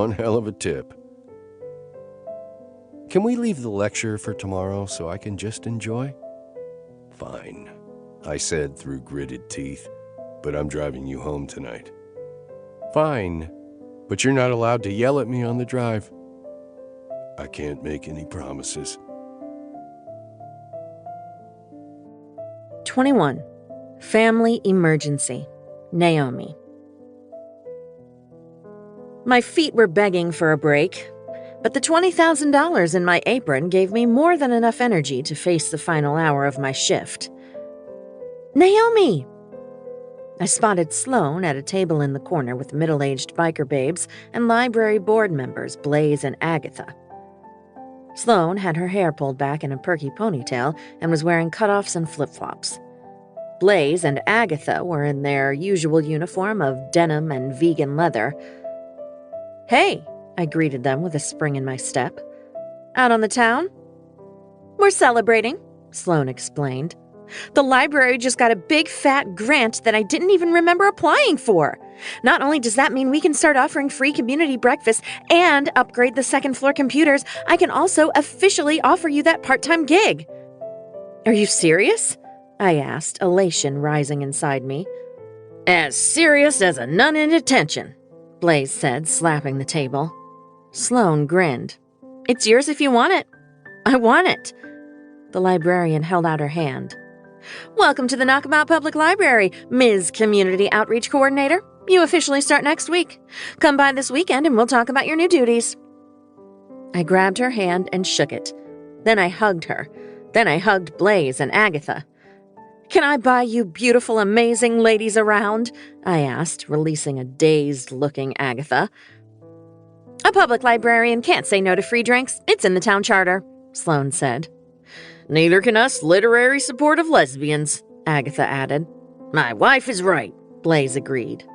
One hell of a tip. Can we leave the lecture for tomorrow so I can just enjoy? Fine, I said through gritted teeth, but I'm driving you home tonight. Fine, but you're not allowed to yell at me on the drive. I can't make any promises. 21. Family Emergency. Naomi. My feet were begging for a break, but the $20,000 in my apron gave me more than enough energy to face the final hour of my shift. Naomi! I spotted Sloane at a table in the corner with middle-aged biker babes and library board members Blaze and Agatha. Sloane had her hair pulled back in a perky ponytail and was wearing cutoffs and flip-flops. Blaze and Agatha were in their usual uniform of denim and vegan leather. Hey, I greeted them with a spring in my step. Out on the town? We're celebrating, Sloane explained. The library just got a big fat grant that I didn't even remember applying for. Not only does that mean we can start offering free community breakfast and upgrade the second floor computers, I can also officially offer you that part-time gig. Are you serious? I asked, elation rising inside me. As serious as a nun in detention, Blaze said, slapping the table. Sloane grinned. It's yours if you want it. I want it. The librarian held out her hand. Welcome to the Knockabout Public Library, Ms. Community Outreach Coordinator. You officially start next week. Come by this weekend and we'll talk about your new duties. I grabbed her hand and shook it. Then I hugged her. Then I hugged Blaze and Agatha. Can I buy you beautiful, amazing ladies around? I asked, releasing a dazed-looking Agatha. A public librarian can't say no to free drinks. It's in the town charter, Sloane said. Neither can us literary supportive lesbians, Agatha added. My wife is right, Blaze agreed.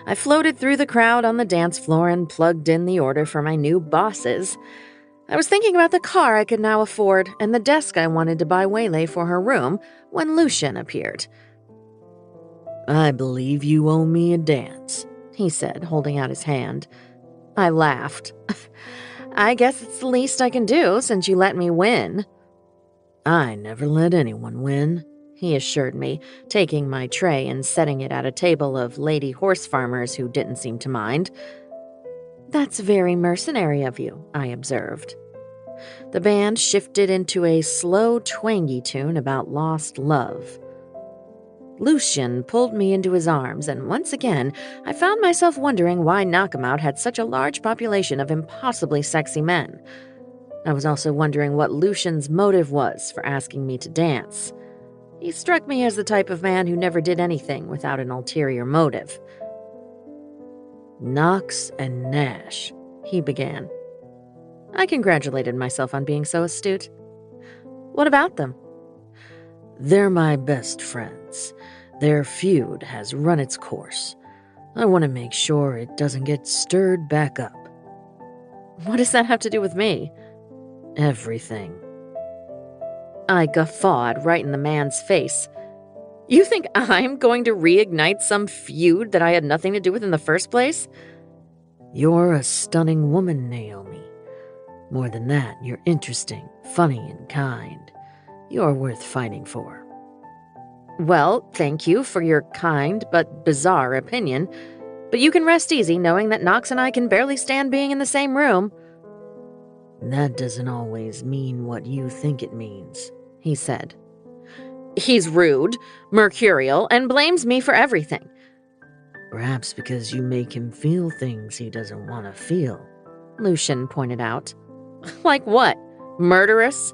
I floated through the crowd on the dance floor and plugged in the order for my new bosses. I was thinking about the car I could now afford and the desk I wanted to buy Waylay for her room when Lucian appeared. I believe you owe me a dance, he said, holding out his hand. I laughed. I guess it's the least I can do since you let me win. I never let anyone win, he assured me, taking my tray and setting it at a table of lady horse farmers who didn't seem to mind. That's very mercenary of you, I observed. The band shifted into a slow, twangy tune about lost love. Lucian pulled me into his arms, and once again, I found myself wondering why Knockabout had such a large population of impossibly sexy men. I was also wondering what Lucian's motive was for asking me to dance. He struck me as the type of man who never did anything without an ulterior motive. Knox and Nash, he began. I congratulated myself on being so astute. What about them? They're my best friends. Their feud has run its course. I want to make sure it doesn't get stirred back up. What does that have to do with me? Everything. I guffawed right in the man's face. You think I'm going to reignite some feud that I had nothing to do with in the first place? You're a stunning woman, Naomi. More than that, you're interesting, funny, and kind. You're worth fighting for. Well, thank you for your kind but bizarre opinion, but you can rest easy knowing that Knox and I can barely stand being in the same room. That doesn't always mean what you think it means, he said. He's rude, mercurial, and blames me for everything. Perhaps because you make him feel things he doesn't want to feel, Lucian pointed out. Like what? Murderous?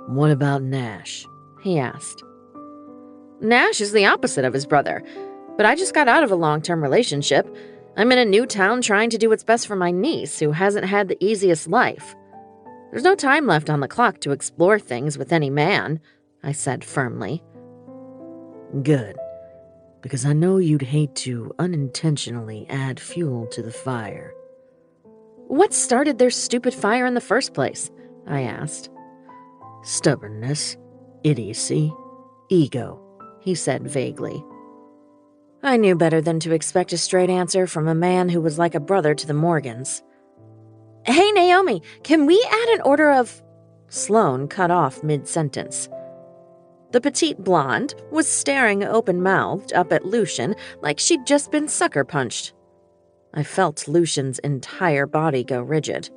What about Nash? He asked. Nash is the opposite of his brother, but I just got out of a long-term relationship. I'm in a new town trying to do what's best for my niece, who hasn't had the easiest life. There's no time left on the clock to explore things with any man, I said firmly. Good, because I know you'd hate to unintentionally add fuel to the fire. What started their stupid fire in the first place? I asked. Stubbornness, idiocy, ego, he said vaguely. I knew better than to expect a straight answer from a man who was like a brother to the Morgans. "Hey, Naomi, can we add an order of—" Sloane cut off mid-sentence. The petite blonde was staring open-mouthed up at Lucian like she'd just been sucker-punched. I felt Lucian's entire body go rigid.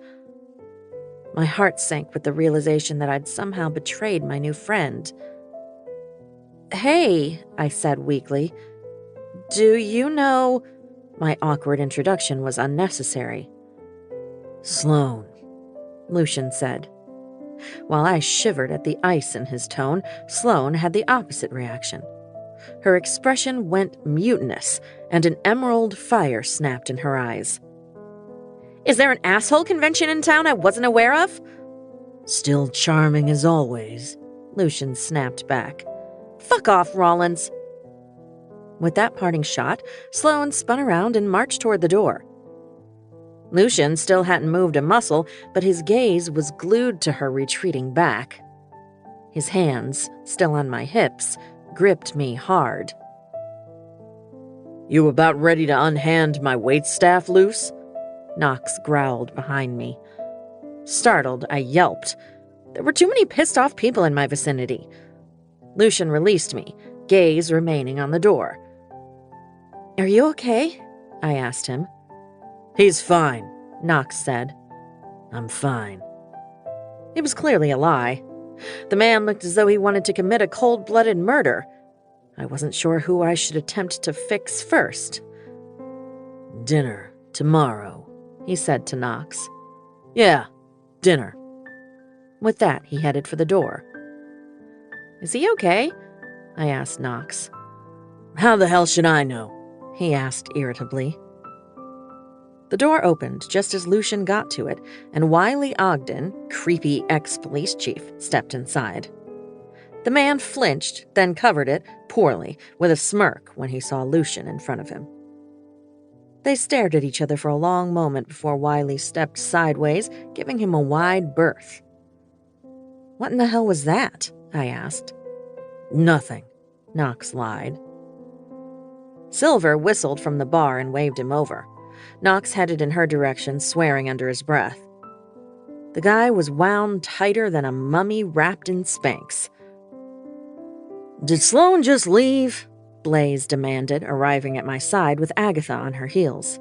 My heart sank with the realization that I'd somehow betrayed my new friend. "Hey," I said weakly, "do you know—" My awkward introduction was unnecessary. "Sloane," Lucian said. While I shivered at the ice in his tone, Sloane had the opposite reaction. Her expression went mutinous, and an emerald fire snapped in her eyes. "Is there an asshole convention in town I wasn't aware of?" "Still charming as always," Lucian snapped back. "Fuck off, Rollins." With that parting shot, Sloane spun around and marched toward the door. Lucian still hadn't moved a muscle, but his gaze was glued to her retreating back. His hands, still on my hips, gripped me hard. "You about ready to unhand my waitstaff, Luce?" Knox growled behind me. Startled, I yelped. There were too many pissed-off people in my vicinity. Lucian released me, gaze remaining on the door. "Are you okay?" I asked him. "He's fine," Knox said. "I'm fine." It was clearly a lie. The man looked as though he wanted to commit a cold-blooded murder. I wasn't sure who I should attempt to fix first. "Dinner, tomorrow," he said to Knox. "Yeah, dinner." With that, he headed for the door. "Is he okay?" I asked Knox. "How the hell should I know?" he asked irritably. The door opened just as Lucian got to it, and Wiley Ogden, creepy ex-police chief, stepped inside. The man flinched, then covered it, poorly, with a smirk when he saw Lucian in front of him. They stared at each other for a long moment before Wiley stepped sideways, giving him a wide berth. "What in the hell was that?" I asked. "Nothing," Knox lied. Silver whistled from the bar and waved him over. Knox headed in her direction, swearing under his breath. The guy was wound tighter than a mummy wrapped in Spanx. "Did Sloane just leave?" Blaze demanded, arriving at my side with Agatha on her heels.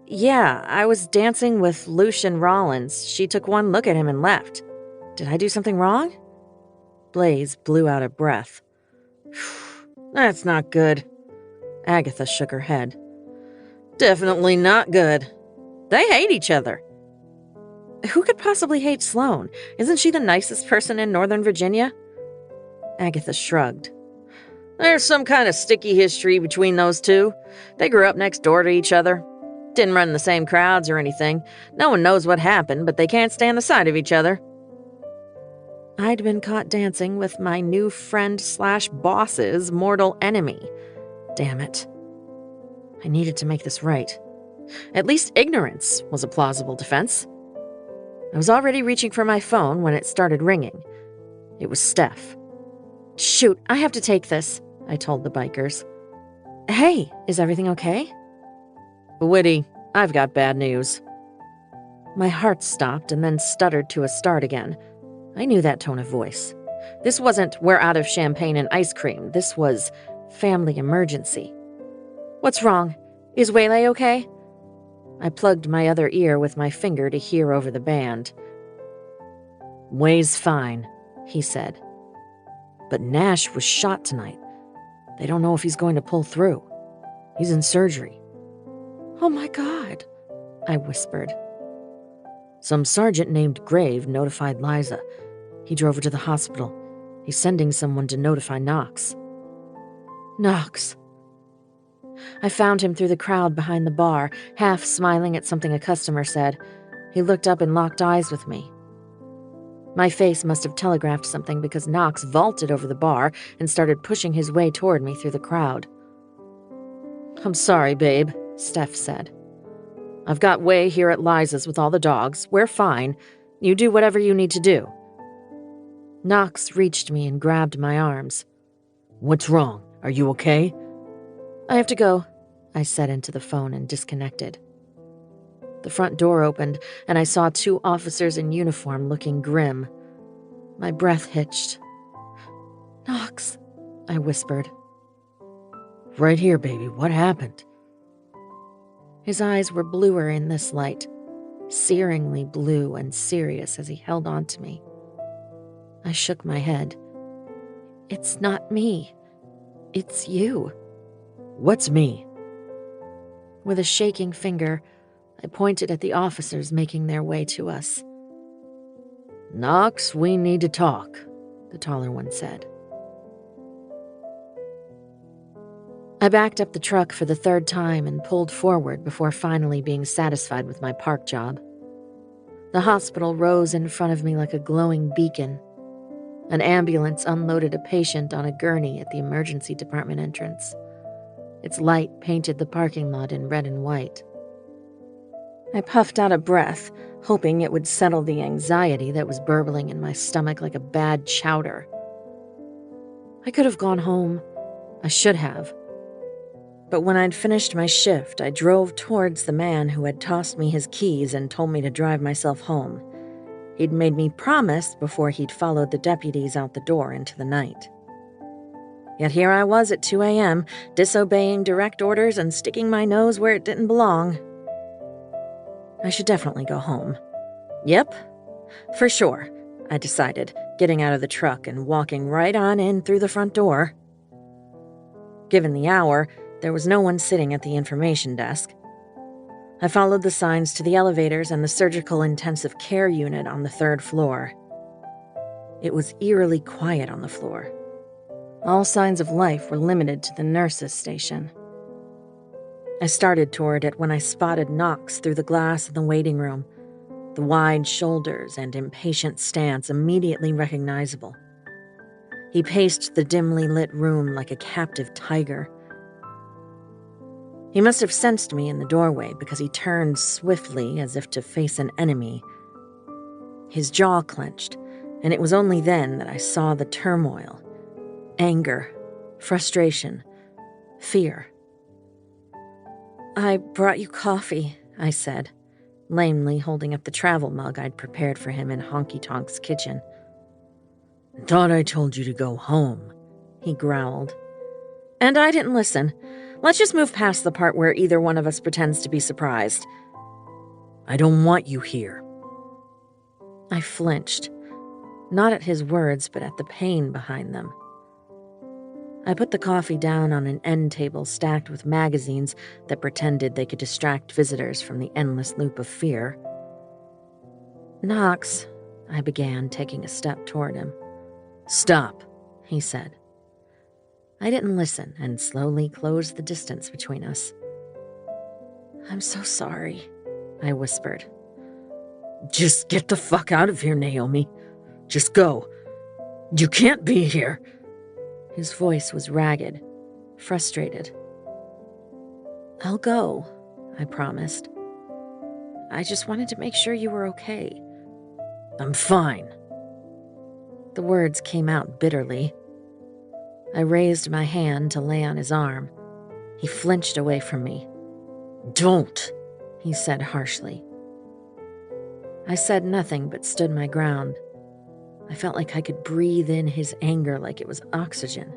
"Yeah, I was dancing with Lucian Rollins. She took one look at him and left. Did I do something wrong?" Blaze blew out a breath. "That's not good." Agatha shook her head. "Definitely not good. They hate each other." "Who could possibly hate Sloane? Isn't she the nicest person in Northern Virginia?" Agatha shrugged. "There's some kind of sticky history between those two. They grew up next door to each other. Didn't run in the same crowds or anything. No one knows what happened, but they can't stand the sight of each other." I'd been caught dancing with my new friend/boss's mortal enemy. Damn it. I needed to make this right. At least ignorance was a plausible defense. I was already reaching for my phone when it started ringing. It was Steph. "Shoot, I have to take this," I told the bikers. "Hey, is everything okay?" "Whitty, I've got bad news." My heart stopped and then stuttered to a start again. I knew that tone of voice. This wasn't "we're out of champagne and ice cream." This was family emergency. "What's wrong? Is Waylay okay?" I plugged my other ear with my finger to hear over the band. "Way's fine," he said. "But Nash was shot tonight. They don't know if he's going to pull through. He's in surgery." "Oh my God," I whispered. "Some sergeant named Grave notified Liza. He drove her to the hospital. He's sending someone to notify Knox." "Knox." I found him through the crowd behind the bar, half smiling at something a customer said. He looked up and locked eyes with me. My face must have telegraphed something because Knox vaulted over the bar and started pushing his way toward me through the crowd. "I'm sorry, babe," Steph said. "I've got Way here at Liza's with all the dogs. We're fine. You do whatever you need to do." Knox reached me and grabbed my arms. "What's wrong? Are you okay?" I have to go, I said into the phone and disconnected. The front door opened, and I saw 2 officers in uniform looking grim. My breath hitched. "Knox," I whispered. Right here, baby. What happened? His eyes were bluer in this light, searingly blue and serious as he held on to me. I shook my head. "It's not me. It's you." What's me? With a shaking finger, I pointed at the officers making their way to us. Knox, we need to talk, the taller one said. I backed up the truck for the 3rd time and pulled forward before finally being satisfied with my park job. The hospital rose in front of me like a glowing beacon. An ambulance unloaded a patient on a gurney at the emergency department entrance. Its light painted the parking lot in red and white. I puffed out a breath, hoping it would settle the anxiety that was burbling in my stomach like a bad chowder. I could have gone home. I should have. But when I'd finished my shift, I drove towards the man who had tossed me his keys and told me to drive myself home. He'd made me promise before he'd followed the deputies out the door into the night. Yet here I was at 2 a.m., disobeying direct orders and sticking my nose where it didn't belong. I should definitely go home. Yep, for sure, I decided, getting out of the truck and walking right on in through the front door. Given the hour, there was no one sitting at the information desk. I followed the signs to the elevators and the surgical intensive care unit on the 3rd floor. It was eerily quiet on the floor. All signs of life were limited to the nurses' station. I started toward it when I spotted Knox through the glass in the waiting room, the wide shoulders and impatient stance immediately recognizable. He paced the dimly lit room like a captive tiger. He must have sensed me in the doorway because he turned swiftly as if to face an enemy. His jaw clenched, and it was only then that I saw the turmoil, anger, frustration, fear. "I brought you coffee," I said, lamely holding up the travel mug I'd prepared for him in Honky Tonk's kitchen. "Thought I told you to go home," he growled. And I didn't listen. Let's just move past the part where either one of us pretends to be surprised. "I don't want you here." I flinched, not at his words, but at the pain behind them. I put the coffee down on an end table stacked with magazines that pretended they could distract visitors from the endless loop of fear. "Knox," I began, taking a step toward him. "Stop," he said. I didn't listen and slowly closed the distance between us. "I'm so sorry," I whispered. "Just get the fuck out of here, Naomi. Just go. You can't be here." His voice was ragged, frustrated. "I'll go," I promised. "I just wanted to make sure you were okay." "I'm fine." The words came out bitterly. I raised my hand to lay on his arm. He flinched away from me. "Don't," he said harshly. I said nothing but stood my ground. I felt like I could breathe in his anger like it was oxygen.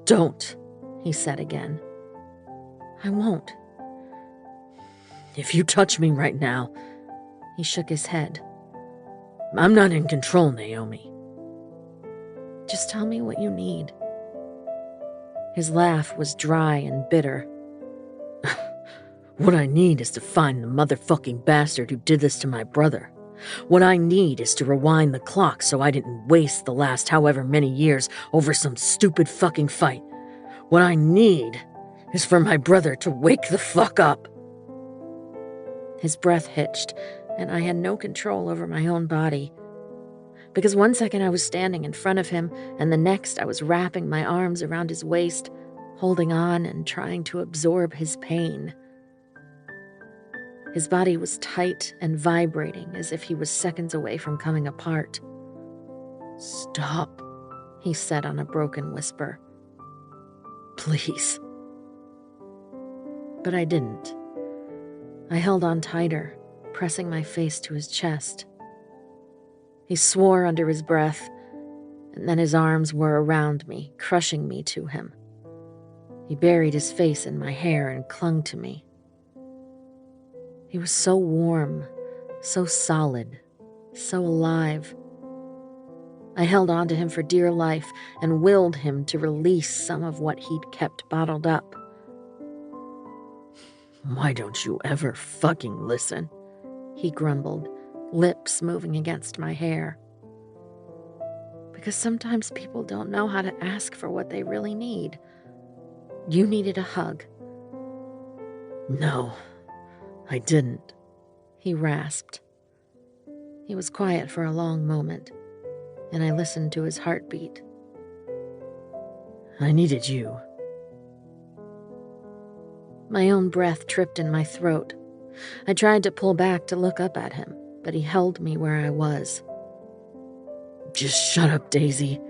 "Don't," he said again. "I won't." "If you touch me right now..." He shook his head. "I'm not in control, Naomi." "Just tell me what you need." His laugh was dry and bitter. "What I need is to find the motherfucking bastard who did this to my brother. What I need is to rewind the clock so I didn't waste the last however many years over some stupid fucking fight. What I need is for my brother to wake the fuck up." His breath hitched, and I had no control over my own body. Because one second I was standing in front of him, and the next I was wrapping my arms around his waist, holding on and trying to absorb his pain. His body was tight and vibrating as if he was seconds away from coming apart. "Stop," he said on a broken whisper. "Please." but I didn't. I held on tighter, pressing my face to his chest. He swore under his breath, and then his arms were around me, crushing me to him. He buried his face in my hair and clung to me. He was so warm, so solid, so alive. I held on to him for dear life and willed him to release some of what he'd kept bottled up. "Why don't you ever fucking listen?" he grumbled, lips moving against my hair. "Because sometimes people don't know how to ask for what they really need. You needed a hug." "No, I didn't," he rasped. He was quiet for a long moment, and I listened to his heartbeat. "I needed you." My own breath tripped in my throat. I tried to pull back to look up at him, but he held me where I was. "Just shut up, Daisy,"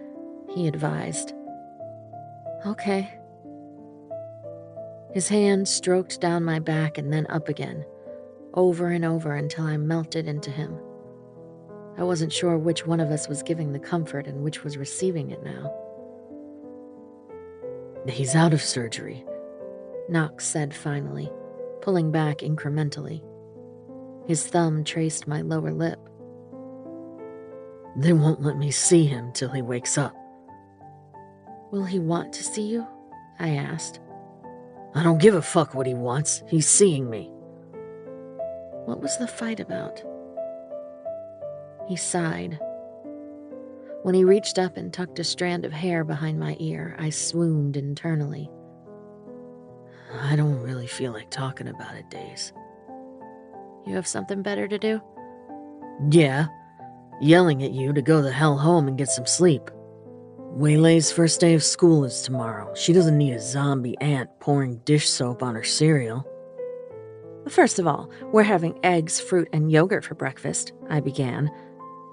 he advised. "Okay." His hand stroked down my back and then up again, over and over until I melted into him. I wasn't sure which one of us was giving the comfort and which was receiving it now. "He's out of surgery," Knox said finally, pulling back incrementally. His thumb traced my lower lip. "They won't let me see him till he wakes up." "Will he want to see you?" I asked. "I don't give a fuck what he wants. He's seeing me." "What was the fight about?" He sighed. When he reached up and tucked a strand of hair behind my ear, I swooned internally. "I don't really feel like talking about it, Days." "You have something better to do?" "Yeah, yelling at you to go the hell home and get some sleep. Waylay's first day of school is tomorrow. She doesn't need a zombie ant pouring dish soap on her cereal." "First of all, we're having eggs, fruit, and yogurt for breakfast," I began,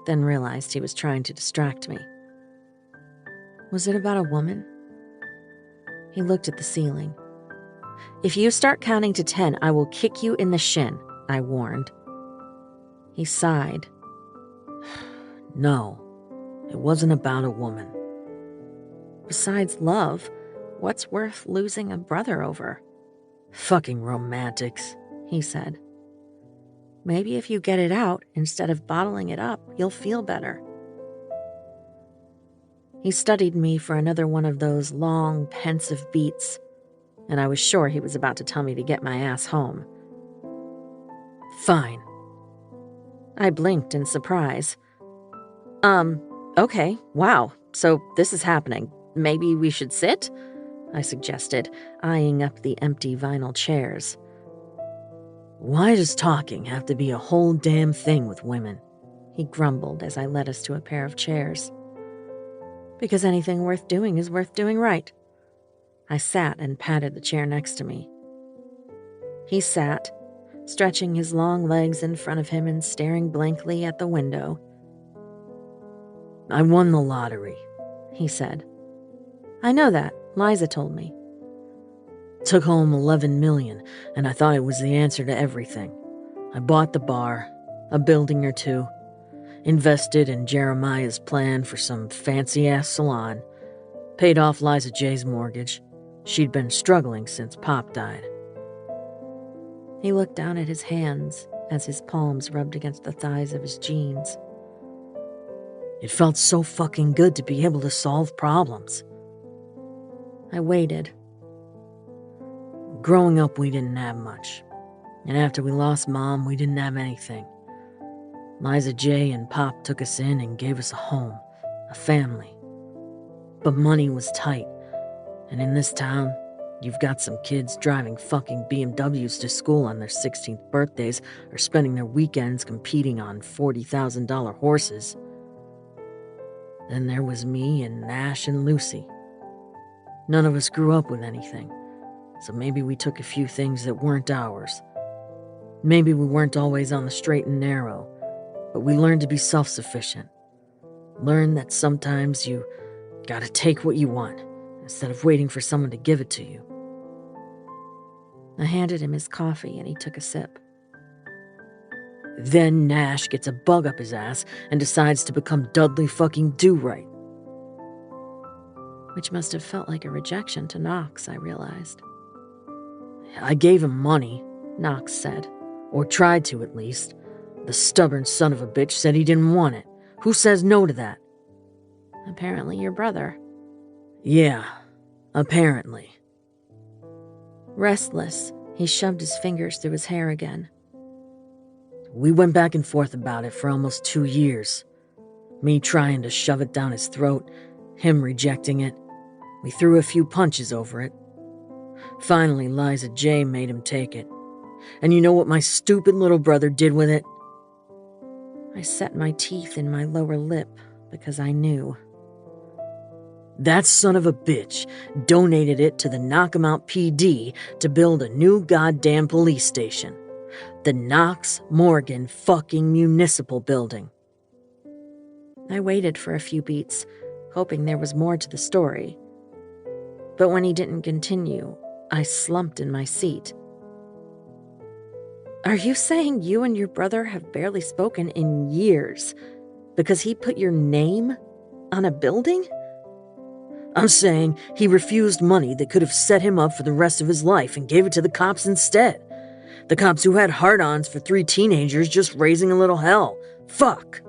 then realized he was trying to distract me. "Was it about a woman?" He looked at the ceiling. "If you start counting to 10, I will kick you in the shin," I warned. He sighed. "No, it wasn't about a woman." "Besides love, what's worth losing a brother over?" "Fucking romantics," he said. "Maybe if you get it out instead of bottling it up, you'll feel better." He studied me for another one of those long, pensive beats, and I was sure he was about to tell me to get my ass home. "Fine." I blinked in surprise. Okay, wow, so this is happening. Maybe we should sit?" I suggested, eyeing up the empty vinyl chairs. "Why does talking have to be a whole damn thing with women?" he grumbled as I led us to a pair of chairs. "Because anything worth doing is worth doing right." I sat and patted the chair next to me. He sat, stretching his long legs in front of him and staring blankly at the window. "I won the lottery," he said. "I know that. Liza told me." "Took home 11 million, and I thought it was the answer to everything. I bought the bar, a building or two, invested in Jeremiah's plan for some fancy-ass salon, paid off Liza J's mortgage. She'd been struggling since Pop died." He looked down at his hands as his palms rubbed against the thighs of his jeans. "It felt so fucking good to be able to solve problems." I waited. "Growing up, we didn't have much. And after we lost Mom, we didn't have anything. Liza J and Pop took us in and gave us a home, a family. But money was tight, and in this town, you've got some kids driving fucking BMWs to school on their 16th birthdays or spending their weekends competing on $40,000 horses. Then there was me and Nash and Lucy. None of us grew up with anything, so maybe we took a few things that weren't ours. Maybe we weren't always on the straight and narrow, but we learned to be self-sufficient. Learned that sometimes you gotta take what you want, instead of waiting for someone to give it to you." I handed him his coffee and he took a sip. Then Nash gets a bug up his ass and decides to become Dudley fucking Do-Right. Which must have felt like a rejection to Knox, I realized. I gave him money, Knox said. Or tried to, at least. The stubborn son of a bitch said he didn't want it. Who says no to that? Apparently your brother. Yeah, apparently. Restless, he shoved his fingers through his hair again. We went back and forth about it for almost 2 years. Me trying to shove it down his throat, him rejecting it. We threw a few punches over it. Finally, Liza J made him take it. And you know what my stupid little brother did with it? I set my teeth in my lower lip because I knew. That son of a bitch donated it to the Knockemout PD to build a new goddamn police station. The Knox Morgan fucking municipal building. I waited for a few beats, hoping there was more to the story. But when he didn't continue, I slumped in my seat. Are you saying you and your brother have barely spoken in years because he put your name on a building? I'm saying he refused money that could have set him up for the rest of his life and gave it to the cops instead. The cops who had hard-ons for 3 teenagers just raising a little hell. Fuck.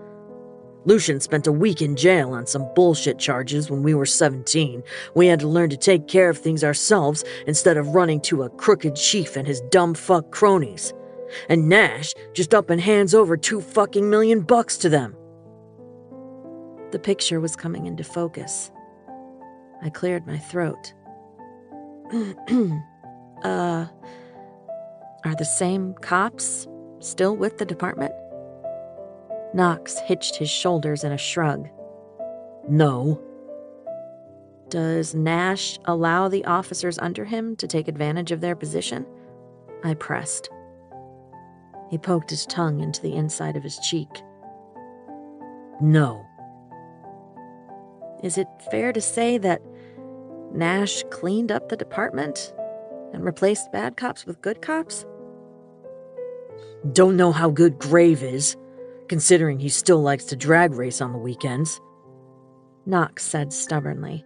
Lucian spent a week in jail on some bullshit charges when we were 17. We had to learn to take care of things ourselves instead of running to a crooked chief and his dumb fuck cronies. And Nash just up and hands over $2 million to them. The picture was coming into focus. I cleared my throat. Are the same cops still with the department? Knox hitched his shoulders in a shrug. No. Does Nash allow the officers under him to take advantage of their position? I pressed. He poked his tongue into the inside of his cheek. No. Is it fair to say that Nash cleaned up the department and replaced bad cops with good cops? Don't know how good Grave is, considering he still likes to drag race on the weekends, Knox said stubbornly.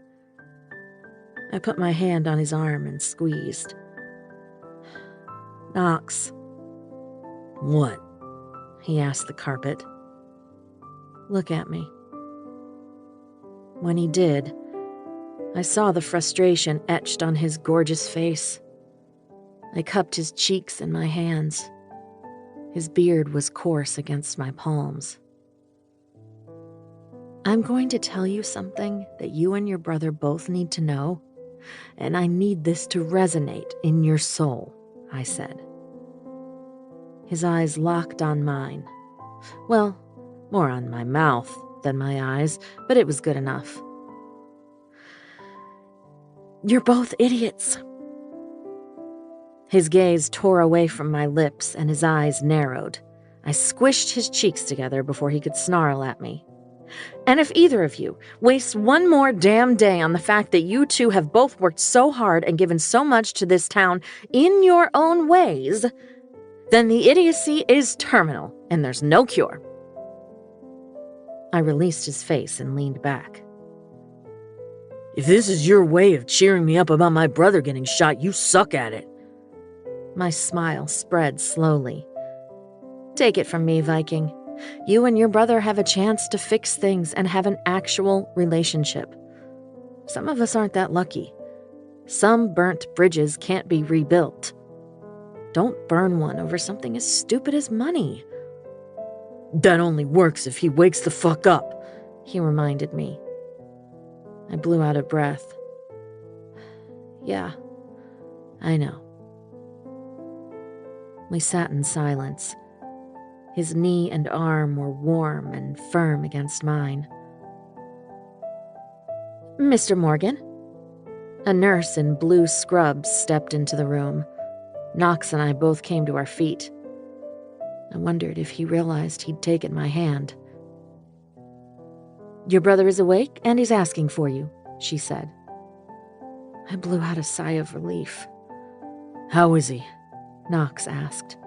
I put my hand on his arm and squeezed. Knox. What? He asked the carpet. Look at me. When he did, I saw the frustration etched on his gorgeous face. I cupped his cheeks in my hands. His beard was coarse against my palms. I'm going to tell you something that you and your brother both need to know, and I need this to resonate in your soul, I said. His eyes locked on mine. Well, more on my mouth than my eyes, but it was good enough. You're both idiots. His gaze tore away from my lips and his eyes narrowed. I squished his cheeks together before he could snarl at me. And if either of you waste one more damn day on the fact that you two have both worked so hard and given so much to this town in your own ways, then the idiocy is terminal and there's no cure. I released his face and leaned back. If this is your way of cheering me up about my brother getting shot, you suck at it. My smile spread slowly. Take it from me, Viking. You and your brother have a chance to fix things and have an actual relationship. Some of us aren't that lucky. Some burnt bridges can't be rebuilt. Don't burn one over something as stupid as money. That only works if he wakes the fuck up, he reminded me. I blew out a breath. Yeah, I know. We sat in silence. His knee and arm were warm and firm against mine. Mr. Morgan. A nurse in blue scrubs stepped into the room. Knox and I both came to our feet. I wondered if he realized he'd taken my hand. Your brother is awake and he's asking for you, she said. I blew out a sigh of relief. "How is he?" Knox asked.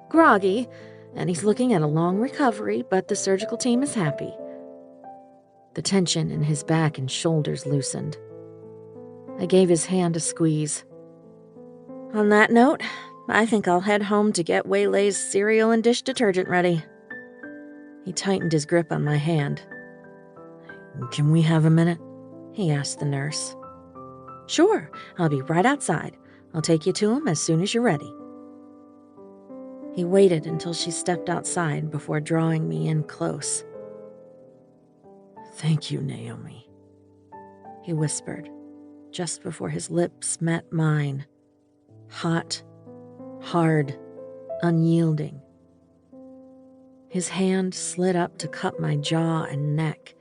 "Groggy, and he's looking at a long recovery, but the surgical team is happy." The tension in his back and shoulders loosened. I gave his hand a squeeze. "On that note, I think I'll head home to get Waylay's cereal and dish detergent ready." He tightened his grip on my hand. "Can we have a minute?" he asked the nurse. "Sure, I'll be right outside. I'll take you to him as soon as you're ready." He waited until she stepped outside before drawing me in close. "Thank you, Naomi," he whispered, just before his lips met mine. Hot, hard, unyielding. His hand slid up to cup my jaw and neck,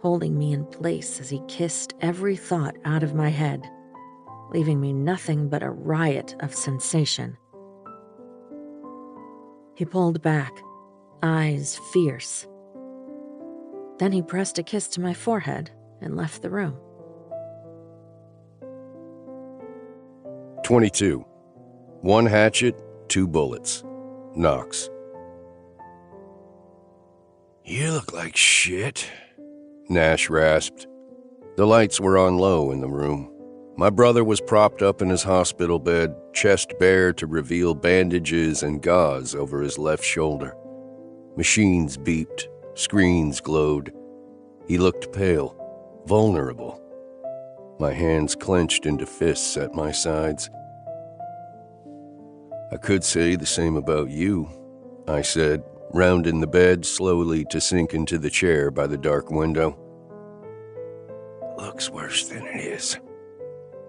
holding me in place as he kissed every thought out of my head, leaving me nothing but a riot of sensation. He pulled back, eyes fierce. Then he pressed a kiss to my forehead and left the room. 22. 1 hatchet, 2 bullets. Knox. "You look like shit," Nash rasped. The lights were on low in the room. My brother was propped up in his hospital bed, chest bare to reveal bandages and gauze over his left shoulder. Machines beeped, screens glowed. He looked pale, vulnerable. My hands clenched into fists at my sides. "I could say the same about you," I said, rounding the bed slowly to sink into the chair by the dark window. "Looks worse than it is."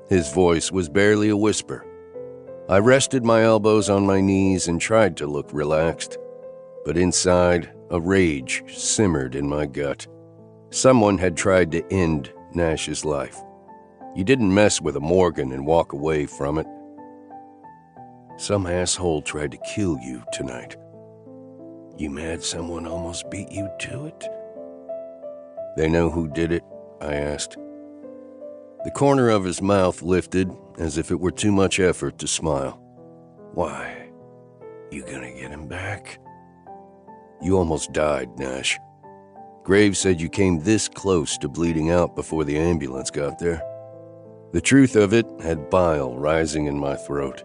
His voice was barely a whisper. I rested my elbows on my knees and tried to look relaxed, but inside, a rage simmered in my gut. Someone had tried to end Nash's life. You didn't mess with a Morgan and walk away from it. Some asshole tried to kill you tonight. You mad someone almost beat you to it? They know who did it? I asked. The corner of his mouth lifted as if it were too much effort to smile. Why? You gonna get him back? You almost died, Nash. Graves said you came this close to bleeding out before the ambulance got there. The truth of it had bile rising in my throat.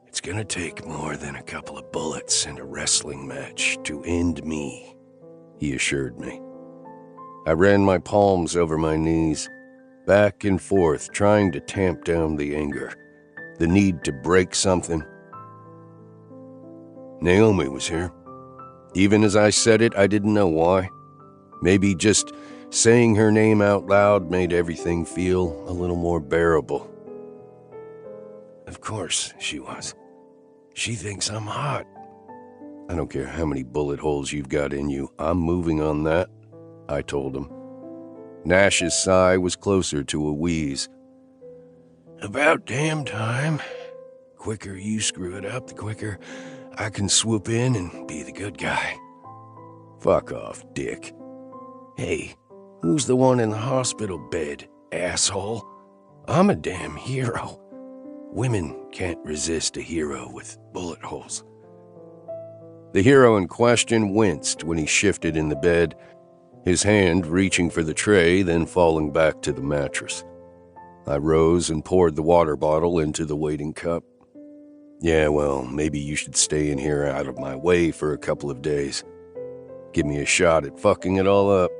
It's gonna take more than a couple of bullets and a wrestling match to end me, he assured me. I ran my palms over my knees, back and forth, trying to tamp down the anger, the need to break something. Naomi was here. Even as I said it, I didn't know why. Maybe just saying her name out loud made everything feel a little more bearable. Of course she was. She thinks I'm hot. I don't care how many bullet holes you've got in you. I'm moving on that, I told him. Nash's sigh was closer to a wheeze. About damn time. Quicker you screw it up, the quicker I can swoop in and be the good guy. Fuck off, dick. Hey, who's the one in the hospital bed, asshole? I'm a damn hero. Women can't resist a hero with bullet holes. The hero in question winced when he shifted in the bed, his hand reaching for the tray, then falling back to the mattress. I rose and poured the water bottle into the waiting cup. Yeah, well, maybe you should stay in here out of my way for a couple of days. Give me a shot at fucking it all up.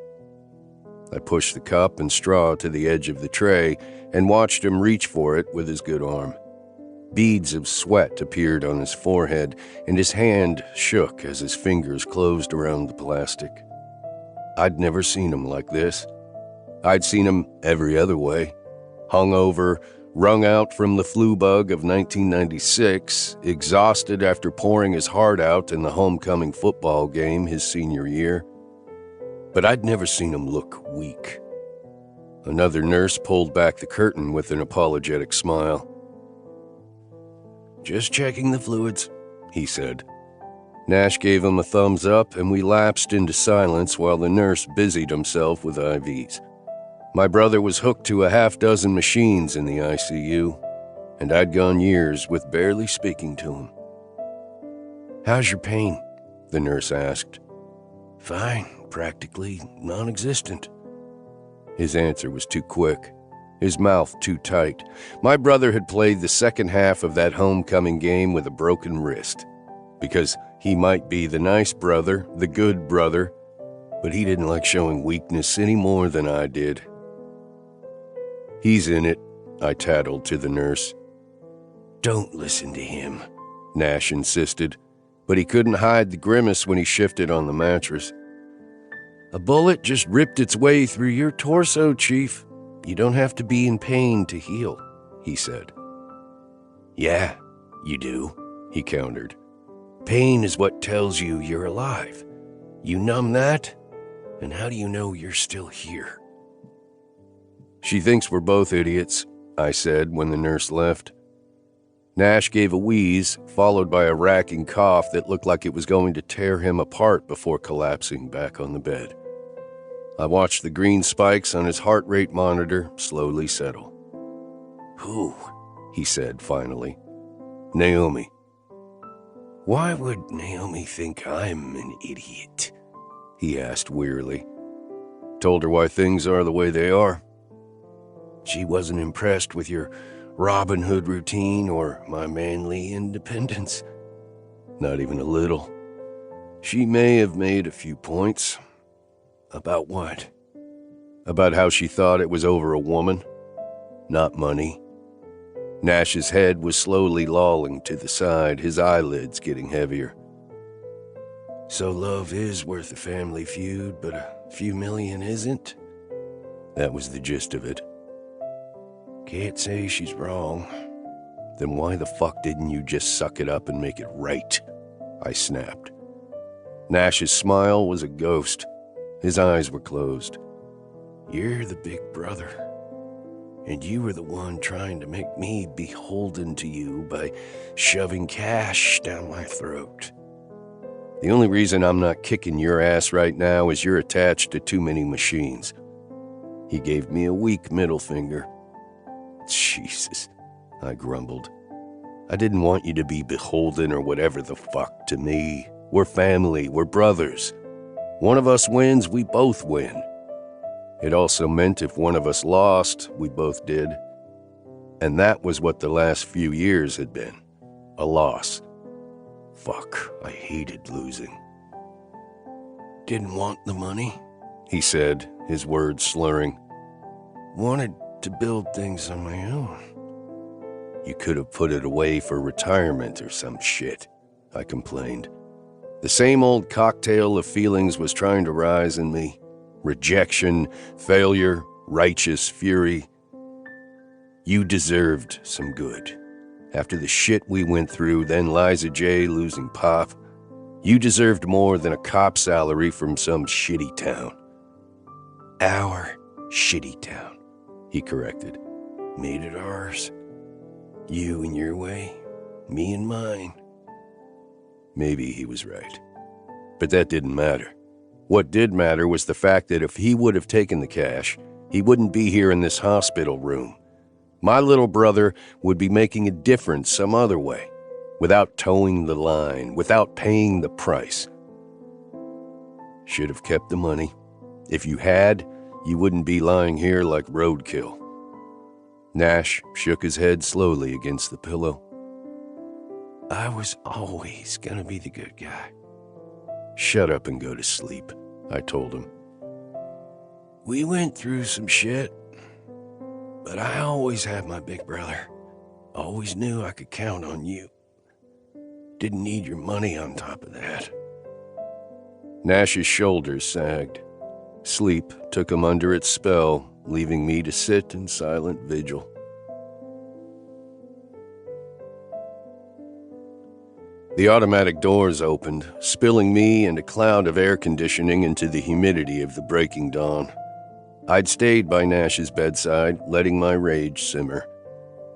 I pushed the cup and straw to the edge of the tray and watched him reach for it with his good arm. Beads of sweat appeared on his forehead, and his hand shook as his fingers closed around the plastic. I'd never seen him like this. I'd seen him every other way. Hungover, wrung out from the flu bug of 1996, exhausted after pouring his heart out in the homecoming football game his senior year. But I'd never seen him look weak. Another nurse pulled back the curtain with an apologetic smile. Just checking the fluids, he said. Nash gave him a thumbs up, and we lapsed into silence while the nurse busied himself with IVs. My brother was hooked to a half-dozen machines in the ICU, and I'd gone years with barely speaking to him. "How's your pain?" the nurse asked. "Fine, practically non-existent." His answer was too quick, his mouth too tight. My brother had played the second half of that homecoming game with a broken wrist, because he might be the nice brother, the good brother, but he didn't like showing weakness any more than I did. "He's in it," I tattled to the nurse. "Don't listen to him," Nash insisted, but he couldn't hide the grimace when he shifted on the mattress. "A bullet just ripped its way through your torso, Chief. You don't have to be in pain to heal," he said. "Yeah, you do," he countered. "Pain is what tells you you're alive. You numb that, and how do you know you're still here?" "She thinks we're both idiots," I said when the nurse left. Nash gave a wheeze, followed by a racking cough that looked like it was going to tear him apart before collapsing back on the bed. I watched the green spikes on his heart rate monitor slowly settle. "Who?" he said finally. "Naomi." "Why would Naomi think I'm an idiot?" he asked wearily. "Told her why things are the way they are." "She wasn't impressed with your Robin Hood routine or my manly independence?" "Not even a little. She may have made a few points." "About what?" "About how she thought it was over a woman, not money." Nash's head was slowly lolling to the side, his eyelids getting heavier. "So love is worth a family feud, but a few million isn't?" That was the gist of it. "Can't say she's wrong." "Then why the fuck didn't you just suck it up and make it right?" I snapped. Nash's smile was a ghost. His eyes were closed. "You're the big brother, and you were the one trying to make me beholden to you by shoving cash down my throat. The only reason I'm not kicking your ass right now is you're attached to too many machines." He gave me a weak middle finger. "Jesus," I grumbled. "I didn't want you to be beholden or whatever the fuck to me. We're family, we're brothers. One of us wins, we both win. It also meant if one of us lost, we both did. And that was what the last few years had been. A loss. Fuck, I hated losing." "Didn't want the money," he said, his words slurring. "Wanted to build things on my own." "You could have put it away for retirement or some shit," I complained. The same old cocktail of feelings was trying to rise in me. Rejection, failure, righteous fury. "You deserved some good. After the shit we went through, then Liza J. losing Pop, you deserved more than a cop salary from some shitty town." "Our shitty town," he corrected. "Made it ours. You in your way, me in mine." Maybe he was right. But that didn't matter. What did matter was the fact that if he would have taken the cash, he wouldn't be here in this hospital room. My little brother would be making a difference some other way, without towing the line, without paying the price. Should have kept the money. If you had, you wouldn't be lying here like roadkill. Nash shook his head slowly against the pillow. "I was always gonna be the good guy." "Shut up and go to sleep," I told him. "We went through some shit, but I always had my big brother. Always knew I could count on you. Didn't need your money on top of that." Nash's shoulders sagged. Sleep took him under its spell, leaving me to sit in silent vigil. The automatic doors opened, spilling me and a cloud of air conditioning into the humidity of the breaking dawn. I'd stayed by Nash's bedside, letting my rage simmer,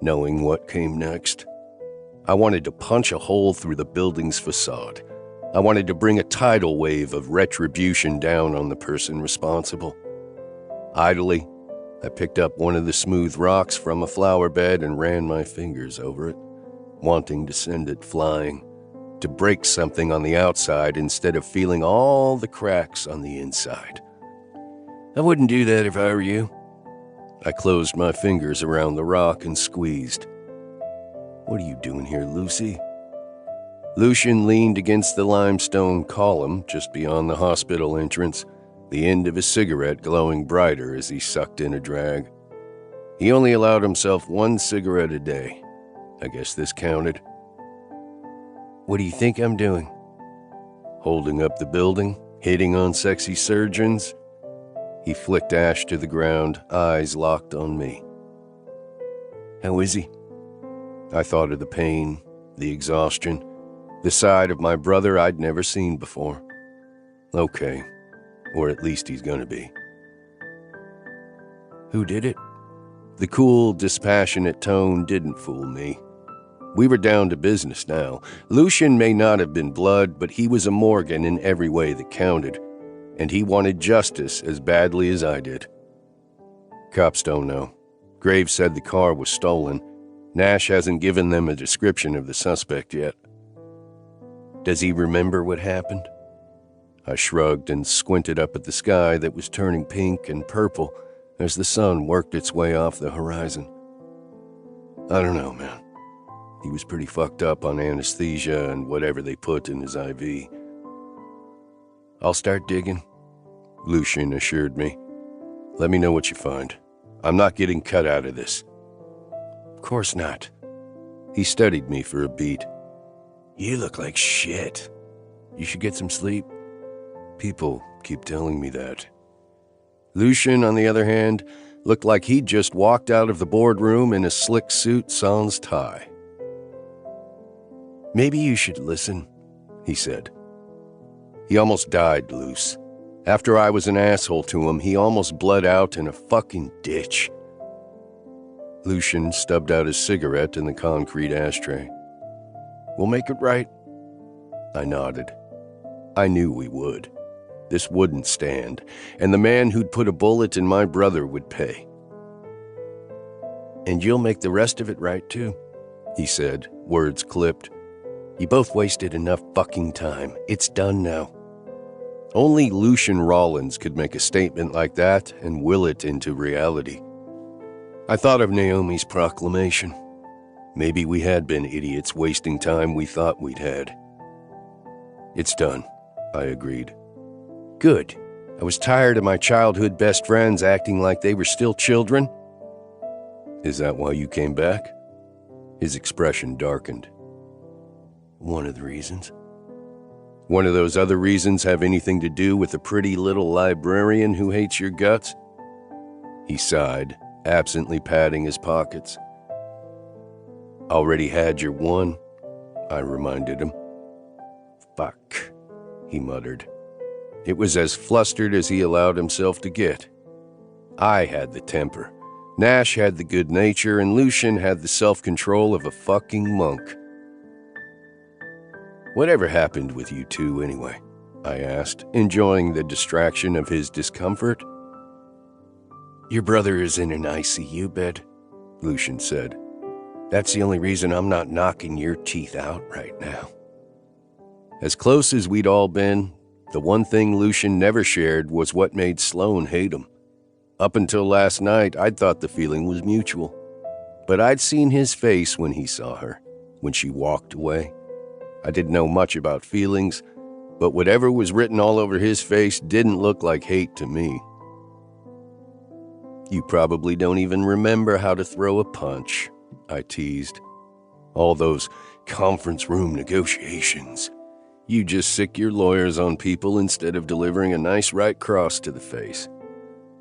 knowing what came next. I wanted to punch a hole through the building's facade. I wanted to bring a tidal wave of retribution down on the person responsible. Idly, I picked up one of the smooth rocks from a flower bed and ran my fingers over it, wanting to send it flying, to break something on the outside instead of feeling all the cracks on the inside. I wouldn't do that if I were you. I closed my fingers around the rock and squeezed. What are you doing here, Lucy? Lucian leaned against the limestone column just beyond the hospital entrance, the end of his cigarette glowing brighter as he sucked in a drag. He only allowed himself one cigarette a day. I guess this counted. What do you think I'm doing? Holding up the building, hitting on sexy surgeons? He flicked ash to the ground, eyes locked on me. How is he? I thought of the pain, the exhaustion, the side of my brother I'd never seen before. Okay, or at least he's gonna be. Who did it? The cool, dispassionate tone didn't fool me. We were down to business now. Lucian may not have been blood, but he was a Morgan in every way that counted, and he wanted justice as badly as I did. Cops don't know. Graves said the car was stolen. Nash hasn't given them a description of the suspect yet. Does he remember what happened? I shrugged and squinted up at the sky that was turning pink and purple as the sun worked its way off the horizon. I don't know, man. He was pretty fucked up on anesthesia and whatever they put in his IV. I'll start digging, Lucian assured me. Let me know what you find. I'm not getting cut out of this. Of course not. He studied me for a beat. You look like shit. You should get some sleep. People keep telling me that. Lucian, on the other hand, looked like he'd just walked out of the boardroom in a slick suit sans tie. Maybe you should listen, he said. He almost died, Luce. After I was an asshole to him, he almost bled out in a fucking ditch. Lucian stubbed out his cigarette in the concrete ashtray. We'll make it right. I nodded. I knew we would. This wouldn't stand, and the man who'd put a bullet in my brother would pay. And you'll make the rest of it right, too, he said, words clipped. You both wasted enough fucking time. It's done now. Only Lucian Rollins could make a statement like that and will it into reality. I thought of Naomi's proclamation. Maybe we had been idiots wasting time we thought we'd had. It's done, I agreed. Good. I was tired of my childhood best friends acting like they were still children. Is that why you came back? His expression darkened. One of the reasons. One of those other reasons have anything to do with the pretty little librarian who hates your guts? He sighed, absently patting his pockets. Already had your one, I reminded him. Fuck, he muttered. It was as flustered as he allowed himself to get. I had the temper. Nash had the good nature, and Lucian had the self-control of a fucking monk. Whatever happened with you two, anyway? I asked, enjoying the distraction of his discomfort. Your brother is in an ICU bed, Lucian said. That's the only reason I'm not knocking your teeth out right now. As close as we'd all been, the one thing Lucian never shared was what made Sloane hate him. Up until last night, I'd thought the feeling was mutual. But I'd seen his face when he saw her, when she walked away. I didn't know much about feelings, but whatever was written all over his face didn't look like hate to me. You probably don't even remember how to throw a punch, I teased. All those conference room negotiations. You just sick your lawyers on people instead of delivering a nice right cross to the face.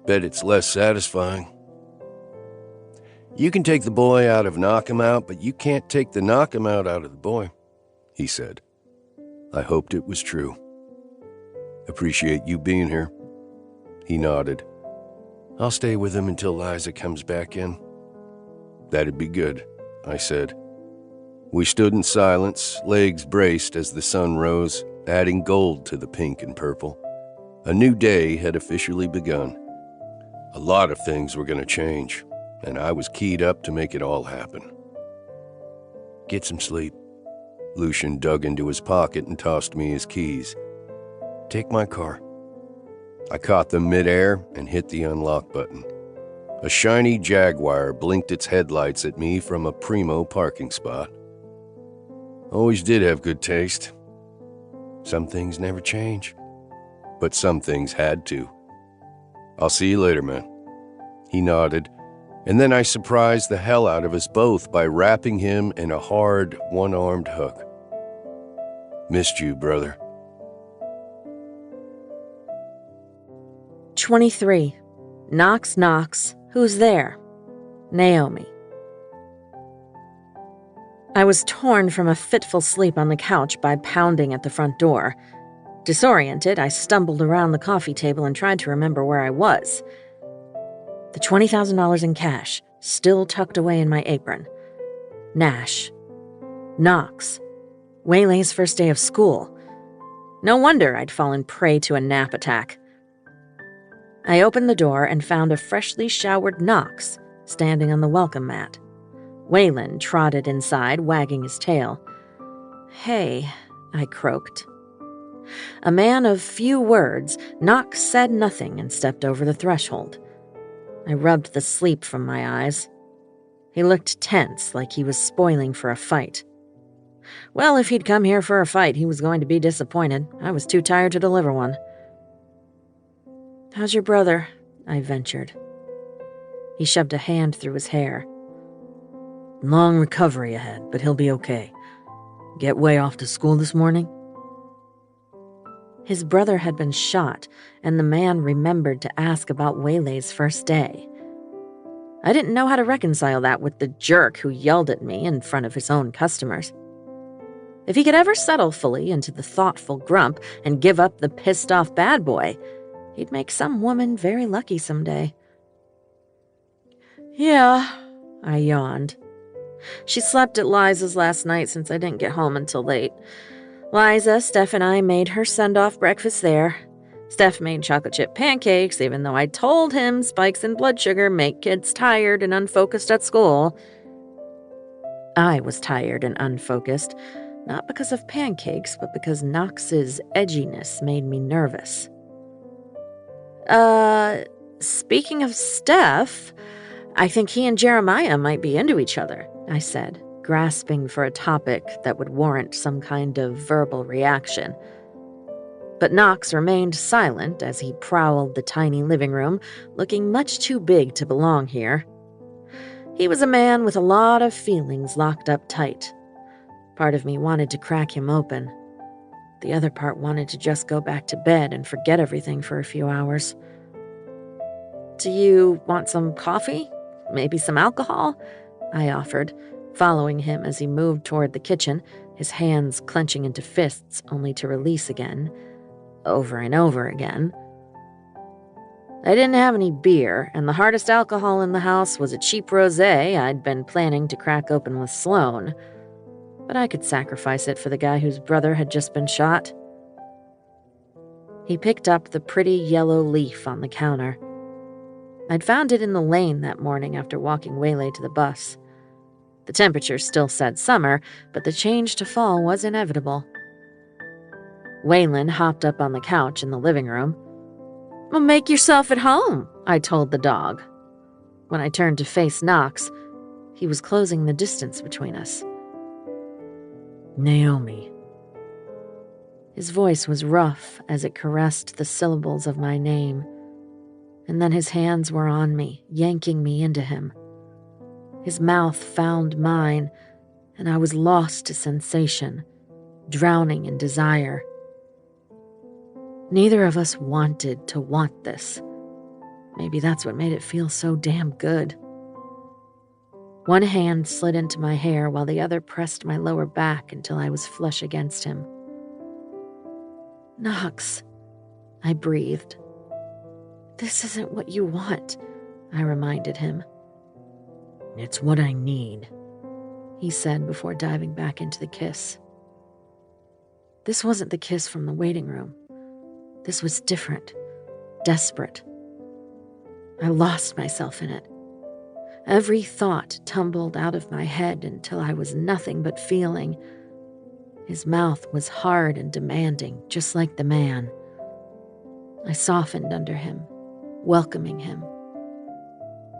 Bet it's less satisfying. You can take the boy out of knock him out, but you can't take the knock him out of the boy, he said. I hoped it was true. Appreciate you being here. He nodded. I'll stay with him until Liza comes back in. That'd be good, I said. We stood in silence, legs braced as the sun rose, adding gold to the pink and purple. A new day had officially begun. A lot of things were going to change, and I was keyed up to make it all happen. Get some sleep. Lucian dug into his pocket and tossed me his keys. Take my car. I caught them midair and hit the unlock button. A shiny Jaguar blinked its headlights at me from a primo parking spot. Always did have good taste. Some things never change, but some things had to. I'll see you later, man. He nodded, and then I surprised the hell out of us both by wrapping him in a hard, one-armed hook. Missed you, brother. 23. Knocks, knocks. Who's there? Naomi. I was torn from a fitful sleep on the couch by pounding at the front door. Disoriented, I stumbled around the coffee table and tried to remember where I was. The $20,000 in cash, still tucked away in my apron. Nash. Knox. Waylay's first day of school. No wonder I'd fallen prey to a nap attack. I opened the door and found a freshly showered Knox standing on the welcome mat. Waylon trotted inside, wagging his tail. "Hey," I croaked. A man of few words, Knox said nothing and stepped over the threshold. I rubbed the sleep from my eyes. He looked tense, like he was spoiling for a fight. Well, if he'd come here for a fight, he was going to be disappointed. I was too tired to deliver one. "How's your brother?" I ventured. He shoved a hand through his hair. "Long recovery ahead, but he'll be okay. Get Way off to school this morning?" His brother had been shot, and the man remembered to ask about Waylay's first day. I didn't know how to reconcile that with the jerk who yelled at me in front of his own customers. If he could ever settle fully into the thoughtful grump and give up the pissed-off bad boy, he'd make some woman very lucky someday. "Yeah," I yawned. "She slept at Liza's last night since I didn't get home until late. Liza, Steph, and I made her send-off breakfast there. Steph made chocolate chip pancakes, even though I told him spikes in blood sugar make kids tired and unfocused at school." I was tired and unfocused, not because of pancakes, but because Knox's edginess made me nervous. Speaking of Steph, I think he and Jeremiah might be into each other," I said, grasping for a topic that would warrant some kind of verbal reaction. But Knox remained silent as he prowled the tiny living room, looking much too big to belong here. He was a man with a lot of feelings locked up tight. Part of me wanted to crack him open. The other part wanted to just go back to bed and forget everything for a few hours. "Do you want some coffee? Maybe some alcohol?" I offered, following him as he moved toward the kitchen, his hands clenching into fists only to release again, over and over again. I didn't have any beer, and the hardest alcohol in the house was a cheap rosé I'd been planning to crack open with Sloane. But I could sacrifice it for the guy whose brother had just been shot. He picked up the pretty yellow leaf on the counter. I'd found it in the lane that morning after walking Waylay to the bus. The temperature still said summer, but the change to fall was inevitable. Waylon hopped up on the couch in the living room. "Well, make yourself at home," I told the dog. When I turned to face Knox, he was closing the distance between us. "Naomi." His voice was rough as it caressed the syllables of my name, and then his hands were on me, yanking me into him. His mouth found mine, and I was lost to sensation, drowning in desire. Neither of us wanted to want this. Maybe that's what made it feel so damn good. One hand slid into my hair while the other pressed my lower back until I was flush against him. "Knox," I breathed. "This isn't what you want," I reminded him. "It's what I need," he said before diving back into the kiss. This wasn't the kiss from the waiting room. This was different, desperate. I lost myself in it. Every thought tumbled out of my head until I was nothing but feeling. His mouth was hard and demanding, just like the man. I softened under him, welcoming him.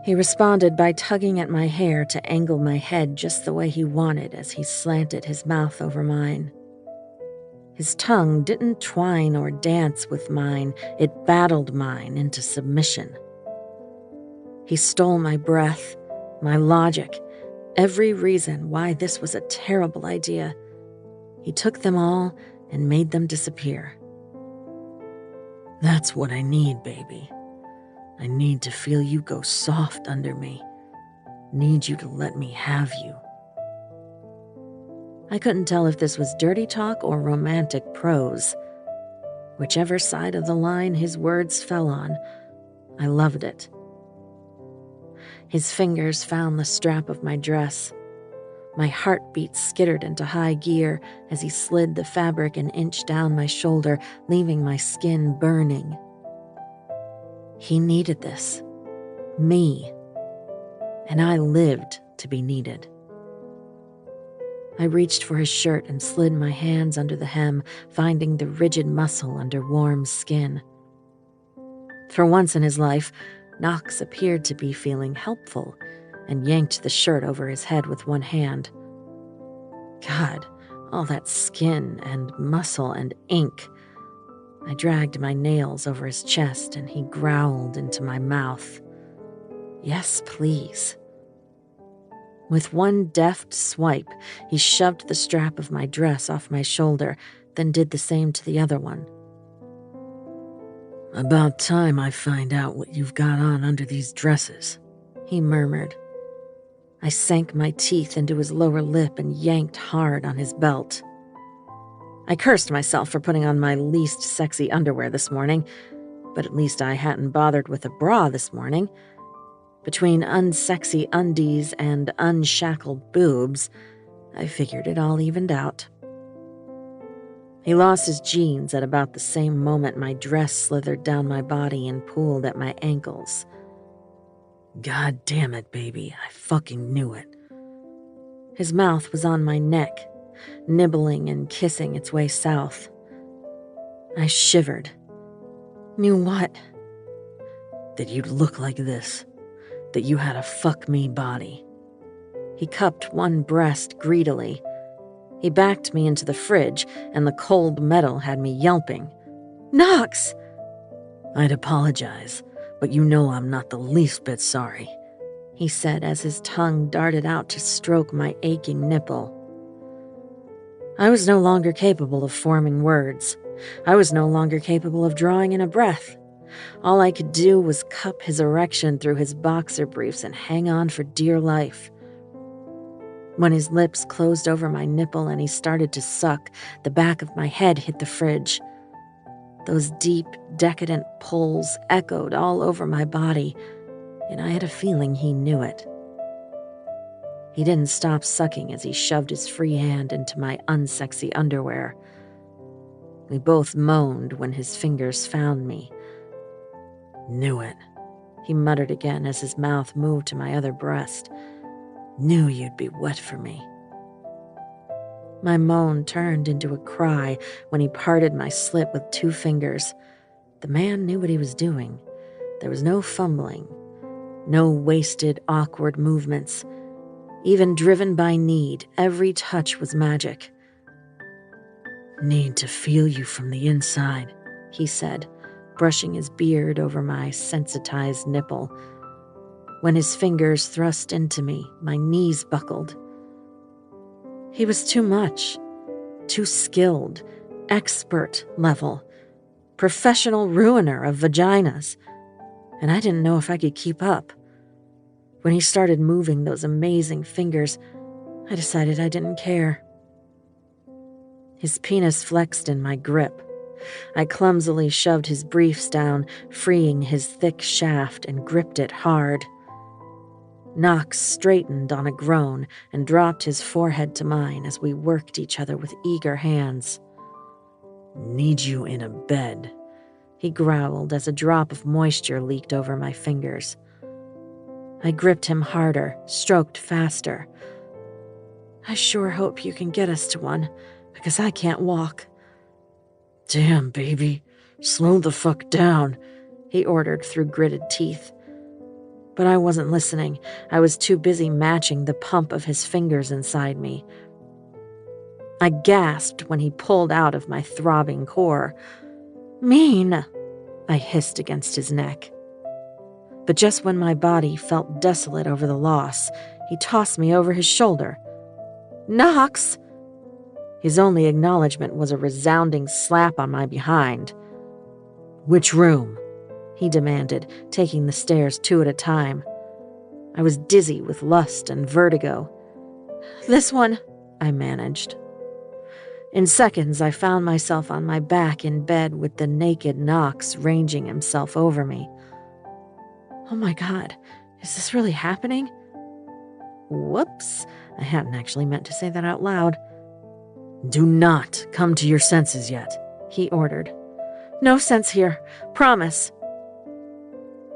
He responded by tugging at my hair to angle my head just the way he wanted as he slanted his mouth over mine. His tongue didn't twine or dance with mine, it battled mine into submission. He stole my breath, my logic, every reason why this was a terrible idea. He took them all and made them disappear. That's what I need, baby. I need to feel you go soft under me. Need you to let me have you. I couldn't tell if this was dirty talk or romantic prose. Whichever side of the line his words fell on, I loved it. His fingers found the strap of my dress. My heartbeat skittered into high gear as he slid the fabric an inch down my shoulder, leaving my skin burning. He needed this. Me. And I lived to be needed. I reached for his shirt and slid my hands under the hem, finding the rigid muscle under warm skin. For once in his life, Knox appeared to be feeling helpful and yanked the shirt over his head with one hand. God, all that skin and muscle and ink. I dragged my nails over his chest and he growled into my mouth. Yes, please. With one deft swipe, he shoved the strap of my dress off my shoulder, then did the same to the other one. About time I find out what you've got on under these dresses, he murmured. I sank my teeth into his lower lip and yanked hard on his belt. I cursed myself for putting on my least sexy underwear this morning, but at least I hadn't bothered with a bra this morning. Between unsexy undies and unshackled boobs, I figured it all evened out. He lost his jeans at about the same moment my dress slithered down my body and pulled at my ankles. God damn it, baby, I fucking knew it. His mouth was on my neck, nibbling and kissing its way south. I shivered. Knew what? That you'd look like this. That you had a fuck-me body. He cupped one breast greedily. He backed me into the fridge, and the cold metal had me yelping. Knox! I'd apologize, but you know I'm not the least bit sorry, he said as his tongue darted out to stroke my aching nipple. I was no longer capable of forming words. I was no longer capable of drawing in a breath. All I could do was cup his erection through his boxer briefs and hang on for dear life. When his lips closed over my nipple and he started to suck, the back of my head hit the fridge. Those deep, decadent pulls echoed all over my body, and I had a feeling he knew it. He didn't stop sucking as he shoved his free hand into my unsexy underwear. We both moaned when his fingers found me. Knew it, he muttered again as his mouth moved to my other breast. Knew you'd be wet for me. My moan turned into a cry when he parted my slit with 2 fingers. The man knew what he was doing. There was no fumbling, no wasted, awkward movements. Even driven by need, every touch was magic. Need to feel you from the inside, he said, brushing his beard over my sensitized nipple. When his fingers thrust into me, my knees buckled. He was too much, too skilled, expert level, professional ruiner of vaginas, and I didn't know if I could keep up. When he started moving those amazing fingers, I decided I didn't care. His penis flexed in my grip. I clumsily shoved his briefs down, freeing his thick shaft, and gripped it hard. Knox straightened on a groan and dropped his forehead to mine as we worked each other with eager hands. Need you in a bed. he growled as a drop of moisture leaked over my fingers. I gripped him harder, stroked faster. I sure hope you can get us to one, because I can't walk. Damn, baby, slow the fuck down, he ordered through gritted teeth. But I wasn't listening. I was too busy matching the pump of his fingers inside me. I gasped when he pulled out of my throbbing core. Mean, I hissed against his neck. But just when my body felt desolate over the loss, he tossed me over his shoulder. Knox! His only acknowledgement was a resounding slap on my behind. Which room? He demanded, taking the stairs 2 at a time. I was dizzy with lust and vertigo. This one, I managed. In seconds, I found myself on my back in bed with the naked Knox ranging himself over me. Oh my God, is this really happening? Whoops, I hadn't actually meant to say that out loud. Do not come to your senses yet, he ordered. No sense here, promise.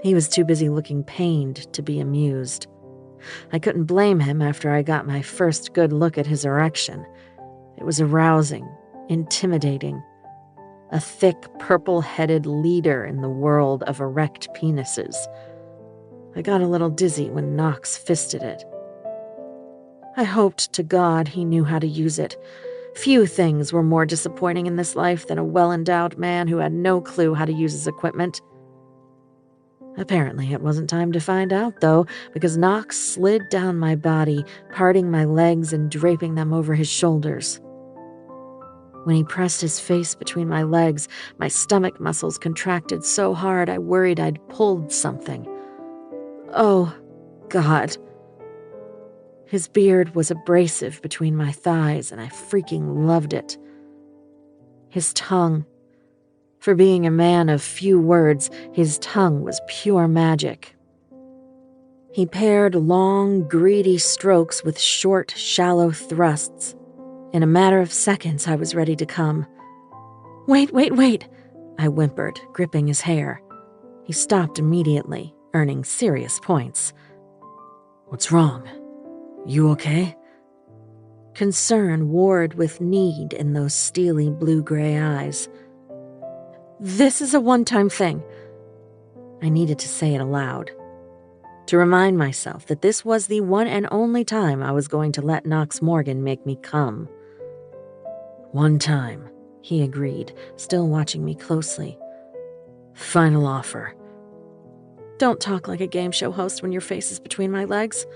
He was too busy looking pained to be amused. I couldn't blame him after I got my first good look at his erection. It was arousing, intimidating. A thick, purple-headed leader in the world of erect penises. I got a little dizzy when Knox fisted it. I hoped to God he knew how to use it. Few things were more disappointing in this life than a well-endowed man who had no clue how to use his equipment. Apparently it wasn't time to find out, though, because Knox slid down my body, parting my legs and draping them over his shoulders. When he pressed his face between my legs, my stomach muscles contracted so hard I worried I'd pulled something. Oh, God. His beard was abrasive between my thighs, and I freaking loved it. His tongue. For being a man of few words, his tongue was pure magic. He paired long, greedy strokes with short, shallow thrusts. In a matter of seconds, I was ready to come. Wait, I whimpered, gripping his hair. He stopped immediately, earning serious points. What's wrong? You okay? Concern warred with need in those steely blue-gray eyes. This is a one-time thing. I needed to say it aloud. To remind myself that this was the one and only time I was going to let Knox Morgan make me come. One time, he agreed, still watching me closely. Final offer. Don't talk like a game show host when your face is between my legs.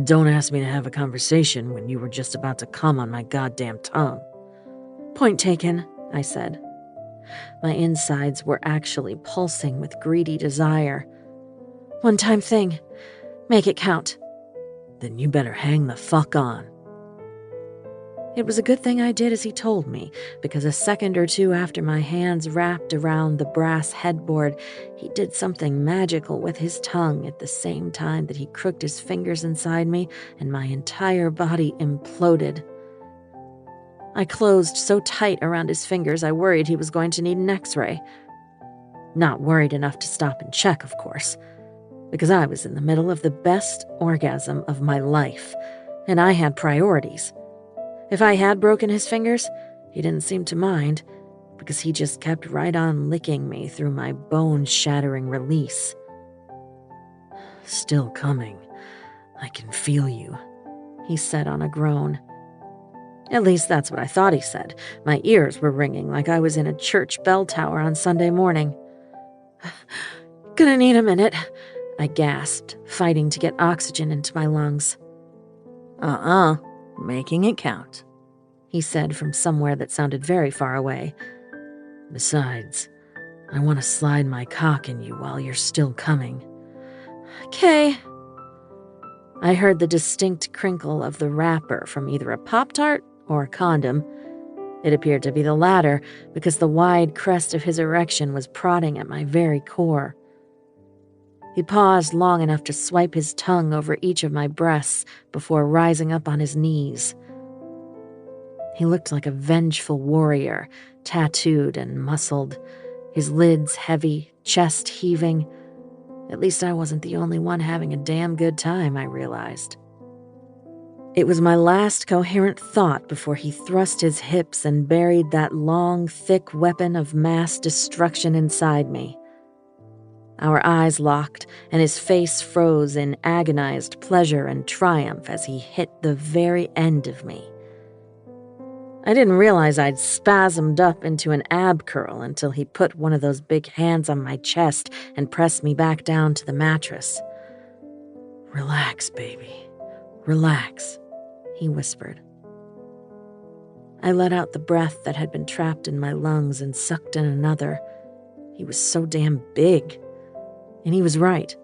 Don't ask me to have a conversation when you were just about to come on my goddamn tongue. Point taken, I said. My insides were actually pulsing with greedy desire. One-time thing. Make it count. Then you better hang the fuck on. It was a good thing I did as he told me, because a second or two after my hands wrapped around the brass headboard, he did something magical with his tongue at the same time that he crooked his fingers inside me, and my entire body imploded. I closed so tight around his fingers I worried he was going to need an X-ray. Not worried enough to stop and check, of course, because I was in the middle of the best orgasm of my life, and I had priorities. If I had broken his fingers, he didn't seem to mind, because he just kept right on licking me through my bone-shattering release. Still coming. I can feel you, he said on a groan. At least that's what I thought he said. My ears were ringing like I was in a church bell tower on Sunday morning. Gonna need a minute, I gasped, fighting to get oxygen into my lungs. Making it count, he said from somewhere that sounded very far away. Besides, I want to slide my cock in you while you're still coming. Okay. I heard the distinct crinkle of the wrapper from either a Pop-Tart or a condom. It appeared to be the latter, because the wide crest of his erection was prodding at my very core. He paused long enough to swipe his tongue over each of my breasts before rising up on his knees. He looked like a vengeful warrior, tattooed and muscled, his lids heavy, chest heaving. At least I wasn't the only one having a damn good time, I realized. It was my last coherent thought before he thrust his hips and buried that long, thick weapon of mass destruction inside me. Our eyes locked, and his face froze in agonized pleasure and triumph as he hit the very end of me. I didn't realize I'd spasmed up into an ab curl until he put one of those big hands on my chest and pressed me back down to the mattress. "Relax, baby. Relax," he whispered. I let out the breath that had been trapped in my lungs and sucked in another. He was so damn big. And he was right.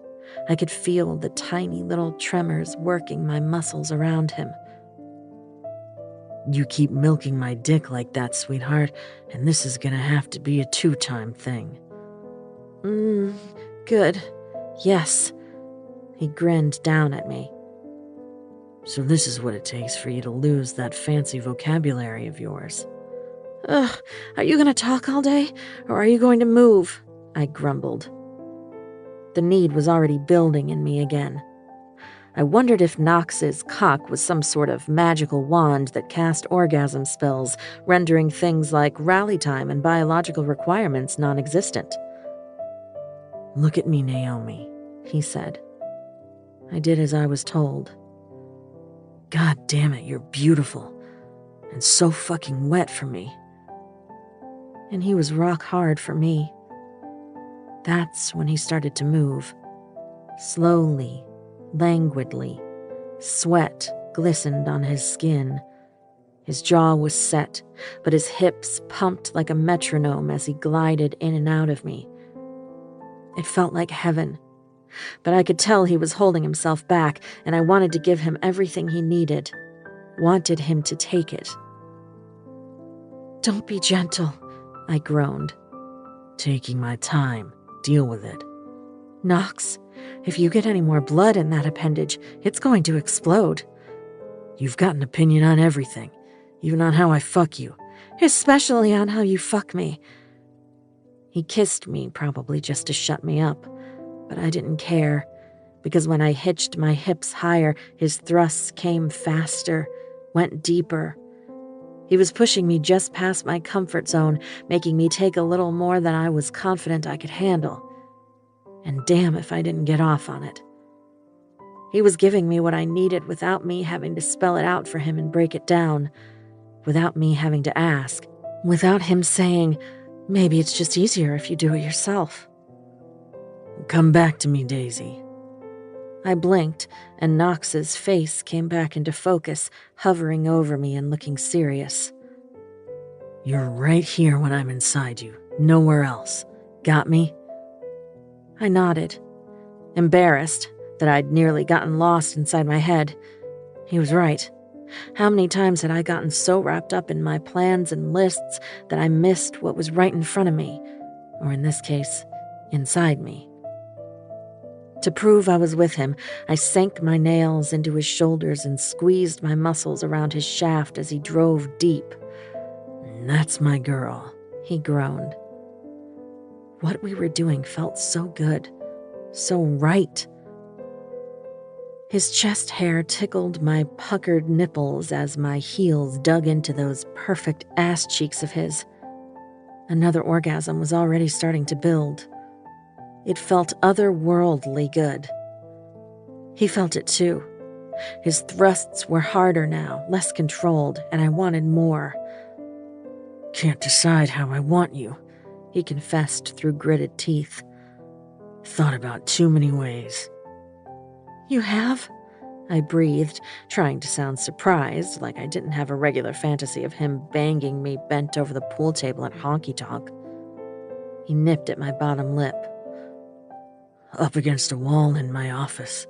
I could feel the tiny little tremors working my muscles around him. "You keep milking my dick like that, sweetheart, and this is gonna have to be a 2-time thing." Good. Yes." He grinned down at me. "So this is what it takes for you to lose that fancy vocabulary of yours." "Ugh, are you gonna talk all day, or are you going to move?" I grumbled. The need was already building in me again. I wondered if Knox's cock was some sort of magical wand that cast orgasm spells, rendering things like rally time and biological requirements non-existent. "Look at me, Naomi," he said. I did as I was told. "God damn it, you're beautiful. And so fucking wet for me." And he was rock hard for me. That's when he started to move. Slowly, languidly. Sweat glistened on his skin. His jaw was set, but his hips pumped like a metronome as he glided in and out of me. It felt like heaven, but I could tell he was holding himself back, and I wanted to give him everything he needed. Wanted him to take it. "Don't be gentle," I groaned. "Taking my time. Deal with it." "Knox, if you get any more blood in that appendage, it's going to explode." "You've got an opinion on everything, even on how I fuck you." "Especially on how you fuck me." He kissed me, probably just to shut me up, but I didn't care, because when I hitched my hips higher, his thrusts came faster, went deeper. He was pushing me just past my comfort zone, making me take a little more than I was confident I could handle. And damn if I didn't get off on it. He was giving me what I needed without me having to spell it out for him and break it down, without me having to ask, without him saying, "Maybe it's just easier if you do it yourself." "Come back to me, Daisy." I blinked, and Knox's face came back into focus, hovering over me and looking serious. "You're right here when I'm inside you, nowhere else. Got me?" I nodded, embarrassed that I'd nearly gotten lost inside my head. He was right. How many times had I gotten so wrapped up in my plans and lists that I missed what was right in front of me, or in this case, inside me? To prove I was with him, I sank my nails into his shoulders and squeezed my muscles around his shaft as he drove deep. "That's my girl," he groaned. What we were doing felt so good, so right. His chest hair tickled my puckered nipples as my heels dug into those perfect ass cheeks of his. Another orgasm was already starting to build. It felt otherworldly good. He felt it too. His thrusts were harder now, less controlled, and I wanted more. "Can't decide how I want you," he confessed through gritted teeth. "Thought about too many ways." "You have?" I breathed, trying to sound surprised, like I didn't have a regular fantasy of him banging me bent over the pool table at honky tonk. He nipped at my bottom lip. "Up against a wall in my office,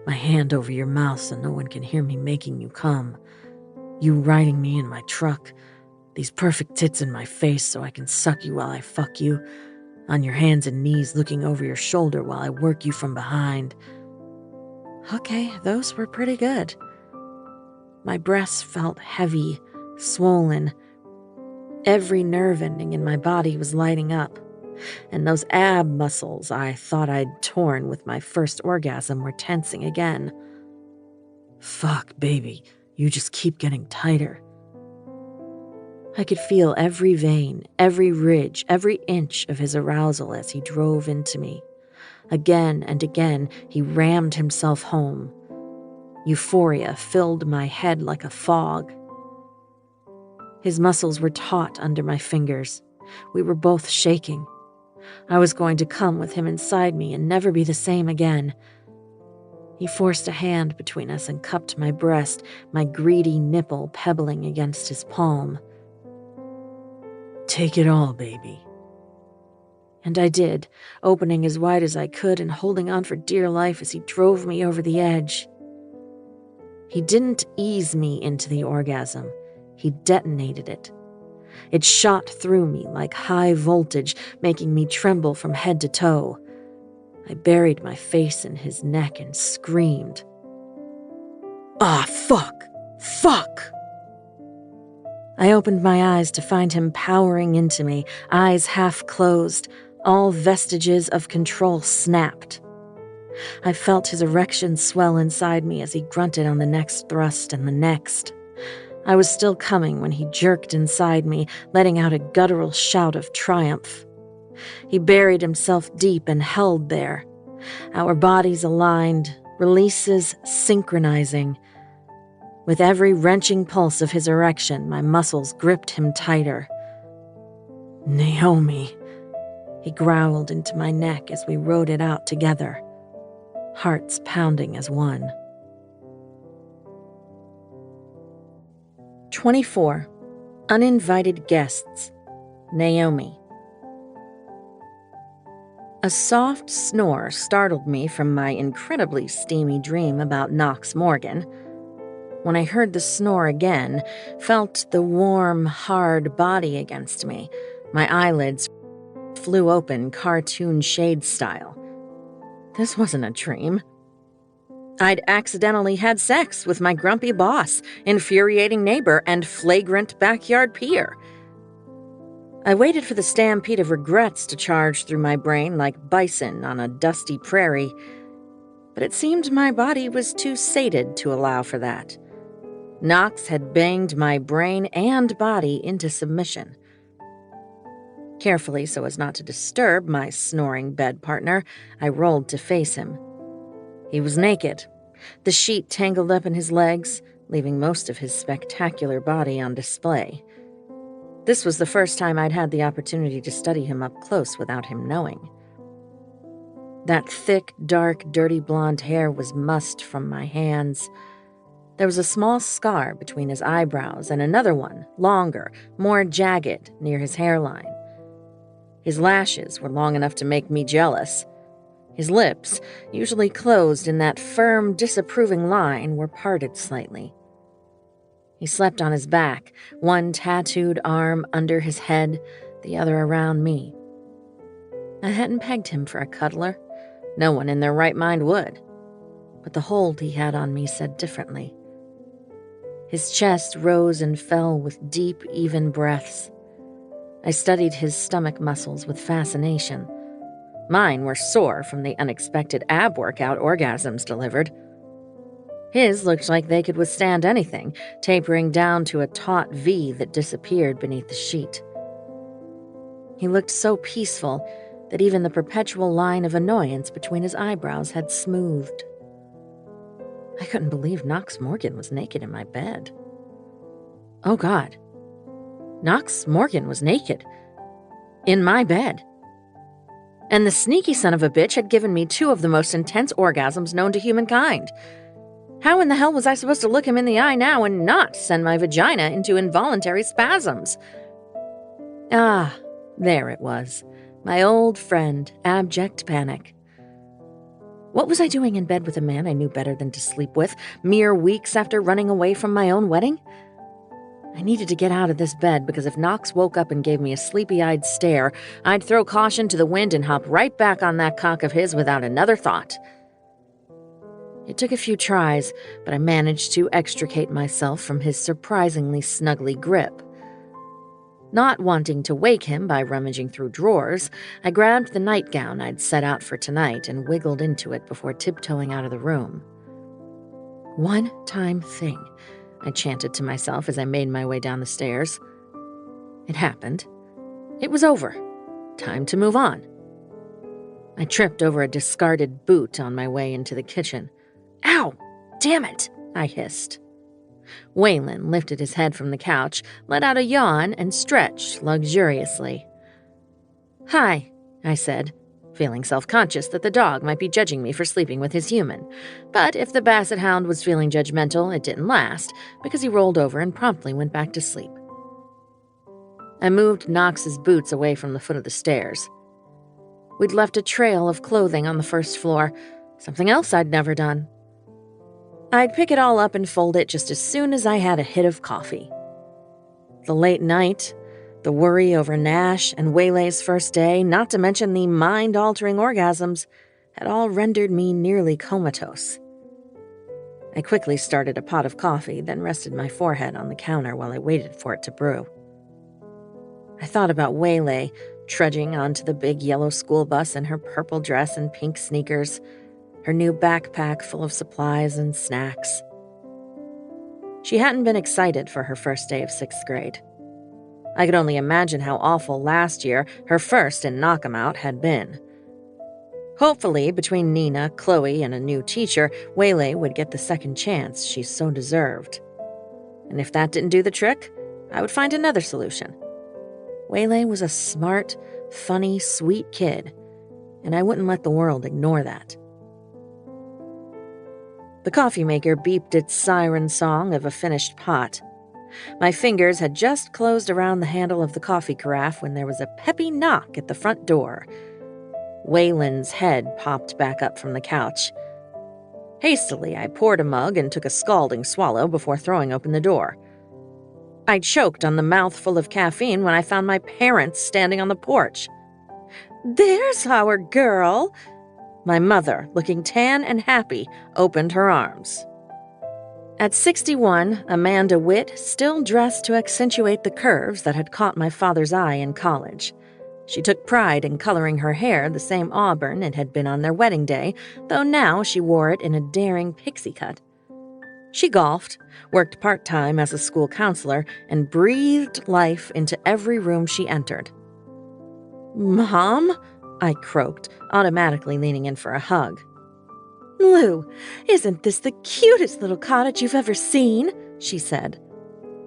my hand over your mouth so no one can hear me making you come. You riding me in my truck, these perfect tits in my face so I can suck you while I fuck you, on your hands and knees looking over your shoulder while I work you from behind." Okay, those were pretty good. My breasts felt heavy, swollen. Every nerve ending in my body was lighting up. and those ab muscles I thought I'd torn with my first orgasm were tensing again. "Fuck, baby, you just keep getting tighter." I could feel every vein, every ridge, every inch of his arousal as he drove into me. Again and again, he rammed himself home. Euphoria filled my head like a fog. His muscles were taut under my fingers. We were both shaking. I was going to come with him inside me and never be the same again. He forced a hand between us and cupped my breast, my greedy nipple pebbling against his palm. "Take it all, baby." And I did, opening as wide as I could and holding on for dear life as he drove me over the edge. He didn't ease me into the orgasm. He detonated it. It shot through me like high voltage, making me tremble from head to toe. I buried my face in his neck and screamed. "Ah, fuck! Fuck!" I opened my eyes to find him powering into me, eyes half closed, all vestiges of control snapped. I felt his erection swell inside me as he grunted on the next thrust and the next. I was still coming when he jerked inside me, letting out a guttural shout of triumph. He buried himself deep and held there. Our bodies aligned, releases synchronizing. With every wrenching pulse of his erection, my muscles gripped him tighter. "Naomi," he growled into my neck as we rode it out together, hearts pounding as one. 24. Uninvited Guests. Naomi. A soft snore startled me from my incredibly steamy dream about Knox Morgan. When I heard the snore again, felt the warm, hard body against me, my eyelids flew open cartoon shade style. This wasn't a dream. I'd accidentally had sex with my grumpy boss, infuriating neighbor, and flagrant backyard peer. I waited for the stampede of regrets to charge through my brain like bison on a dusty prairie, but it seemed my body was too sated to allow for that. Knox had banged my brain and body into submission. Carefully, so as not to disturb my snoring bed partner, I rolled to face him. He was naked, the sheet tangled up in his legs, leaving most of his spectacular body on display. This was the first time I'd had the opportunity to study him up close without him knowing. That thick, dark, dirty blonde hair was mussed from my hands. There was a small scar between his eyebrows and another one, longer, more jagged, near his hairline. His lashes were long enough to make me jealous. His lips, usually closed in that firm, disapproving line, were parted slightly. He slept on his back, one tattooed arm under his head, the other around me. I hadn't pegged him for a cuddler. No one in their right mind would. But the hold he had on me said differently. His chest rose and fell with deep, even breaths. I studied his stomach muscles with fascination. Mine were sore from the unexpected ab workout orgasms delivered. His looked like they could withstand anything, tapering down to a taut V that disappeared beneath the sheet. He looked so peaceful that even the perpetual line of annoyance between his eyebrows had smoothed. I couldn't believe Knox Morgan was naked in my bed. Oh, God. Knox Morgan was naked. In my bed. And the sneaky son of a bitch had given me 2 of the most intense orgasms known to humankind. How in the hell was I supposed to look him in the eye now and not send my vagina into involuntary spasms? Ah, there it was. My old friend, abject panic. What was I doing in bed with a man I knew better than to sleep with, mere weeks after running away from my own wedding? I needed to get out of this bed because if Knox woke up and gave me a sleepy-eyed stare, I'd throw caution to the wind and hop right back on that cock of his without another thought. It took a few tries, but I managed to extricate myself from his surprisingly snuggly grip. Not wanting to wake him by rummaging through drawers, I grabbed the nightgown I'd set out for tonight and wiggled into it before tiptoeing out of the room. One-time thing, I chanted to myself as I made my way down the stairs. It happened. It was over. Time to move on. I tripped over a discarded boot on my way into the kitchen. Ow! Damn it! I hissed. Waylon lifted his head from the couch, let out a yawn, and stretched luxuriously. Hi, I said, feeling self-conscious that the dog might be judging me for sleeping with his human. But if the basset hound was feeling judgmental, it didn't last, because he rolled over and promptly went back to sleep. I moved Knox's boots away from the foot of the stairs. We'd left a trail of clothing on the first floor, something else I'd never done. I'd pick it all up and fold it just as soon as I had a hit of coffee. The late night, the worry over Nash and Waylay's first day, not to mention the mind-altering orgasms, had all rendered me nearly comatose. I quickly started a pot of coffee, then rested my forehead on the counter while I waited for it to brew. I thought about Waylay, trudging onto the big yellow school bus in her purple dress and pink sneakers, her new backpack full of supplies and snacks. She hadn't been excited for her first day of 6th grade. I could only imagine how awful last year, her first in Knockemout, had been. Hopefully, between Nina, Chloe, and a new teacher, Waylay would get the second chance she so deserved. And if that didn't do the trick, I would find another solution. Waylay was a smart, funny, sweet kid, and I wouldn't let the world ignore that. The coffee maker beeped its siren song of a finished pot. My fingers had just closed around the handle of the coffee carafe when there was a peppy knock at the front door. Waylon's head popped back up from the couch. Hastily, I poured a mug and took a scalding swallow before throwing open the door. I choked on the mouthful of caffeine when I found my parents standing on the porch. "There's our girl!" My mother, looking tan and happy, opened her arms. At 61, Amanda Witt still dressed to accentuate the curves that had caught my father's eye in college. She took pride in coloring her hair the same auburn it had been on their wedding day, though now she wore it in a daring pixie cut. She golfed, worked part-time as a school counselor, and breathed life into every room she entered. "Mom?" I croaked, automatically leaning in for a hug. "Lou, isn't this the cutest little cottage you've ever seen?" she said.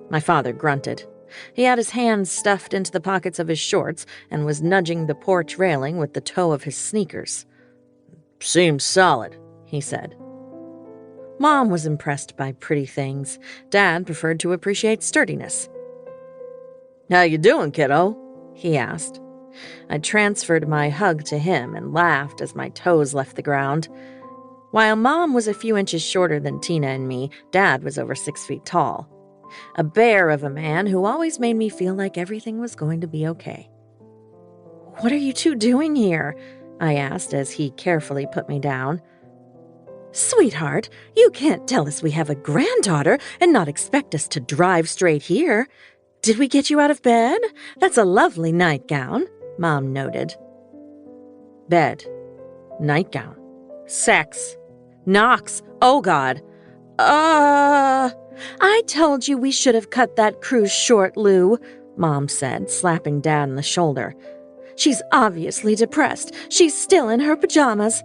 My father grunted. He had his hands stuffed into the pockets of his shorts and was nudging the porch railing with the toe of his sneakers. "Seems solid," he said. Mom was impressed by pretty things. Dad preferred to appreciate sturdiness. "How you doing, kiddo?" he asked. I transferred my hug to him and laughed as my toes left the ground. While Mom was a few inches shorter than Tina and me, Dad was over 6 feet tall. A bear of a man who always made me feel like everything was going to be okay. "What are you two doing here?" I asked as he carefully put me down. "Sweetheart, you can't tell us we have a granddaughter and not expect us to drive straight here. Did we get you out of bed? That's a lovely nightgown," Mom noted. Bed. Nightgown. Sex. Knox. Oh, God. I told you we should have cut that cruise short, Lou, Mom said, slapping Dad on the shoulder. "She's obviously depressed. She's still in her pajamas."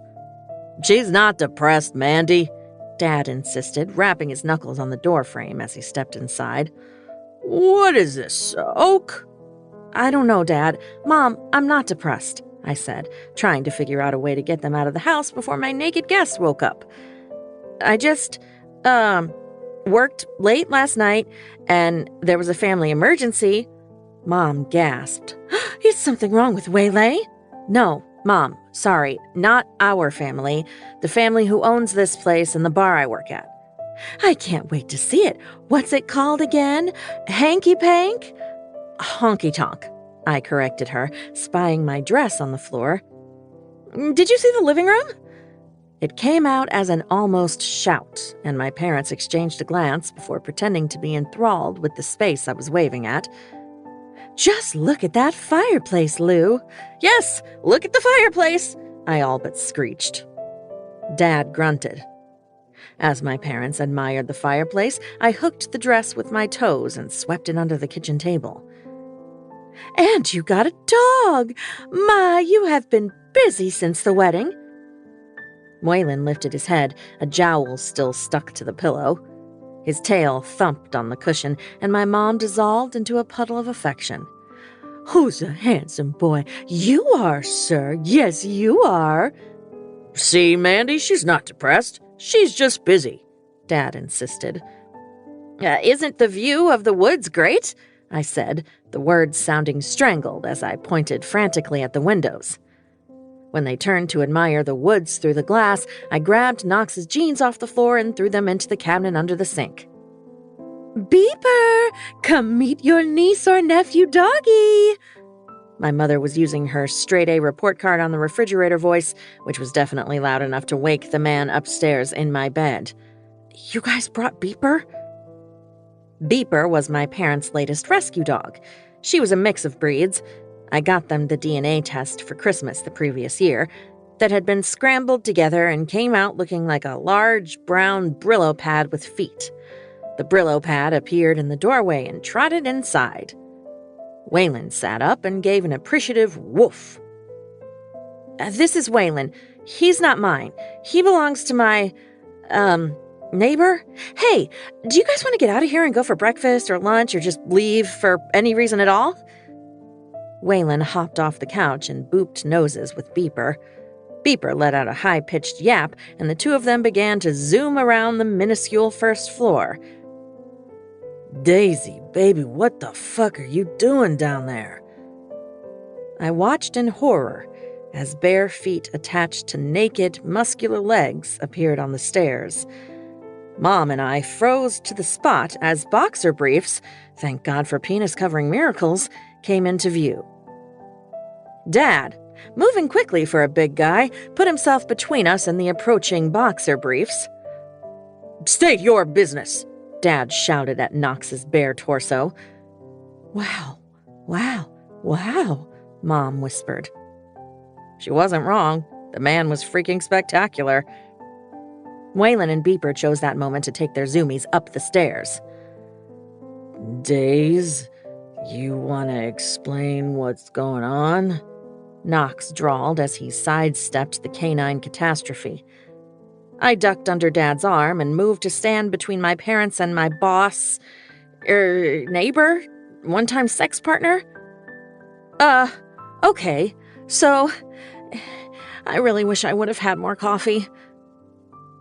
"She's not depressed, Mandy," Dad insisted, rapping his knuckles on the doorframe as he stepped inside. "What is this, oak?" "I don't know, Dad. Mom, I'm not depressed," I said, trying to figure out a way to get them out of the house before my naked guests woke up. "I just, worked late last night, and there was a family emergency." Mom gasped. "Is something wrong with Waylay?" "No, Mom, sorry, not our family. The family who owns this place and the bar I work at." "I can't wait to see it. What's it called again? Hanky-pank?" "Honky-tonk," I corrected her, spying my dress on the floor. "Did you see the living room?" It came out as an almost shout, and my parents exchanged a glance before pretending to be enthralled with the space I was waving at. Just look at that fireplace, Lou. Yes, look at the fireplace, I all but screeched. Dad grunted. As my parents admired the fireplace, I hooked the dress with my toes and swept it under the kitchen table. And you got a dog! My, you have been busy since the wedding. Waylon lifted his head, a jowl still stuck to the pillow. His tail thumped on the cushion, and my mom dissolved into a puddle of affection. Who's a handsome boy? You are, sir. Yes, you are. See, Mandy, she's not depressed. She's just busy, Dad insisted. Isn't the view of the woods great? I said, the words sounding strangled as I pointed frantically at the windows. When they turned to admire the woods through the glass, I grabbed Knox's jeans off the floor and threw them into the cabinet under the sink. Beeper, come meet your niece or nephew doggy. My mother was using her straight-A report card on the refrigerator voice, which was definitely loud enough to wake the man upstairs in my bed. You guys brought Beeper? Beeper was my parents' latest rescue dog. She was a mix of breeds. I got them the DNA test for Christmas the previous year that had been scrambled together and came out looking like a large brown Brillo pad with feet. The Brillo pad appeared in the doorway and trotted inside. Waylon sat up and gave an appreciative woof. This is Waylon. He's not mine. He belongs to my, neighbor. Hey, do you guys want to get out of here and go for breakfast or lunch or just leave for any reason at all? Waylon hopped off the couch and booped noses with Beeper. Beeper let out a high-pitched yap, and the two of them began to zoom around the minuscule first floor. Daisy, baby, what the fuck are you doing down there? I watched in horror as bare feet attached to naked, muscular legs appeared on the stairs. Mom and I froze to the spot as boxer briefs, thank God for penis-covering miracles, came into view. Dad, moving quickly for a big guy, put himself between us and the approaching boxer briefs. State your business, Dad shouted at Knox's bare torso. Wow, Mom whispered. She wasn't wrong. The man was freaking spectacular. Waylon and Beeper chose that moment to take their zoomies up the stairs. Days, you want to explain what's going on? Knox drawled as he sidestepped the canine catastrophe. I ducked under Dad's arm and moved to stand between my parents and my boss, neighbor, one-time sex partner. Okay, so I really wish I would have had more coffee.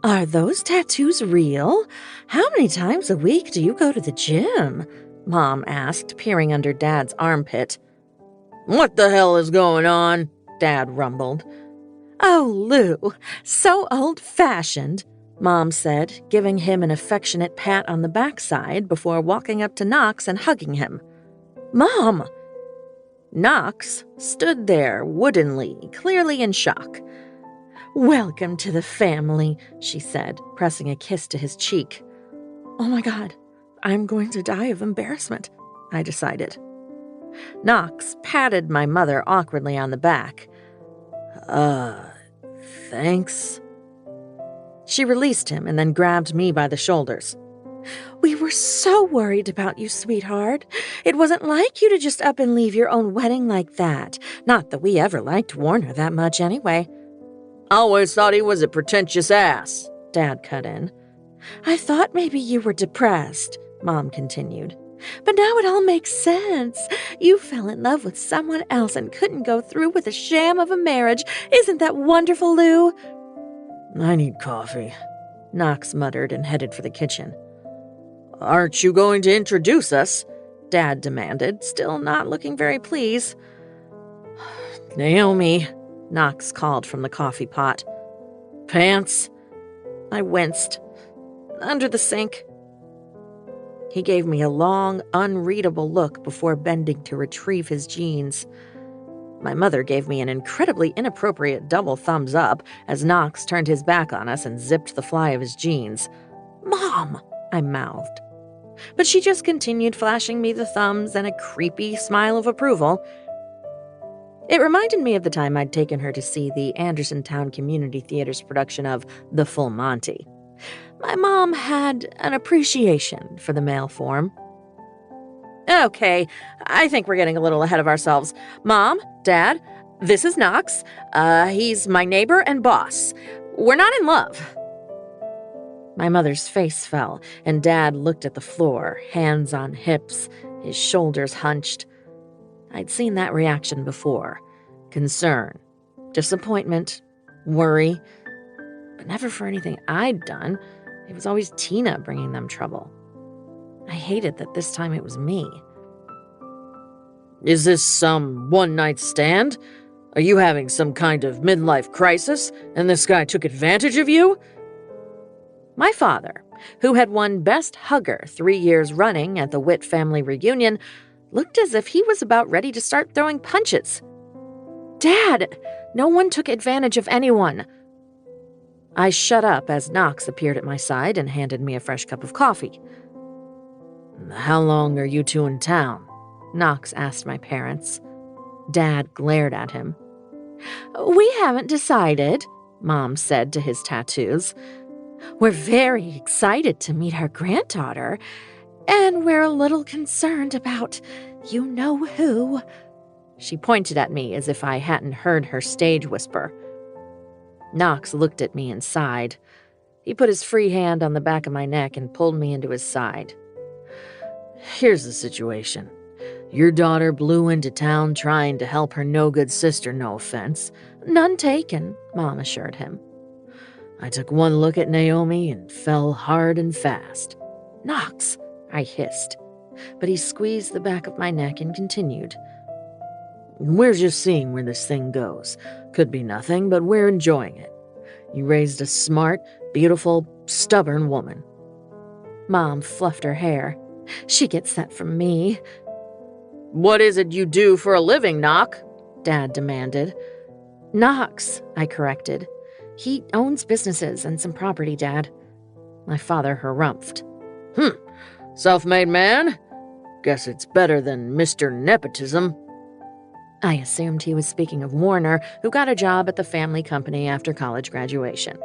Are those tattoos real? How many times a week do you go to the gym? Mom asked, peering under Dad's armpit. What the hell is going on? Dad rumbled. Oh, Lou, so old-fashioned, Mom said, giving him an affectionate pat on the backside before walking up to Knox and hugging him. Mom! Knox stood there woodenly, clearly in shock. Welcome to the family, she said, pressing a kiss to his cheek. Oh my God, I'm going to die of embarrassment, I decided. Knox patted my mother awkwardly on the back. Thanks. She released him and then grabbed me by the shoulders. We were so worried about you, sweetheart. It wasn't like you to just up and leave your own wedding like that. Not that we ever liked Warner that much anyway. Always thought he was a pretentious ass, Dad cut in. I thought maybe you were depressed, Mom continued. But now it all makes sense. You fell in love with someone else and couldn't go through with a sham of a marriage. Isn't that wonderful, Lou? I need coffee, Knox muttered and headed for the kitchen. Aren't you going to introduce us? Dad demanded, still not looking very pleased. Naomi, Knox called from the coffee pot. Pants? I winced. Under the sink. He gave me a long, unreadable look before bending to retrieve his jeans. My mother gave me an incredibly inappropriate double thumbs up as Knox turned his back on us and zipped the fly of his jeans. Mom, I mouthed. but she just continued flashing me the thumbs and a creepy smile of approval. It reminded me of the time I'd taken her to see the Andersontown Community Theater's production of The Full Monty. My mom had an appreciation for the male form. Okay, I think we're getting a little ahead of ourselves. Mom, Dad, this is Knox. He's my neighbor and boss. We're not in love. My mother's face fell, and Dad looked at the floor, hands on hips, his shoulders hunched. I'd seen that reaction before. Concern, disappointment, worry, but never for anything I'd done. It was always Tina bringing them trouble. I hated that this time it was me. Is this some one-night stand? Are you having some kind of midlife crisis, and this guy took advantage of you? My father, who had won Best Hugger 3 years running at the Witt family reunion, looked as if he was about ready to start throwing punches. Dad, no one took advantage of anyone. I shut up as Knox appeared at my side and handed me a fresh cup of coffee. How long are you two in town? Knox asked my parents. Dad glared at him. We haven't decided, Mom said to his tattoos. We're very excited to meet our granddaughter, and we're a little concerned about you-know-who. She pointed at me as if I hadn't heard her stage whisper. Knox looked at me and sighed. He put his free hand on the back of my neck and pulled me into his side. Here's the situation. Your daughter blew into town trying to help her no-good sister, no offense. None taken, Mom assured him. I took one look at Naomi and fell hard and fast. Knox, I hissed, but he squeezed the back of my neck and continued. We're just seeing where this thing goes. Could be nothing, but we're enjoying it. You raised a smart, beautiful, stubborn woman. Mom fluffed her hair. She gets that from me. What is it you do for a living, Knock? Dad demanded. Knox, I corrected. He owns businesses and some property, Dad. My father harumphed. Self-made man? Guess it's better than Mr. Nepotism. I assumed he was speaking of Warner, who got a job at the family company after college graduation.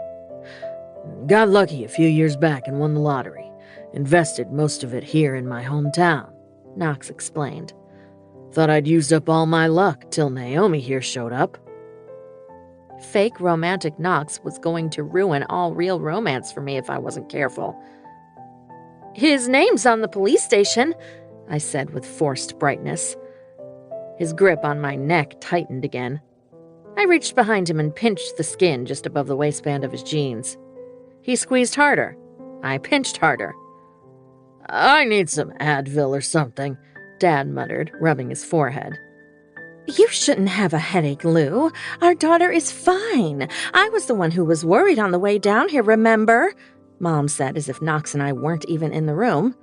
Got lucky a few years back and won the lottery. Invested most of it here in my hometown, Knox explained. Thought I'd used up all my luck till Naomi here showed up. Fake romantic Knox was going to ruin all real romance for me if I wasn't careful. His name's on the police station, I said with forced brightness. His grip on my neck tightened again. I reached behind him and pinched the skin just above the waistband of his jeans. He squeezed harder. I pinched harder. I need some Advil or something, Dad muttered, rubbing his forehead. You shouldn't have a headache, Lou. Our daughter is fine. I was the one who was worried on the way down here, remember? Mom said as if Knox and I weren't even in the room.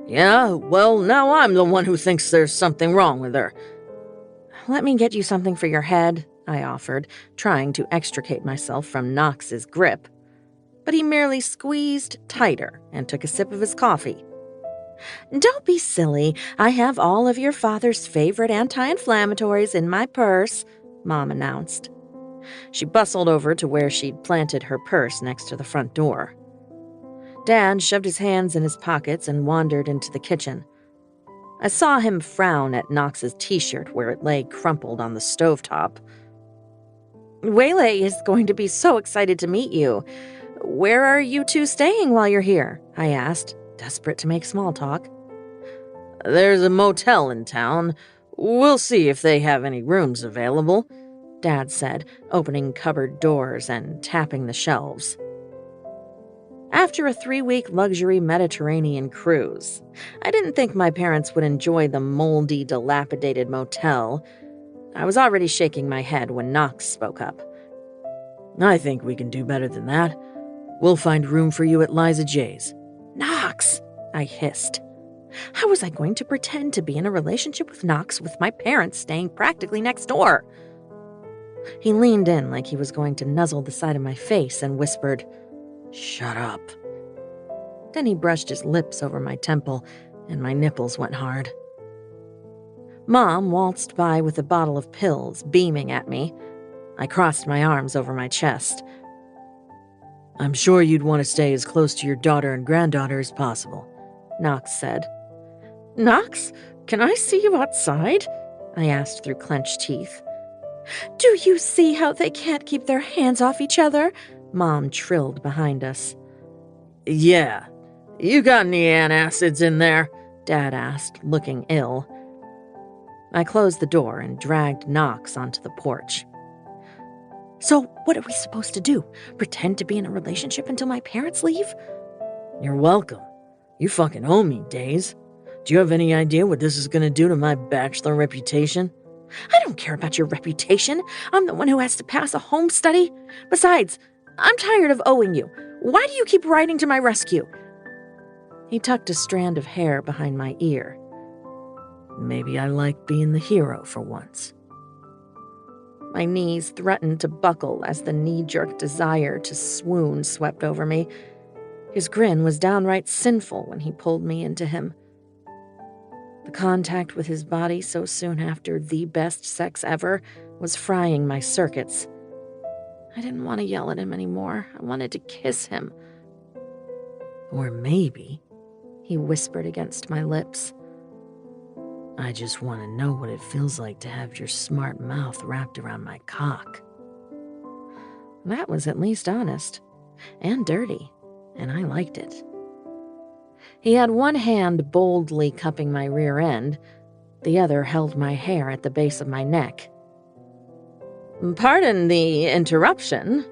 Yeah, well, now I'm the one who thinks there's something wrong with her. Let me get you something for your head, I offered, trying to extricate myself from Knox's grip. But he merely squeezed tighter and took a sip of his coffee. Don't be silly. I have all of your father's favorite anti-inflammatories in my purse, Mom announced. She bustled over to where she'd planted her purse next to the front door. Dad shoved his hands in his pockets and wandered into the kitchen. I saw him frown at Knox's t-shirt where it lay crumpled on the stovetop. Waylay is going to be so excited to meet you. Where are you two staying while you're here? I asked, desperate to make small talk. There's a motel in town. We'll see if they have any rooms available, Dad said, opening cupboard doors and tapping the shelves. After a 3-week luxury Mediterranean cruise, I didn't think my parents would enjoy the moldy, dilapidated motel. I was already shaking my head when Knox spoke up. I think we can do better than that. We'll find room for you at Liza J's. Knox, I hissed. How was I going to pretend to be in a relationship with Knox with my parents staying practically next door? He leaned in like he was going to nuzzle the side of my face and whispered, Shut up. Then he brushed his lips over my temple, and my nipples went hard. Mom waltzed by with a bottle of pills, beaming at me. I crossed my arms over my chest. "I'm sure you'd want to stay as close to your daughter and granddaughter as possible," Knox said. "Knox, can I see you outside?" I asked through clenched teeth. "Do you see how they can't keep their hands off each other?" Mom trilled behind us. "Yeah. You got any antacids in there?" Dad asked, looking ill. I closed the door and dragged Knox onto the porch. "So what are we supposed to do? Pretend to be in a relationship until my parents leave?" "You're welcome. You fucking owe me, Days. Do you have any idea what this is going to do to my bachelor reputation?" "I don't care about your reputation. I'm the one who has to pass a home study. Besides, I'm tired of owing you. Why do you keep riding to my rescue?" He tucked a strand of hair behind my ear. "Maybe I like being the hero for once." My knees threatened to buckle as the knee-jerk desire to swoon swept over me. His grin was downright sinful when he pulled me into him. The contact with his body so soon after the best sex ever was frying my circuits. I didn't want to yell at him anymore. I wanted to kiss him. "Or maybe," he whispered against my lips, "I just want to know what it feels like to have your smart mouth wrapped around my cock." That was at least honest. And dirty. And I liked it. He had one hand boldly cupping my rear end. The other held my hair at the base of my neck. "Pardon the interruption."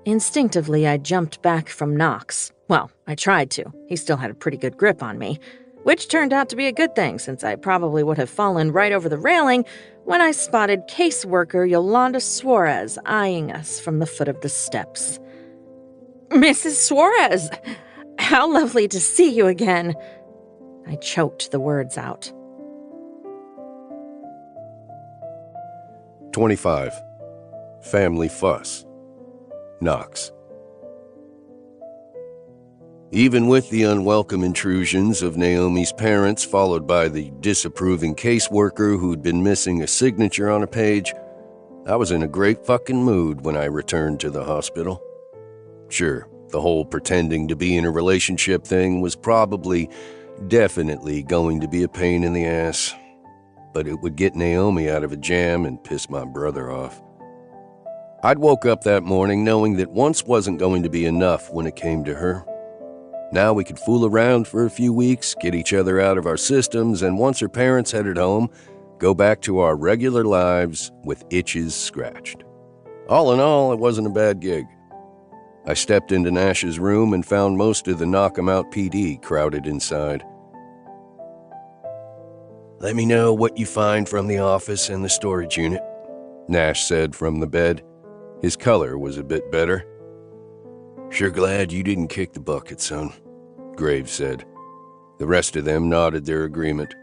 Instinctively, I jumped back from Knox. Well, I tried to. He still had a pretty good grip on me, which turned out to be a good thing since I probably would have fallen right over the railing when I spotted caseworker Yolanda Suarez eyeing us from the foot of the steps. "Mrs. Suarez! How lovely to see you again." I choked the words out. 25. Family fuss. Knox. Even with the unwelcome intrusions of Naomi's parents, followed by the disapproving caseworker who'd been missing a signature on a page, I was in a great fucking mood when I returned to the hospital. Sure, the whole pretending to be in a relationship thing was definitely going to be a pain in the ass, but it would get Naomi out of a jam and piss my brother off. I'd woke up that morning knowing that once wasn't going to be enough when it came to her. Now we could fool around for a few weeks, get each other out of our systems, and once her parents headed home, go back to our regular lives with itches scratched. All in all, it wasn't a bad gig. I stepped into Nash's room and found most of the Knock 'em Out PD crowded inside. "Let me know what you find from the office and the storage unit," Nash said from the bed. His color was a bit better. "Sure glad you didn't kick the bucket, son," Graves said. The rest of them nodded their agreement.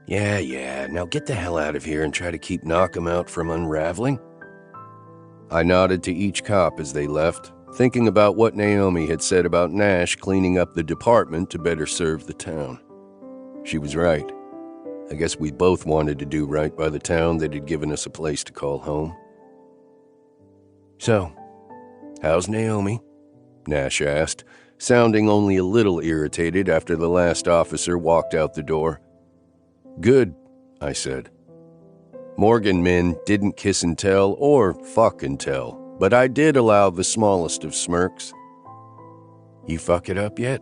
Yeah, now get the hell out of here and try to keep Knock 'em Out from unraveling." I nodded to each cop as they left, thinking about what Naomi had said about Nash cleaning up the department to better serve the town. She was right. I guess we both wanted to do right by the town that had given us a place to call home. "So, how's Naomi?" Nash asked, sounding only a little irritated after the last officer walked out the door. "Good," I said. Morgan men didn't kiss and tell or fuck and tell, but I did allow the smallest of smirks. "You fuck it up yet?"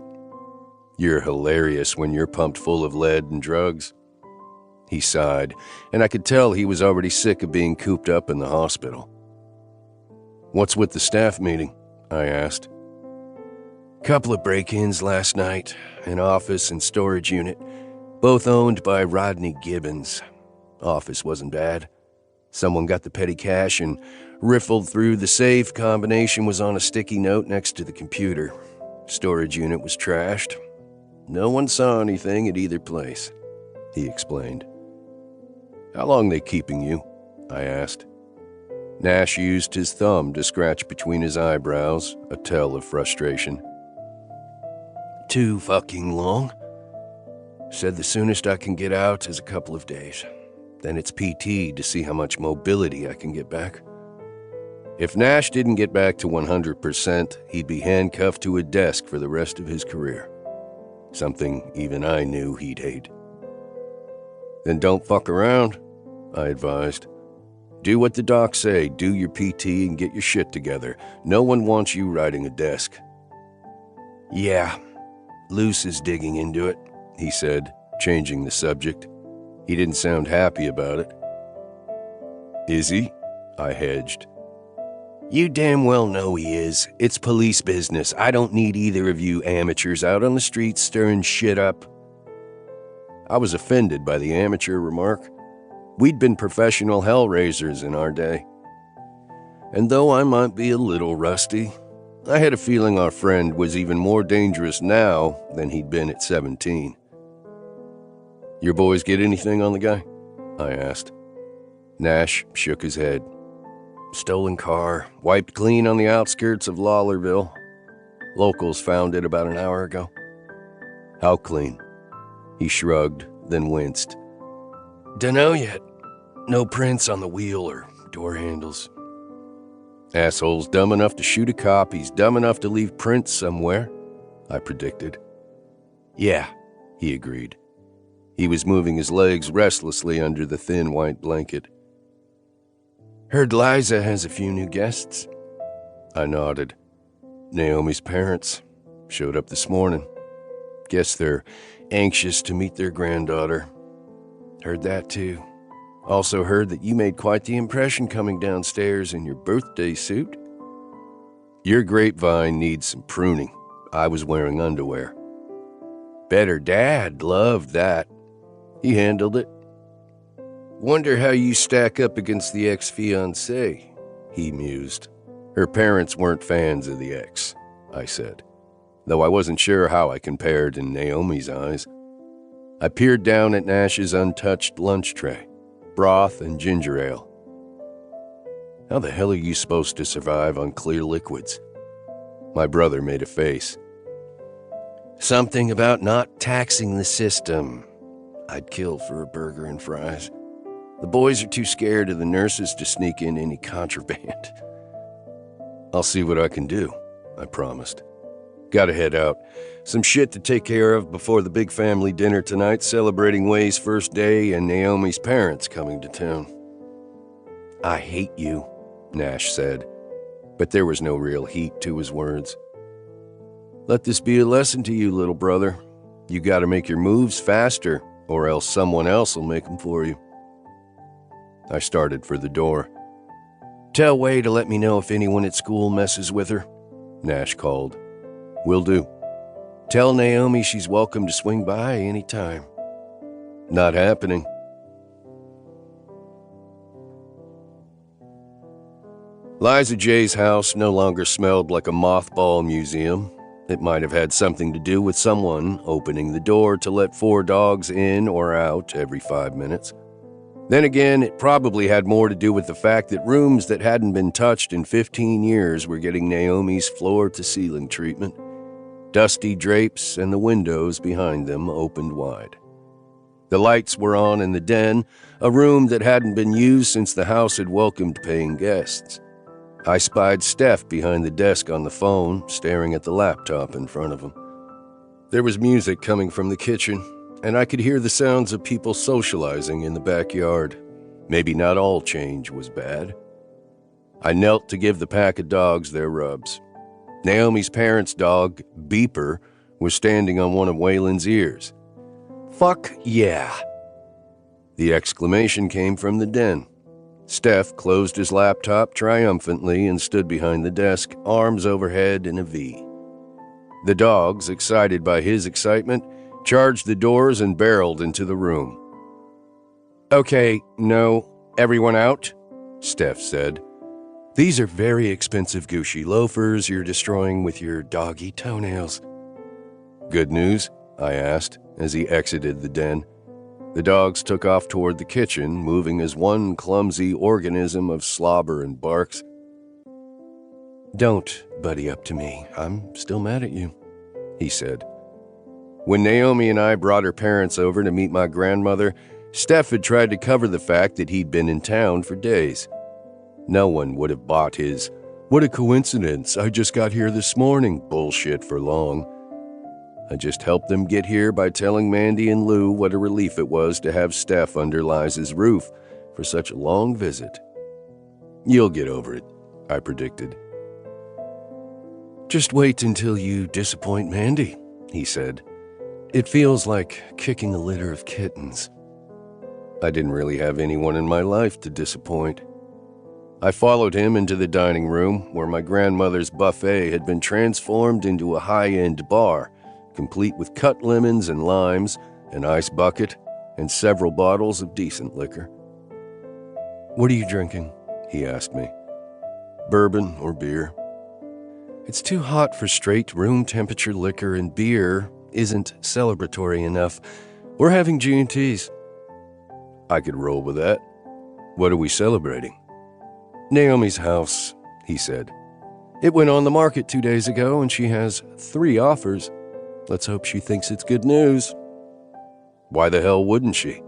"You're hilarious when you're pumped full of lead and drugs." He sighed, and I could tell he was already sick of being cooped up in the hospital. "What's with the staff meeting?" I asked. "Couple of break-ins last night, an office and storage unit, both owned by Rodney Gibbons. Office wasn't bad. Someone got the petty cash and riffled through the safe. Combination was on a sticky note next to the computer. Storage unit was trashed. No one saw anything at either place," he explained. "How long they keeping you?" I asked. Nash used his thumb to scratch between his eyebrows, a tell of frustration. too fucking long. Said the soonest I can get out is a couple of days. Then it's PT to see how much mobility I can get back. If Nash didn't get back to 100%, he'd be handcuffed to a desk for the rest of his career. Something even I knew he'd hate. Then don't fuck around, I advised. Do what the docs say, do your PT and get your shit together. No one wants you riding a desk. Yeah, Luce is digging into it, he said, changing the subject. He didn't sound happy about it. Is he? I hedged. You damn well know he is. It's police business. I don't need either of you amateurs out on the streets stirring shit up. I was offended by the amateur remark. We'd been professional hellraisers in our day. And though I might be a little rusty, I had a feeling our friend was even more dangerous now than he'd been at 17. Your boys get anything on the guy? I asked. Nash shook his head. Stolen car, wiped clean on the outskirts of Lawlerville. Locals found it about an hour ago. How clean? He shrugged, then winced. Dunno yet. No prints on the wheel or door handles. Asshole's dumb enough to shoot a cop, he's dumb enough to leave prints somewhere, I predicted. Yeah, he agreed. He was moving his legs restlessly under the thin white blanket. Heard Liza has a few new guests. I nodded. Naomi's parents showed up this morning. Guess they're anxious to meet their granddaughter. Heard that too. Also heard that you made quite the impression coming downstairs in your birthday suit. Your grapevine needs some pruning. I was wearing underwear. Better Dad loved that. He handled it. Wonder how you stack up against the ex-fiancée, he mused. Her parents weren't fans of the ex, I said, though I wasn't sure how I compared in Naomi's eyes. I peered down at Nash's untouched lunch tray, broth and ginger ale. How the hell are you supposed to survive on clear liquids? My brother made a face. Something about not taxing the system. I'd kill for a burger and fries. The boys are too scared of the nurses to sneak in any contraband. I'll see what I can do, I promised. Gotta head out. Some shit to take care of before the big family dinner tonight, celebrating Way's first day and Naomi's parents coming to town. I hate you, Nash said, but there was no real heat to his words. Let this be a lesson to you, little brother. You gotta make your moves faster, or else someone else will make them for you. I started for the door. Tell Way to let me know if anyone at school messes with her, Nash called. Will do. Tell Naomi she's welcome to swing by any time. Not happening. Liza J's house no longer smelled like a mothball museum. It might have had something to do with someone opening the door to let 4 dogs in or out every 5 minutes. Then again, it probably had more to do with the fact that rooms that hadn't been touched in 15 years were getting Naomi's floor-to-ceiling treatment. Dusty drapes and the windows behind them opened wide. The lights were on in the den, a room that hadn't been used since the house had welcomed paying guests. I spied Steph behind the desk on the phone, staring at the laptop in front of him. There was music coming from the kitchen, and I could hear the sounds of people socializing in the backyard. Maybe not all change was bad. I knelt to give the pack of dogs their rubs. Naomi's parents' dog, Beeper, was standing on one of Waylon's ears. Fuck yeah! The exclamation came from the den. Steph closed his laptop triumphantly and stood behind the desk, arms overhead in a V. The dogs, excited by his excitement, charged the doors and barreled into the room. Okay, no, everyone out, Steph said. These are very expensive Gucci loafers you're destroying with your doggy toenails. Good news? I asked as he exited the den. The dogs took off toward the kitchen, moving as one clumsy organism of slobber and barks. Don't buddy up to me. I'm still mad at you, he said. When Naomi and I brought her parents over to meet my grandmother, Steph had tried to cover the fact that he'd been in town for days. No one would have bought his, "What a coincidence, I just got here this morning," bullshit for long. I just helped them get here by telling Mandy and Lou what a relief it was to have Steph under Liza's roof for such a long visit. "You'll get over it," I predicted. "Just wait until you disappoint Mandy," he said. "It feels like kicking a litter of kittens." I didn't really have anyone in my life to disappoint. I followed him into the dining room where my grandmother's buffet had been transformed into a high-end bar, complete with cut lemons and limes, an ice bucket, and several bottles of decent liquor. "What are you drinking?" he asked me. "Bourbon or beer?" "It's too hot for straight room-temperature liquor, and beer isn't celebratory enough. We're having G&Ts. "I could roll with that. What are we celebrating?" "Naomi's house," he said. "It went on the market 2 days ago, and she has 3 offers. Let's hope she thinks it's good news." "Why the hell wouldn't she?"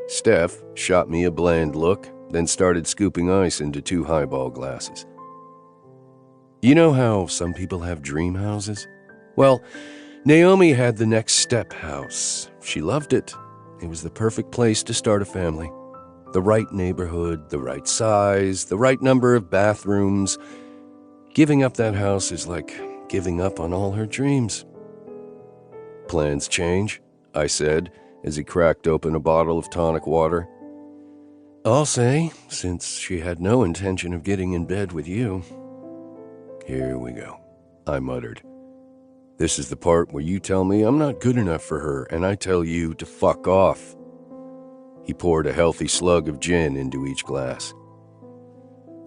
Steph shot me a bland look, then started scooping ice into 2 highball glasses. "You know how some people have dream houses? Well, Naomi had the next step house. She loved it. It was the perfect place to start a family. The right neighborhood, the right size, the right number of bathrooms. Giving up that house is like giving up on all her dreams." "Plans change?" I said, as he cracked open a bottle of tonic water. "I'll say, since she had no intention of getting in bed with you." "Here we go," I muttered. "This is the part where you tell me I'm not good enough for her, and I tell you to fuck off." He poured a healthy slug of gin into each glass.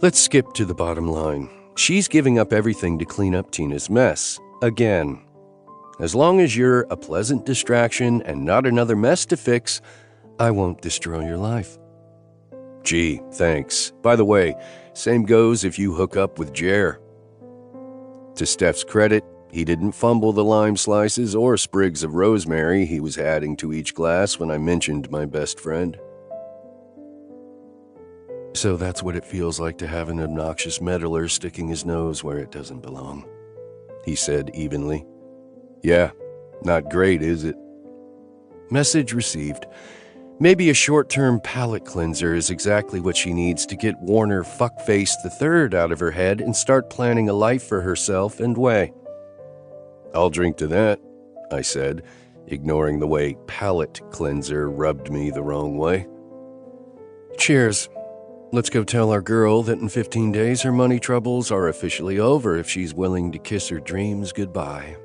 "Let's skip to the bottom line. She's giving up everything to clean up Tina's mess. Again. As long as you're a pleasant distraction and not another mess to fix, I won't destroy your life." "Gee, thanks. By the way, same goes if you hook up with Jer." To Steph's credit, he didn't fumble the lime slices or sprigs of rosemary he was adding to each glass when I mentioned my best friend. "So that's what it feels like to have an obnoxious meddler sticking his nose where it doesn't belong," he said evenly. "Yeah, not great, is it?" Message received. Maybe a short-term palate cleanser is exactly what she needs to get Warner Fuckface III out of her head and start planning a life for herself and Way. "I'll drink to that," I said, ignoring the way palate cleanser rubbed me the wrong way. "Cheers. Let's go tell our girl that in 15 days her money troubles are officially over if she's willing to kiss her dreams goodbye."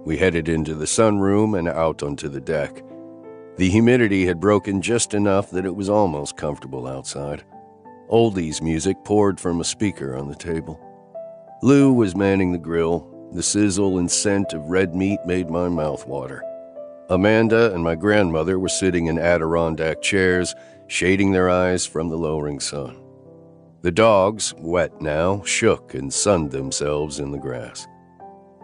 We headed into the sunroom and out onto the deck. The humidity had broken just enough that it was almost comfortable outside. Oldies music poured from a speaker on the table. Lou was manning the grill. The sizzle and scent of red meat made my mouth water. Amanda and my grandmother were sitting in Adirondack chairs, shading their eyes from the lowering sun. The dogs, wet now, shook and sunned themselves in the grass.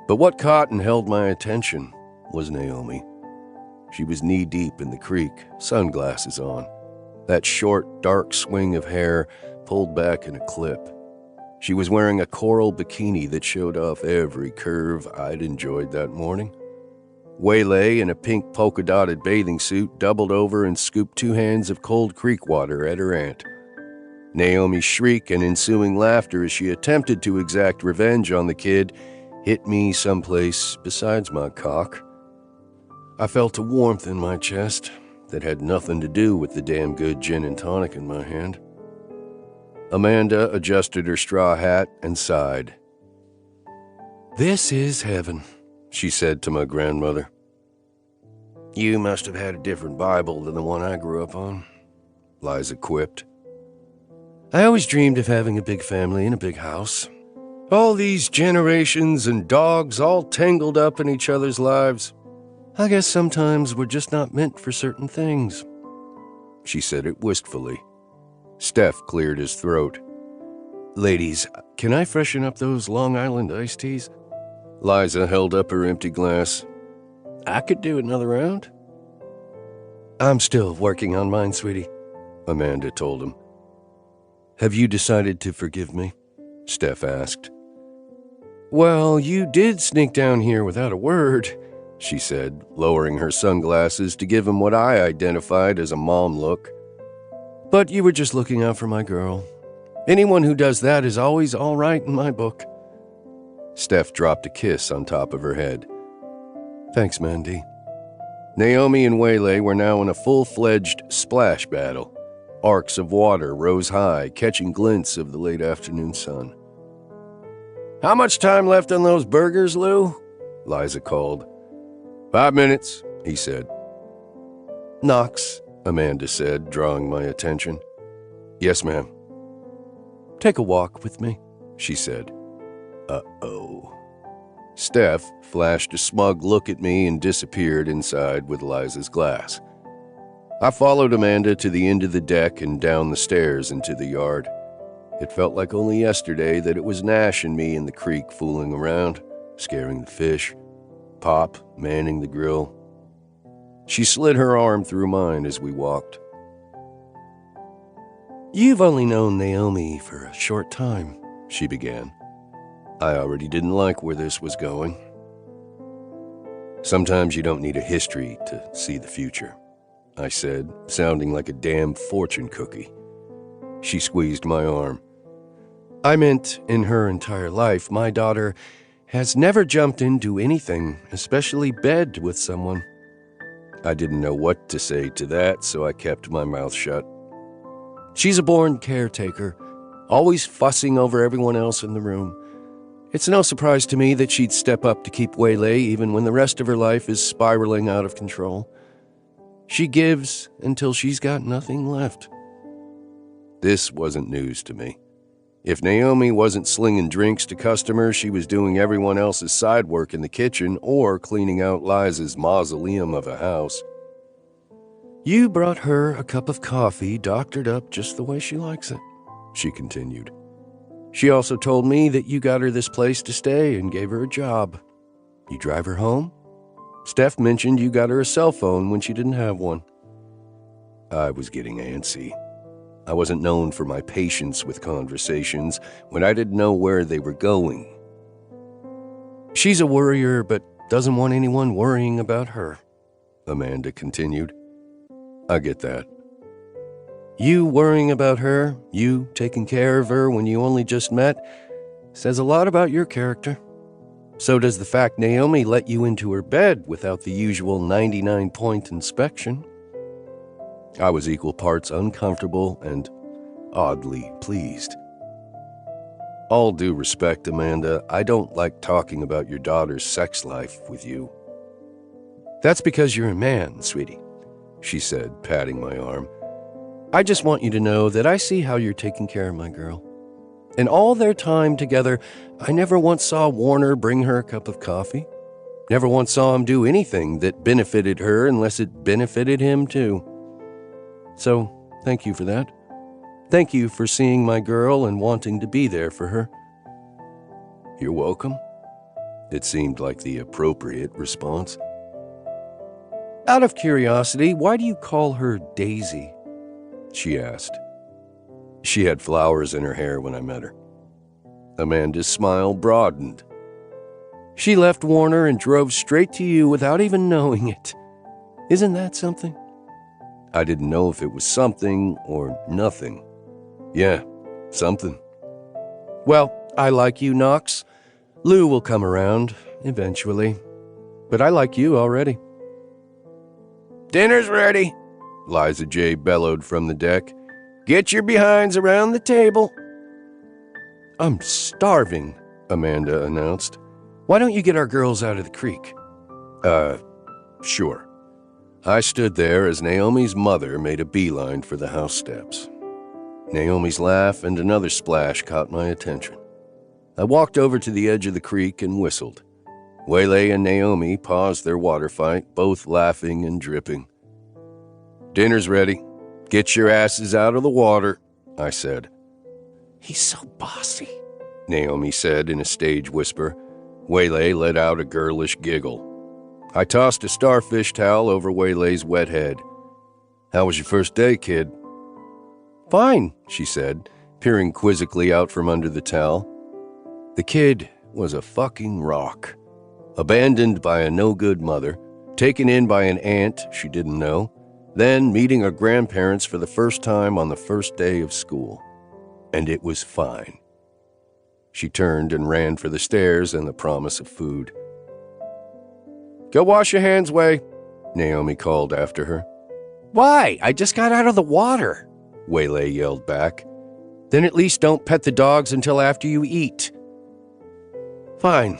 But what caught and held my attention was Naomi. She was knee-deep in the creek, sunglasses on. That short, dark swing of hair pulled back in a clip. She was wearing a coral bikini that showed off every curve I'd enjoyed that morning. Waylay, in a pink polka-dotted bathing suit, doubled over and scooped 2 hands of cold creek water at her aunt. Naomi's shriek and ensuing laughter as she attempted to exact revenge on the kid hit me someplace besides my cock. I felt a warmth in my chest that had nothing to do with the damn good gin and tonic in my hand. Amanda adjusted her straw hat and sighed. "This is heaven," she said to my grandmother. "You must have had a different Bible than the one I grew up on," Liza quipped. "I always dreamed of having a big family in a big house. All these generations and dogs all tangled up in each other's lives. I guess sometimes we're just not meant for certain things." She said it wistfully. Steph cleared his throat. "Ladies, can I freshen up those Long Island iced teas?" Liza held up her empty glass. I could do another round. I'm still working on mine, sweetie, Amanda told him. Have you decided to forgive me? Steph asked. Well, you did sneak down here without a word, she said, lowering her sunglasses to give him what I identified as a mom look. But you were just looking out for my girl. Anyone who does that is always all right in my book. Steph dropped a kiss on top of her head. Thanks, Mandy. Naomi and Waylay were now in a full-fledged splash battle. Arcs of water rose high, catching glints of the late afternoon sun. How much time left on those burgers, Lou? Liza called. 5 minutes, he said. Knox, Amanda said, drawing my attention. Yes, ma'am. Take a walk with me, she said. Uh-oh. Steph flashed a smug look at me and disappeared inside with Liza's glass. I followed Amanda to the end of the deck and down the stairs into the yard. It felt like only yesterday that it was Nash and me in the creek fooling around, scaring the fish. Pop manning the grill. She slid her arm through mine as we walked. You've only known Naomi for a short time, she began. I already didn't like where this was going. Sometimes you don't need a history to see the future, I said, sounding like a damn fortune cookie. She squeezed my arm. I meant, in her entire life, my daughter has never jumped into anything, especially bed with someone. I didn't know what to say to that, so I kept my mouth shut. She's a born caretaker, always fussing over everyone else in the room. It's no surprise to me that she'd step up to keep Waylay even when the rest of her life is spiraling out of control. She gives until she's got nothing left. This wasn't news to me. If Naomi wasn't slinging drinks to customers, she was doing everyone else's side work in the kitchen or cleaning out Liza's mausoleum of a house. You brought her a cup of coffee doctored up just the way she likes it, she continued. She also told me that you got her this place to stay and gave her a job. You drive her home? Steph mentioned you got her a cell phone when she didn't have one. I was getting antsy. I wasn't known for my patience with conversations when I didn't know where they were going. She's a worrier, but doesn't want anyone worrying about her, Amanda continued. I get that. You worrying about her, you taking care of her when you only just met, says a lot about your character. So does the fact Naomi let you into her bed without the usual 99-point inspection. I was equal parts uncomfortable and oddly pleased. All due respect, Amanda, I don't like talking about your daughter's sex life with you. That's because you're a man, sweetie, she said, patting my arm. I just want you to know that I see how you're taking care of my girl. In all their time together, I never once saw Warner bring her a cup of coffee. Never once saw him do anything that benefited her unless it benefited him too. So, thank you for that. Thank you for seeing my girl and wanting to be there for her. You're welcome. It seemed like the appropriate response. Out of curiosity, why do you call her Daisy? She asked. She had flowers in her hair when I met her. Amanda's smile broadened. She left Warner and drove straight to you without even knowing it. Isn't that something? I didn't know if it was something or nothing. Yeah, something. Well, I like you, Knox. Lou will come around, eventually. But I like you already. Dinner's ready, Liza J. bellowed from the deck. Get your behinds around the table. I'm starving, Amanda announced. Why don't you get our girls out of the creek? Sure. I stood there as Naomi's mother made a beeline for the house steps. Naomi's laugh and another splash caught my attention. I walked over to the edge of the creek and whistled. Waylay and Naomi paused their water fight, both laughing and dripping. Dinner's ready. Get your asses out of the water, I said. He's so bossy, Naomi said in a stage whisper. Waylay let out a girlish giggle. I tossed a starfish towel over Waylay's wet head. How was your first day, kid? Fine, she said, peering quizzically out from under the towel. The kid was a fucking rock. Abandoned by a no-good mother, taken in by an aunt she didn't know, then meeting her grandparents for the first time on the first day of school. And it was fine. She turned and ran for the stairs and the promise of food. Go wash your hands, Way, Naomi called after her. Why? I just got out of the water, Waylay yelled back. Then at least don't pet the dogs until after you eat. Fine.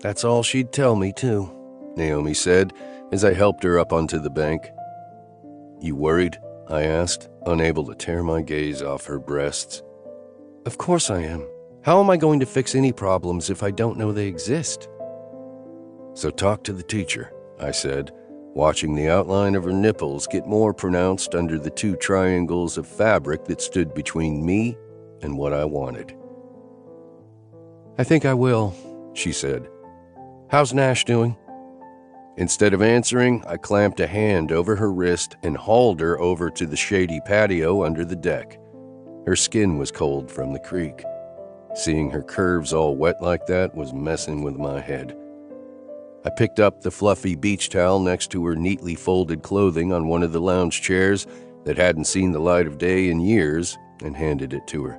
That's all she'd tell me, too, Naomi said as I helped her up onto the bank. You worried? I asked, unable to tear my gaze off her breasts. Of course I am. How am I going to fix any problems if I don't know they exist? So talk to the teacher, I said, watching the outline of her nipples get more pronounced under the 2 triangles of fabric that stood between me and what I wanted. I think I will, she said. How's Nash doing? Instead of answering, I clamped a hand over her wrist and hauled her over to the shady patio under the deck. Her skin was cold from the creek. Seeing her curves all wet like that was messing with my head. I picked up the fluffy beach towel next to her neatly folded clothing on one of the lounge chairs that hadn't seen the light of day in years and handed it to her.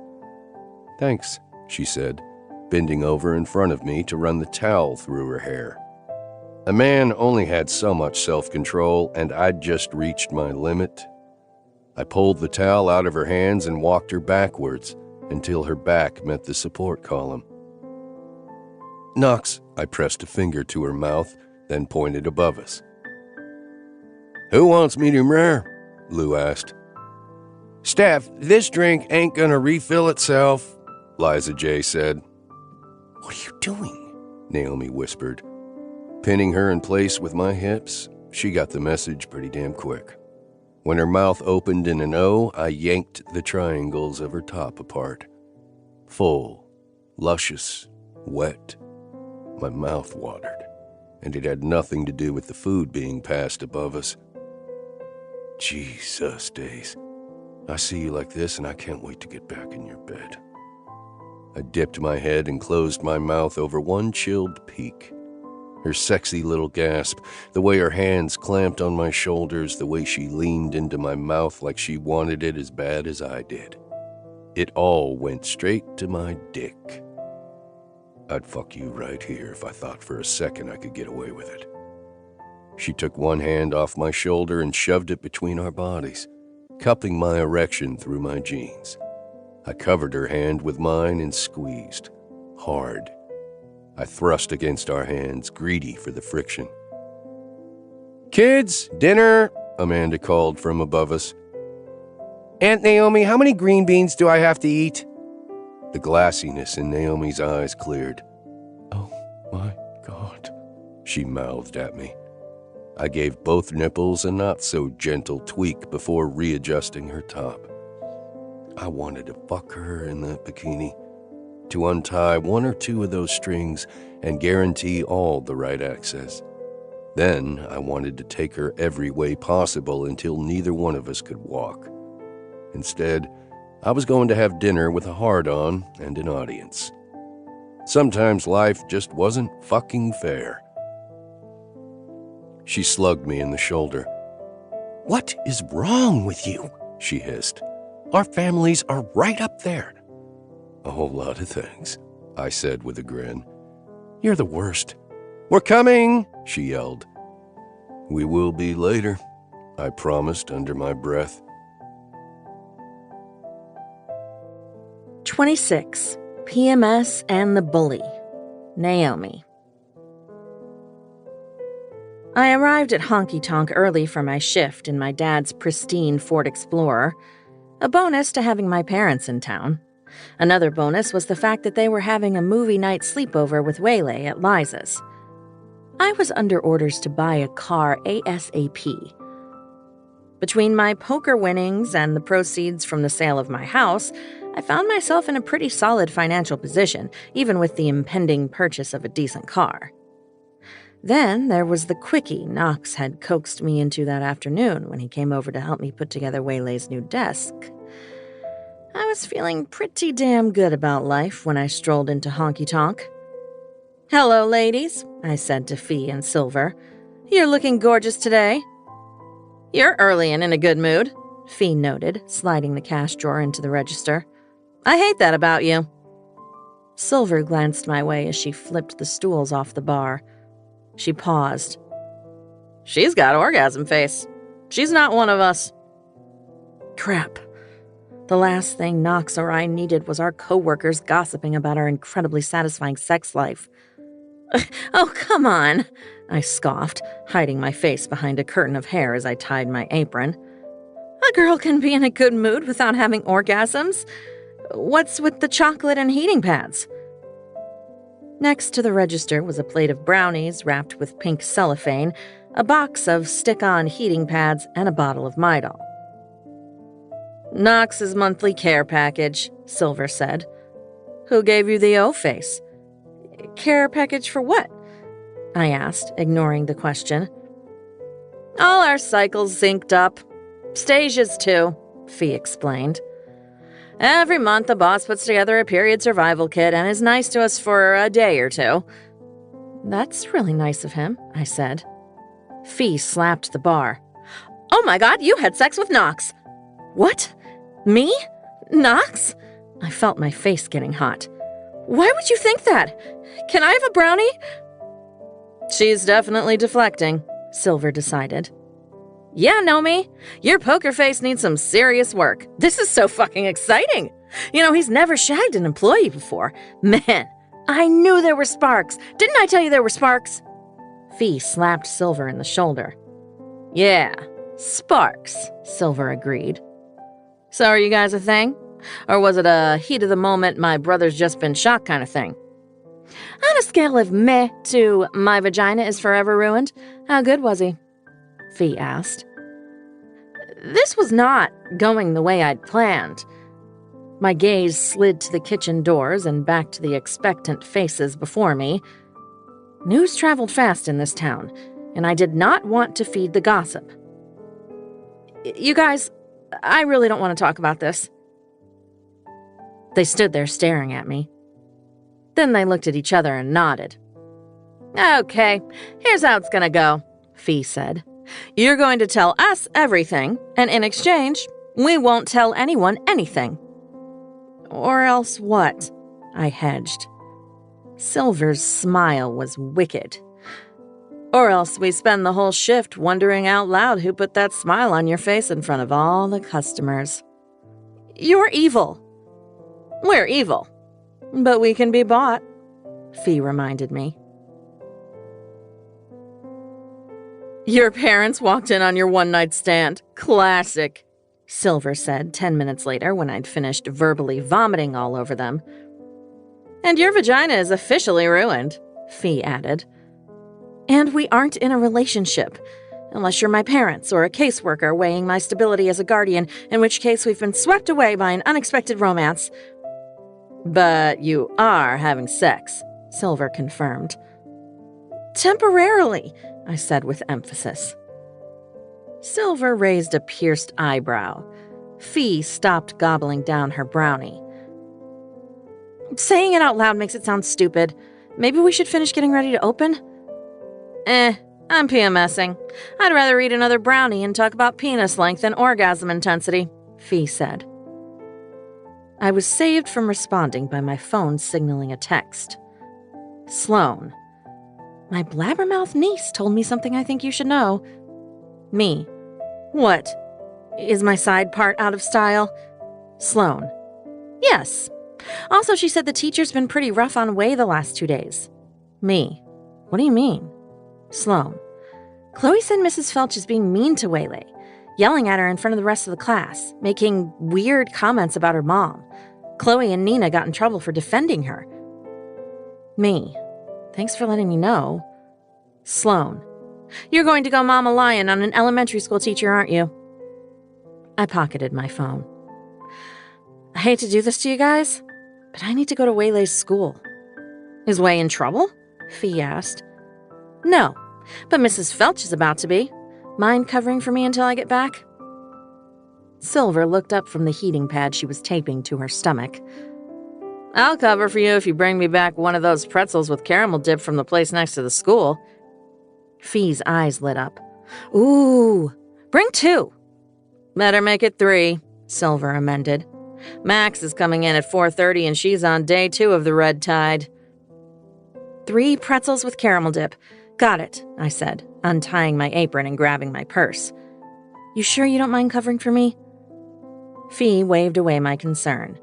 Thanks, she said, bending over in front of me to run the towel through her hair. A man only had so much self-control, and I'd just reached my limit. I pulled the towel out of her hands and walked her backwards until her back met the support column. Knox, I pressed a finger to her mouth, then pointed above us. Who wants medium rare? Lou asked. Steph, this drink ain't gonna refill itself, Liza J. said. What are you doing? Naomi whispered. Pinning her in place with my hips, she got the message pretty damn quick. When her mouth opened in an O, I yanked the triangles of her top apart. Full, luscious, wet. My mouth watered, and it had nothing to do with the food being passed above us. Jesus, Days. I see you like this, and I can't wait to get back in your bed. I dipped my head and closed my mouth over one chilled peak. Her sexy little gasp, the way her hands clamped on my shoulders, the way she leaned into my mouth like she wanted it as bad as I did. It all went straight to my dick. I'd fuck you right here if I thought for a second I could get away with it. She took one hand off my shoulder and shoved it between our bodies, cupping my erection through my jeans. I covered her hand with mine and squeezed, hard. I thrust against our hands, greedy for the friction. Kids, dinner, Amanda called from above us. Aunt Naomi, how many green beans do I have to eat? The glassiness in Naomi's eyes cleared. Oh my God, she mouthed at me. I gave both nipples a not-so-gentle tweak before readjusting her top. I wanted to fuck her in that bikini, to untie one or two of those strings and guarantee all the right access. Then I wanted to take her every way possible until neither one of us could walk. Instead, I was going to have dinner with a hard-on and an audience. Sometimes life just wasn't fucking fair. She slugged me in the shoulder. What is wrong with you? She hissed. Our families are right up there. A whole lot of things, I said with a grin. You're the worst. We're coming, she yelled. We will be later, I promised under my breath. 26. PMS and the Bully. Naomi. I arrived at Honky Tonk early for my shift in my dad's pristine Ford Explorer, a bonus to having my parents in town. Another bonus was the fact that they were having a movie night sleepover with Waylay at Liza's. I was under orders to buy a car ASAP. Between my poker winnings and the proceeds from the sale of my house, I found myself in a pretty solid financial position, even with the impending purchase of a decent car. Then there was the quickie Knox had coaxed me into that afternoon when he came over to help me put together Waylay's new desk. I was feeling pretty damn good about life when I strolled into Honky Tonk. "Hello, ladies," I said to Fee and Silver. "You're looking gorgeous today." "You're early and in a good mood," Fee noted, sliding the cash drawer into the register. "I hate that about you." Silver glanced my way as she flipped the stools off the bar. She paused. "She's got orgasm face. She's not one of us." Crap. The last thing Knox or I needed was our co-workers gossiping about our incredibly satisfying sex life. "Oh, come on," I scoffed, hiding my face behind a curtain of hair as I tied my apron. "A girl can be in a good mood without having orgasms. What's with the chocolate and heating pads?" Next to the register was a plate of brownies wrapped with pink cellophane, a box of stick-on heating pads, and a bottle of Midol. "Knox's monthly care package," Silver said. "Who gave you the O-face?" "Care package for what?" I asked, ignoring the question. "All our cycles synced up. Stasia's too," Fee explained. "Every month the boss puts together a period survival kit and is nice to us for a day or two." "That's really nice of him," I said. Fee slapped the bar. "Oh my God, you had sex with Knox!" "What? Me? Knox?" I felt my face getting hot. "Why would you think that? Can I have a brownie?" "She's definitely deflecting," Silver decided. "Yeah, Nomi, your poker face needs some serious work. This is so fucking exciting. You know, he's never shagged an employee before. Man, I knew there were sparks. Didn't I tell you there were sparks?" Fee slapped Silver in the shoulder. "Yeah, sparks," Silver agreed. "So are you guys a thing? Or was it a heat of the moment, my brother's just been shot kind of thing?" "On a scale of meh to my vagina is forever ruined, how good was he?" Fee asked. This was not going the way I'd planned. My gaze slid to the kitchen doors and back to the expectant faces before me. News traveled fast in this town, and I did not want to feed the gossip. "You guys, I really don't want to talk about this." They stood there staring at me. Then they looked at each other and nodded. "Okay, here's how it's gonna go," Fee said. "You're going to tell us everything, and in exchange, we won't tell anyone anything." "Or else what?" I hedged. Silver's smile was wicked. "Or else we spend the whole shift wondering out loud who put that smile on your face in front of all the customers." "You're evil." "We're evil, but we can be bought," Fee reminded me. "Your parents walked in on your one-night stand. Classic," Silver said 10 minutes later when I'd finished verbally vomiting all over them. "And your vagina is officially ruined," Fee added. "And we aren't in a relationship, unless you're my parents or a caseworker weighing my stability as a guardian, in which case we've been swept away by an unexpected romance." "But you are having sex," Silver confirmed. "Temporarily," I said with emphasis. Silver raised a pierced eyebrow. Fee stopped gobbling down her brownie. "Saying it out loud makes it sound stupid. Maybe we should finish getting ready to open?" I'm PMSing. I'd rather eat another brownie and talk about penis length and orgasm intensity," Fee said. I was saved from responding by my phone signaling a text. Sloan. "My blabbermouth niece told me something I think you should know." Me. "What? Is my side part out of style?" Sloan. "Yes. Also, she said the teacher's been pretty rough on Way the last 2 days." Me. "What do you mean?" Sloan. "Chloe said Mrs. Felch is being mean to Waylay, yelling at her in front of the rest of the class, making weird comments about her mom. Chloe and Nina got in trouble for defending her." Me. "Thanks for letting me know." Sloan. "You're going to go Mama Lion on an elementary school teacher, aren't you?" I pocketed my phone. "I hate to do this to you guys, but I need to go to Waylay's school." "Is Way in trouble?" Fee asked. No, but Mrs. Felch is about to be. Mind covering for me until I get back? Silver looked up from the heating pad she was taping to her stomach. I'll cover for you if you bring me back one of those pretzels with caramel dip from the place next to the school. Fee's eyes lit up. Ooh, bring 2. Better make it 3, Silver amended. Max is coming in at 4:30 and she's on day 2 of the red tide. 3 pretzels with caramel dip. Got it, I said, untying my apron and grabbing my purse. You sure you don't mind covering for me? Fee waved away my concern.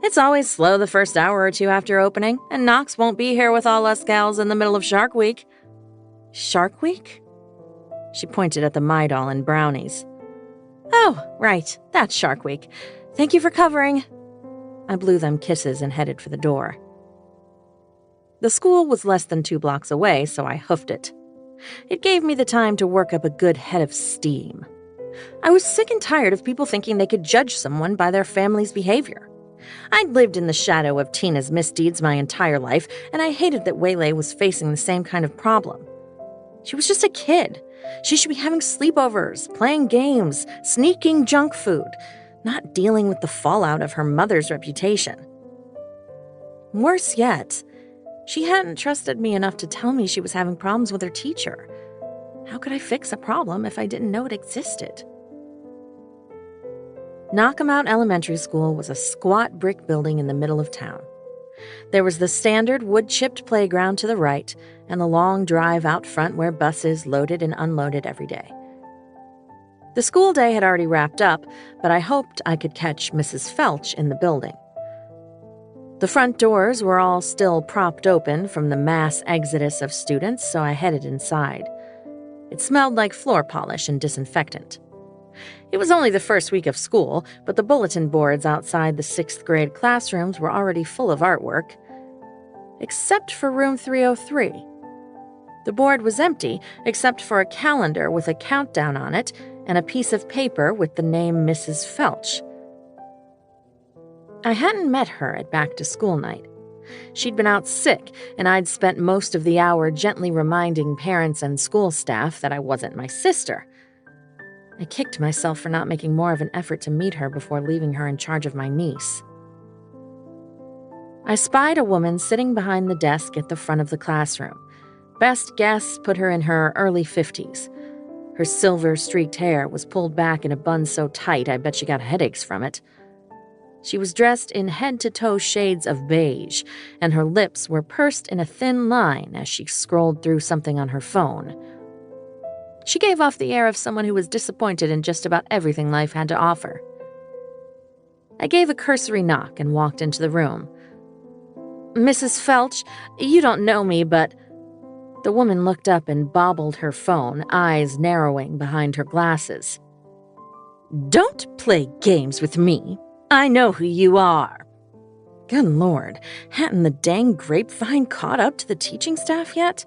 It's always slow the first hour or 2 after opening, and Knox won't be here with all us gals in the middle of Shark Week. Shark Week? She pointed at the My Doll and brownies. Oh, right, that's Shark Week. Thank you for covering. I blew them kisses and headed for the door. The school was less than 2 blocks away, so I hoofed it. It gave me the time to work up a good head of steam. I was sick and tired of people thinking they could judge someone by their family's behavior. I'd lived in the shadow of Tina's misdeeds my entire life, and I hated that Waylay was facing the same kind of problem. She was just a kid. She should be having sleepovers, playing games, sneaking junk food, not dealing with the fallout of her mother's reputation. Worse yet, she hadn't trusted me enough to tell me she was having problems with her teacher. How could I fix a problem if I didn't know it existed? Knockemout Elementary School was a squat brick building in the middle of town. There was the standard wood-chipped playground to the right and the long drive out front where buses loaded and unloaded every day. The school day had already wrapped up, but I hoped I could catch Mrs. Felch in the building. The front doors were all still propped open from the mass exodus of students, so I headed inside. It smelled like floor polish and disinfectant. It was only the first week of school, but the bulletin boards outside the 6th grade classrooms were already full of artwork. Except for room 303. The board was empty, except for a calendar with a countdown on it and a piece of paper with the name Mrs. Felch. I hadn't met her at back-to-school night. She'd been out sick, and I'd spent most of the hour gently reminding parents and school staff that I wasn't my sister. I kicked myself for not making more of an effort to meet her before leaving her in charge of my niece. I spied a woman sitting behind the desk at the front of the classroom. Best guess put her in her early 50s. Her silver-streaked hair was pulled back in a bun so tight I bet she got headaches from it. She was dressed in head-to-toe shades of beige, and her lips were pursed in a thin line as she scrolled through something on her phone. She gave off the air of someone who was disappointed in just about everything life had to offer. I gave a cursory knock and walked into the room. Mrs. Felch, you don't know me, but... The woman looked up and bobbled her phone, eyes narrowing behind her glasses. Don't play games with me. I know who you are. Good Lord, hadn't the dang grapevine caught up to the teaching staff yet?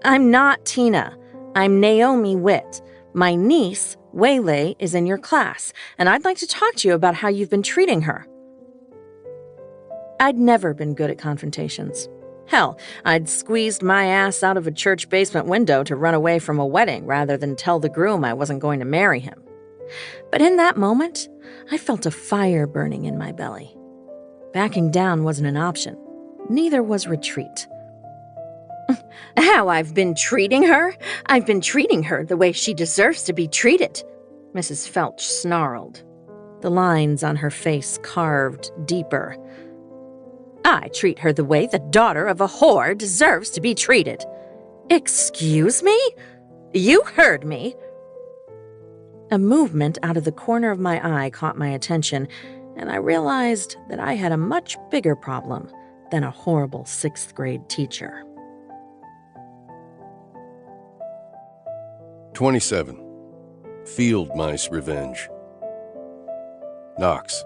I'm not Tina. I'm Naomi Witt. My niece, Waylay, is in your class, and I'd like to talk to you about how you've been treating her. I'd never been good at confrontations. Hell, I'd squeezed my ass out of a church basement window to run away from a wedding rather than tell the groom I wasn't going to marry him. But in that moment, I felt a fire burning in my belly. Backing down wasn't an option. Neither was retreat. How I've been treating her? I've been treating her the way she deserves to be treated, Mrs. Felch snarled. The lines on her face carved deeper. I treat her the way the daughter of a whore deserves to be treated. Excuse me? You heard me. A movement out of the corner of my eye caught my attention, and I realized that I had a much bigger problem than a horrible 6th grade teacher. 27. Field Mice Revenge. Knox.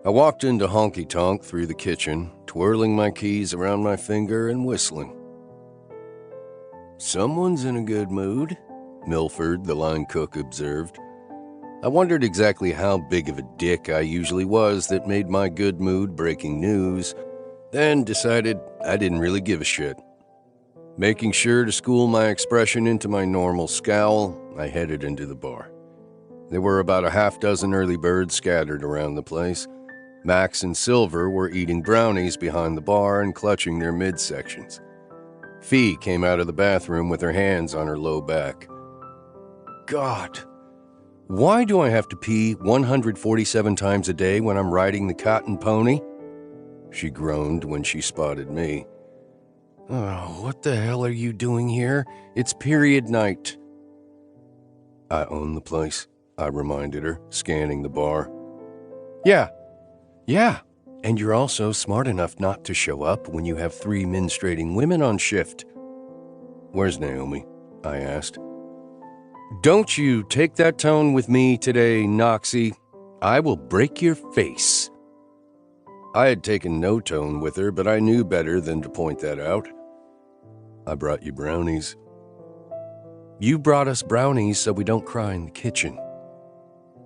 I walked into Honky Tonk through the kitchen, twirling my keys around my finger and whistling. Someone's in a good mood, Milford, the line cook, observed. I wondered exactly how big of a dick I usually was that made my good mood breaking news, then decided I didn't really give a shit. Making sure to school my expression into my normal scowl, I headed into the bar. There were about a half dozen early birds scattered around the place. Max and Silver were eating brownies behind the bar and clutching their midsections. Fee came out of the bathroom with her hands on her low back. God, why do I have to pee 147 times a day when I'm riding the cotton pony? She groaned when she spotted me. Oh, what the hell are you doing here? It's period night. I own the place, I reminded her, scanning the bar. Yeah, and you're also smart enough not to show up when you have 3 menstruating women on shift. Where's Naomi? I asked. Don't you take that tone with me today, Noxie. I will break your face. I had taken no tone with her, but I knew better than to point that out. I brought you brownies. You brought us brownies so we don't cry in the kitchen.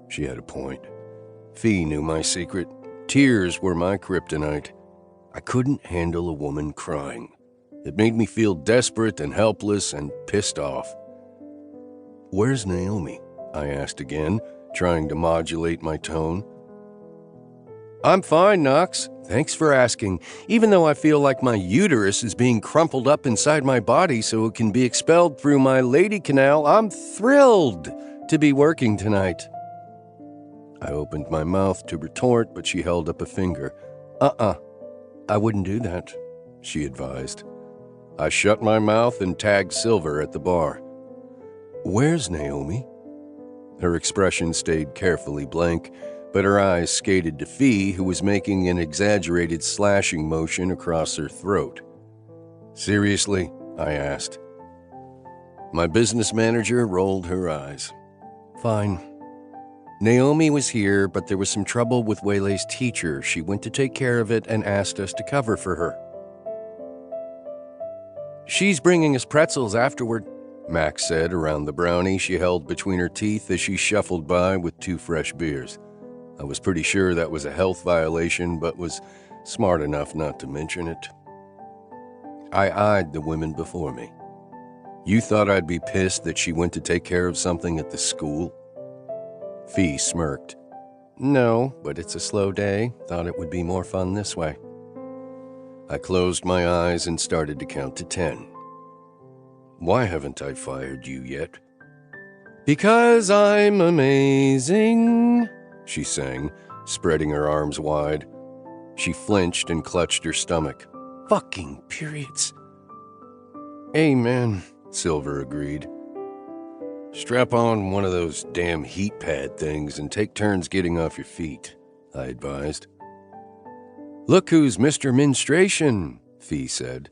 She had a point. Fee knew my secret. Tears were my kryptonite. I couldn't handle a woman crying. It made me feel desperate and helpless and pissed off. Where's Naomi? I asked again, trying to modulate my tone. I'm fine, Knox. Thanks for asking. Even though I feel like my uterus is being crumpled up inside my body so it can be expelled through my lady canal, I'm thrilled to be working tonight. I opened my mouth to retort, but she held up a finger. I wouldn't do that, she advised. I shut my mouth and tagged Silver at the bar. Where's Naomi? Her expression stayed carefully blank, but her eyes skated to Fee, who was making an exaggerated slashing motion across her throat. Seriously? I asked. My business manager rolled her eyes. Fine. Naomi was here, but there was some trouble with Waylay's teacher. She went to take care of it and asked us to cover for her. She's bringing us pretzels afterward, Max said around the brownie she held between her teeth as she shuffled by with 2 fresh beers. I was pretty sure that was a health violation, but was smart enough not to mention it. I eyed the women before me. You thought I'd be pissed that she went to take care of something at the school? Fee smirked. No, but it's a slow day. Thought it would be more fun this way. I closed my eyes and started to count to 10. Why haven't I fired you yet? Because I'm amazing, she sang, spreading her arms wide. She flinched and clutched her stomach. Fucking periods. Amen, Silver agreed. Strap on one of those damn heat pad things and take turns getting off your feet, I advised. Look who's Mr. Menstruation, Fee said.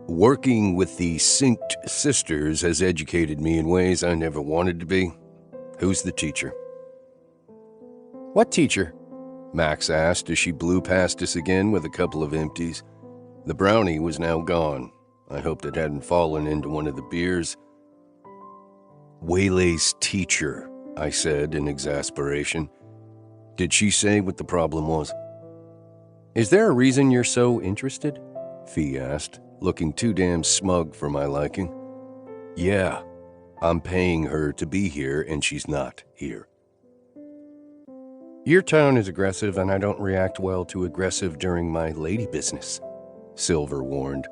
Working with the synced sisters has educated me in ways I never wanted to be. Who's the teacher? What teacher? Max asked as she blew past us again with a couple of empties. The brownie was now gone. I hoped it hadn't fallen into one of the beers. Waylay's teacher, I said in exasperation. Did she say what the problem was? Is there a reason you're so interested? Fee asked, looking too damn smug for my liking. Yeah, I'm paying her to be here and she's not here. Your tone is aggressive and I don't react well to aggressive during my lady business, Silver warned.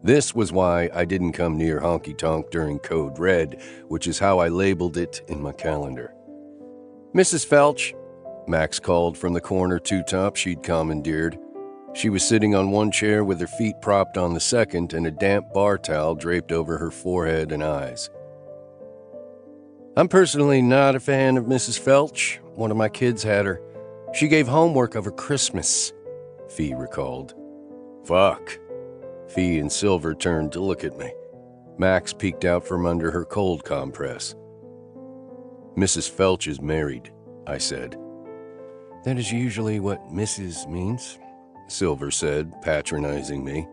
This was why I didn't come near Honky Tonk during Code Red, which is how I labeled it in my calendar. Mrs. Felch, Max called from the corner two-top she'd commandeered. She was sitting on one chair with her feet propped on the second and a damp bar towel draped over her forehead and eyes. I'm personally not a fan of Mrs. Felch. One of my kids had her. She gave homework over Christmas, Fee recalled. Fuck. Fee and Silver turned to look at me. Max peeked out from under her cold compress. Mrs. Felch is married, I said. That is usually what Mrs. means, Silver said, patronizing me.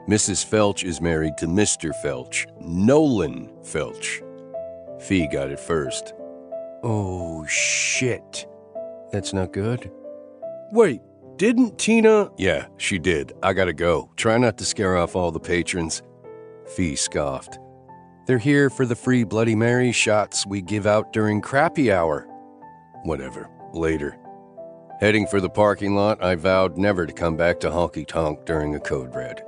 Mrs. Felch is married to Mr. Felch, Nolan Felch. Fee got it first. Oh, shit. That's not good. Wait, Didn't Tina? Yeah, she did. I gotta go. Try not to scare off all the patrons. Fee scoffed. They're here for the free Bloody Mary shots we give out during crappy hour. Whatever. Later. Heading for the parking lot, I vowed never to come back to Honky Tonk during a code red.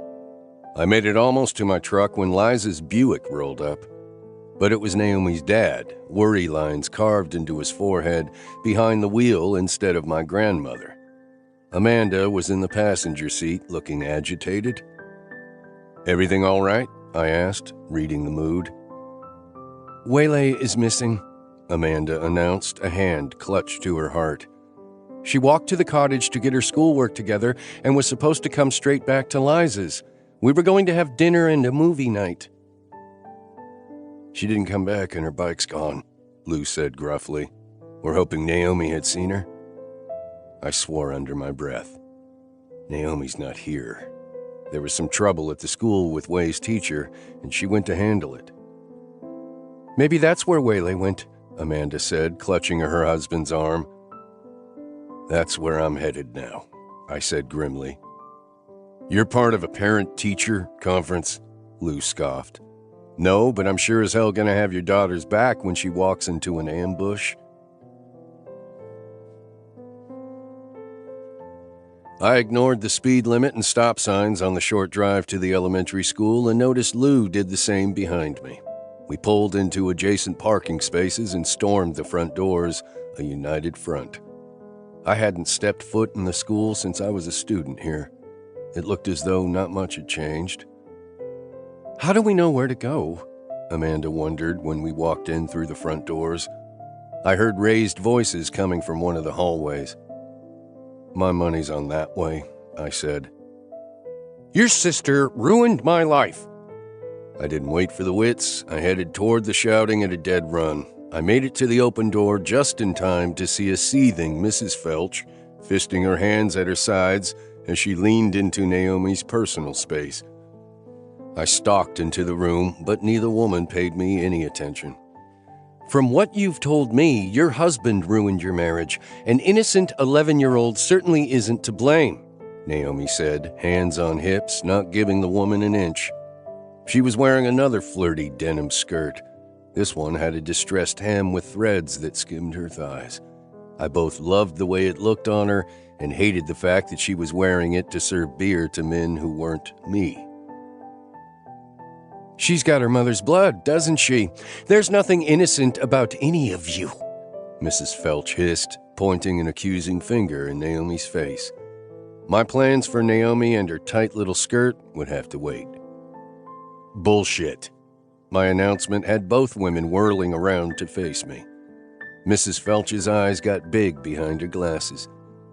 I made it almost to my truck when Liza's Buick rolled up. But it was Naomi's dad, worry lines carved into his forehead, behind the wheel instead of my grandmother. Amanda was in the passenger seat, looking agitated. Everything all right? I asked, reading the mood. Waylay is missing, Amanda announced, a hand clutched to her heart. She walked to the cottage to get her schoolwork together and was supposed to come straight back to Liza's. We were going to have dinner and a movie night. She didn't come back and her bike's gone, Lou said gruffly. We're hoping Naomi had seen her. I swore under my breath. Naomi's not here. There was some trouble at the school with Way's teacher, and she went to handle it. Maybe that's where Waylay went, Amanda said, clutching her husband's arm. That's where I'm headed now, I said grimly. You're part of a parent-teacher conference? Lou scoffed. No, but I'm sure as hell gonna have your daughter's back when she walks into an ambush. I ignored the speed limit and stop signs on the short drive to the elementary school and noticed Lou did the same behind me. We pulled into adjacent parking spaces and stormed the front doors, a united front. I hadn't stepped foot in the school since I was a student here. It looked as though not much had changed. How do we know where to go? Amanda wondered when we walked in through the front doors. I heard raised voices coming from one of the hallways. My money's on that way, I said. Your sister ruined my life. I didn't wait for the wits. I headed toward the shouting at a dead run. I made it to the open door just in time to see a seething Mrs. Felch, fisting her hands at her sides as she leaned into Naomi's personal space. I stalked into the room, but neither woman paid me any attention. From what you've told me, your husband ruined your marriage. An innocent 11-year-old certainly isn't to blame, Naomi said, hands on hips, not giving the woman an inch. She was wearing another flirty denim skirt. This one had a distressed hem with threads that skimmed her thighs. I both loved the way it looked on her and hated the fact that she was wearing it to serve beer to men who weren't me. She's got her mother's blood, doesn't she? There's nothing innocent about any of you, Mrs. Felch hissed, pointing an accusing finger in Naomi's face. My plans for Naomi and her tight little skirt would have to wait. Bullshit. My announcement had both women whirling around to face me. Mrs. Felch's eyes got big behind her glasses.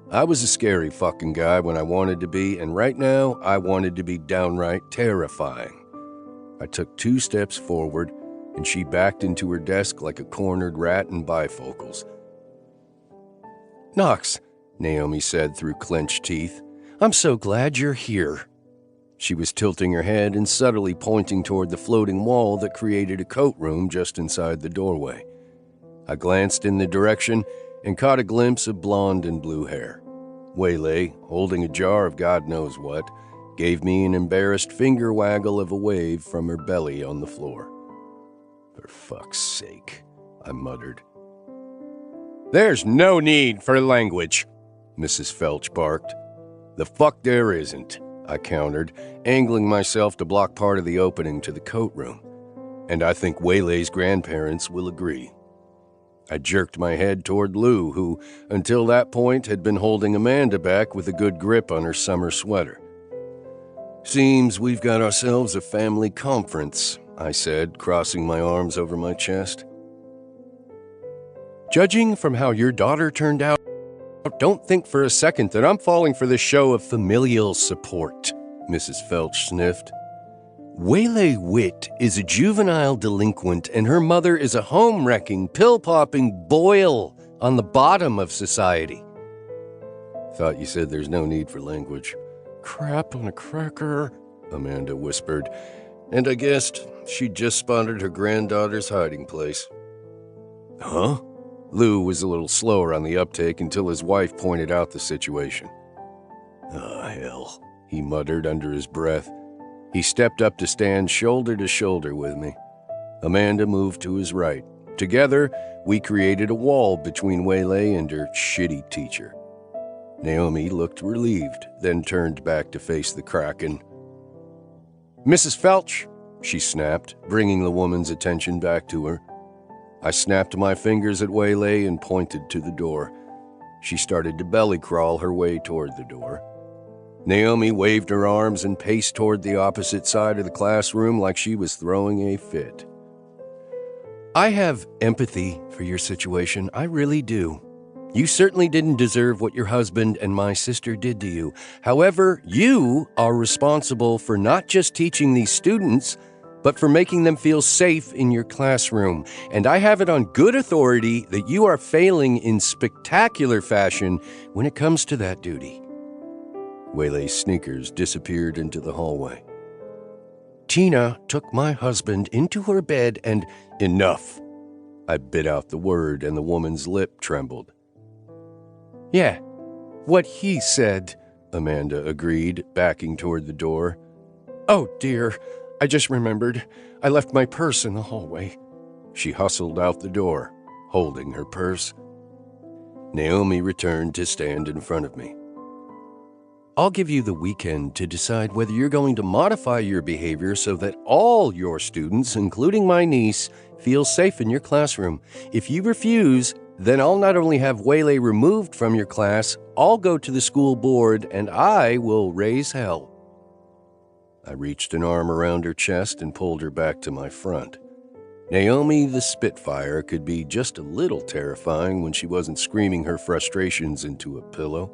I was a scary fucking guy when I wanted to be, and right now I wanted to be downright terrifying. I took 2 steps forward, and she backed into her desk like a cornered rat in bifocals. Knox, Naomi said through clenched teeth, I'm so glad you're here. She was tilting her head and subtly pointing toward the floating wall that created a coat room just inside the doorway. I glanced in the direction and caught a glimpse of blonde and blue hair. Waylay, holding a jar of God knows what, gave me an embarrassed finger waggle of a wave from her belly on the floor. For fuck's sake, I muttered. There's no need for language, Mrs. Felch barked. The fuck there isn't, I countered, angling myself to block part of the opening to the coat room. And I think Waylay's grandparents will agree. I jerked my head toward Lou, who, until that point, had been holding Amanda back with a good grip on her summer sweater. Seems we've got ourselves a family conference, I said, crossing my arms over my chest. Judging from how your daughter turned out, don't think for a second that I'm falling for this show of familial support, Mrs. Felch sniffed. Waylay Witt is a juvenile delinquent and her mother is a home-wrecking, pill-popping boil on the bottom of society. Thought you said there's no need for language. Crap on a cracker, Amanda whispered, and I guessed she'd just spotted her granddaughter's hiding place. Huh? Lou was a little slower on the uptake until his wife pointed out the situation. hell, he muttered under his breath. He stepped up to stand shoulder to shoulder with me. Amanda moved to his right. Together, we created a wall between Waylay and her shitty teacher. Naomi looked relieved, then turned back to face the Kraken. "Mrs. Felch," she snapped, bringing the woman's attention back to her. I snapped my fingers at Waylay and pointed to the door. She started to belly crawl her way toward the door. Naomi waved her arms and paced toward the opposite side of the classroom like she was throwing a fit. "I have empathy for your situation, I really do. You certainly didn't deserve what your husband and my sister did to you. However, you are responsible for not just teaching these students, but for making them feel safe in your classroom. And I have it on good authority that you are failing in spectacular fashion when it comes to that duty." Waylay's sneakers disappeared into the hallway. "Tina took my husband into her bed and—" "Enough!" I bit out the word and the woman's lip trembled. "Yeah, what he said," Amanda agreed, backing toward the door. "Oh dear, I just remembered. I left my purse in the hallway." She hustled out the door, holding her purse. Naomi returned to stand in front of me. "I'll give you the weekend to decide whether you're going to modify your behavior so that all your students, including my niece, feel safe in your classroom. If you refuse, then I'll not only have Waylay removed from your class, I'll go to the school board and I will raise hell." I reached an arm around her chest and pulled her back to my front. Naomi the Spitfire could be just a little terrifying when she wasn't screaming her frustrations into a pillow.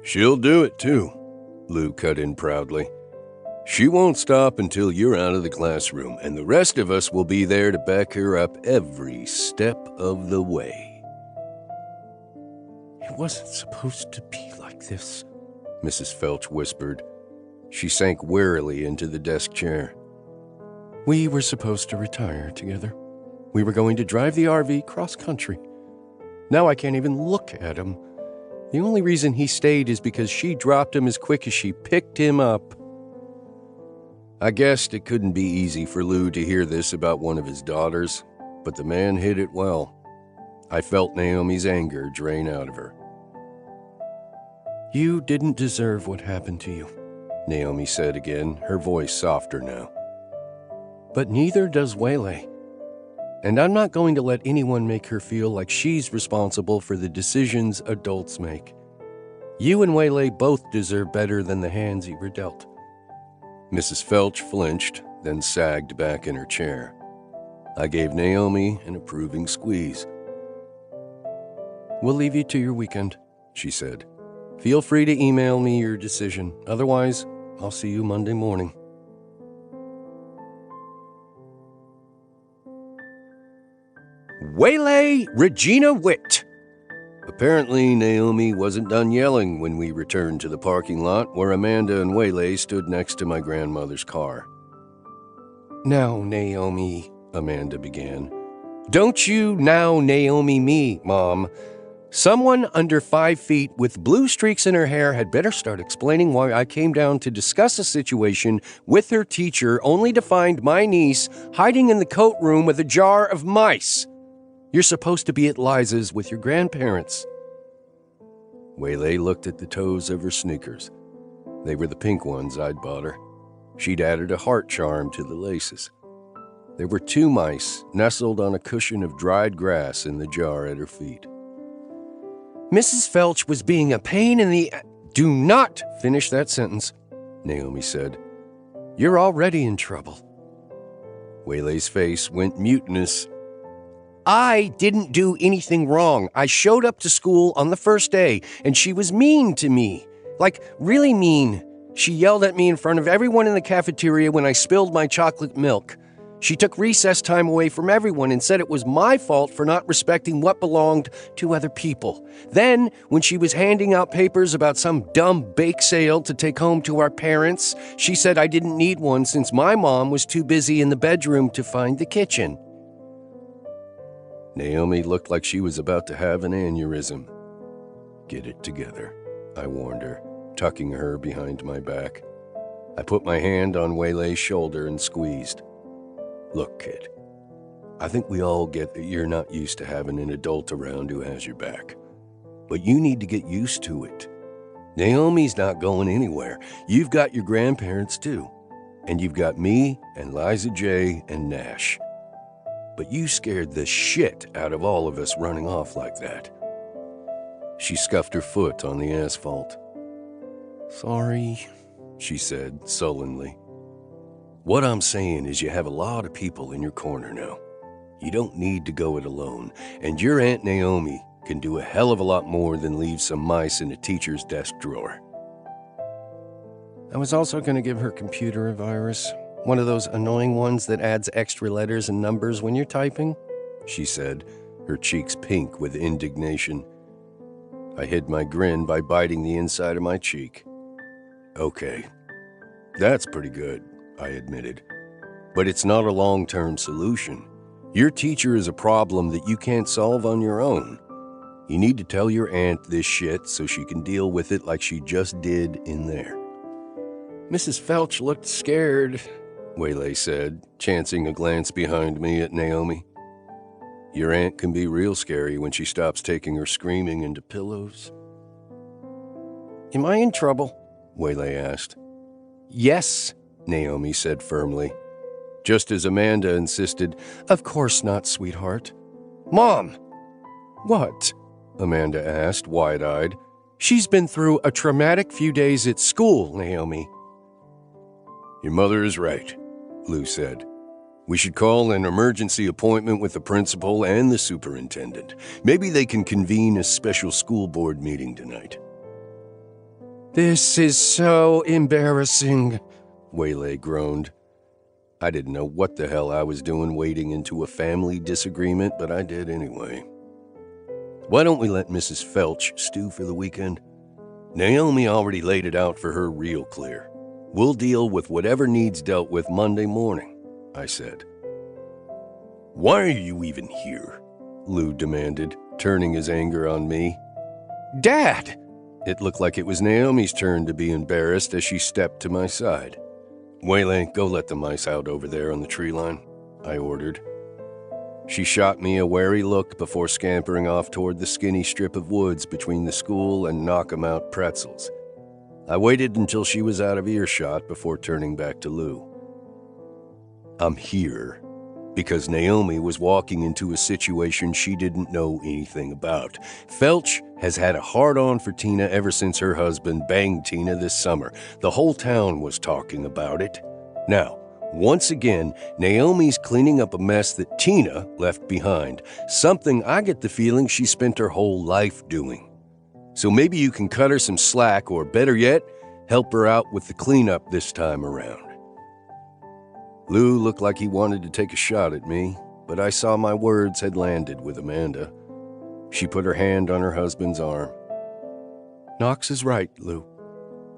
"She'll do it too," Lou cut in proudly. "She won't stop until you're out of the classroom, and the rest of us will be there to back her up every step of the way." "It wasn't supposed to be like this," Mrs. Felch whispered. She sank wearily into the desk chair. "We were supposed to retire together. We were going to drive the RV cross-country. Now I can't even look at him. The only reason he stayed is because she dropped him as quick as she picked him up." I guessed it couldn't be easy for Lou to hear this about one of his daughters, but the man hid it well. I felt Naomi's anger drain out of her. "You didn't deserve what happened to you," Naomi said again, her voice softer now. "But neither does Waylay. And I'm not going to let anyone make her feel like she's responsible for the decisions adults make. You and Waylay both deserve better than the hands you were dealt." Mrs. Felch flinched, then sagged back in her chair. I gave Naomi an approving squeeze. "We'll leave you to your weekend," she said. "Feel free to email me your decision. Otherwise, I'll see you Monday morning." Waylay Regina Witt. Apparently, Naomi wasn't done yelling when we returned to the parking lot where Amanda and Waylay stood next to my grandmother's car. "Now, Naomi," Amanda began. "Don't you now Naomi me, Mom. Someone under 5 feet with blue streaks in her hair had better start explaining why I came down to discuss a situation with her teacher only to find my niece hiding in the coat room with a jar of mice. You're supposed to be at Liza's with your grandparents." Waylay looked at the toes of her sneakers. They were the pink ones I'd bought her. She'd added a heart charm to the laces. There were 2 mice nestled on a cushion of dried grass in the jar at her feet. "Mrs. Felch was being a pain in the—" "Do not finish that sentence," Naomi said. "You're already in trouble." Waylay's face went mutinous. "I didn't do anything wrong. I showed up to school on the first day, and she was mean to me. Like, really mean. She yelled at me in front of everyone in the cafeteria when I spilled my chocolate milk. She took recess time away from everyone and said it was my fault for not respecting what belonged to other people. Then, when she was handing out papers about some dumb bake sale to take home to our parents, she said I didn't need one since my mom was too busy in the bedroom to find the kitchen." Naomi looked like she was about to have an aneurysm. "Get it together," I warned her. tucking her behind my back. I put my hand on Waylay's shoulder and squeezed. Look, kid, I think we all get that you're not used to having an adult around who has your back. But you need to get used to it. Naomi's not going anywhere. You've got your grandparents too. And you've got me and Liza J. and Nash. But you scared the shit out of all of us running off like that. She scuffed her foot on the asphalt. Sorry, she said sullenly. What I'm saying is you have a lot of people in your corner now. You don't need to go it alone, and your Aunt Naomi can do a hell of a lot more than leave some mice in a teacher's desk drawer. I was also going to give her computer a virus, one of those annoying ones that adds extra letters and numbers when you're typing, she said, her cheeks pink with indignation. I hid my grin by biting the inside of my cheek. Okay, that's pretty good, I admitted. But it's not a long-term solution. Your teacher is a problem that you can't solve on your own. You need to tell your aunt this shit so she can deal with it like she just did in there. Mrs. Felch looked scared, Waylay said, chancing a glance behind me at Naomi. Your aunt can be real scary when she stops taking her screaming into pillows. Am I in trouble? Waylay asked. Yes, Naomi said firmly. Just as Amanda insisted, Of course not, sweetheart. Mom! What? Amanda asked, wide-eyed. She's been through a traumatic few days at school, Naomi. Your mother is right, Lou said. We should call an emergency appointment with the principal and the superintendent. Maybe they can convene a special school board meeting tonight. This is so embarrassing, Waylay groaned. I didn't know what the hell I was doing wading into a family disagreement, but I did anyway. Why don't we let Mrs. Felch stew for the weekend? Naomi already laid it out for her real clear. We'll deal with whatever needs dealt with Monday morning, I said. Why are you even here? Lou demanded, turning his anger on me. Dad! It looked like it was Naomi's turn to be embarrassed as she stepped to my side. Waylay, go let the mice out over there on the tree line, I ordered. She shot me a wary look before scampering off toward the skinny strip of woods between the school and knock-em-out pretzels. I waited until she was out of earshot before turning back to Lou. I'm here because Naomi was walking into a situation she didn't know anything about. Felch has had a hard-on for Tina ever since her husband banged Tina this summer. The whole town was talking about it. Now, once again, Naomi's cleaning up a mess that Tina left behind, something I get the feeling she spent her whole life doing. So maybe you can cut her some slack, or better yet, help her out with the cleanup this time around. Lou looked like he wanted to take a shot at me, but I saw my words had landed with Amanda. She put her hand on her husband's arm. Knox is right, Lou.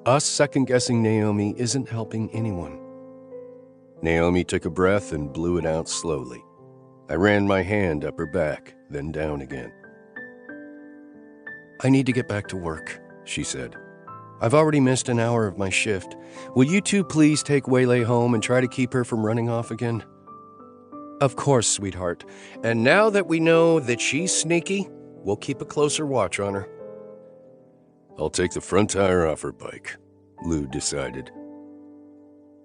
Us second-guessing Naomi isn't helping anyone. Naomi took a breath and blew it out slowly. I ran my hand up her back, then down again. I need to get back to work, she said. I've already missed an hour of my shift. Will you two please take Waylay home and try to keep her from running off again? Of course, sweetheart. And now that we know that she's sneaky, we'll keep a closer watch on her. I'll take the front tire off her bike, Lou decided.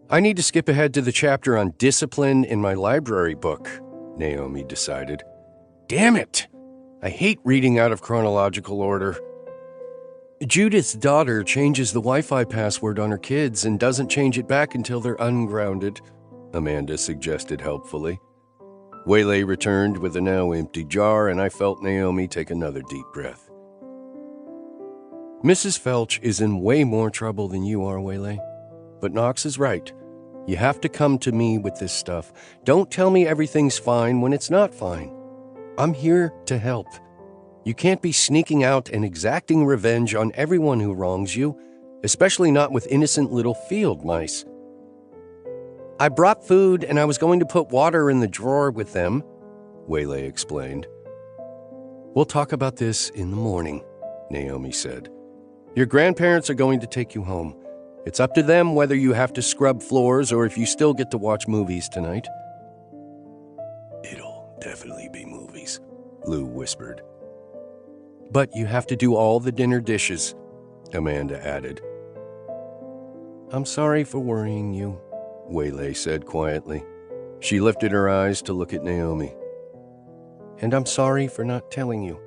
I need to skip ahead to the chapter on discipline in my library book, Naomi decided. Damn it! I hate reading out of chronological order. Judith's daughter changes the Wi-Fi password on her kids and doesn't change it back until they're ungrounded, Amanda suggested helpfully. Waylay returned with a now empty jar, and I felt Naomi take another deep breath. Mrs. Felch is in way more trouble than you are, Waylay. But Knox is right. You have to come to me with this stuff. Don't tell me everything's fine when it's not fine. I'm here to help. You can't be sneaking out and exacting revenge on everyone who wrongs you, especially not with innocent little field mice. I brought food and I was going to put water in the drawer with them, Waylay explained. We'll talk about this in the morning, Naomi said. Your grandparents are going to take you home. It's up to them whether you have to scrub floors or if you still get to watch movies tonight. It'll definitely be movies, Lou whispered. But you have to do all the dinner dishes, Amanda added. I'm sorry for worrying you, Waylay said quietly. She lifted her eyes to look at Naomi. And I'm sorry for not telling you.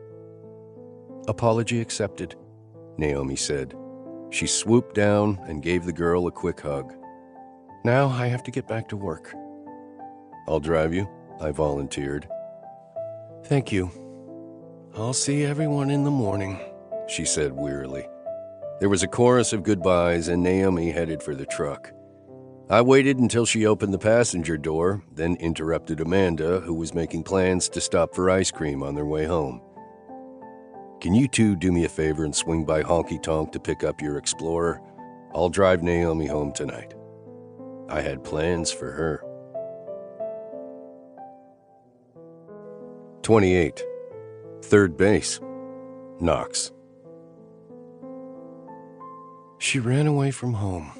Apology accepted, Naomi said. She swooped down and gave the girl a quick hug. Now I have to get back to work. I'll drive you, I volunteered. Thank you. I'll see everyone in the morning, she said wearily. There was a chorus of goodbyes and Naomi headed for the truck. I waited until she opened the passenger door, then interrupted Amanda, who was making plans to stop for ice cream on their way home. Can you two do me a favor and swing by Honky Tonk to pick up your Explorer? I'll drive Naomi home tonight. I had plans for her. 28. Third base. Knox. She ran away from home,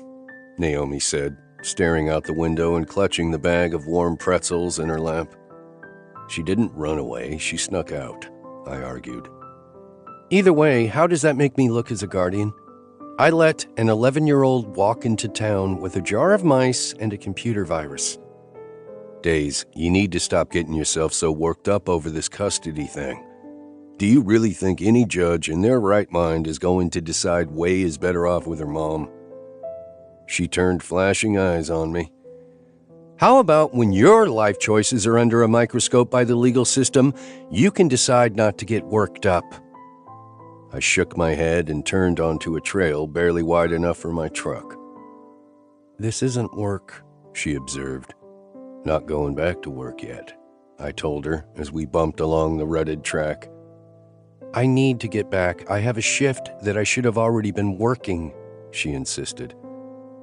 Naomi said, staring out the window and clutching the bag of warm pretzels in her lap. She didn't run away, she snuck out, I argued. Either way, how does that make me look as a guardian? I let an 11-year-old walk into town with a jar of mice and a computer virus. Days, you need to stop getting yourself so worked up over this custody thing. Do you really think any judge in their right mind is going to decide Way is better off with her mom? She turned flashing eyes on me. How about when your life choices are under a microscope by the legal system, you can decide not to get worked up? I shook my head and turned onto a trail barely wide enough for my truck. This isn't work, she observed. Not going back to work yet, I told her as we bumped along the rutted track. I need to get back. I have a shift that I should have already been working, she insisted.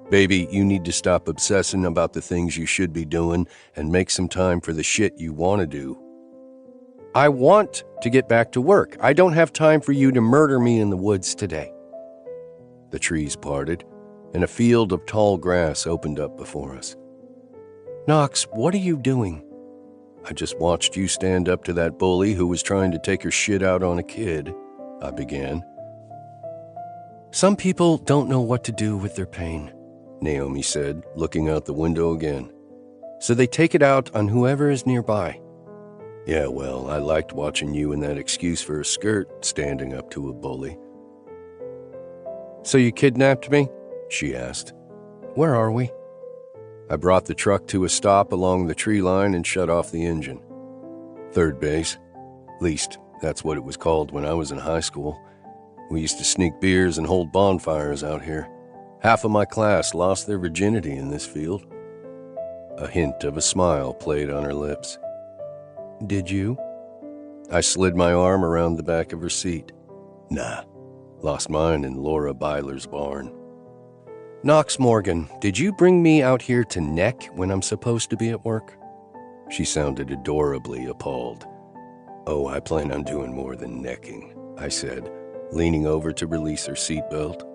Baby, you need to stop obsessing about the things you should be doing and make some time for the shit you want to do. I want to get back to work. I don't have time for you to murder me in the woods today. The trees parted, and a field of tall grass opened up before us. Knox, what are you doing? I just watched you stand up to that bully who was trying to take her shit out on a kid, I began. Some people don't know what to do with their pain, Naomi said, looking out the window again. So they take it out on whoever is nearby. Yeah, well, I liked watching you in that excuse for a skirt standing up to a bully. So you kidnapped me? She asked. Where are we? I brought the truck to a stop along the tree line and shut off the engine. Third base. At least, that's what it was called when I was in high school. We used to sneak beers and hold bonfires out here. Half of my class lost their virginity in this field. A hint of a smile played on her lips. Did you? I slid my arm around the back of her seat. Nah, lost mine in Laura Byler's barn. Knox Morgan, did you bring me out here to neck when I'm supposed to be at work? She sounded adorably appalled. Oh, I plan on doing more than necking, I said, leaning over to release her seatbelt.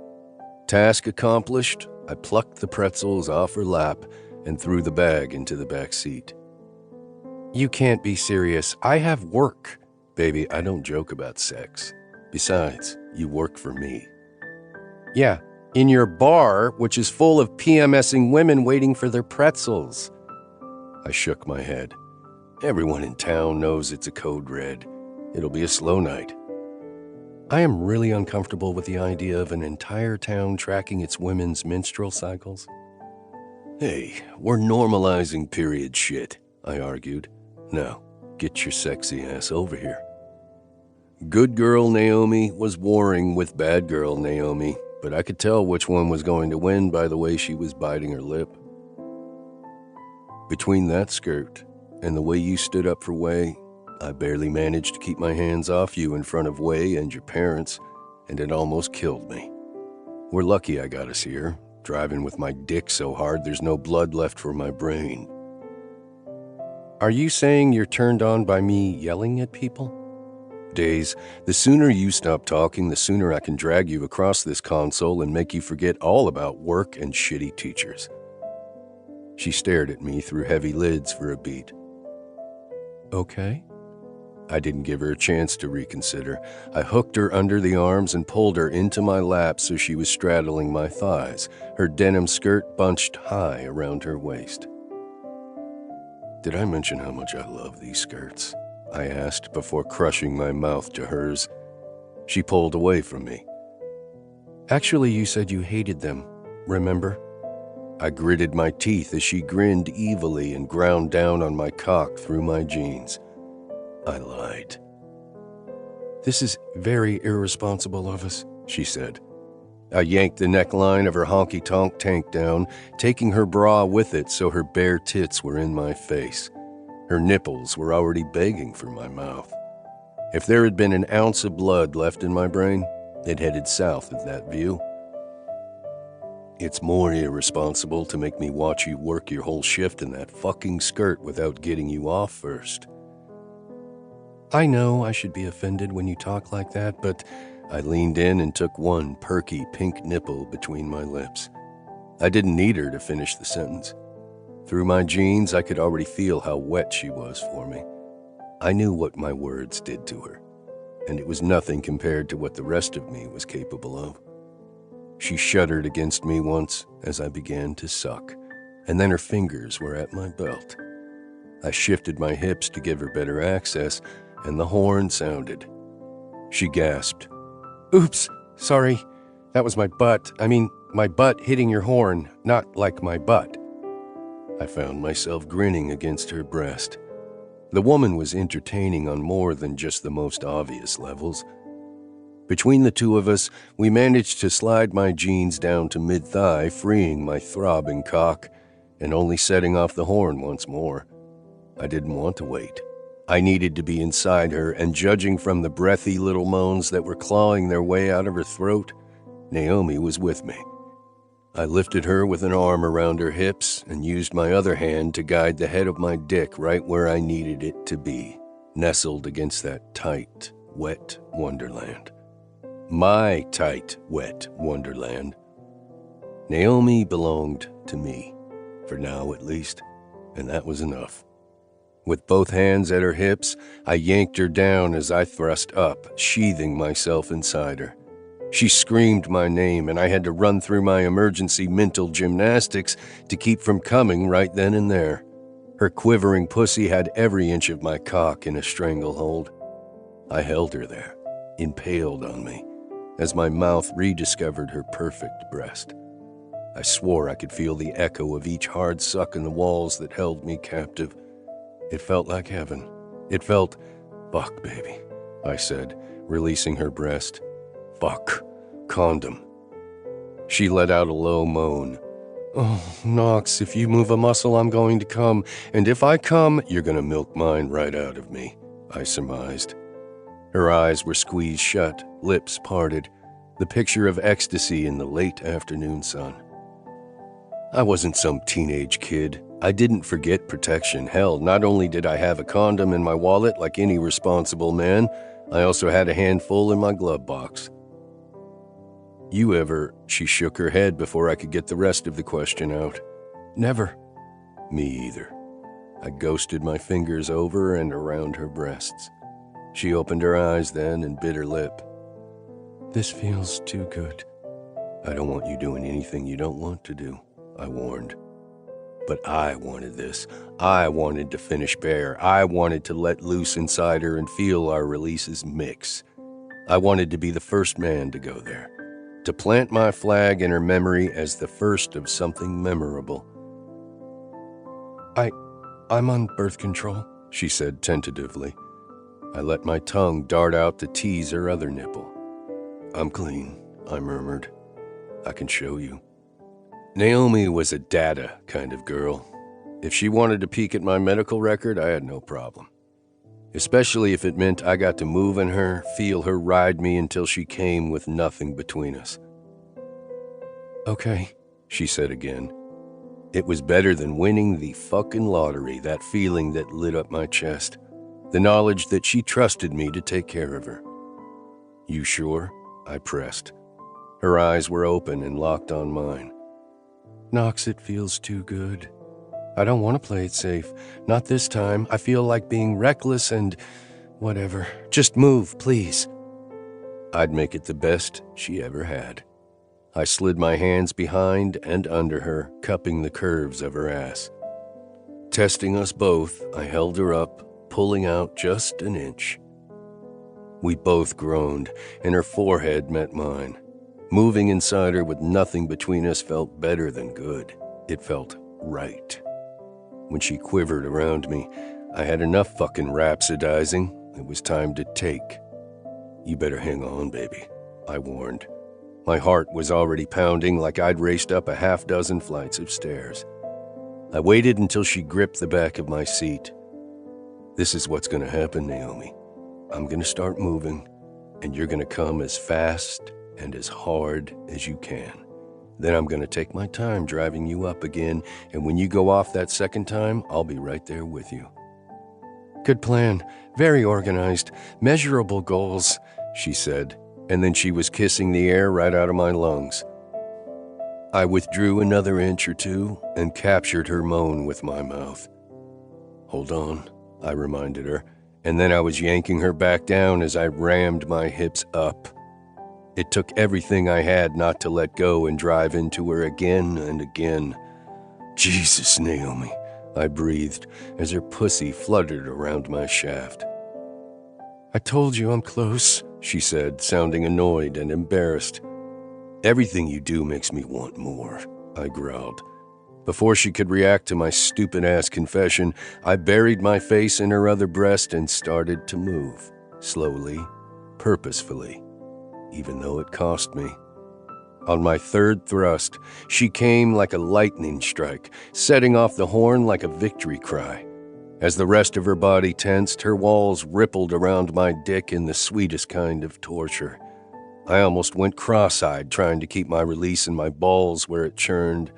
Task accomplished, I plucked the pretzels off her lap and threw the bag into the back seat. You can't be serious. I have work. Baby, I don't joke about sex. Besides, you work for me. Yeah, in your bar, which is full of PMSing women waiting for their pretzels. I shook my head. Everyone in town knows it's a code red. It'll be a slow night. I am really uncomfortable with the idea of an entire town tracking its women's menstrual cycles. Hey, we're normalizing period shit, I argued. Now, get your sexy ass over here. Good girl Naomi was warring with bad girl Naomi, but I could tell which one was going to win by the way she was biting her lip. Between that skirt and the way you stood up for Way, I barely managed to keep my hands off you in front of Way and your parents, and it almost killed me. We're lucky I got us here, driving with my dick so hard there's no blood left for my brain. Are you saying you're turned on by me yelling at people? Days, the sooner you stop talking, the sooner I can drag you across this console and make you forget all about work and shitty teachers. She stared at me through heavy lids for a beat. Okay? I didn't give her a chance to reconsider. I hooked her under the arms and pulled her into my lap so she was straddling my thighs, her denim skirt bunched high around her waist. Did I mention how much I love these skirts? I asked before crushing my mouth to hers. She pulled away from me. Actually, you said you hated them, remember? I gritted my teeth as she grinned evilly and ground down on my cock through my jeans. I lied. This is very irresponsible of us, she said. I yanked the neckline of her honky-tonk tank down, taking her bra with it so her bare tits were in my face. Her nipples were already begging for my mouth. If there had been an ounce of blood left in my brain, it headed south of that view. It's more irresponsible to make me watch you work your whole shift in that fucking skirt without getting you off first. I know I should be offended when you talk like that, but I leaned in and took one perky pink nipple between my lips. I didn't need her to finish the sentence. Through my jeans, I could already feel how wet she was for me. I knew what my words did to her, and it was nothing compared to what the rest of me was capable of. She shuddered against me once as I began to suck, and then her fingers were at my belt. I shifted my hips to give her better access, and the horn sounded. She gasped. Oops, sorry. That was my butt. My butt hitting your horn, not like my butt. I found myself grinning against her breast. The woman was entertaining on more than just the most obvious levels. Between the two of us, we managed to slide my jeans down to mid-thigh, freeing my throbbing cock, and only setting off the horn once more. I didn't want to wait. I needed to be inside her, and judging from the breathy little moans that were clawing their way out of her throat, Naomi was with me. I lifted her with an arm around her hips and used my other hand to guide the head of my dick right where I needed it to be, nestled against that tight, wet wonderland. My tight, wet wonderland. Naomi belonged to me, for now at least, and that was enough. With both hands at her hips, I yanked her down as I thrust up, sheathing myself inside her. She screamed my name, and I had to run through my emergency mental gymnastics to keep from coming right then and there. Her quivering pussy had every inch of my cock in a stranglehold. I held her there, impaled on me, as my mouth rediscovered her perfect breast. I swore I could feel the echo of each hard suck in the walls that held me captive. It felt like heaven. It felt, fuck, baby, I said, releasing her breast. Fuck. Condom. She let out a low moan. Oh, Knox, if you move a muscle, I'm going to come. And if I come, you're going to milk mine right out of me, I surmised. Her eyes were squeezed shut, lips parted, the picture of ecstasy in the late afternoon sun. I wasn't some teenage kid. I didn't forget protection. Hell, not only did I have a condom in my wallet like any responsible man, I also had a handful in my glove box. You ever? She shook her head before I could get the rest of the question out. Never. Me either. I ghosted my fingers over and around her breasts. She opened her eyes then and bit her lip. This feels too good. I don't want you doing anything you don't want to do, I warned. But I wanted this. I wanted to finish bare. I wanted to let loose inside her and feel our releases mix. I wanted to be the first man to go there, to plant my flag in her memory as the first of something memorable. I'm on birth control, she said tentatively. I let my tongue dart out to tease her other nipple. I'm clean, I murmured. I can show you. Naomi was a data kind of girl. If she wanted to peek at my medical record, I had no problem. Especially if it meant I got to move in her, feel her ride me until she came with nothing between us. Okay, she said again. It was better than winning the fucking lottery, that feeling that lit up my chest. the knowledge that she trusted me to take care of her. "You sure?" I pressed. Her eyes were open and locked on mine. "Knox, it feels too good. I don't want to play it safe. Not this time. I feel like being reckless and whatever. Just move, please." I'd make it the best she ever had. I slid my hands behind and under her, cupping the curves of her ass. Testing us both, I held her up, pulling out just an inch. We both groaned, and her forehead met mine. Moving inside her with nothing between us felt better than good. It felt right. When she quivered around me, I had enough fucking rhapsodizing. It was time to take. "You better hang on, baby," I warned. My heart was already pounding like I'd raced up a half-dozen flights of stairs. I waited until she gripped the back of my seat. "This is what's going to happen, Naomi. I'm going to start moving, and you're going to come as fast and as hard as you can. Then I'm going to take my time driving you up again, and when you go off that second time, I'll be right there with you." "Good plan. Very organized. Measurable goals," she said, and then she was kissing the air right out of my lungs. I withdrew another inch or two and captured her moan with my mouth. "Hold on," I reminded her, and then I was yanking her back down as I rammed my hips up. It took everything I had not to let go and drive into her again and again. "Jesus, Naomi," I breathed as her pussy fluttered around my shaft. "I told you I'm close," she said, sounding annoyed and embarrassed. "Everything you do makes me want more," I growled. Before she could react to my stupid-ass confession, I buried my face in her other breast and started to move, slowly, purposefully, even though it cost me. On my third thrust, she came like a lightning strike, setting off the horn like a victory cry. As the rest of her body tensed, her walls rippled around my dick in the sweetest kind of torture. I almost went cross-eyed trying to keep my release in my balls where it churned.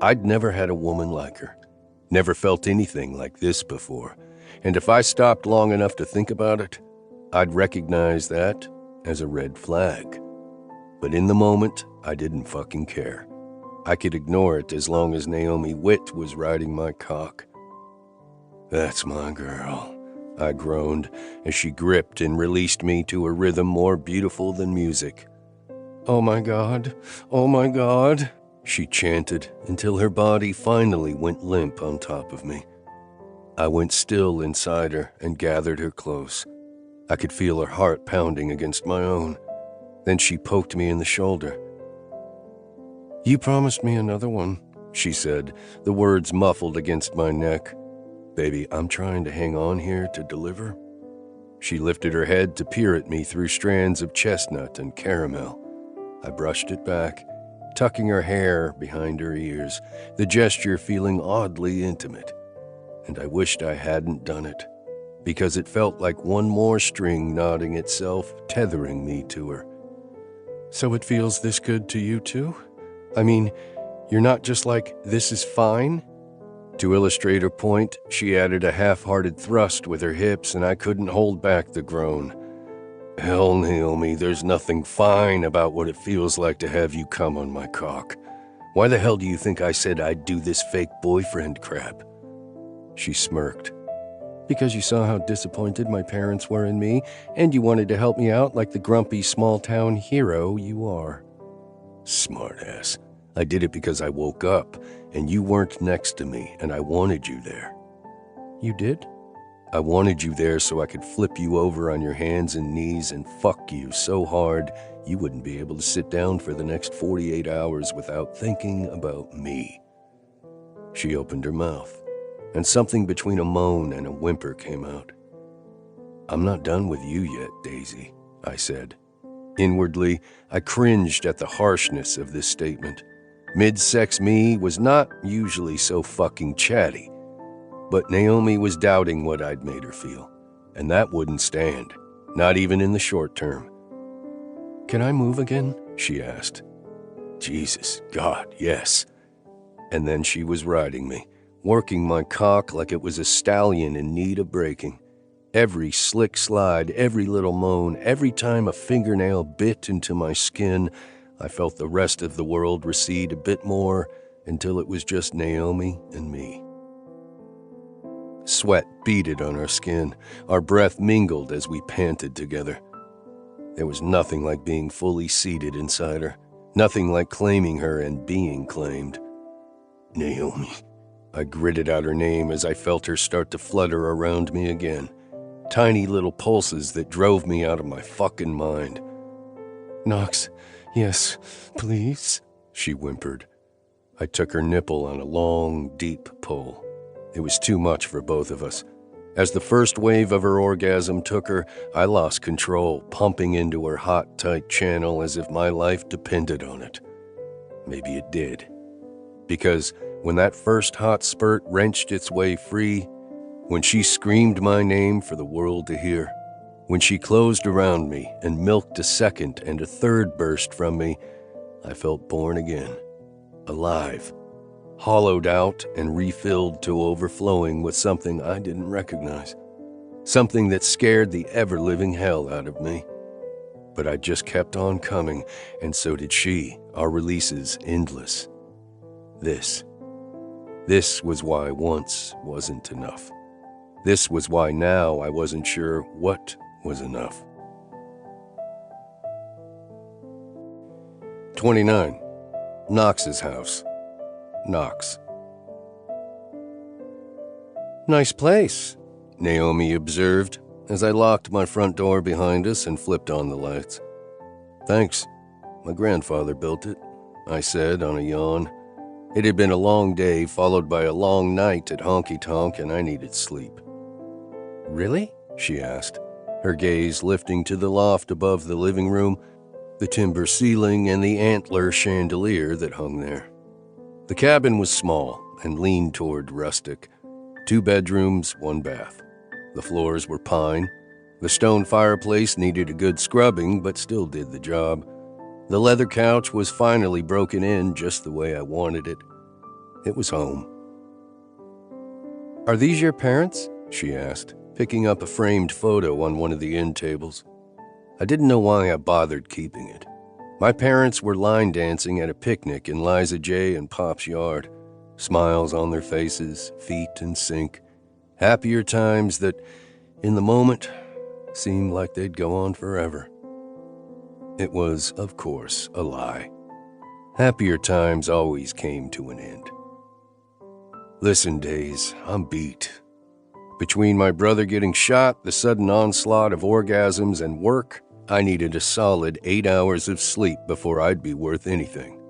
I'd never had a woman like her, never felt anything like this before, and if I stopped long enough to think about it, I'd recognize that as a red flag. But in the moment, I didn't fucking care. I could ignore it as long as Naomi Witt was riding my cock. "That's my girl," I groaned as she gripped and released me to a rhythm more beautiful than music. "Oh my God, oh my God," she chanted until her body finally went limp on top of me. I went still inside her and gathered her close. I could feel her heart pounding against my own. Then she poked me in the shoulder. "You promised me another one," she said, the words muffled against my neck. "Baby, I'm trying to hang on here to deliver." She lifted her head to peer at me through strands of chestnut and caramel. I brushed it back, tucking her hair behind her ears, the gesture feeling oddly intimate. And I wished I hadn't done it, because it felt like one more string knotting itself, tethering me to her. "So it feels this good to you too? I mean, you're not just like, this is fine?" To illustrate her point, she added a half-hearted thrust with her hips, and I couldn't hold back the groan. "Hell, Naomi, there's nothing fine about what it feels like to have you come on my cock. Why the hell do you think I said I'd do this fake boyfriend crap?" She smirked. "Because you saw how disappointed my parents were in me, and you wanted to help me out like the grumpy small-town hero you are." Smartass. I did it because I woke up, and you weren't next to me, and I wanted you there. "You did?" "I wanted you there so I could flip you over on your hands and knees and fuck you so hard you wouldn't be able to sit down for the next 48 hours without thinking about me." She opened her mouth, and something between a moan and a whimper came out. "I'm not done with you yet, Daisy," I said. Inwardly, I cringed at the harshness of this statement. Mid-sex me was not usually so fucking chatty, but Naomi was doubting what I'd made her feel, and that wouldn't stand, not even in the short term. "Can I move again?" she asked. Jesus, God, yes. And then she was riding me, working my cock like it was a stallion in need of breaking. Every slick slide, every little moan, every time a fingernail bit into my skin, I felt the rest of the world recede a bit more until it was just Naomi and me. Sweat beaded on our skin. Our breath mingled as we panted together. There was nothing like being fully seated inside her. Nothing like claiming her and being claimed. Naomi. I gritted out her name as I felt her start to flutter around me again. Tiny little pulses that drove me out of my fucking mind. Knox, yes, please, she whimpered. I took her nipple on a long, deep pull. It was too much for both of us. As the first wave of her orgasm took her, I lost control, pumping into her hot, tight channel as if my life depended on it. Maybe it did. Because when that first hot spurt wrenched its way free, when she screamed my name for the world to hear, when she closed around me and milked a second and a third burst from me, I felt born again, alive, hollowed out and refilled to overflowing with something I didn't recognize, something that scared the ever-living hell out of me. But I just kept on coming, and so did she, our releases endless. This was why once wasn't enough. This was why now I wasn't sure what was enough. 29. Knox's house. Knox. Nice place, Naomi observed as I locked my front door behind us and flipped on the lights. Thanks. My grandfather built it, I said on a yawn. It had been a long day followed by a long night at Honky Tonk and I needed sleep. Really? She asked, her gaze lifting to the loft above the living room, the timber ceiling and the antler chandelier that hung there. The cabin was small and leaned toward rustic. 2 bedrooms, 1 bath. The floors were pine. The stone fireplace needed a good scrubbing, but still did the job. The leather couch was finally broken in just the way I wanted it. It was home. Are these your parents? She asked, picking up a framed photo on one of the end tables. I didn't know why I bothered keeping it. My parents were line dancing at a picnic in Liza J. and Pop's yard. Smiles on their faces, feet in sync. Happier times that, in the moment, seemed like they'd go on forever. It was, of course, a lie. Happier times always came to an end. Listen, Days, I'm beat. Between my brother getting shot, the sudden onslaught of orgasms, and work, I needed a solid 8 hours of sleep before I'd be worth anything.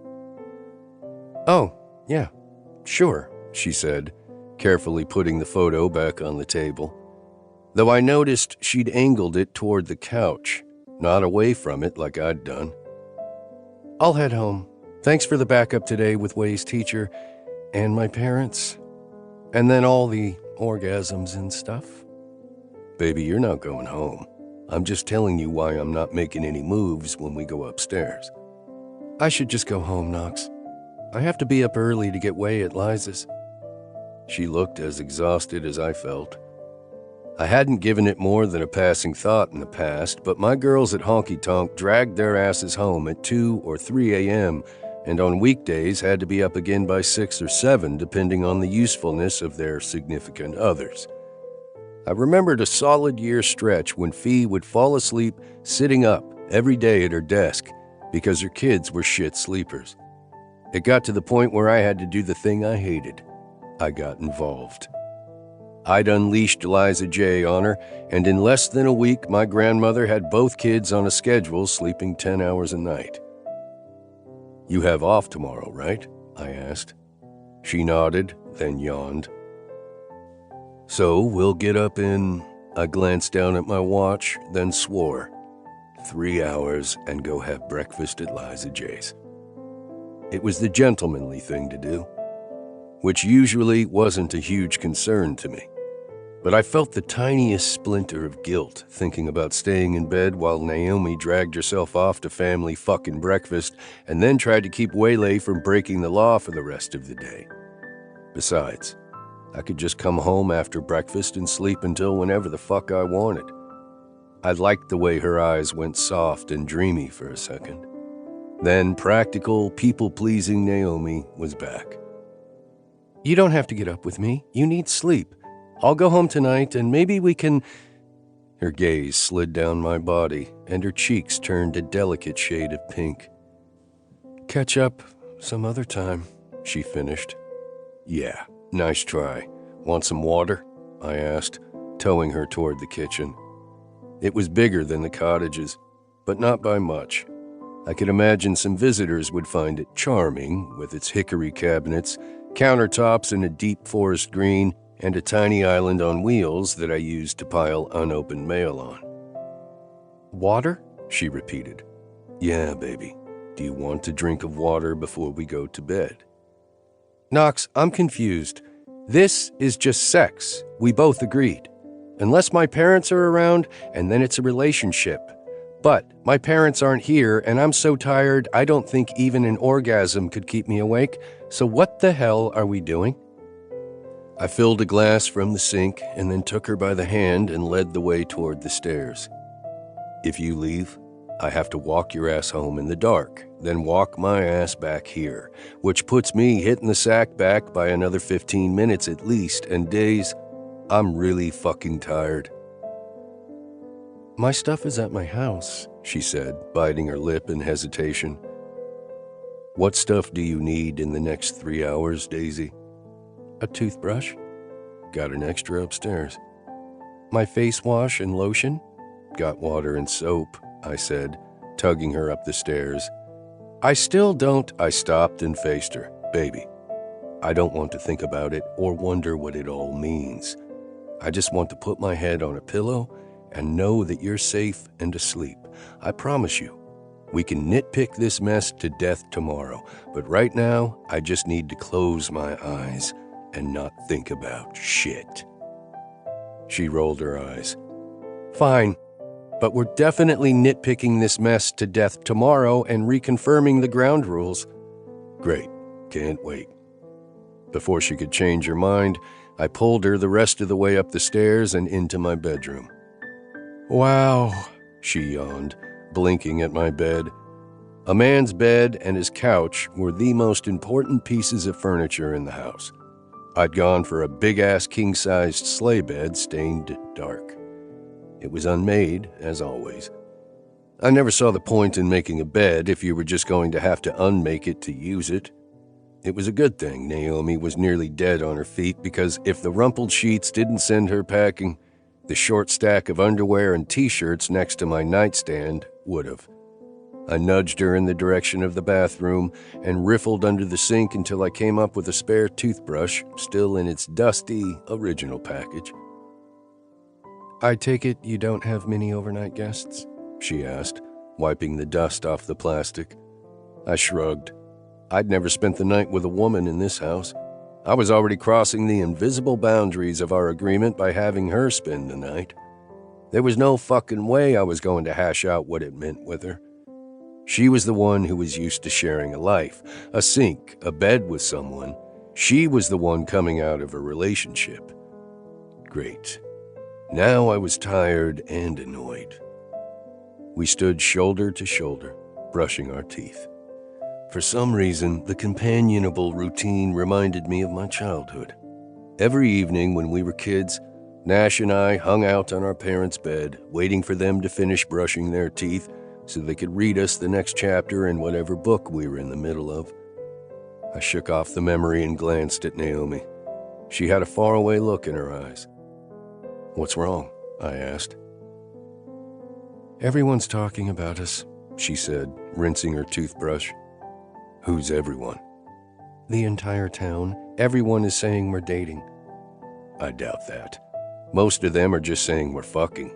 Oh, yeah, sure, she said, carefully putting the photo back on the table. Though I noticed she'd angled it toward the couch, not away from it like I'd done. I'll head home. Thanks for the backup today with Way's teacher and my parents. And then all the orgasms and stuff. Baby, you're not going home. I'm just telling you why I'm not making any moves when we go upstairs. I should just go home, Knox. I have to be up early to get Way at Liza's. She looked as exhausted as I felt. I hadn't given it more than a passing thought in the past, but my girls at Honky Tonk dragged their asses home at 2 or 3 a.m., and on weekdays had to be up again by 6 or 7, depending on the usefulness of their significant others. I remembered a solid year stretch when Fee would fall asleep sitting up every day at her desk because her kids were shit sleepers. It got to the point where I had to do the thing I hated. I got involved. I'd unleashed Liza J. on her, and in less than a week, my grandmother had both kids on a schedule sleeping 10 hours a night. You have off tomorrow, right? I asked. She nodded, then yawned. So we'll get up in... I glanced down at my watch, then swore. 3 hours and go have breakfast at Liza J's. It was the gentlemanly thing to do, which usually wasn't a huge concern to me. But I felt the tiniest splinter of guilt thinking about staying in bed while Naomi dragged herself off to family fucking breakfast and then tried to keep Waylay from breaking the law for the rest of the day. Besides, I could just come home after breakfast and sleep until whenever the fuck I wanted. I liked the way her eyes went soft and dreamy for a second. Then practical, people-pleasing Naomi was back. You don't have to get up with me. You need sleep. I'll go home tonight and maybe we can... Her gaze slid down my body and her cheeks turned a delicate shade of pink. Catch up some other time, she finished. Yeah, nice try. Want some water? I asked, towing her toward the kitchen. It was bigger than the cottages, but not by much. I could imagine some visitors would find it charming, with its hickory cabinets, countertops in a deep forest green, and a tiny island on wheels that I used to pile unopened mail on. Water? She repeated. Yeah, baby. Do you want a drink of water before we go to bed? Knox, I'm confused. This is just sex. We both agreed. Unless my parents are around, and then it's a relationship. But my parents aren't here, and I'm so tired I don't think even an orgasm could keep me awake, so what the hell are we doing? I filled a glass from the sink and then took her by the hand and led the way toward the stairs. If you leave, I have to walk your ass home in the dark, then walk my ass back here, which puts me hitting the sack back by another 15 minutes at least, and days, I'm really fucking tired. My stuff is at my house, she said, biting her lip in hesitation. What stuff do you need in the next 3 hours, Daisy? A toothbrush? Got an extra upstairs. My face wash and lotion? Got water and soap, I said, tugging her up the stairs. I stopped and faced her. Baby, I don't want to think about it or wonder what it all means. I just want to put my head on a pillow and know that you're safe and asleep. I promise you. We can nitpick this mess to death tomorrow, but right now, I just need to close my eyes and not think about shit. She rolled her eyes. Fine, but we're definitely nitpicking this mess to death tomorrow and reconfirming the ground rules. Great, can't wait. Before she could change her mind, I pulled her the rest of the way up the stairs and into my bedroom. Wow, she yawned, blinking at my bed. A man's bed and his couch were the most important pieces of furniture in the house. I'd gone for a big-ass king-sized sleigh bed stained dark. It was unmade, as always. I never saw the point in making a bed if you were just going to have to unmake it to use it. It was a good thing Naomi was nearly dead on her feet, because if the rumpled sheets didn't send her packing, the short stack of underwear and t-shirts next to my nightstand would have. I nudged her in the direction of the bathroom and riffled under the sink until I came up with a spare toothbrush, still in its dusty, original package. I take it you don't have many overnight guests? She asked, wiping the dust off the plastic. I shrugged. I'd never spent the night with a woman in this house. I was already crossing the invisible boundaries of our agreement by having her spend the night. There was no fucking way I was going to hash out what it meant with her. She was the one who was used to sharing a life, a sink, a bed with someone. She was the one coming out of a relationship. Great. Now I was tired and annoyed. We stood shoulder to shoulder, brushing our teeth. For some reason, the companionable routine reminded me of my childhood. Every evening when we were kids, Nash and I hung out on our parents' bed, waiting for them to finish brushing their teeth so they could read us the next chapter in whatever book we were in the middle of. I shook off the memory and glanced at Naomi. She had a faraway look in her eyes. What's wrong? I asked. Everyone's talking about us, she said, rinsing her toothbrush. Who's everyone? The entire town. Everyone is saying we're dating. I doubt that. Most of them are just saying we're fucking.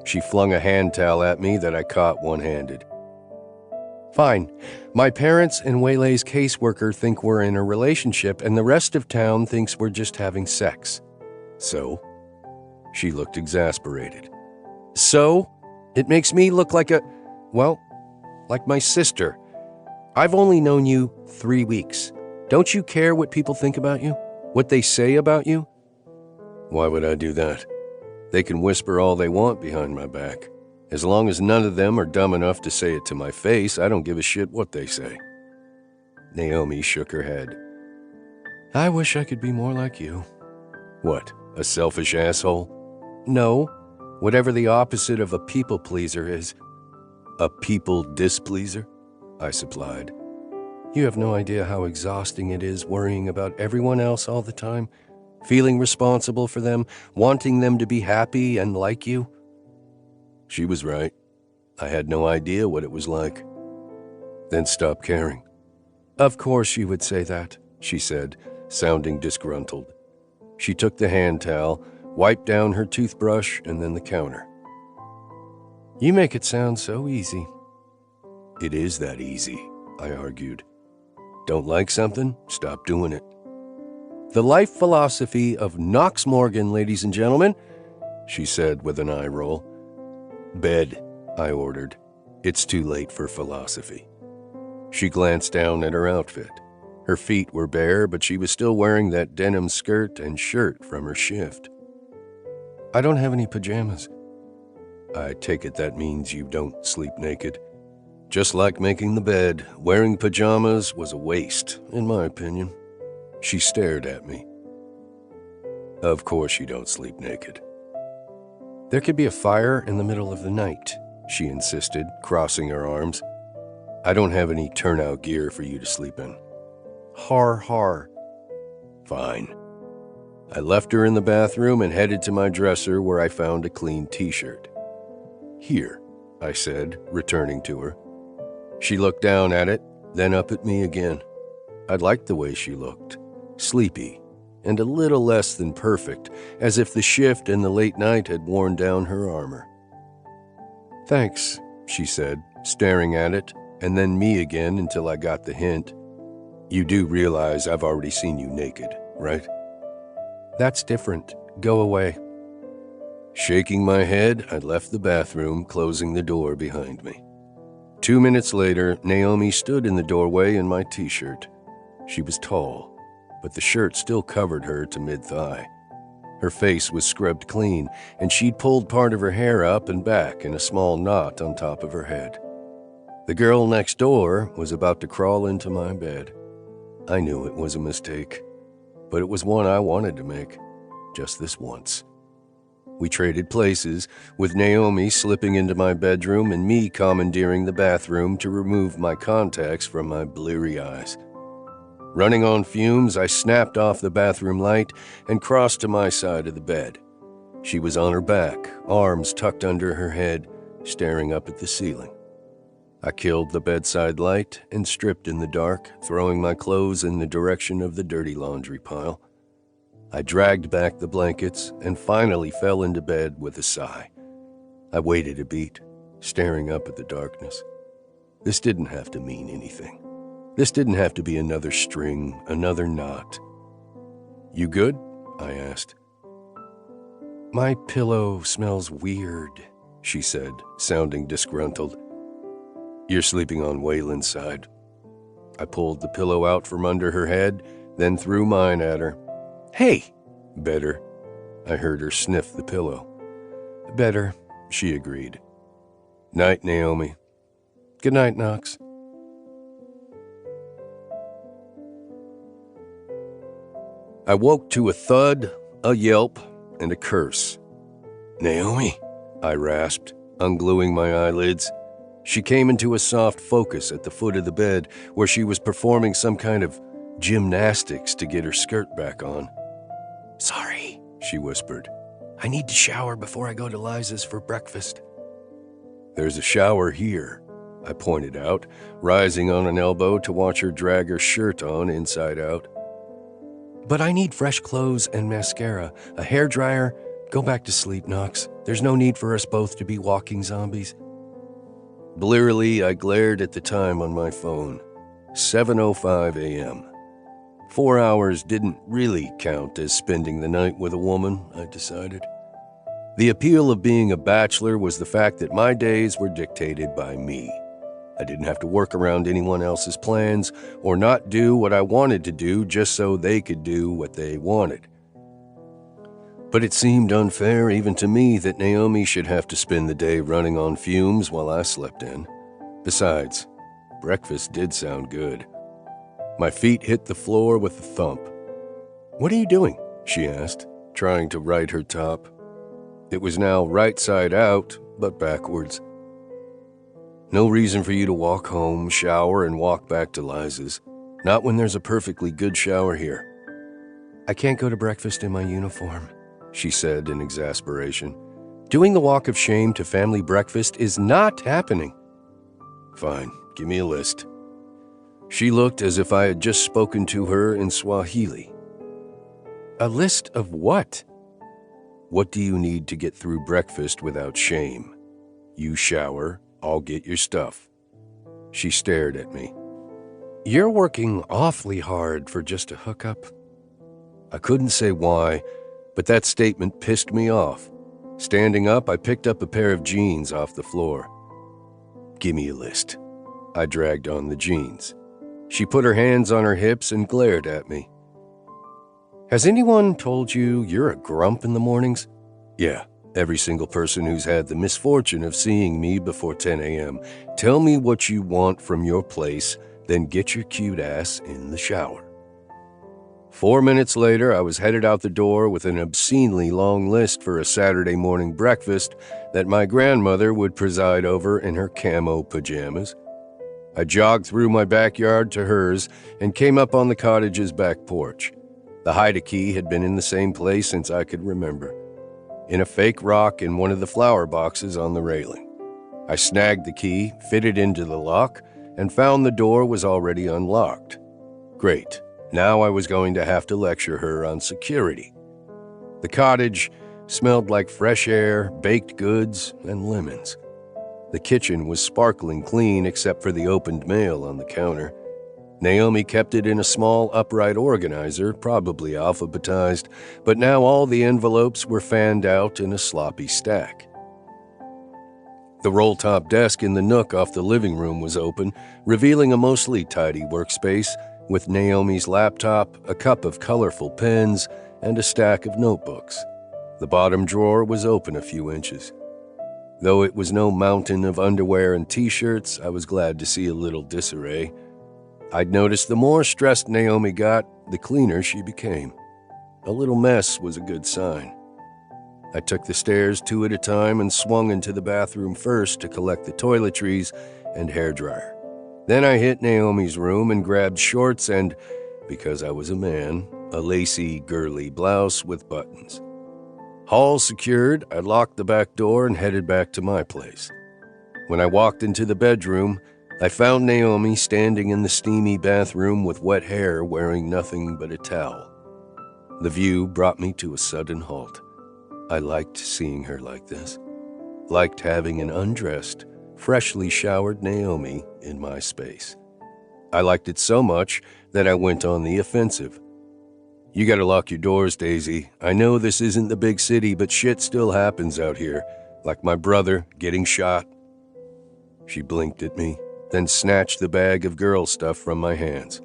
She flung a hand towel at me that I caught one-handed. Fine. My parents and Waylay's caseworker think we're in a relationship, and the rest of town thinks we're just having sex. So? She looked exasperated. So? It makes me look like like my sister. I've only known you 3 weeks. Don't you care what people think about you? What they say about you? Why would I do that? They can whisper all they want behind my back. As long as none of them are dumb enough to say it to my face, I don't give a shit what they say. Naomi shook her head. I wish I could be more like you. What, a selfish asshole? No, whatever the opposite of a people pleaser is. A people displeaser? I supplied. You have no idea how exhausting it is worrying about everyone else all the time, feeling responsible for them, wanting them to be happy and like you. She was right. I had no idea what it was like. Then stop caring. Of course you would say that, she said, sounding disgruntled. She took the hand towel, wiped down her toothbrush, and then the counter. You make it sound so easy. It is that easy, I argued. Don't like something? Stop doing it. The life philosophy of Knox Morgan, ladies and gentlemen, she said with an eye roll. Bed, I ordered. It's too late for philosophy. She glanced down at her outfit. Her feet were bare, but she was still wearing that denim skirt and shirt from her shift. I don't have any pajamas. I take it that means you don't sleep naked. Just like making the bed, wearing pajamas was a waste, in my opinion. She stared at me. Of course you don't sleep naked. There could be a fire in the middle of the night, she insisted, crossing her arms. I don't have any turnout gear for you to sleep in. Har har. Fine. I left her in the bathroom and headed to my dresser where I found a clean t-shirt. Here, I said, returning to her. She looked down at it, then up at me again. I liked the way she looked. Sleepy, and a little less than perfect, as if the shift and the late night had worn down her armor. Thanks, she said, staring at it, and then me again until I got the hint. You do realize I've already seen you naked, right? That's different. Go away. Shaking my head, I left the bathroom, closing the door behind me. 2 minutes later, Naomi stood in the doorway in my t-shirt. She was tall, but the shirt still covered her to mid-thigh. Her face was scrubbed clean, and she'd pulled part of her hair up and back in a small knot on top of her head. The girl next door was about to crawl into my bed. I knew it was a mistake, but it was one I wanted to make, just this once. We traded places, with Naomi slipping into my bedroom and me commandeering the bathroom to remove my contacts from my bleary eyes. Running on fumes, I snapped off the bathroom light and crossed to my side of the bed. She was on her back, arms tucked under her head, staring up at the ceiling. I killed the bedside light and stripped in the dark, throwing my clothes in the direction of the dirty laundry pile. I dragged back the blankets and finally fell into bed with a sigh. I waited a beat, staring up at the darkness. This didn't have to mean anything. This didn't have to be another string, another knot. You good? I asked. My pillow smells weird, she said, sounding disgruntled. You're sleeping on Waylon's side. I pulled the pillow out from under her head, then threw mine at her. Hey! Better. I heard her sniff the pillow. Better, she agreed. Night, Naomi. Good night, Knox. I woke to a thud, a yelp, and a curse. Naomi, I rasped, ungluing my eyelids. She came into a soft focus at the foot of the bed where she was performing some kind of gymnastics to get her skirt back on. Sorry, she whispered. I need to shower before I go to Liza's for breakfast. There's a shower here, I pointed out, rising on an elbow to watch her drag her shirt on inside out. But I need fresh clothes and mascara, a hairdryer. Go back to sleep, Knox. There's no need for us both to be walking zombies. Blearily, I glared at the time on my phone. 7:05 a.m. 4 hours didn't really count as spending the night with a woman, I decided. The appeal of being a bachelor was the fact that my days were dictated by me. I didn't have to work around anyone else's plans or not do what I wanted to do just so they could do what they wanted. But it seemed unfair even to me that Naomi should have to spend the day running on fumes while I slept in. Besides, breakfast did sound good. My feet hit the floor with a thump. "What are you doing?" she asked, trying to right her top. It was now right side out, but backwards. "No reason for you to walk home, shower, and walk back to Liza's. Not when there's a perfectly good shower here." "I can't go to breakfast in my uniform," she said in exasperation. "Doing the walk of shame to family breakfast is not happening." "Fine, give me a list." She looked as if I had just spoken to her in Swahili. "A list of what?" "What do you need to get through breakfast without shame? You shower, I'll get your stuff." She stared at me. "You're working awfully hard for just a hookup." I couldn't say why, but that statement pissed me off. Standing up, I picked up a pair of jeans off the floor. "Give me a list." I dragged on the jeans. She put her hands on her hips and glared at me. "Has anyone told you you're a grump in the mornings?" "Yeah, every single person who's had the misfortune of seeing me before 10 a.m. Tell me what you want from your place, then get your cute ass in the shower." 4 minutes later, I was headed out the door with an obscenely long list for a Saturday morning breakfast that my grandmother would preside over in her camo pajamas. I jogged through my backyard to hers and came up on the cottage's back porch. The hide-a-key had been in the same place since I could remember, in a fake rock in one of the flower boxes on the railing. I snagged the key, fitted into the lock, and found the door was already unlocked. Great. Now I was going to have to lecture her on security. The cottage smelled like fresh air, baked goods, and lemons. The kitchen was sparkling clean except for the opened mail on the counter. Naomi kept it in a small upright organizer, probably alphabetized, but now all the envelopes were fanned out in a sloppy stack. The roll-top desk in the nook off the living room was open, revealing a mostly tidy workspace with Naomi's laptop, a cup of colorful pens, and a stack of notebooks. The bottom drawer was open a few inches. Though it was no mountain of underwear and t-shirts, I was glad to see a little disarray. I'd noticed the more stressed Naomi got, the cleaner she became. A little mess was a good sign. I took the stairs 2 at a time and swung into the bathroom first to collect the toiletries and hairdryer. Then I hit Naomi's room and grabbed shorts and, because I was a man, a lacy, girly blouse with buttons. Hall secured, I locked the back door and headed back to my place. When I walked into the bedroom, I found Naomi standing in the steamy bathroom with wet hair, wearing nothing but a towel. The view brought me to a sudden halt. I liked seeing her like this. Liked having an undressed, freshly showered Naomi in my space. I liked it so much that I went on the offensive. "You gotta lock your doors, Daisy. I know this isn't the big city, but shit still happens out here. Like my brother getting shot." She blinked at me, then snatched the bag of girl stuff from my hands.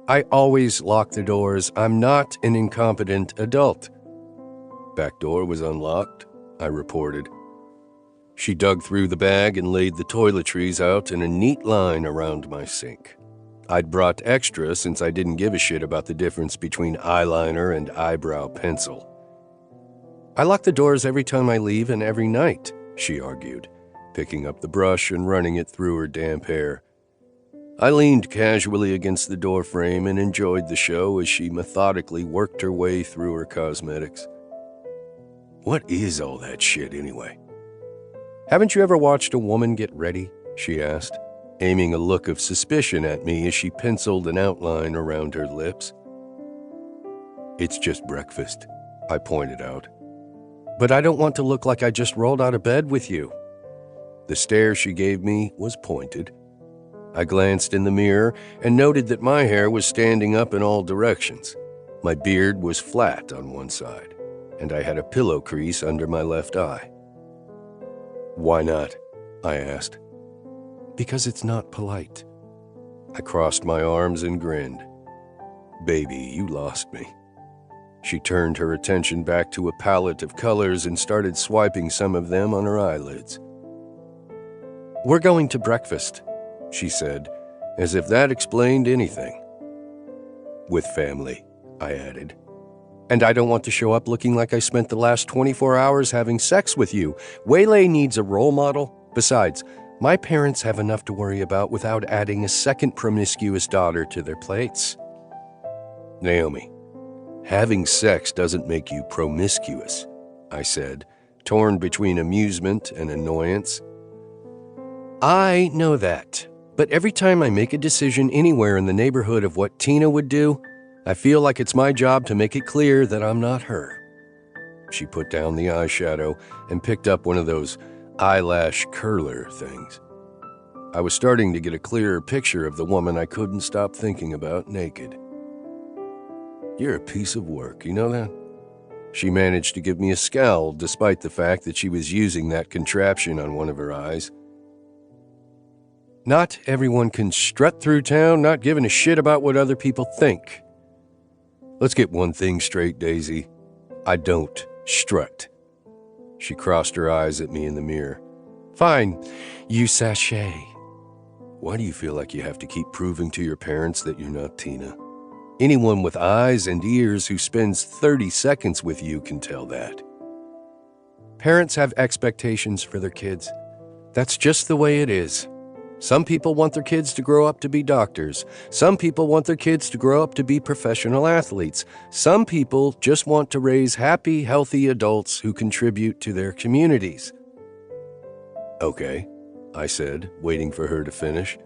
"I always lock the doors. I'm not an incompetent adult." "Back door was unlocked," I reported. She dug through the bag and laid the toiletries out in a neat line around my sink. I'd brought extra since I didn't give a shit about the difference between eyeliner and eyebrow pencil. "I lock the doors every time I leave and every night," she argued, picking up the brush and running it through her damp hair. I leaned casually against the door frame and enjoyed the show as she methodically worked her way through her cosmetics. "What is all that shit anyway?" "Haven't you ever watched a woman get ready?" she asked, aiming a look of suspicion at me as she penciled an outline around her lips. "It's just breakfast," I pointed out. "But I don't want to look like I just rolled out of bed with you." The stare she gave me was pointed. I glanced in the mirror and noted that my hair was standing up in all directions. My beard was flat on one side, and I had a pillow crease under my left eye. "Why not?" I asked. Because it's not polite. I crossed my arms and grinned. Baby, you lost me. She turned her attention back to a palette of colors and started swiping some of them on her eyelids. We're going to breakfast, she said, as if that explained anything. With family, I added. And I don't want to show up looking like I spent the last 24 hours having sex with you. Waylay needs a role model. Besides, my parents have enough to worry about without adding a second promiscuous daughter to their plates. Naomi, having sex doesn't make you promiscuous, I said, torn between amusement and annoyance. I know that, but every time I make a decision anywhere in the neighborhood of what Tina would do, I feel like it's my job to make it clear that I'm not her. She put down the eyeshadow and picked up one of those eyelash curler things. I was starting to get a clearer picture of the woman I couldn't stop thinking about naked. You're a piece of work, you know that? She managed to give me a scowl despite the fact that she was using that contraption on one of her eyes. Not everyone can strut through town not giving a shit about what other people think. Let's get one thing straight, Daisy. I don't strut. She crossed her eyes at me in the mirror. Fine, you sashay. Why do you feel like you have to keep proving to your parents that you're not Tina? Anyone with eyes and ears who spends 30 seconds with you can tell that. Parents have expectations for their kids. That's just the way it is. Some people want their kids to grow up to be doctors. Some people want their kids to grow up to be professional athletes. Some people just want to raise happy, healthy adults who contribute to their communities. Okay, I said, waiting for her to finish.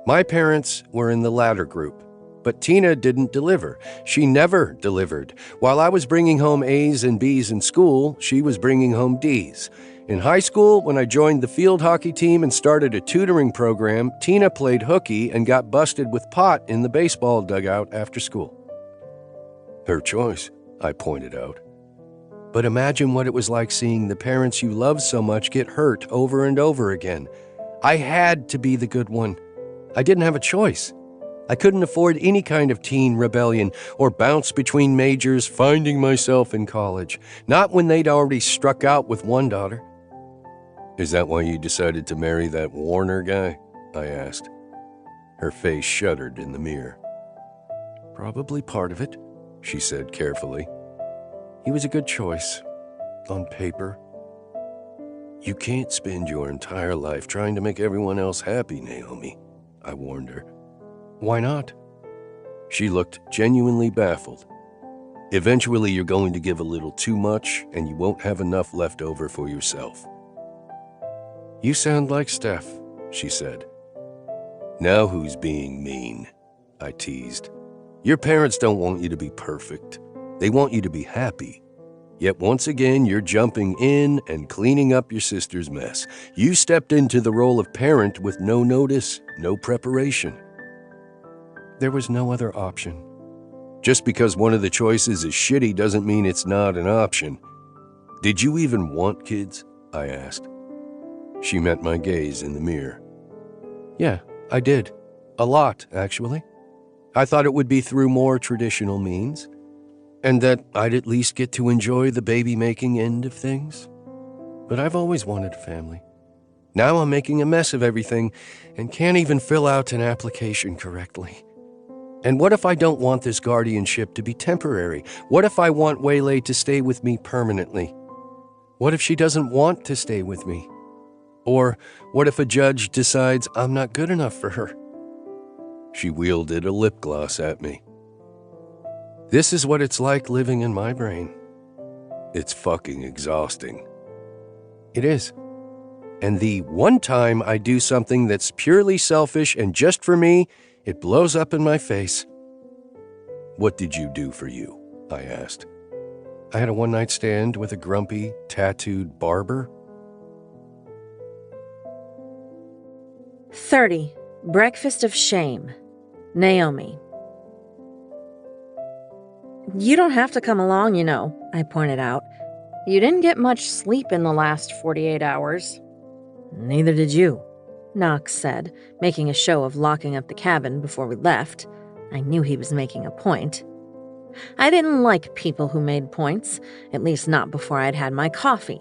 My parents were in the latter group, but Tina didn't deliver. She never delivered. While I was bringing home A's and B's in school, she was bringing home D's. In high school, when I joined the field hockey team and started a tutoring program, Tina played hooky and got busted with pot in the baseball dugout after school. Her choice, I pointed out. But imagine what it was like seeing the parents you love so much get hurt over and over again. I had to be the good one. I didn't have a choice. I couldn't afford any kind of teen rebellion or bounce between majors finding myself in college, not when they'd already struck out with one daughter. Is that why you decided to marry that Warner guy? I asked. Her face shuddered in the mirror. Probably part of it, she said carefully. He was a good choice, on paper. You can't spend your entire life trying to make everyone else happy, Naomi, I warned her. Why not? She looked genuinely baffled. Eventually you're going to give a little too much and you won't have enough left over for yourself. You sound like Steph, she said. Now who's being mean? I teased. Your parents don't want you to be perfect. They want you to be happy. Yet once again, you're jumping in and cleaning up your sister's mess. You stepped into the role of parent with no notice, no preparation. There was no other option. Just because one of the choices is shitty doesn't mean it's not an option. Did you even want kids? I asked. She met my gaze in the mirror. Yeah, I did. A lot, actually. I thought it would be through more traditional means, and that I'd at least get to enjoy the baby-making end of things. But I've always wanted a family. Now I'm making a mess of everything and can't even fill out an application correctly. And what if I don't want this guardianship to be temporary? What if I want Waylay to stay with me permanently? What if she doesn't want to stay with me? Or what if a judge decides I'm not good enough for her? She wielded a lip gloss at me. This is what it's like living in my brain. It's fucking exhausting. It is. And the one time I do something that's purely selfish and just for me, it blows up in my face. What did you do for you? I asked. I had a one-night stand with a grumpy, tattooed barber. 30. Breakfast of Shame. Naomi. You don't have to come along, you know, I pointed out. You didn't get much sleep in the last 48 hours. Neither did you. Knox said, making a show of locking up the cabin before we left. I knew he was making a point. I didn't like people who made points, at least not before I'd had my coffee.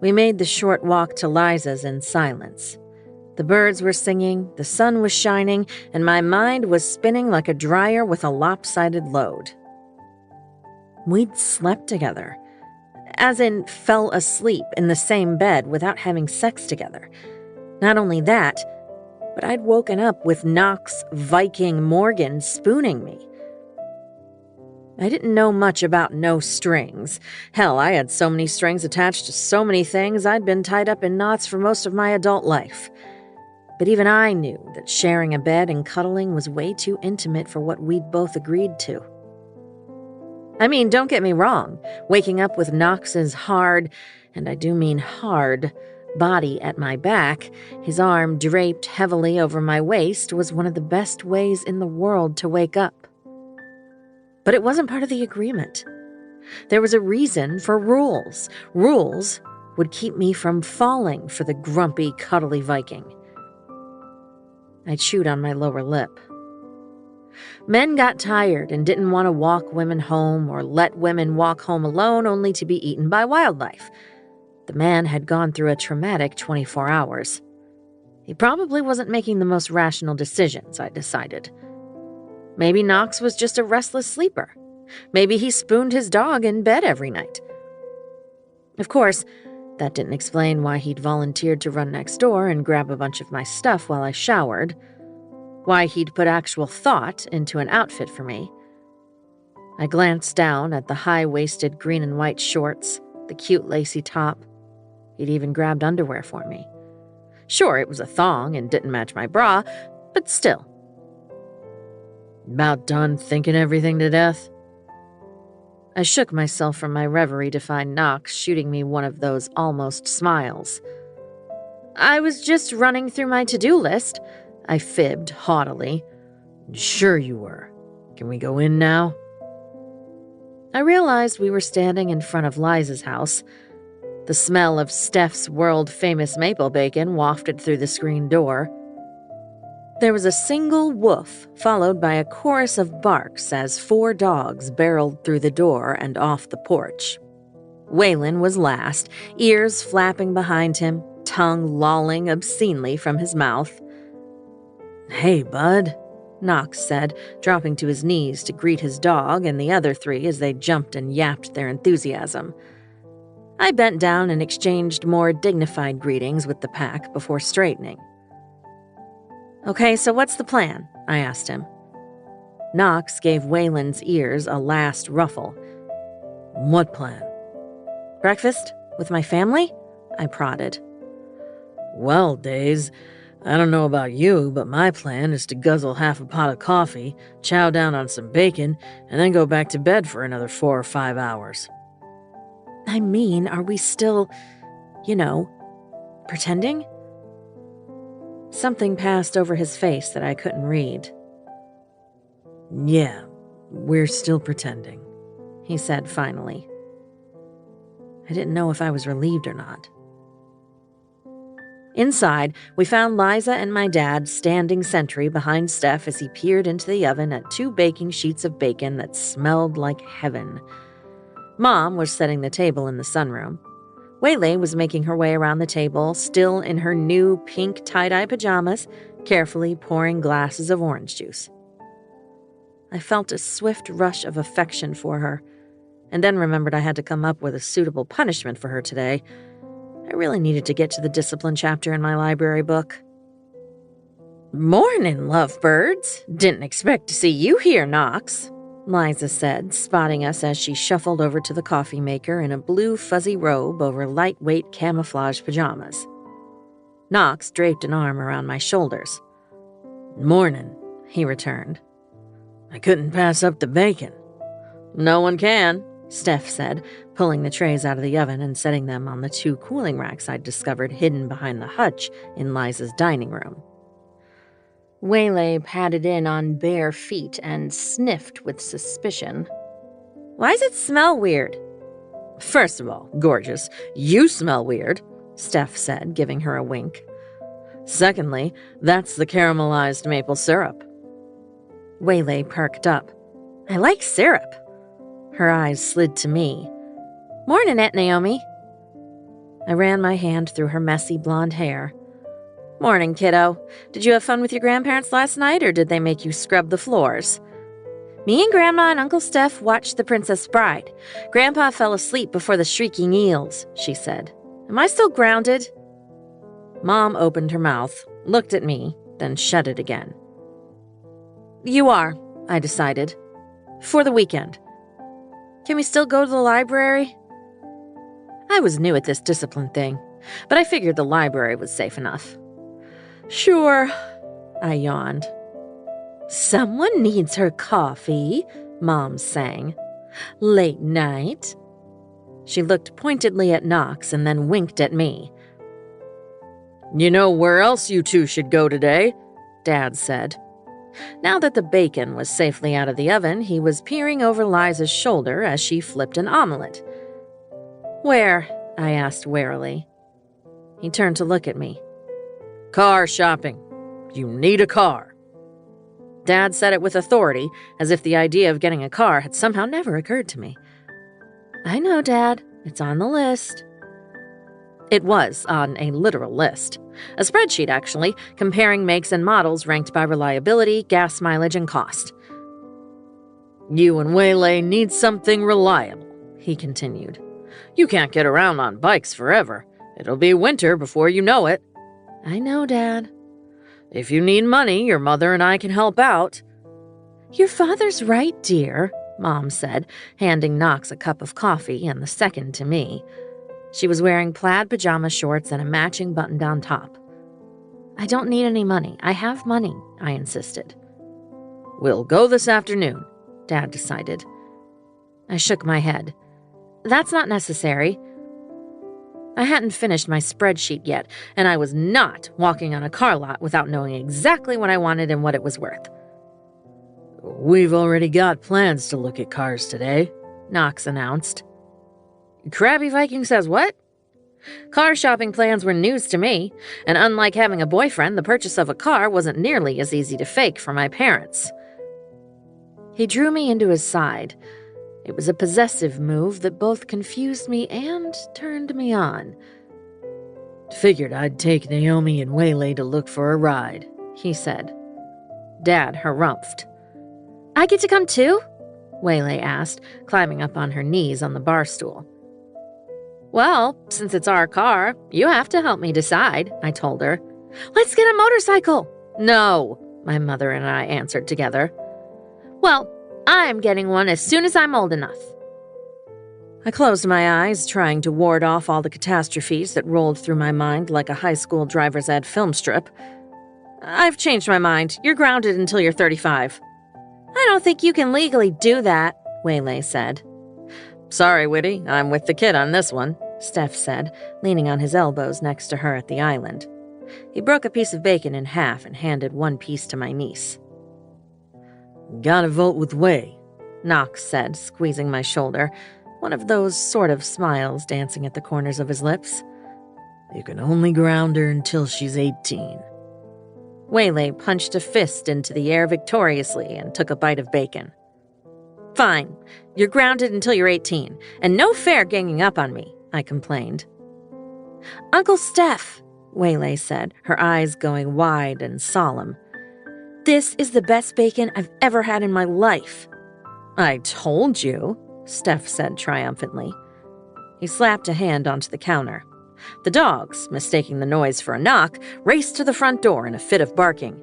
We made the short walk to Liza's in silence. The birds were singing, the sun was shining, and my mind was spinning like a dryer with a lopsided load. We'd slept together. As in, fell asleep in the same bed without having sex together. Not only that, but I'd woken up with Knox Viking Morgan spooning me. I didn't know much about no strings. Hell, I had so many strings attached to so many things I'd been tied up in knots for most of my adult life. But even I knew that sharing a bed and cuddling was way too intimate for what we'd both agreed to. I mean, don't get me wrong, waking up with Knox's hard, and I do mean hard, body at my back, his arm draped heavily over my waist, was one of the best ways in the world to wake up. But it wasn't part of the agreement. There was a reason for rules. Rules would keep me from falling for the grumpy, cuddly Viking. I chewed on my lower lip. Men got tired and didn't want to walk women home or let women walk home alone only to be eaten by wildlife. The man had gone through a traumatic 24 hours. He probably wasn't making the most rational decisions, I decided. Maybe Knox was just a restless sleeper. Maybe he spooned his dog in bed every night. Of course, that didn't explain why he'd volunteered to run next door and grab a bunch of my stuff while I showered, why he'd put actual thought into an outfit for me. I glanced down at the high-waisted green and white shorts, the cute lacy top. He'd even grabbed underwear for me. Sure, it was a thong and didn't match my bra, but still. About done thinking everything to death? I shook myself from my reverie to find Knox shooting me one of those almost smiles. I was just running through my to-do list, I fibbed haughtily. Sure you were. Can we go in now? I realized we were standing in front of Liza's house. The smell of Steph's world-famous maple bacon wafted through the screen door. There was a single woof, followed by a chorus of barks as 4 dogs barreled through the door and off the porch. Waylon was last, ears flapping behind him, tongue lolling obscenely from his mouth. "Hey, bud," Knox said, dropping to his knees to greet his dog and the other 3 as they jumped and yapped their enthusiasm. I bent down and exchanged more dignified greetings with the pack before straightening. "Okay, so what's the plan?" I asked him. Knox gave Waylon's ears a last ruffle. "What plan?" "Breakfast? With my family?" I prodded. "Well, Days, I don't know about you, but my plan is to guzzle half a pot of coffee, chow down on some bacon, and then go back to bed for another 4 or 5 hours. I mean, are we still, pretending? Something passed over his face that I couldn't read. Yeah, we're still pretending, he said finally. I didn't know if I was relieved or not. Inside, we found Liza and my dad standing sentry behind Steph as he peered into the oven at 2 baking sheets of bacon that smelled like heaven. Mom was setting the table in the sunroom. Waylay was making her way around the table, still in her new pink tie-dye pajamas, carefully pouring glasses of orange juice. I felt a swift rush of affection for her, and then remembered I had to come up with a suitable punishment for her today. I really needed to get to the discipline chapter in my library book. "Mornin', lovebirds. Didn't expect to see you here, Knox," Liza said, spotting us as she shuffled over to the coffee maker in a blue fuzzy robe over lightweight camouflage pajamas. Knox draped an arm around my shoulders. "Mornin'," he returned. "I couldn't pass up the bacon." "No one can," Steph said, pulling the trays out of the oven and setting them on the 2 cooling racks I'd discovered hidden behind the hutch in Liza's dining room. Waylay padded in on bare feet and sniffed with suspicion. "Why does it smell weird?" "First of all, gorgeous, you smell weird," Steph said, giving her a wink. Secondly, that's the caramelized maple syrup. Waylay perked up. I like syrup. Her eyes slid to me. Morning, Aunt Naomi. I ran my hand through her messy blonde hair. Morning, kiddo. Did you have fun with your grandparents last night, or did they make you scrub the floors? Me and Grandma and Uncle Steph watched The Princess Bride. Grandpa fell asleep before the shrieking eels, she said. Am I still grounded? Mom opened her mouth, looked at me, then shut it again. You are, I decided. For the weekend. Can we still go to the library? I was new at this discipline thing, but I figured the library was safe enough. Sure, I yawned. Someone needs her coffee, Mom sang. Late night. She looked pointedly at Knox and then winked at me. You know where else you two should go today? Dad said. Now that the bacon was safely out of the oven, he was peering over Liza's shoulder as she flipped an omelet. Where? I asked warily. He turned to look at me. Car shopping. You need a car. Dad said it with authority, as if the idea of getting a car had somehow never occurred to me. I know, Dad. It's on the list. It was on a literal list. A spreadsheet, actually, comparing makes and models ranked by reliability, gas mileage, and cost. You and Waylay need something reliable, he continued. You can't get around on bikes forever. It'll be winter before you know it. I know, Dad. If you need money, your mother and I can help out. Your father's right, dear, Mom said, handing Knox a cup of coffee and the second to me. She was wearing plaid pajama shorts and a matching button-down top. I don't need any money. I have money, I insisted. We'll go this afternoon, Dad decided. I shook my head. That's not necessary. I hadn't finished my spreadsheet yet, and I was not walking on a car lot without knowing exactly what I wanted and what it was worth. We've already got plans to look at cars today, Knox announced. Krabby Viking says what? Car shopping plans were news to me, and unlike having a boyfriend, the purchase of a car wasn't nearly as easy to fake for my parents. He drew me into his side. It was a possessive move that both confused me and turned me on. Figured I'd take Naomi and Waylay to look for a ride, he said. Dad harumphed. I get to come too? Waylay asked, climbing up on her knees on the bar stool. Well, since it's our car, you have to help me decide, I told her. Let's get a motorcycle. No, my mother and I answered together. Well, I'm getting one as soon as I'm old enough. I closed my eyes, trying to ward off all the catastrophes that rolled through my mind like a high school driver's ed film strip. I've changed my mind. You're grounded until you're 35. I don't think you can legally do that, Waylay said. Sorry, Whitty, I'm with the kid on this one, Steph said, leaning on his elbows next to her at the island. He broke a piece of bacon in half and handed one piece to my niece. Gotta vote with Way, Knox said, squeezing my shoulder, one of those sort of smiles dancing at the corners of his lips. You can only ground her until she's 18. Waylay punched a fist into the air victoriously and took a bite of bacon. Fine, you're grounded until you're 18, and no fair ganging up on me, I complained. Uncle Steph, Waylay said, her eyes going wide and solemn. This is the best bacon I've ever had in my life. I told you, Steph said triumphantly. He slapped a hand onto the counter. The dogs, mistaking the noise for a knock, raced to the front door in a fit of barking.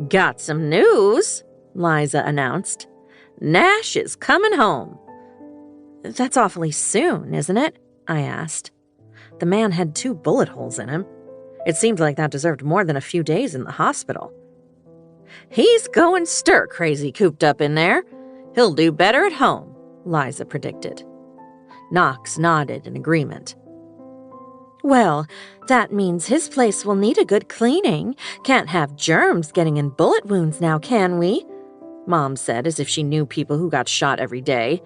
Got some news, Liza announced. Nash is coming home. That's awfully soon, isn't it? I asked. The man had 2 bullet holes in him. It seemed like that deserved more than a few days in the hospital. He's going stir-crazy cooped up in there. He'll do better at home, Liza predicted. Knox nodded in agreement. Well, that means his place will need a good cleaning. Can't have germs getting in bullet wounds now, can we? Mom said, as if she knew people who got shot every day.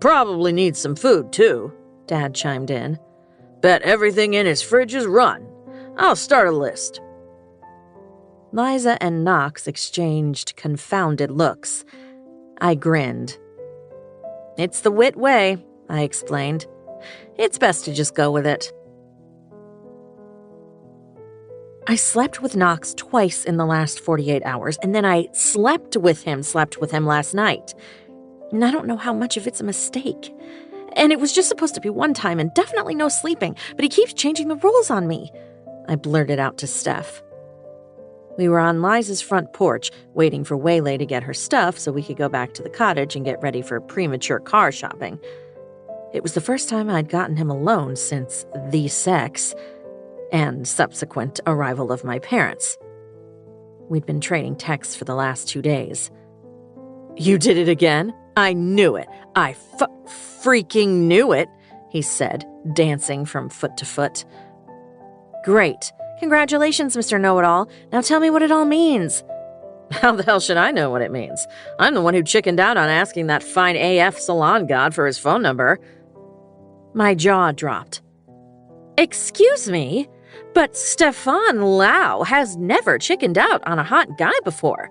Probably needs some food, too, Dad chimed in. Bet everything in his fridge is rotten. I'll start a list. Liza and Knox exchanged confounded looks. I grinned. It's the wit way, I explained. It's best to just go with it. I slept with Knox twice in the last 48 hours, and then I slept with him last night. And I don't know how much of it's a mistake. And it was just supposed to be one time and definitely no sleeping, but he keeps changing the rules on me, I blurted out to Steph. We were on Liza's front porch, waiting for Waylay to get her stuff so we could go back to the cottage and get ready for premature car shopping. It was the first time I'd gotten him alone since the sex and subsequent arrival of my parents. We'd been trading texts for the last 2 days. You did it again? I knew it. I freaking knew it, he said, dancing from foot to foot. Great. Congratulations, Mr. Know-It-All. Now tell me what it all means. How the hell should I know what it means? I'm the one who chickened out on asking that fine AF salon god for his phone number. My jaw dropped. Excuse me, but Stefan Lau has never chickened out on a hot guy before.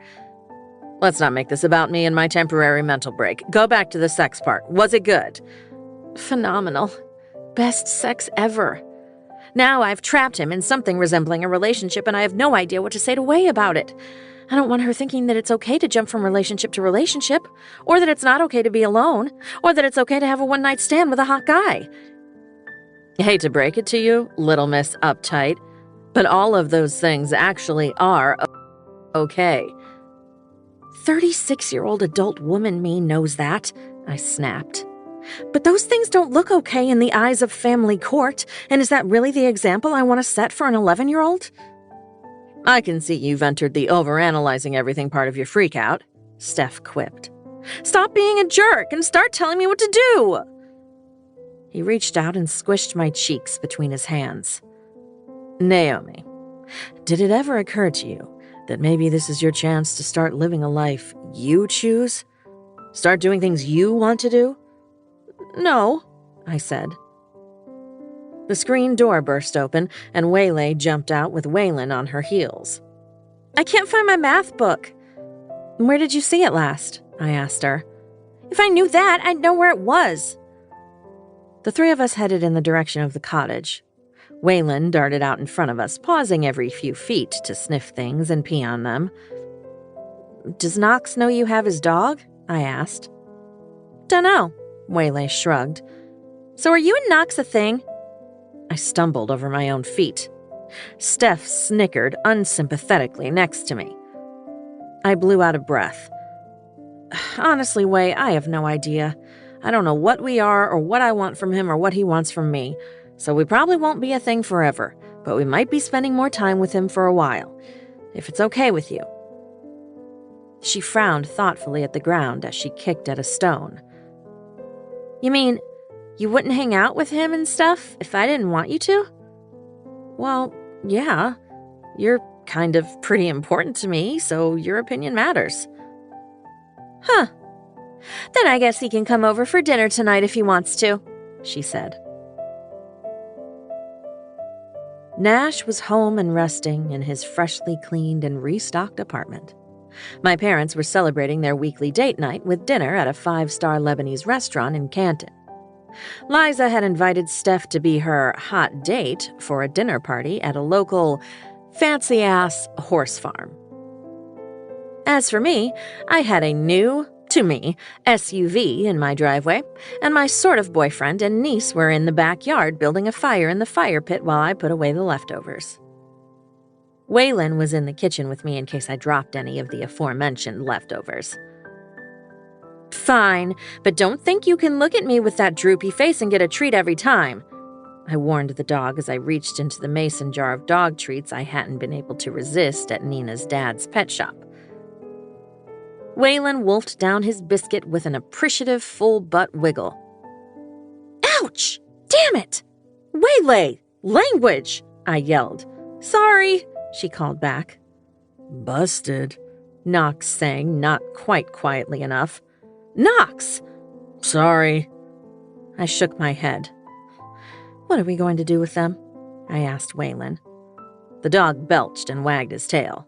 Let's not make this about me and my temporary mental break. Go back to the sex part. Was it good? Phenomenal. Best sex ever. Now I've trapped him in something resembling a relationship, and I have no idea what to say to Way about it. I don't want her thinking that it's okay to jump from relationship to relationship, or that it's not okay to be alone, or that it's okay to have a one-night stand with a hot guy. I hate to break it to you, Little Miss Uptight, but all of those things actually are okay. 36-year-old adult woman me knows that, I snapped. But those things don't look okay in the eyes of family court, and is that really the example I want to set for an 11-year-old? I can see you've entered the overanalyzing everything part of your freakout, Steph quipped. Stop being a jerk and start telling me what to do! He reached out and squished my cheeks between his hands. Naomi, did it ever occur to you that maybe this is your chance to start living a life you choose? Start doing things you want to do? No, I said. The screen door burst open, and Waylay jumped out with Waylon on her heels. I can't find my math book. Where did you see it last? I asked her. If I knew that, I'd know where it was. The three of us headed in the direction of the cottage. Waylon darted out in front of us, pausing every few feet to sniff things and pee on them. Does Knox know you have his dog? I asked. Dunno, Waylay shrugged. So are you and Knox a thing? I stumbled over my own feet. Steph snickered unsympathetically next to me. I blew out a breath. Honestly, Way, I have no idea. I don't know what we are or what I want from him or what he wants from me, so we probably won't be a thing forever, but we might be spending more time with him for a while, if it's okay with you. She frowned thoughtfully at the ground as she kicked at a stone. You mean, you wouldn't hang out with him and stuff if I didn't want you to? Well, yeah. You're kind of pretty important to me, so your opinion matters. Huh. Then I guess he can come over for dinner tonight if he wants to, she said. Nash was home and resting in his freshly cleaned and restocked apartment. My parents were celebrating their weekly date night with dinner at a 5-star Lebanese restaurant in Canton. Liza had invited Steph to be her hot date for a dinner party at a local, fancy-ass horse farm. As for me, I had a new, to me, SUV in my driveway, and my sort of boyfriend and niece were in the backyard building a fire in the fire pit while I put away the leftovers. Waylon was in the kitchen with me in case I dropped any of the aforementioned leftovers. Fine, but don't think you can look at me with that droopy face and get a treat every time, I warned the dog as I reached into the mason jar of dog treats I hadn't been able to resist at Nina's dad's pet shop. Waylon wolfed down his biscuit with an appreciative full-butt wiggle. Ouch! Damn it! Waylay! Language! I yelled. Sorry, she called back. Busted, Knox sang, not quite quietly enough. Knox! Sorry. I shook my head. What are we going to do with them? I asked Waylon. The dog belched and wagged his tail.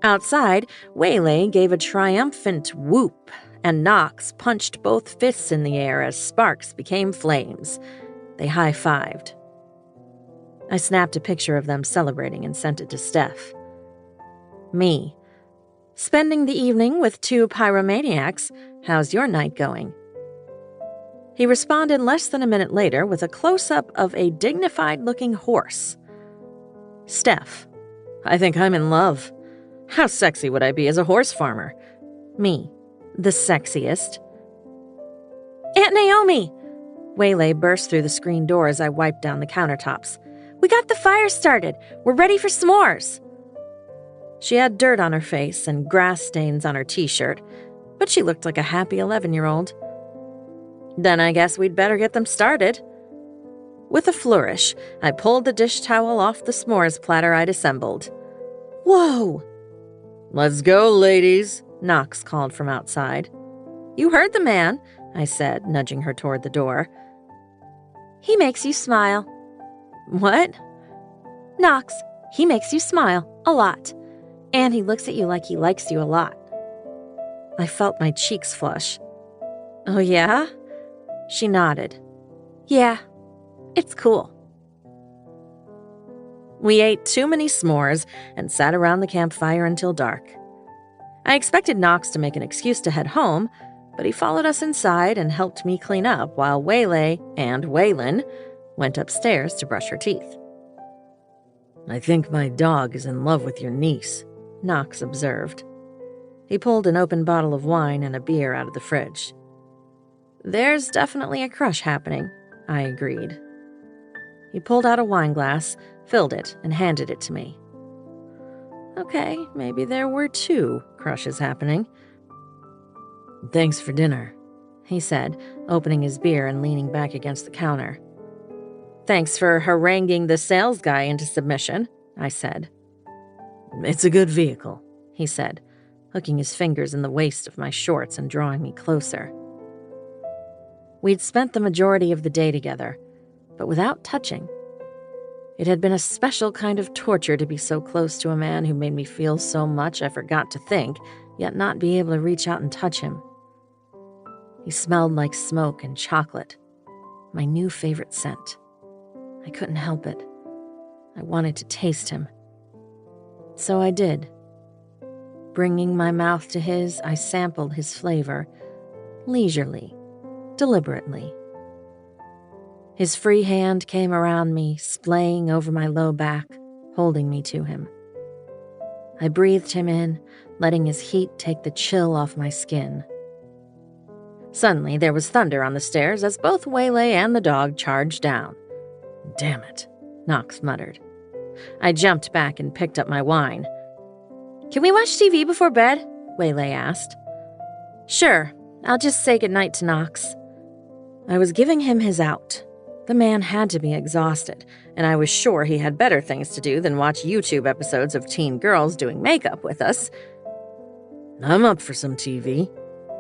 Outside, Waylay gave a triumphant whoop, and Knox punched both fists in the air as sparks became flames. They high-fived. I snapped a picture of them celebrating and sent it to Steph. Me. Spending the evening with 2 pyromaniacs. How's your night going? He responded less than a minute later with a close-up of a dignified-looking horse. Steph. I think I'm in love. How sexy would I be as a horse farmer? Me. The sexiest. Aunt Naomi! Waylay burst through the screen door as I wiped down the countertops. We got the fire started. We're ready for s'mores. She had dirt on her face and grass stains on her t-shirt, but she looked like a happy 11-year-old. Then I guess we'd better get them started. With a flourish, I pulled the dish towel off the s'mores platter I'd assembled. Whoa! Let's go, ladies, Knox called from outside. You heard the man, I said, nudging her toward the door. He makes you smile. What? Knox, he makes you smile, a lot. And he looks at you like he likes you a lot. I felt my cheeks flush. Oh, yeah? She nodded. Yeah, it's cool. We ate too many s'mores and sat around the campfire until dark. I expected Knox to make an excuse to head home, but he followed us inside and helped me clean up while Waylay and Waylon went upstairs to brush her teeth. I think my dog is in love with your niece, Knox observed. He pulled an open bottle of wine and a beer out of the fridge. There's definitely a crush happening, I agreed. He pulled out a wine glass, filled it, and handed it to me. Okay, maybe there were 2 crushes happening. Thanks for dinner, he said, opening his beer and leaning back against the counter. Thanks for haranguing the sales guy into submission, I said. It's a good vehicle, he said, hooking his fingers in the waist of my shorts and drawing me closer. We'd spent the majority of the day together, but without touching. It had been a special kind of torture to be so close to a man who made me feel so much I forgot to think, yet not be able to reach out and touch him. He smelled like smoke and chocolate, my new favorite scent. I couldn't help it. I wanted to taste him. So I did. Bringing my mouth to his, I sampled his flavor, leisurely, deliberately. His free hand came around me, splaying over my low back, holding me to him. I breathed him in, letting his heat take the chill off my skin. Suddenly, there was thunder on the stairs as both Waylay and the dog charged down. Damn it, Knox muttered. I jumped back and picked up my wine. Can we watch TV before bed? Waylay asked. Sure, I'll just say goodnight to Knox. I was giving him his out. The man had to be exhausted, and I was sure he had better things to do than watch YouTube episodes of teen girls doing makeup with us. I'm up for some TV,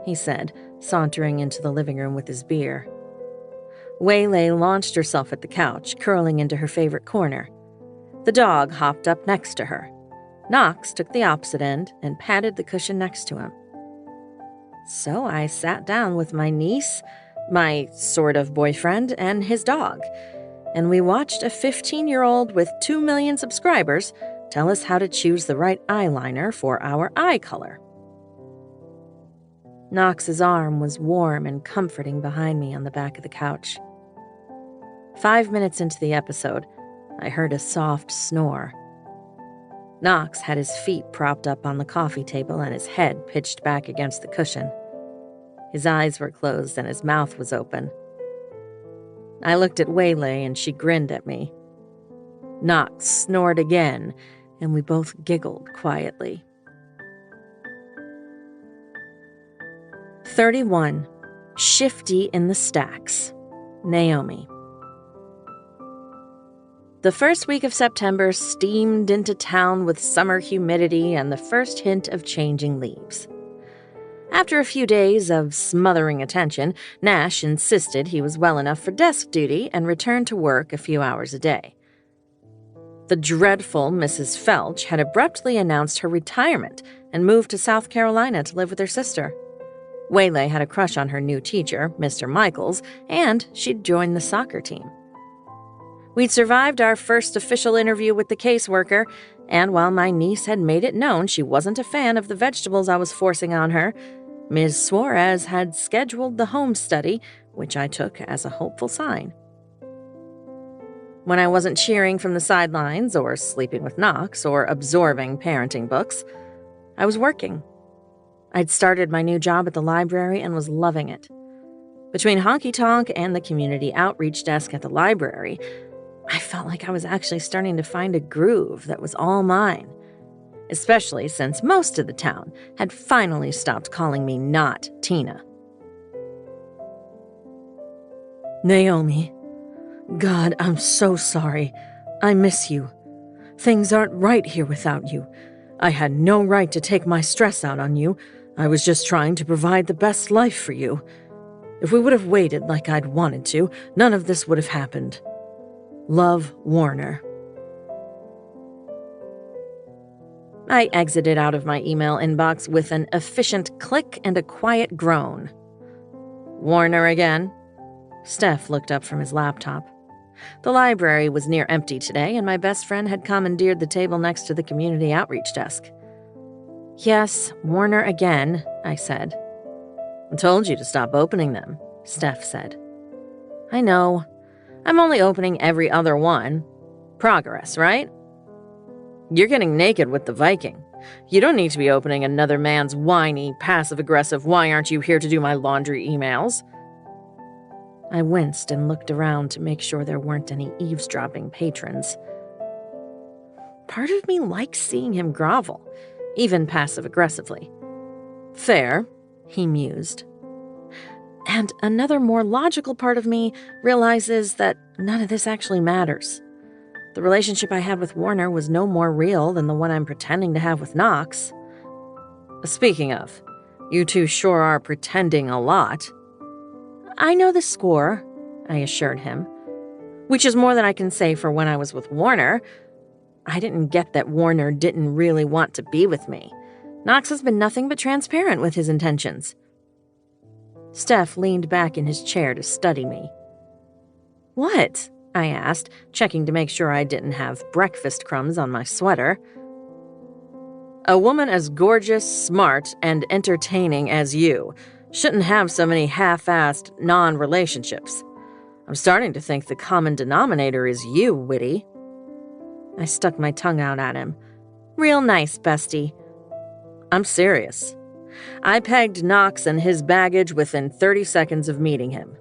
he said, sauntering into the living room with his beer. Waylay launched herself at the couch, curling into her favorite corner. The dog hopped up next to her. Knox took the opposite end and patted the cushion next to him. So I sat down with my niece, my sort of boyfriend, and his dog, and we watched a 15-year-old with 2 million subscribers tell us how to choose the right eyeliner for our eye color. Knox's arm was warm and comforting behind me on the back of the couch. 5 minutes into the episode, I heard a soft snore. Knox had his feet propped up on the coffee table and his head pitched back against the cushion. His eyes were closed and his mouth was open. I looked at Waylay and she grinned at me. Knox snored again, and we both giggled quietly. 31. Shifty in the Stacks. Naomi. The first week of September steamed into town with summer humidity and the first hint of changing leaves. After a few days of smothering attention, Nash insisted he was well enough for desk duty and returned to work a few hours a day. The dreadful Mrs. Felch had abruptly announced her retirement and moved to South Carolina to live with her sister. Waylay had a crush on her new teacher, Mr. Michaels, and she'd joined the soccer team. We'd survived our first official interview with the caseworker, and while my niece had made it known she wasn't a fan of the vegetables I was forcing on her, Ms. Suarez had scheduled the home study, which I took as a hopeful sign. When I wasn't cheering from the sidelines or sleeping with Knox or absorbing parenting books, I was working. I'd started my new job at the library and was loving it. Between Honky Tonk and the community outreach desk at the library, I felt like I was actually starting to find a groove that was all mine, especially since most of the town had finally stopped calling me not Tina. Naomi, God, I'm so sorry. I miss you. Things aren't right here without you. I had no right to take my stress out on you. I was just trying to provide the best life for you. If we would have waited like I'd wanted to, none of this would have happened. Love, Warner. I exited out of my email inbox with an efficient click and a quiet groan. Warner again? Steph looked up from his laptop. The library was near empty today, and my best friend had commandeered the table next to the community outreach desk. Yes, Warner again, I said. I told you to stop opening them, Steph said. I know. I'm only opening every other one. Progress, right? You're getting naked with the Viking. You don't need to be opening another man's whiny, passive-aggressive "why aren't you here to do my laundry" emails. I winced and looked around to make sure there weren't any eavesdropping patrons. Part of me likes seeing him grovel, even passive-aggressively. Fair, he mused. And another more logical part of me realizes that none of this actually matters. The relationship I had with Warner was no more real than the one I'm pretending to have with Knox. Speaking of, you two sure are pretending a lot. I know the score, I assured him, which is more than I can say for when I was with Warner. I didn't get that Warner didn't really want to be with me. Knox has been nothing but transparent with his intentions. Steph leaned back in his chair to study me. What? I asked, checking to make sure I didn't have breakfast crumbs on my sweater. A woman as gorgeous, smart, and entertaining as you shouldn't have so many half-assed non-relationships. I'm starting to think the common denominator is you, Witty. I stuck my tongue out at him. Real nice, bestie. I'm serious. I pegged Knox and his baggage within 30 seconds of meeting him.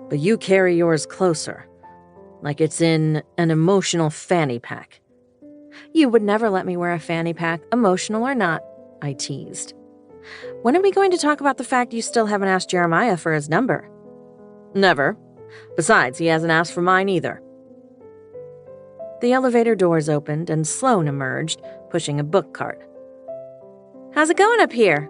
But you carry yours closer, like it's in an emotional fanny pack. You would never let me wear a fanny pack, emotional or not, I teased. When are we going to talk about the fact you still haven't asked Jeremiah for his number? Never. Besides, he hasn't asked for mine either. The elevator doors opened and Sloane emerged, pushing a book cart. How's it going up here?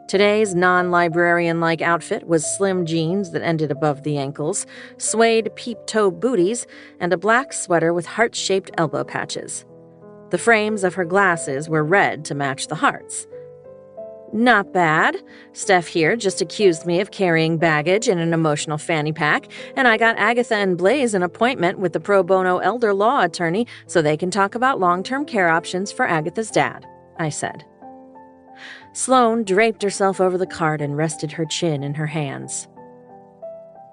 Today's non-librarian-like outfit was slim jeans that ended above the ankles, suede peep-toe booties, and a black sweater with heart-shaped elbow patches. The frames of her glasses were red to match the hearts. Not bad. Steph here just accused me of carrying baggage in an emotional fanny pack, and I got Agatha and Blaze an appointment with the pro bono elder law attorney so they can talk about long-term care options for Agatha's dad, I said. Sloane draped herself over the cart and rested her chin in her hands.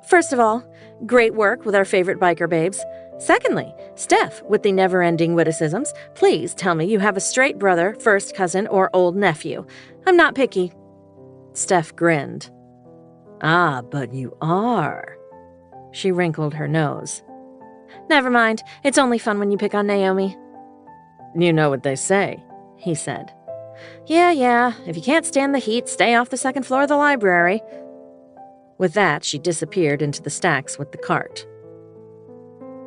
First of all, great work with our favorite biker babes. Secondly, Steph, with the never-ending witticisms, please tell me you have a straight brother, first cousin, or old nephew. I'm not picky. Steph grinned. Ah, but you are. She wrinkled her nose. Never mind, it's only fun when you pick on Naomi. You know what they say, he said. Yeah, if you can't stand the heat, stay off the second floor of the library. With that, she disappeared into the stacks with the cart.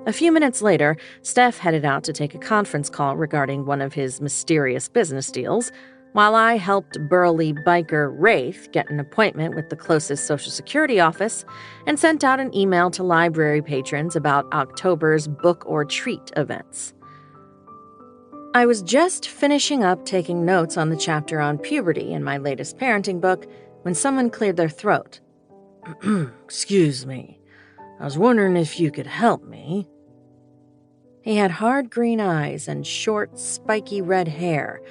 A few minutes later, Steph headed out to take a conference call regarding one of his mysterious business deals, While I helped burly biker Wraith get an appointment with the closest Social Security office and sent out an email to library patrons about October's book or treat events. I was just finishing up taking notes on the chapter on puberty in my latest parenting book when someone cleared their throat. Excuse me. I was wondering if you could help me. He had hard green eyes and short, spiky red hair.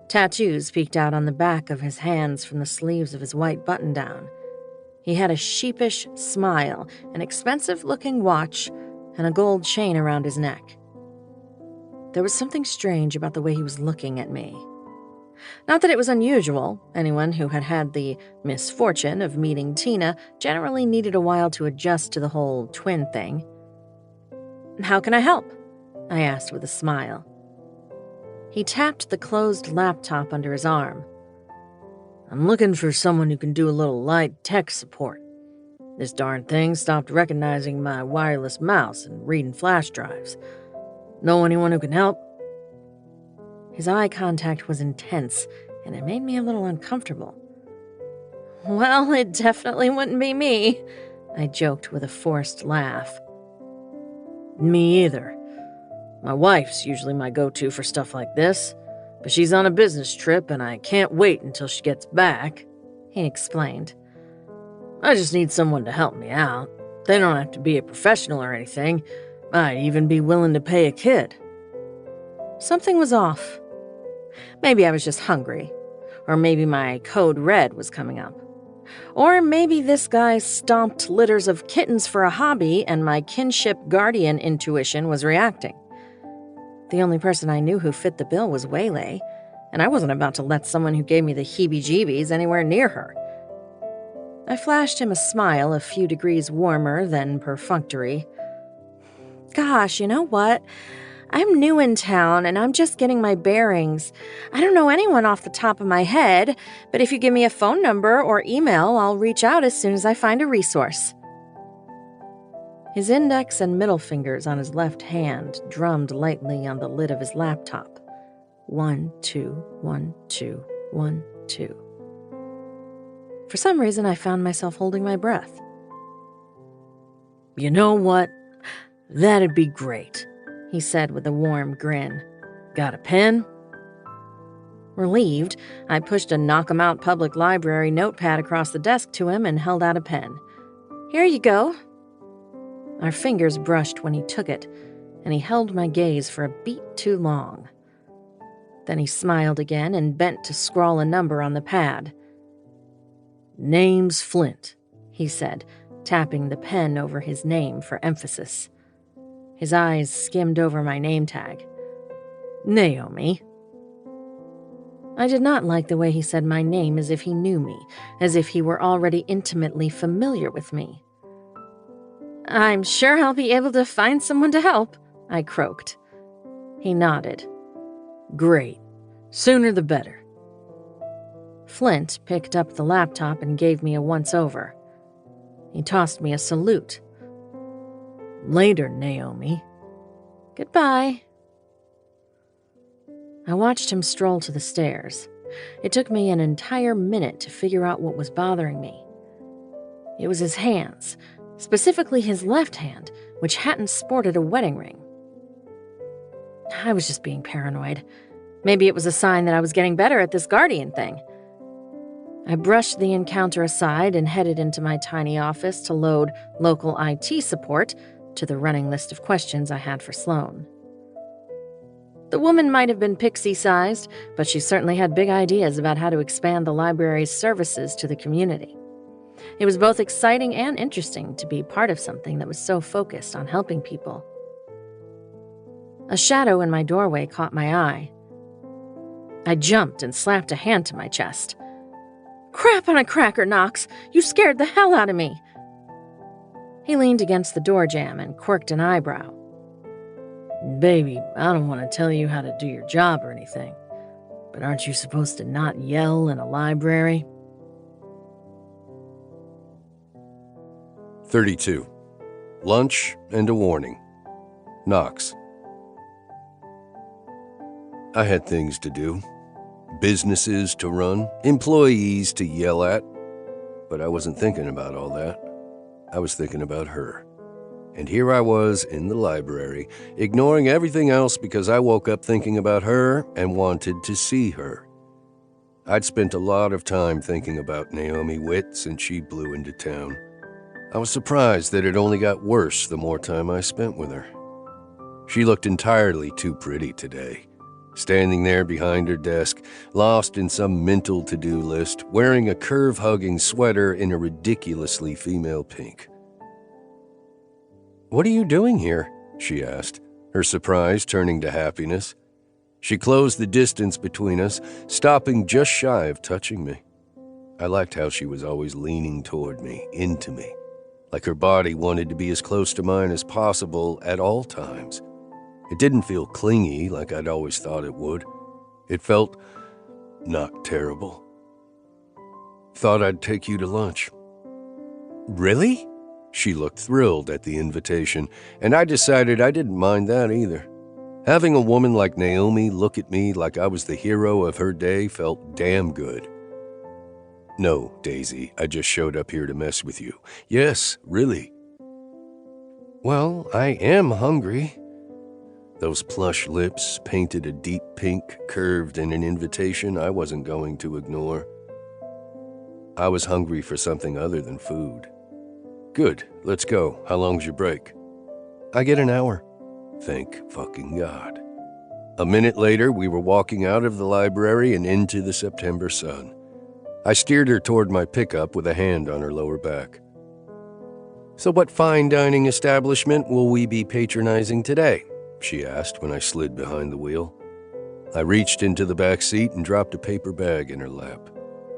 Tattoos peeked out on the back of his hands from the sleeves of his white button-down. He had a sheepish smile, an expensive-looking watch, and a gold chain around his neck. There was something strange about the way he was looking at me. Not that it was unusual. Anyone who had had the misfortune of meeting Tina generally needed a while to adjust to the whole twin thing. "How can I help?" I asked with a smile. He tapped the closed laptop under his arm. "I'm looking for someone who can do a little light tech support. This darn thing stopped recognizing my wireless mouse and reading flash drives. Know anyone who can help?" His eye contact was intense, and it made me a little uncomfortable. "Well, it definitely wouldn't be me," I joked with a forced laugh. "Me either. My wife's usually my go-to for stuff like this, but she's on a business trip and I can't wait until she gets back," he explained. "I just need someone to help me out. They don't have to be a professional or anything. I'd even be willing to pay a kid." Something was off. Maybe I was just hungry, or maybe my code red was coming up. Or maybe this guy stomped litters of kittens for a hobby and my kinship guardian intuition was reacting. The only person I knew who fit the bill was Waylay, and I wasn't about to let someone who gave me the heebie-jeebies anywhere near her. I flashed him a smile a few degrees warmer than perfunctory. "Gosh, you know what? I'm new in town and I'm just getting my bearings. I don't know anyone off the top of my head, but if you give me a phone number or email, I'll reach out as soon as I find a resource." His index and middle fingers on his left hand drummed lightly on the lid of his laptop. 1, 2, 1, 2, 1, 2. For some reason, I found myself holding my breath. "You know what? That'd be great," he said with a warm grin. "Got a pen?" Relieved, I pushed a Knock-'em-Out Public Library notepad across the desk to him and held out a pen. "Here you go." Our fingers brushed when he took it, and he held my gaze for a beat too long. Then he smiled again and bent to scrawl a number on the pad. "Name's Flint," he said, tapping the pen over his name for emphasis. His eyes skimmed over my name tag. "Naomi." I did not like the way he said my name as if he knew me, as if he were already intimately familiar with me. "I'm sure I'll be able to find someone to help," I croaked. He nodded. "Great. Sooner the better." Flint picked up the laptop and gave me a once-over. He tossed me a salute. "Later, Naomi." "Goodbye." I watched him stroll to the stairs. It took me an entire minute to figure out what was bothering me. It was his hands, specifically his left hand, which hadn't sported a wedding ring. I was just being paranoid. Maybe it was a sign that I was getting better at this guardian thing. I brushed the encounter aside and headed into my tiny office to load local IT support to the running list of questions I had for Sloan. The woman might have been pixie-sized, but she certainly had big ideas about how to expand the library's services to the community. It was both exciting and interesting to be part of something that was so focused on helping people. A shadow in my doorway caught my eye. I jumped and slapped a hand to my chest. "Crap on a cracker, Knox! You scared the hell out of me!" He leaned against the door jamb and quirked an eyebrow. "Baby, I don't want to tell you how to do your job or anything, but aren't you supposed to not yell in a library?" 32. Lunch and a warning. Knox. I had things to do. businesses to run, employees to yell at. But I wasn't thinking about all that. I was thinking about her. And here I was in the library, ignoring everything else because I woke up thinking about her and wanted to see her. I'd spent a lot of time thinking about Naomi Witt since she blew into town. I was surprised that it only got worse the more time I spent with her. She looked entirely too pretty today, standing there behind her desk, lost in some mental to-do list, wearing a curve-hugging sweater in a ridiculously female pink. "What are you doing here?" she asked, her surprise turning to happiness. She closed the distance between us, stopping just shy of touching me. I liked how she was always leaning toward me, into me, like her body wanted to be as close to mine as possible at all times. It didn't feel clingy like I'd always thought it would. It felt not terrible. "Thought I'd take you to lunch." "Really?" She looked thrilled at the invitation, and I decided I didn't mind that either. Having a woman like Naomi look at me like I was the hero of her day felt damn good. "No, Daisy, I just showed up here to mess with you." "Yes, really." "Well, I am hungry." Those plush lips, painted a deep pink, curved in an invitation I wasn't going to ignore. I was hungry for something other than food. "Good, let's go. How long's your break?" "I get an hour." Thank fucking God. A minute later, we were walking out of the library and into the September sun. I steered her toward my pickup with a hand on her lower back. "So what fine dining establishment will we be patronizing today?" she asked when I slid behind the wheel. I reached into the back seat and dropped a paper bag in her lap.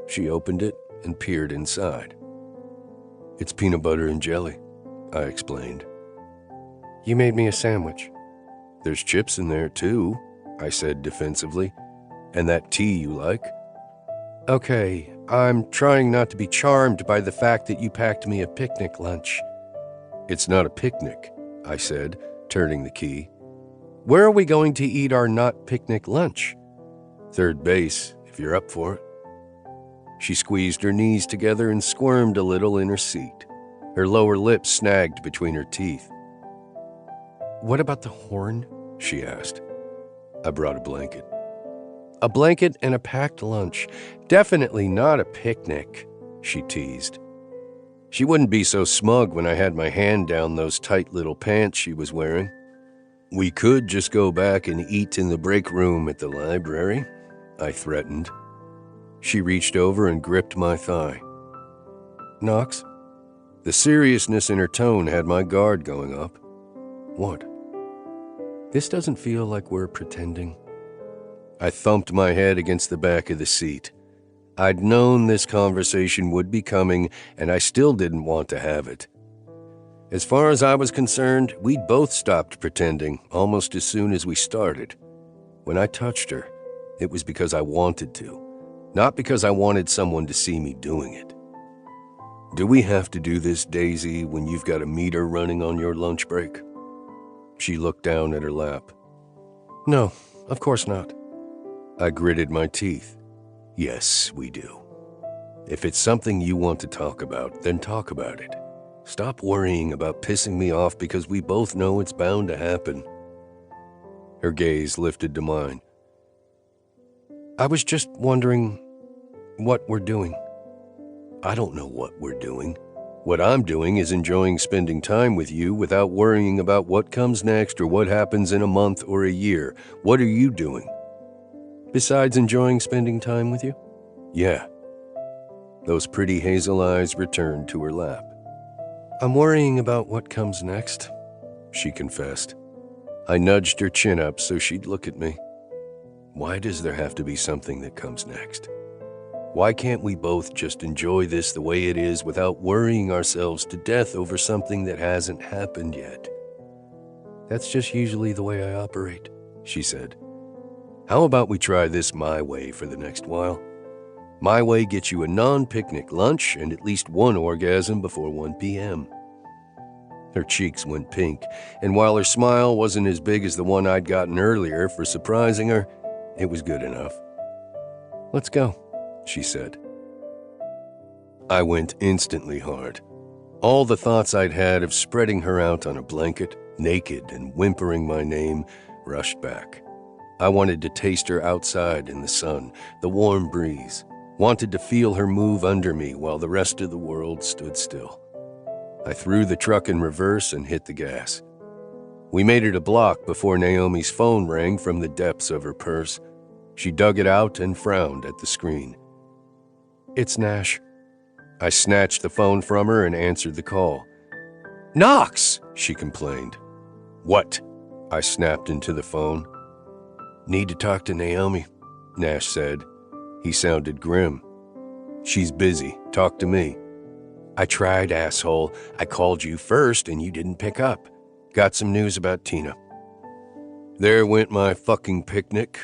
She opened it and peered inside. "It's peanut butter and jelly," I explained. "You made me a sandwich." "There's chips in there, too," I said defensively. "And that tea you like." "Okay, I'm trying not to be charmed by the fact that you packed me a picnic lunch." "It's not a picnic," I said, turning the key. "Where are we going to eat our not-picnic lunch?" "Third base, if you're up for it." She squeezed her knees together and squirmed a little in her seat. Her lower lip snagged between her teeth. "What about the horn?" she asked. I brought a blanket. "A blanket and a packed lunch. Definitely not a picnic," she teased. She wouldn't be so smug when I had my hand down those tight little pants she was wearing. "We could just go back and eat in the break room at the library," I threatened. She reached over and gripped my thigh. "Knox?" The seriousness in her tone had my guard going up. "What?" "This doesn't feel like we're pretending." I thumped my head against the back of the seat. I'd known this conversation would be coming, and I still didn't want to have it. As far as I was concerned, we'd both stopped pretending almost as soon as we started. When I touched her, it was because I wanted to, not because I wanted someone to see me doing it. "Do we have to do this, Daisy, when you've got a meter running on your lunch break?" She looked down at her lap. "No, of course not." I gritted my teeth. "Yes, we do. If it's something you want to talk about, then talk about it. Stop worrying about pissing me off because we both know it's bound to happen." Her gaze lifted to mine. "I was just wondering what we're doing." "I don't know what we're doing. What I'm doing is enjoying spending time with you without worrying about what comes next or what happens in a month or a year. What are you doing?" "Besides enjoying spending time with you?" "Yeah." Those pretty hazel eyes returned to her lap. "I'm worrying about what comes next," she confessed. I nudged her chin up so she'd look at me. Why does there have to be something that comes next? Why can't we both just enjoy this the way it is without worrying ourselves to death over something that hasn't happened yet? "That's just usually the way I operate," she said. "How about we try this my way for the next while? My way gets you a non-picnic lunch and at least one orgasm before 1 p.m. Her cheeks went pink, and while her smile wasn't as big as the one I'd gotten earlier for surprising her, it was good enough. "Let's go," she said. I went instantly hard. All the thoughts I'd had of spreading her out on a blanket, naked and whimpering my name, rushed back. I wanted to taste her outside in the sun, the warm breeze, wanted to feel her move under me while the rest of the world stood still. I threw the truck in reverse and hit the gas. We made it a block before Naomi's phone rang from the depths of her purse. She dug it out and frowned at the screen. "It's Nash." I snatched the phone from her and answered the call. "Knox!" she complained. "What?" I snapped into the phone. "Need to talk to Naomi," Nash said. He sounded grim. "She's busy. Talk to me." "I tried, asshole. I called you first and you didn't pick up. Got some news about Tina." There went my fucking picnic.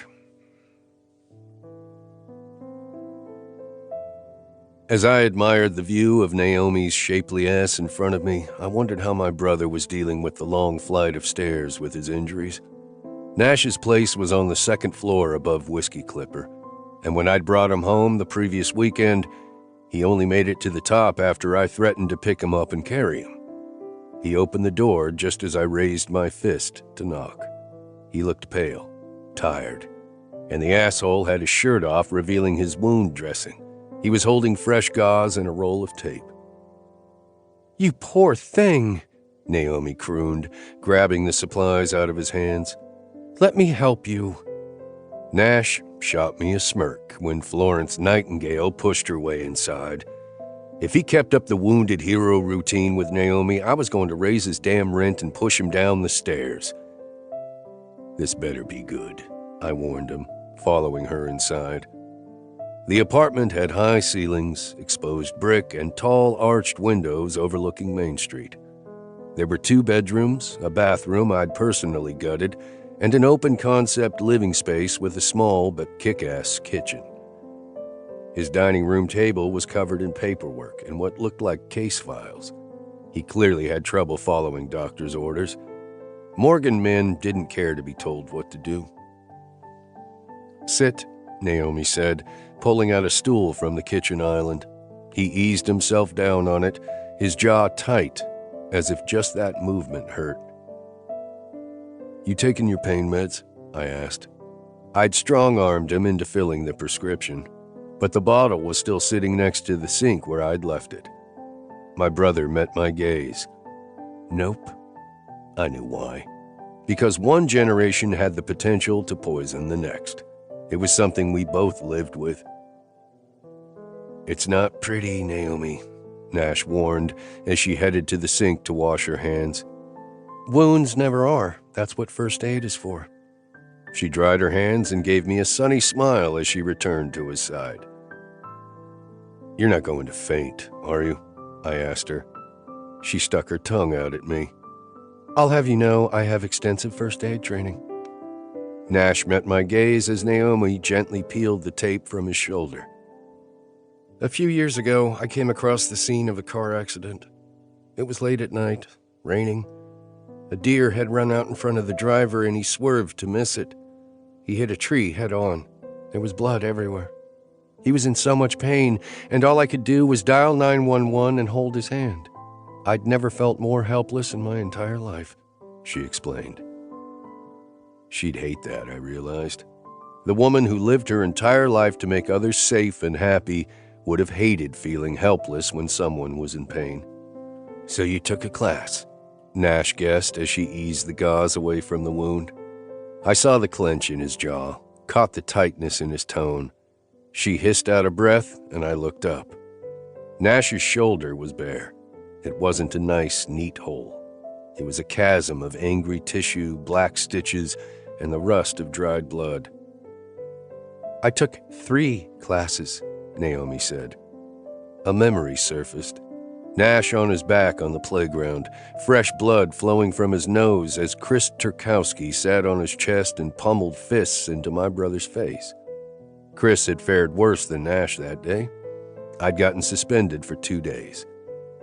As I admired the view of Naomi's shapely ass in front of me, I wondered how my brother was dealing with the long flight of stairs with his injuries. Nash's place was on the second floor above Whiskey Clipper, and when I'd brought him home the previous weekend, he only made it to the top after I threatened to pick him up and carry him. He opened the door just as I raised my fist to knock. He looked pale, tired, and the asshole had his shirt off, revealing his wound dressing. He was holding fresh gauze and a roll of tape. "You poor thing," Naomi crooned, grabbing the supplies out of his hands. "Let me help you." Nash shot me a smirk when Florence Nightingale pushed her way inside. If he kept up the wounded hero routine with Naomi, I was going to raise his damn rent and push him down the stairs. "This better be good," I warned him, following her inside. The apartment had high ceilings, exposed brick, and tall arched windows overlooking Main Street. There were 2 bedrooms, a bathroom I'd personally gutted, and an open-concept living space with a small but kick-ass kitchen. His dining room table was covered in paperwork and what looked like case files. He clearly had trouble following doctor's orders. Morgan men didn't care to be told what to do. "Sit," Naomi said, pulling out a stool from the kitchen island. He eased himself down on it, his jaw tight, as if just that movement hurt. "You taking your pain meds?" I asked. I'd strong-armed him into filling the prescription, but the bottle was still sitting next to the sink where I'd left it. My brother met my gaze. "Nope." I knew why. Because one generation had the potential to poison the next. It was something we both lived with. "It's not pretty, Naomi," Nash warned as she headed to the sink to wash her hands. "Wounds never are. That's what first aid is for." She dried her hands and gave me a sunny smile as she returned to his side. "You're not going to faint, are you?" I asked her. She stuck her tongue out at me. "I'll have you know I have extensive first aid training." Nash met my gaze as Naomi gently peeled the tape from his shoulder. "A few years ago, I came across the scene of a car accident. It was late at night, raining. A deer had run out in front of the driver and he swerved to miss it. He hit a tree head on. There was blood everywhere. He was in so much pain, and all I could do was dial 911 and hold his hand. I'd never felt more helpless in my entire life," she explained. She'd hate that, I realized. The woman who lived her entire life to make others safe and happy would have hated feeling helpless when someone was in pain. "So you took a class," Nash guessed as she eased the gauze away from the wound. I saw the clench in his jaw, caught the tightness in his tone. She hissed out a breath, and I looked up. Nash's shoulder was bare. It wasn't a nice, neat hole. It was a chasm of angry tissue, black stitches, and the rust of dried blood. "I took 3 classes," Naomi said. A memory surfaced. Nash on his back on the playground, fresh blood flowing from his nose as Chris Turkowski sat on his chest and pummeled fists into my brother's face. Chris had fared worse than Nash that day. I'd gotten suspended for 2 days.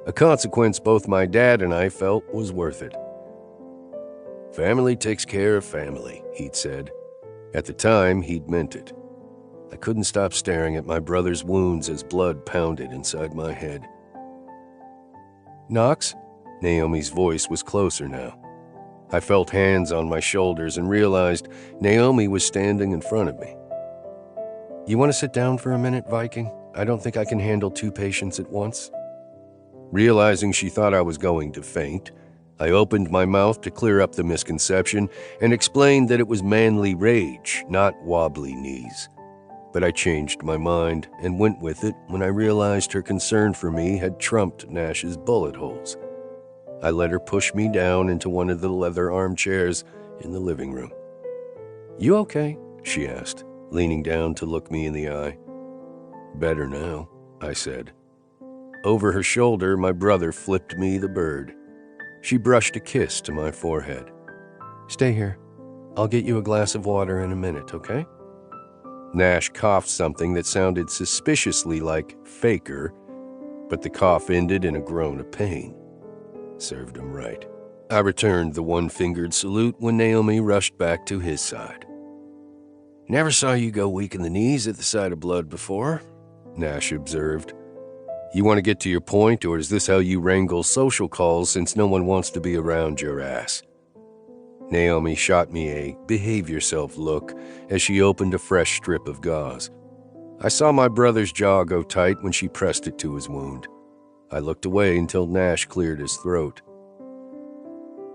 A consequence both my dad and I felt was worth it. "Family takes care of family," he'd said. At the time, he'd meant it. I couldn't stop staring at my brother's wounds as blood pounded inside my head. "Knox?" Naomi's voice was closer now. I felt hands on my shoulders and realized Naomi was standing in front of me. "You want to sit down for a minute, Viking? I don't think I can handle 2 patients at once." Realizing she thought I was going to faint, I opened my mouth to clear up the misconception and explained that it was manly rage, not wobbly knees. But I changed my mind and went with it when I realized her concern for me had trumped Nash's bullet holes. I let her push me down into one of the leather armchairs in the living room. "You okay?" she asked, leaning down to look me in the eye. "Better now," I said. Over her shoulder, my brother flipped me the bird. She brushed a kiss to my forehead. "Stay here. I'll get you a glass of water in a minute, okay?" Nash coughed something that sounded suspiciously like faker, but the cough ended in a groan of pain. Served him right. I returned the one-fingered salute when Naomi rushed back to his side. "Never saw you go weak in the knees at the sight of blood before," Nash observed. "You want to get to your point, or is this how you wrangle social calls since no one wants to be around your ass?" Naomi shot me a behave yourself look as she opened a fresh strip of gauze. I saw my brother's jaw go tight when she pressed it to his wound. I looked away until Nash cleared his throat.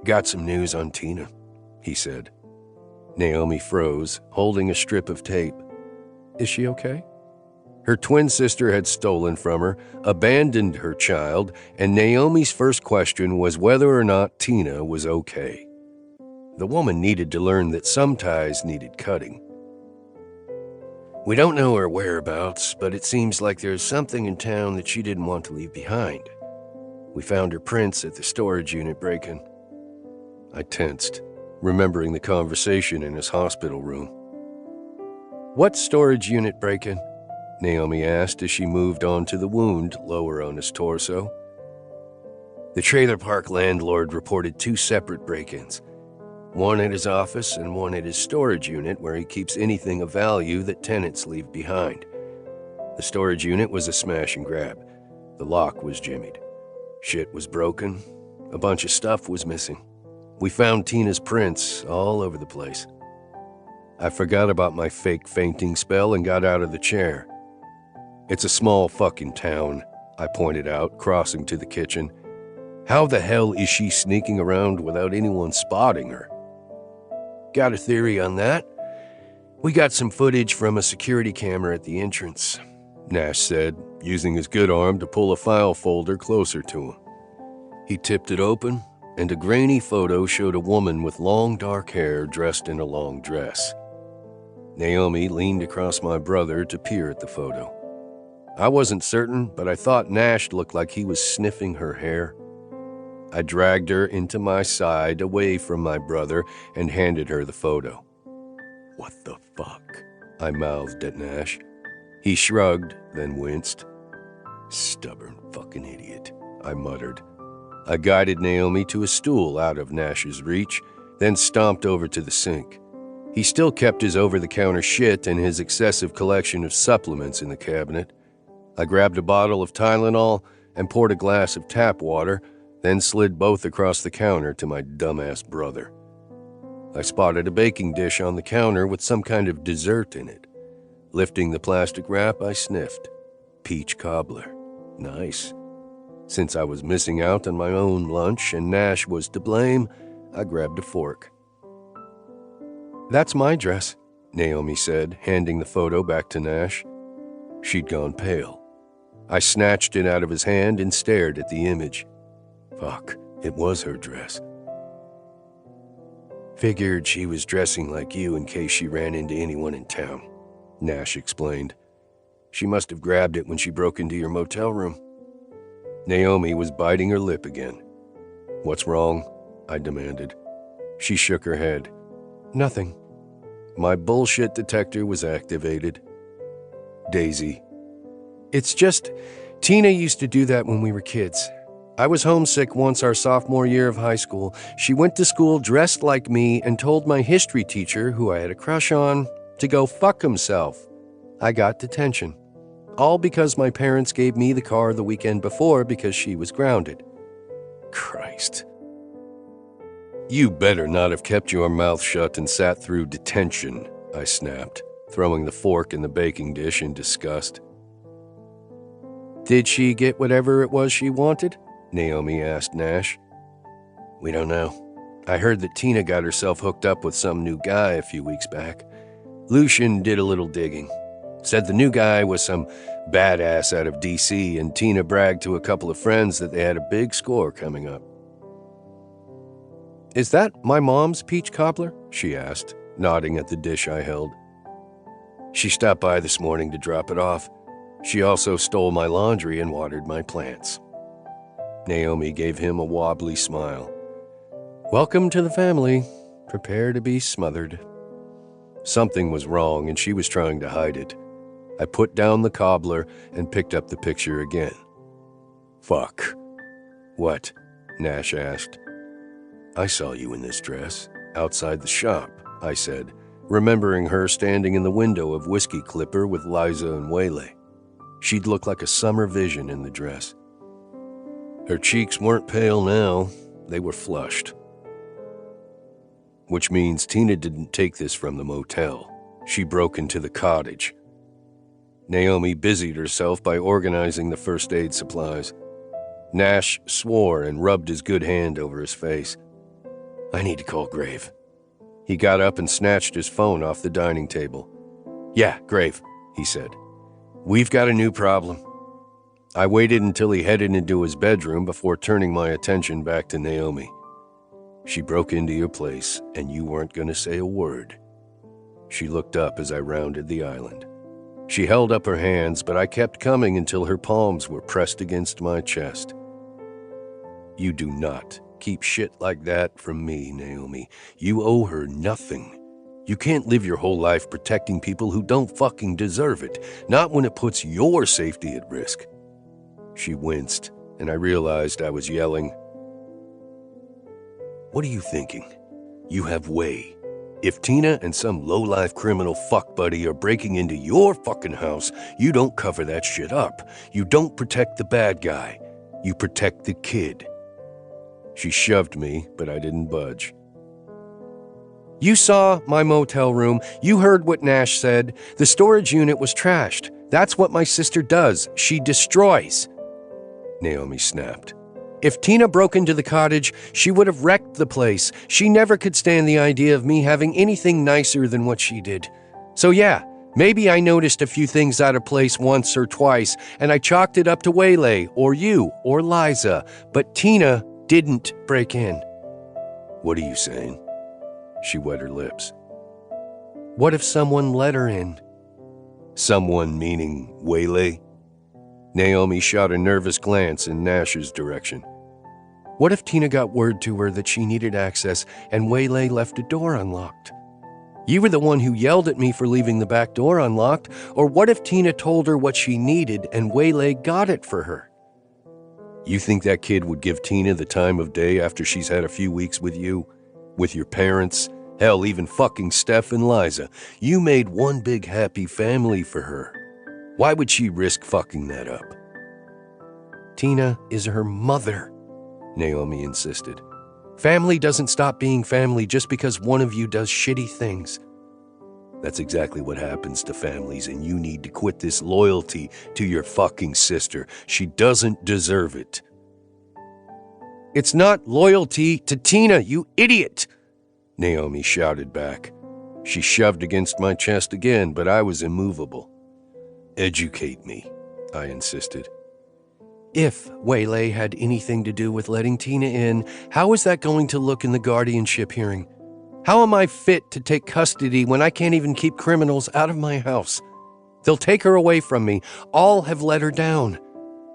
"Got some news on Tina," he said. Naomi froze, holding a strip of tape. "Is she okay?" Her twin sister had stolen from her, abandoned her child, and Naomi's first question was whether or not Tina was okay. The woman needed to learn that some ties needed cutting. "We don't know her whereabouts, but it seems like there's something in town that she didn't want to leave behind. We found her prints at the storage unit break-in." I tensed, remembering the conversation in his hospital room. "What storage unit break-in?" Naomi asked as she moved on to the wound lower on his torso. "The trailer park landlord reported 2 separate break-ins. One at his office and one at his storage unit where he keeps anything of value that tenants leave behind. The storage unit was a smash and grab. The lock was jimmied. Shit was broken. A bunch of stuff was missing. We found Tina's prints all over the place." I forgot about my fake fainting spell and got out of the chair. "It's a small fucking town," I pointed out, crossing to the kitchen. "How the hell is she sneaking around without anyone spotting her?" "Got a theory on that? We got some footage from a security camera at the entrance," Nash said, using his good arm to pull a file folder closer to him. He tipped it open, and a grainy photo showed a woman with long dark hair dressed in a long dress. Naomi leaned across my brother to peer at the photo. I wasn't certain, but I thought Nash looked like he was sniffing her hair. I dragged her into my side away from my brother and handed her the photo. "What the fuck?" I mouthed at Nash. He shrugged, then winced. "Stubborn fucking idiot," I muttered. I guided Naomi to a stool out of Nash's reach, then stomped over to the sink. He still kept his over-the-counter shit and his excessive collection of supplements in the cabinet. I grabbed a bottle of Tylenol and poured a glass of tap water, then slid both across the counter to my dumbass brother. I spotted a baking dish on the counter with some kind of dessert in it. Lifting the plastic wrap, I sniffed. Peach cobbler. Nice. Since I was missing out on my own lunch and Nash was to blame, I grabbed a fork. "That's my dress," Naomi said, handing the photo back to Nash. She'd gone pale. I snatched it out of his hand and stared at the image. Fuck, it was her dress. "Figured she was dressing like you in case she ran into anyone in town," Nash explained. "She must have grabbed it when she broke into your motel room." Naomi was biting her lip again. "What's wrong?" I demanded. She shook her head. "Nothing." My bullshit detector was activated. "Daisy. It's just, Tina used to do that when we were kids. I was homesick once our sophomore year of high school. She went to school dressed like me and told my history teacher, who I had a crush on, to go fuck himself. I got detention. All because my parents gave me the car the weekend before because she was grounded. Christ. You better not have kept your mouth shut and sat through detention, I snapped, throwing the fork in the baking dish in disgust. Did she get whatever it was she wanted? Naomi asked Nash. We don't know. I heard that Tina got herself hooked up with some new guy a few weeks back. Lucian did a little digging. Said the new guy was some badass out of D.C., and Tina bragged to a couple of friends that they had a big score coming up. Is that my mom's peach cobbler? She asked, nodding at the dish I held. She stopped by this morning to drop it off. She also stole my laundry and watered my plants. Naomi gave him a wobbly smile. Welcome to the family. Prepare to be smothered. Something was wrong, and she was trying to hide it. I put down the cobbler and picked up the picture again. Fuck. What? Nash asked. I saw you in this dress, outside the shop, I said, remembering her standing in the window of Whiskey Clipper with Liza and Waylay. She'd look like a summer vision in the dress. Her cheeks weren't pale now, they were flushed. Which means Tina didn't take this from the motel. She broke into the cottage. Naomi busied herself by organizing the first aid supplies. Nash swore and rubbed his good hand over his face. I need to call Grave. He got up and snatched his phone off the dining table. Yeah, Grave, he said. We've got a new problem. I waited until he headed into his bedroom before turning my attention back to Naomi. She broke into your place, and you weren't going to say a word. She looked up as I rounded the island. She held up her hands, but I kept coming until her palms were pressed against my chest. You do not keep shit like that from me, Naomi. You owe her nothing. You can't live your whole life protecting people who don't fucking deserve it, not when it puts your safety at risk. She winced, and I realized I was yelling. What are you thinking? You have way. If Tina and some low-life criminal fuck buddy are breaking into your fucking house, you don't cover that shit up. You don't protect the bad guy. You protect the kid. She shoved me, but I didn't budge. You saw my motel room. You heard what Nash said. The storage unit was trashed. That's what my sister does. She destroys. Naomi snapped. If Tina broke into the cottage, she would have wrecked the place. She never could stand the idea of me having anything nicer than what she did. So yeah, maybe I noticed a few things out of place once or twice, and I chalked it up to Waylay, or you, or Liza, but Tina didn't break in. What are you saying? She wet her lips. What if someone let her in? Someone meaning Waylay? Naomi shot a nervous glance in Nash's direction. What if Tina got word to her that she needed access and Waylay left a door unlocked? You were the one who yelled at me for leaving the back door unlocked, or what if Tina told her what she needed and Waylay got it for her? You think that kid would give Tina the time of day after she's had a few weeks with you? With your parents? Hell, even fucking Steph and Liza. You made one big happy family for her. Why would she risk fucking that up? Tina is her mother, Naomi insisted. Family doesn't stop being family just because one of you does shitty things. That's exactly what happens to families, and you need to quit this loyalty to your fucking sister. She doesn't deserve it. It's not loyalty to Tina, you idiot, Naomi shouted back. She shoved against my chest again, but I was immovable. Educate me, I insisted. If Waylay had anything to do with letting Tina in, how is that going to look in the guardianship hearing? How am I fit to take custody when I can't even keep criminals out of my house? They'll take her away from me. All have let her down.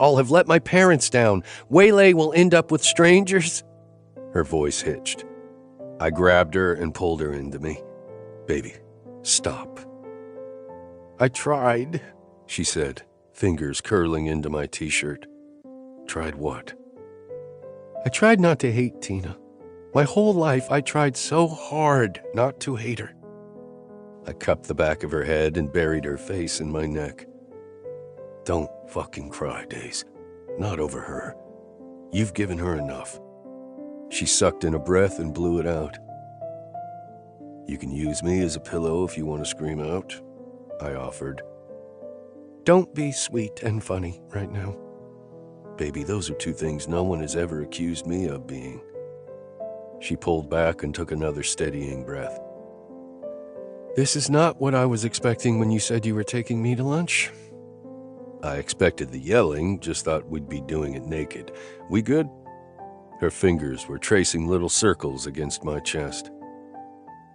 All have let my parents down. Waylay will end up with strangers. Her voice hitched. I grabbed her and pulled her into me. Baby, stop. I tried, she said, fingers curling into my t-shirt. Tried what? I tried not to hate Tina. My whole life I tried so hard not to hate her. I cupped the back of her head and buried her face in my neck. Don't fucking cry, Days. Not over her. You've given her enough. She sucked in a breath and blew it out. You can use me as a pillow if you want to scream out, I offered. Don't be sweet and funny right now. Baby, those are two things no one has ever accused me of being. She pulled back and took another steadying breath. This is not what I was expecting when you said you were taking me to lunch. I expected the yelling, just thought we'd be doing it naked. We good? Her fingers were tracing little circles against my chest.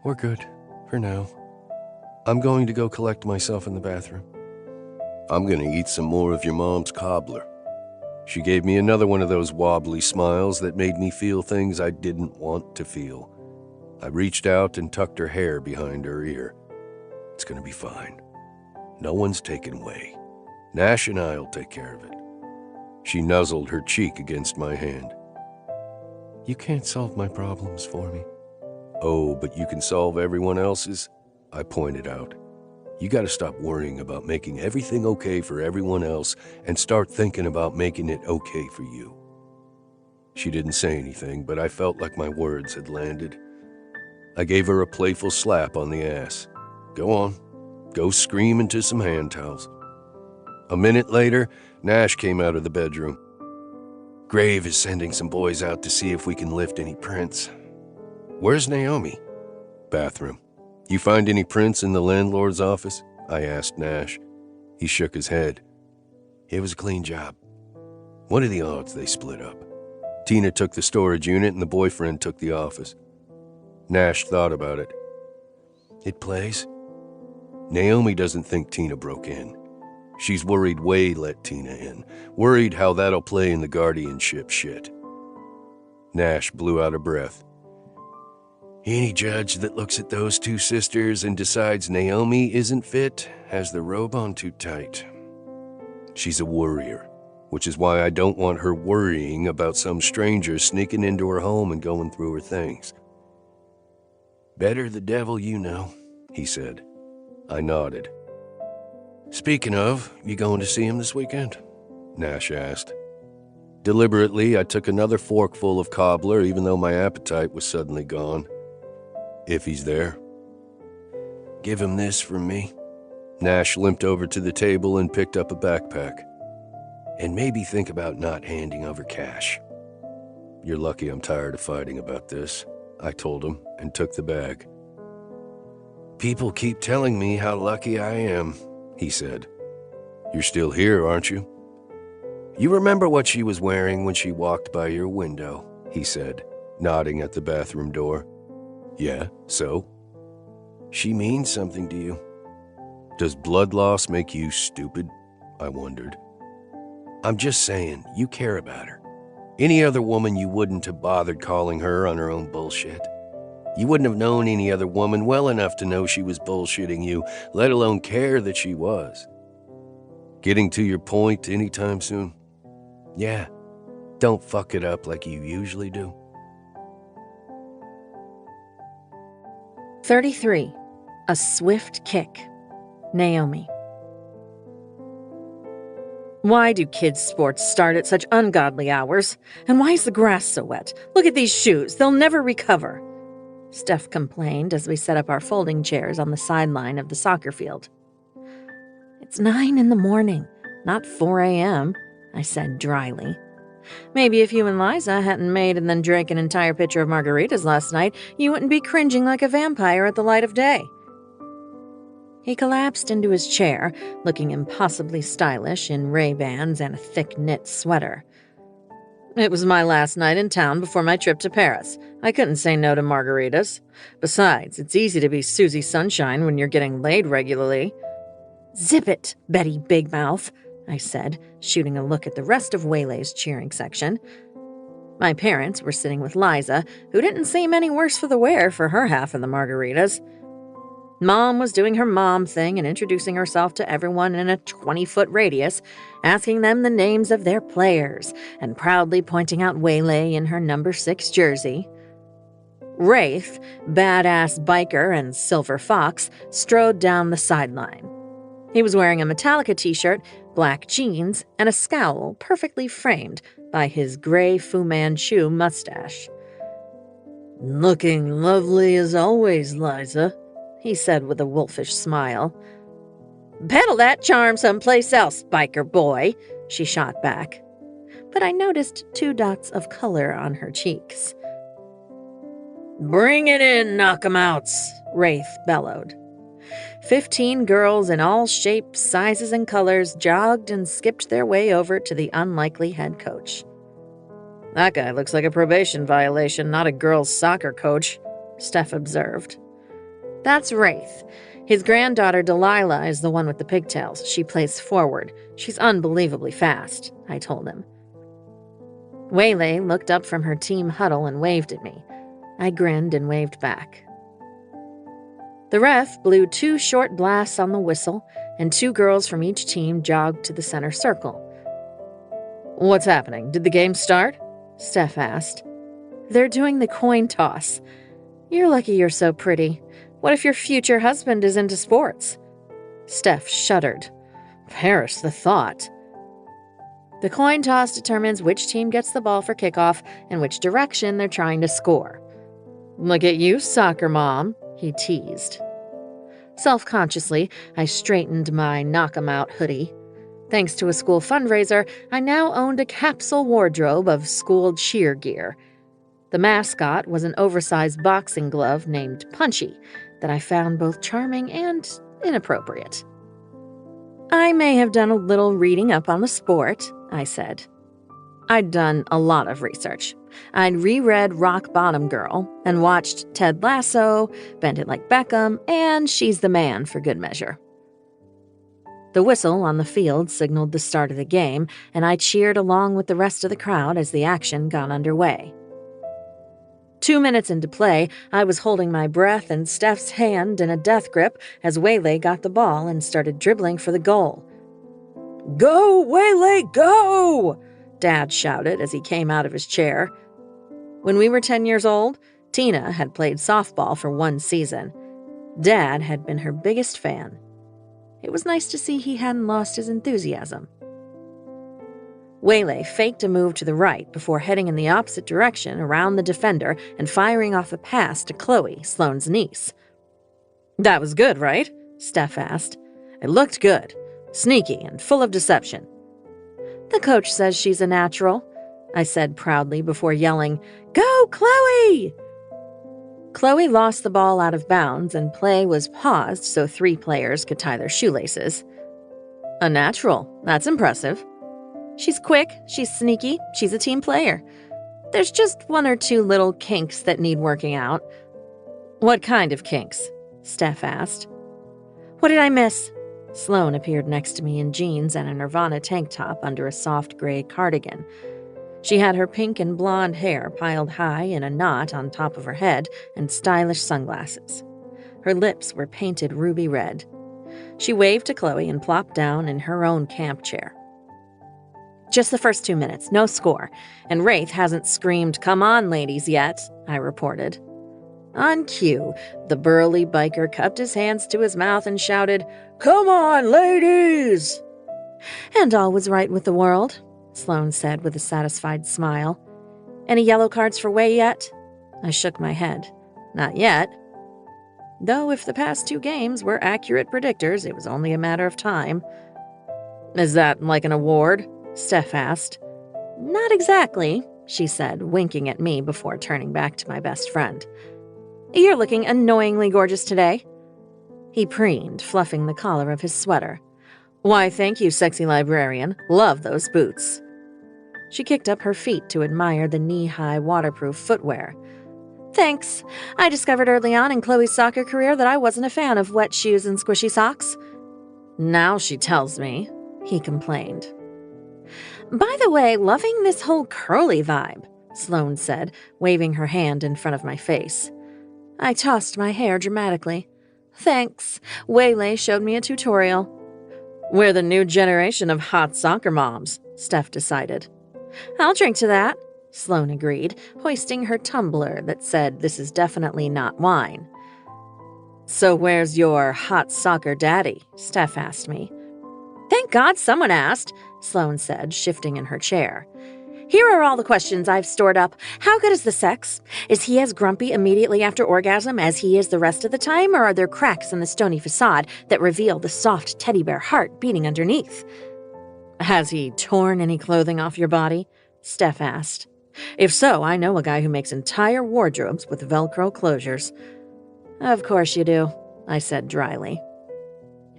We're good, for now. I'm going to go collect myself in the bathroom. I'm going to eat some more of your mom's cobbler. She gave me another one of those wobbly smiles that made me feel things I didn't want to feel. I reached out and tucked her hair behind her ear. It's going to be fine. No one's taken away. Nash and I'll take care of it. She nuzzled her cheek against my hand. You can't solve my problems for me. Oh, but you can solve everyone else's, I pointed out. You gotta stop worrying about making everything okay for everyone else and start thinking about making it okay for you. She didn't say anything, but I felt like my words had landed. I gave her a playful slap on the ass. Go on, go scream into some hand towels. A minute later, Nash came out of the bedroom. Grave is sending some boys out to see if we can lift any prints. Where's Naomi? Bathroom. You find any prints in the landlord's office? I asked Nash. He shook his head. It was a clean job. What are the odds they split up? Tina took the storage unit and the boyfriend took the office. Nash thought about it. It plays. Naomi doesn't think Tina broke in. She's worried Way let Tina in, worried how that'll play in the guardianship shit. Nash blew out a breath. Any judge that looks at those two sisters and decides Naomi isn't fit has the robe on too tight. She's a worrier, which is why I don't want her worrying about some stranger sneaking into her home and going through her things. Better the devil you know, he said. I nodded. Speaking of, you going to see him this weekend? Nash asked. Deliberately, I took another forkful of cobbler even though my appetite was suddenly gone. If he's there. Give him this from me. Nash limped over to the table and picked up a backpack. And maybe think about not handing over cash. You're lucky I'm tired of fighting about this, I told him and took the bag. People keep telling me how lucky I am, he said. You're still here, aren't you? You remember what she was wearing when she walked by your window, he said, nodding at the bathroom door. Yeah, so? She means something to you. Does blood loss make you stupid? I wondered. I'm just saying, you care about her. Any other woman you wouldn't have bothered calling her on her own bullshit. You wouldn't have known any other woman well enough to know she was bullshitting you, let alone care that she was. Getting to your point anytime soon? Yeah, don't fuck it up like you usually do. 33. A swift kick. Naomi. Why do kids' sports start at such ungodly hours? And why is the grass so wet? Look at these shoes. They'll never recover. Steph complained as we set up our folding chairs on the sideline of the soccer field. It's 9 a.m, not 4 a.m, I said dryly. Maybe if you and Liza hadn't made and then drank an entire pitcher of margaritas last night, you wouldn't be cringing like a vampire at the light of day. He collapsed into his chair, looking impossibly stylish in Ray-Bans and a thick knit sweater. It was my last night in town before my trip to Paris. I couldn't say no to margaritas. Besides, it's easy to be Susie Sunshine when you're getting laid regularly. Zip it, Betty Big Mouth, I said, shooting a look at the rest of Waylay's cheering section. My parents were sitting with Liza, who didn't seem any worse for the wear for her half of the margaritas. Mom was doing her mom thing and introducing herself to everyone in a 20-foot radius, asking them the names of their players, and proudly pointing out Waylay in her number 6 jersey. Wraith, badass biker and silver fox, strode down the sideline. He was wearing a Metallica t-shirt, black jeans, and a scowl perfectly framed by his gray Fu Manchu mustache. "Looking lovely as always, Liza," he said with a wolfish smile. "Peddle that charm someplace else, biker boy," she shot back. But I noticed 2 dots of color on her cheeks. "Bring it in, knock'em-outs," Wraith bellowed. 15 girls in all shapes, sizes, and colors jogged and skipped their way over to the unlikely head coach. "That guy looks like a probation violation, not a girls' soccer coach," Steph observed. "That's Wraith. His granddaughter Delilah is the one with the pigtails. She plays forward. She's unbelievably fast," I told him. Waylay looked up from her team huddle and waved at me. I grinned and waved back. The ref blew 2 short blasts on the whistle, and 2 girls from each team jogged to the center circle. "What's happening? Did the game start?" Steph asked. "They're doing the coin toss. You're lucky you're so pretty. What if your future husband is into sports?" Steph shuddered. "Perish the thought." The coin toss determines which team gets the ball for kickoff and which direction they're trying to score. "Look at you, soccer mom," he teased. Self-consciously, I straightened my knock-'em-out hoodie. Thanks to a school fundraiser, I now owned a capsule wardrobe of school cheer gear. The mascot was an oversized boxing glove named Punchy that I found both charming and inappropriate. "I may have done a little reading up on the sport," I said. I'd done a lot of research. I'd reread Rock Bottom Girl and watched Ted Lasso, Bend It Like Beckham, and She's the Man for good measure. The whistle on the field signaled the start of the game, and I cheered along with the rest of the crowd as the action got underway. 2 minutes into play, I was holding my breath and Steph's hand in a death grip as Waylay got the ball and started dribbling for the goal. "Go, Waylay, go!" Dad shouted as he came out of his chair. When we were 10 years old, Tina had played softball for 1 season. Dad had been her biggest fan. It was nice to see he hadn't lost his enthusiasm. Waylay faked a move to the right before heading in the opposite direction around the defender and firing off a pass to Chloe, Sloane's niece. "That was good, right?" Steph asked. "It looked good. Sneaky and full of deception." "The coach says she's a natural," I said proudly before yelling, "Go, Chloe!" Chloe lost the ball out of bounds and play was paused so 3 players could tie their shoelaces. "A natural. That's impressive." "She's quick, she's sneaky, she's a team player. There's just 1 or 2 little kinks that need working out." "What kind of kinks?" Steph asked. "What did I miss?" Sloane appeared next to me in jeans and a Nirvana tank top under a soft gray cardigan. She had her pink and blonde hair piled high in a knot on top of her head and stylish sunglasses. Her lips were painted ruby red. She waved to Chloe and plopped down in her own camp chair. "Just the first 2 minutes, no score, and Wraith hasn't screamed, 'Come on, ladies,' yet," I reported. On cue, the burly biker cupped his hands to his mouth and shouted, "Come on, ladies!" "And all was right with the world," Sloane said with a satisfied smile. "Any yellow cards for Way yet?" I shook my head. "Not yet." Though if the past 2 games were accurate predictors, it was only a matter of time. "Is that like an award?" Steph asked. "Not exactly," she said, winking at me before turning back to my best friend. "You're looking annoyingly gorgeous today." He preened, fluffing the collar of his sweater. "Why, thank you, sexy librarian. Love those boots." She kicked up her feet to admire the knee-high waterproof footwear. "Thanks. I discovered early on in Chloe's soccer career that I wasn't a fan of wet shoes and squishy socks." "Now she tells me," he complained. "By the way, loving this whole curly vibe," Sloane said, waving her hand in front of my face. I tossed my hair dramatically. "Thanks. Waylay showed me a tutorial." "We're the new generation of hot soccer moms," Steph decided. "I'll drink to that," Sloane agreed, hoisting her tumbler that said this is definitely not wine. So where's your hot soccer daddy? Steph asked me. Thank God someone asked, Sloane said, shifting in her chair. Here are all the questions I've stored up. How good is the sex? Is he as grumpy immediately after orgasm as he is the rest of the time, or are there cracks in the stony facade that reveal the soft teddy bear heart beating underneath? Has he torn any clothing off your body? Steph asked. If so, I know a guy who makes entire wardrobes with Velcro closures. Of course you do, I said dryly.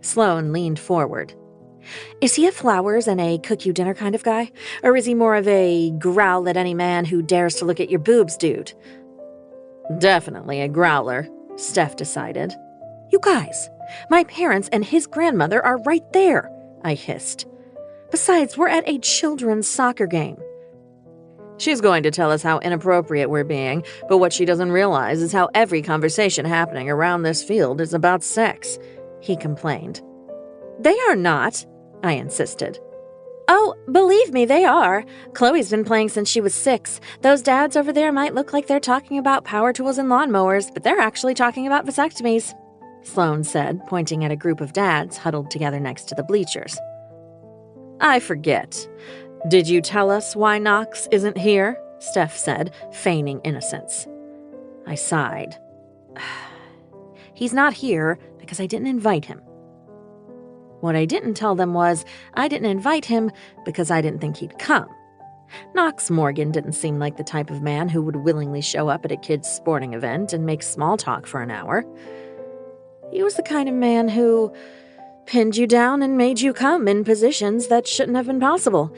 Sloane leaned forward. Is he a flowers and a cook you dinner kind of guy? Or is he more of a growl at any man who dares to look at your boobs dude? Definitely a growler, Steph decided. You guys, my parents and his grandmother are right there, I hissed. Besides, we're at a children's soccer game. She's going to tell us how inappropriate we're being, but what she doesn't realize is how every conversation happening around this field is about sex, he complained. They are not, I insisted. Oh, believe me, they are. Chloe's been playing since she was 6. Those dads over there might look like they're talking about power tools and lawnmowers, but they're actually talking about vasectomies, Sloane said, pointing at a group of dads huddled together next to the bleachers. I forget. Did you tell us why Knox isn't here? Steph said, feigning innocence. I sighed. He's not here because I didn't invite him. What I didn't tell them was I didn't invite him because I didn't think he'd come. Knox Morgan didn't seem like the type of man who would willingly show up at a kid's sporting event and make small talk for an hour. He was the kind of man who pinned you down and made you come in positions that shouldn't have been possible.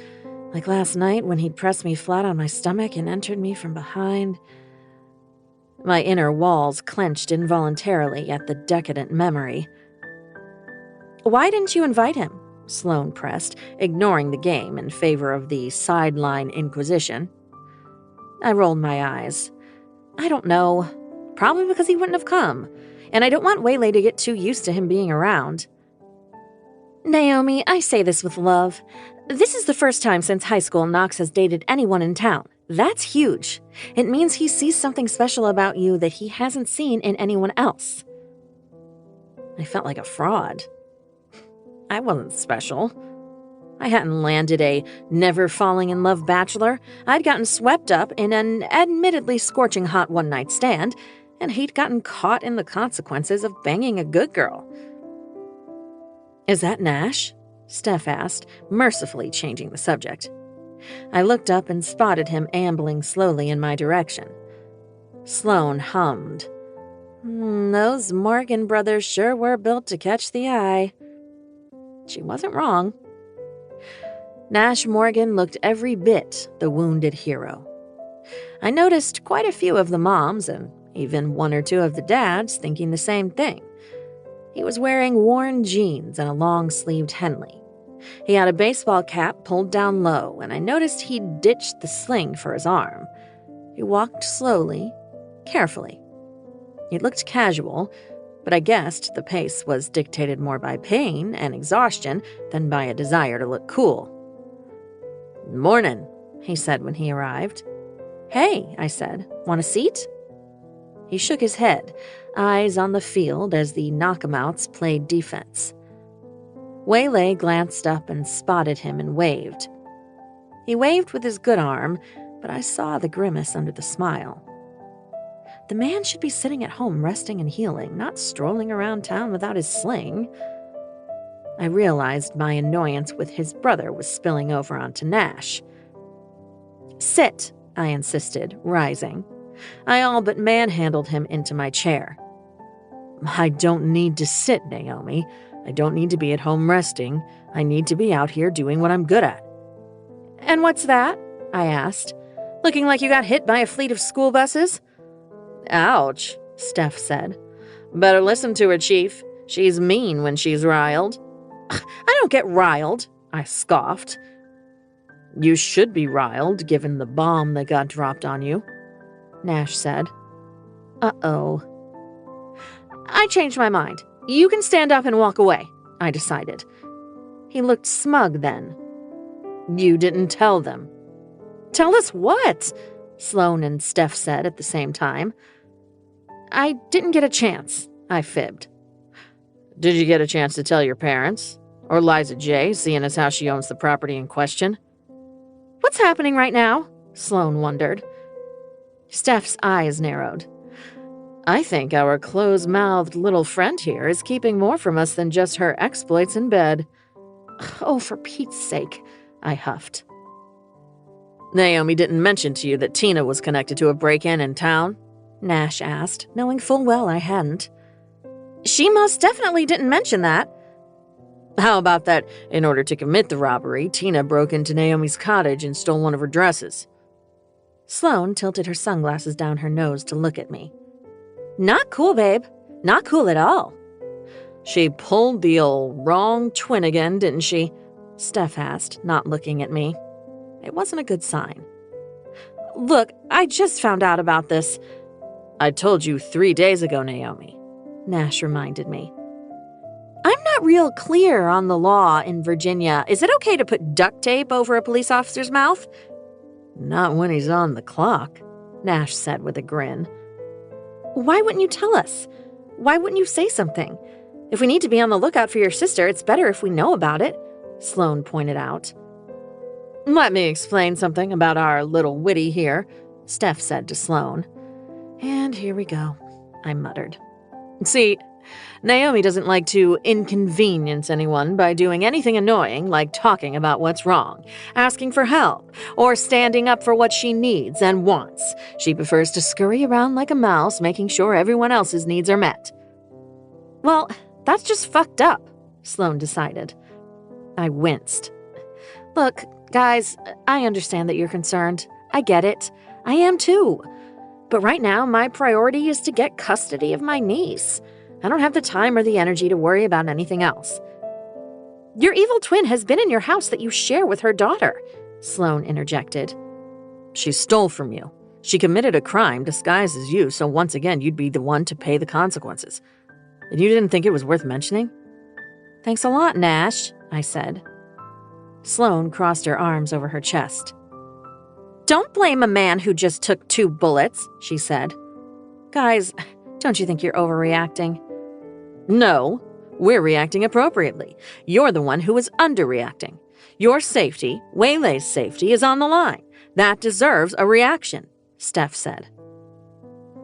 Like last night when he'd pressed me flat on my stomach and entered me from behind. My inner walls clenched involuntarily at the decadent memory. Why didn't you invite him? Sloane pressed, ignoring the game in favor of the sideline inquisition. I rolled my eyes. I don't know. Probably because he wouldn't have come. And I don't want Waylay to get too used to him being around. Naomi, I say this with love. This is the first time since high school Knox has dated anyone in town. That's huge. It means he sees something special about you that he hasn't seen in anyone else. I felt like a fraud. I wasn't special. I hadn't landed a never-falling-in-love bachelor. I'd gotten swept up in an admittedly scorching hot one-night stand, and he'd gotten caught in the consequences of banging a good girl. Is that Nash? Steph asked, mercifully changing the subject. I looked up and spotted him ambling slowly in my direction. Sloane hummed. Those Morgan brothers sure were built to catch the eye. She wasn't wrong. Nash Morgan looked every bit the wounded hero. I noticed quite a few of the moms and even one or two of the dads thinking the same thing. He was wearing worn jeans and a long-sleeved Henley. He had a baseball cap pulled down low, and I noticed he'd ditched the sling for his arm. He walked slowly, carefully. He looked casual, but I guessed the pace was dictated more by pain and exhaustion than by a desire to look cool. Mornin', he said when he arrived. Hey, I said, want a seat? He shook his head, eyes on the field as the knockamouts played defense. Waylay glanced up and spotted him and waved. He waved with his good arm, but I saw the grimace under the smile. The man should be sitting at home resting and healing, not strolling around town without his sling. I realized my annoyance with his brother was spilling over onto Nash. Sit, I insisted, rising. I all but manhandled him into my chair. I don't need to sit, Naomi. I don't need to be at home resting. I need to be out here doing what I'm good at. And what's that? I asked. Looking like you got hit by a fleet of school buses? Ouch, Steph said. Better listen to her, Chief. She's mean when she's riled. I don't get riled, I scoffed. You should be riled, given the bomb that got dropped on you, Nash said. Uh-oh. I changed my mind. You can stand up and walk away, I decided. He looked smug then. You didn't tell them. Tell us what? Sloane and Steph said at the same time. I didn't get a chance, I fibbed. Did you get a chance to tell your parents? Or Liza J., seeing as how she owns the property in question? What's happening right now? Sloane wondered. Steph's eyes narrowed. I think our close-mouthed little friend here is keeping more from us than just her exploits in bed. Oh, for Pete's sake, I huffed. Naomi didn't mention to you that Tina was connected to a break-in in town? Nash asked, knowing full well I hadn't. She most definitely didn't mention that. How about that, in order to commit the robbery, Tina broke into Naomi's cottage and stole one of her dresses? Sloane tilted her sunglasses down her nose to look at me. Not cool, babe. Not cool at all. She pulled the old wrong twin again, didn't she? Steph asked, not looking at me. It wasn't a good sign. Look, I just found out about this. I told you 3 days ago, Naomi, Nash reminded me. I'm not real clear on the law in Virginia. Is it okay to put duct tape over a police officer's mouth? Not when he's on the clock, Nash said with a grin. Why wouldn't you tell us? Why wouldn't you say something? If we need to be on the lookout for your sister, it's better if we know about it, Sloane pointed out. Let me explain something about our little Whitty here, Steph said to Sloane. And here we go, I muttered. See, Naomi doesn't like to inconvenience anyone by doing anything annoying like talking about what's wrong, asking for help, or standing up for what she needs and wants. She prefers to scurry around like a mouse, making sure everyone else's needs are met. Well, that's just fucked up, Sloane decided. I winced. Look, guys, I understand that you're concerned. I get it. I am too. But right now, my priority is to get custody of my niece. I don't have the time or the energy to worry about anything else. Your evil twin has been in your house that you share with her daughter, Sloane interjected. She stole from you. She committed a crime disguised as you, so once again you'd be the one to pay the consequences. And you didn't think it was worth mentioning? Thanks a lot, Nash, I said. Sloane crossed her arms over her chest. Don't blame a man who just took 2 bullets, she said. Guys, don't you think you're overreacting? No, we're reacting appropriately. You're the one who is underreacting. Your safety, Waylay's safety, is on the line. That deserves a reaction, Steph said.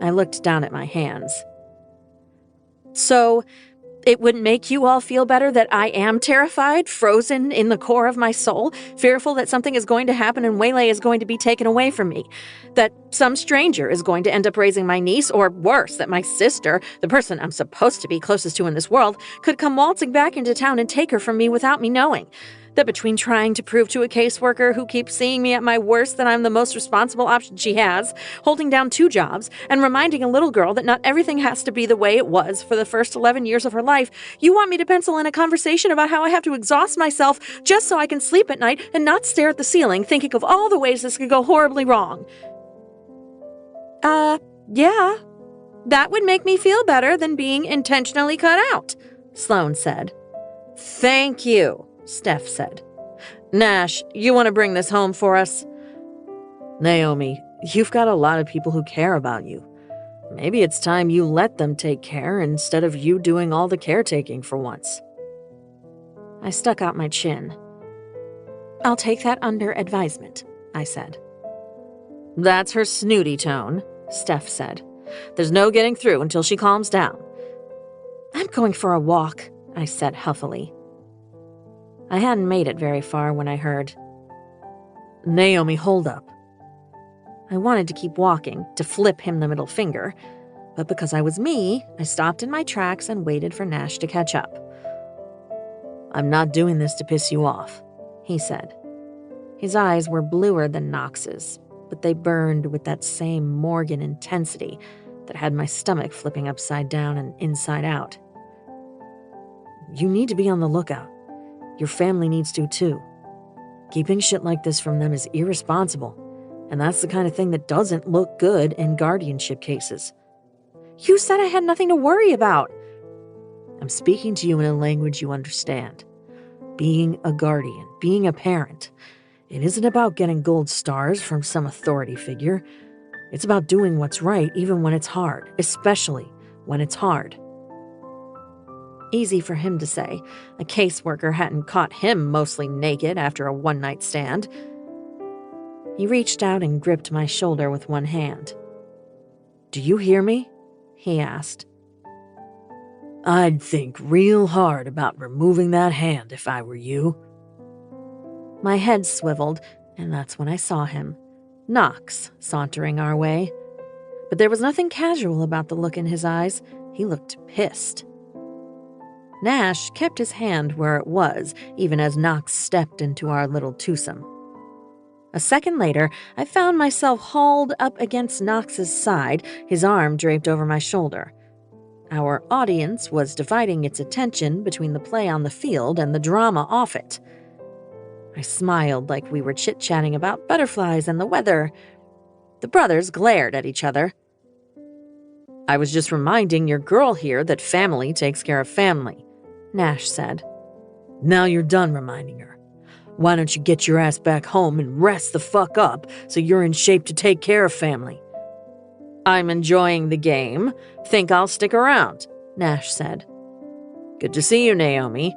I looked down at my hands. So, it would make you all feel better that I am terrified, frozen in the core of my soul, fearful that something is going to happen and Waylay is going to be taken away from me, that some stranger is going to end up raising my niece, or worse, that my sister, the person I'm supposed to be closest to in this world, could come waltzing back into town and take her from me without me knowing. That between trying to prove to a caseworker who keeps seeing me at my worst that I'm the most responsible option she has, holding down 2 jobs, and reminding a little girl that not everything has to be the way it was for the first 11 years of her life, you want me to pencil in a conversation about how I have to exhaust myself just so I can sleep at night and not stare at the ceiling thinking of all the ways this could go horribly wrong. Yeah. That would make me feel better than being intentionally cut out, Sloane said. Thank you, Steph said. Nash, you want to bring this home for us? Naomi, you've got a lot of people who care about you. Maybe it's time you let them take care instead of you doing all the caretaking for once. I stuck out my chin. I'll take that under advisement, I said. That's her snooty tone, Steph said. There's no getting through until she calms down. I'm going for a walk, I said huffily. I hadn't made it very far when I heard, Naomi, hold up. I wanted to keep walking, to flip him the middle finger, but because I was me, I stopped in my tracks and waited for Nash to catch up. I'm not doing this to piss you off, he said. His eyes were bluer than Knox's, but they burned with that same Morgan intensity that had my stomach flipping upside down and inside out. You need to be on the lookout. Your family needs to, too. Keeping shit like this from them is irresponsible, and that's the kind of thing that doesn't look good in guardianship cases. You said I had nothing to worry about. I'm speaking to you in a language you understand. Being a guardian, being a parent, It isn't about getting gold stars from some authority figure. It's about doing what's right even when it's hard, especially when it's hard. Easy for him to say. A caseworker hadn't caught him mostly naked after a one-night stand. He reached out and gripped my shoulder with one hand. "Do you hear me?" he asked. "I'd think real hard about removing that hand if I were you." My head swiveled, and that's when I saw him. Knox, sauntering our way. But there was nothing casual about the look in his eyes. He looked pissed. Nash kept his hand where it was, even as Knox stepped into our little twosome. A second later, I found myself hauled up against Knox's side, his arm draped over my shoulder. Our audience was dividing its attention between the play on the field and the drama off it. I smiled like we were chit-chatting about butterflies and the weather. The brothers glared at each other. "I was just reminding your girl here that family takes care of family," Nash said. "Now you're done reminding her. Why don't you get your ass back home and rest the fuck up so you're in shape to take care of family?" "I'm enjoying the game. Think I'll stick around," Nash said. "Good to see you, Naomi."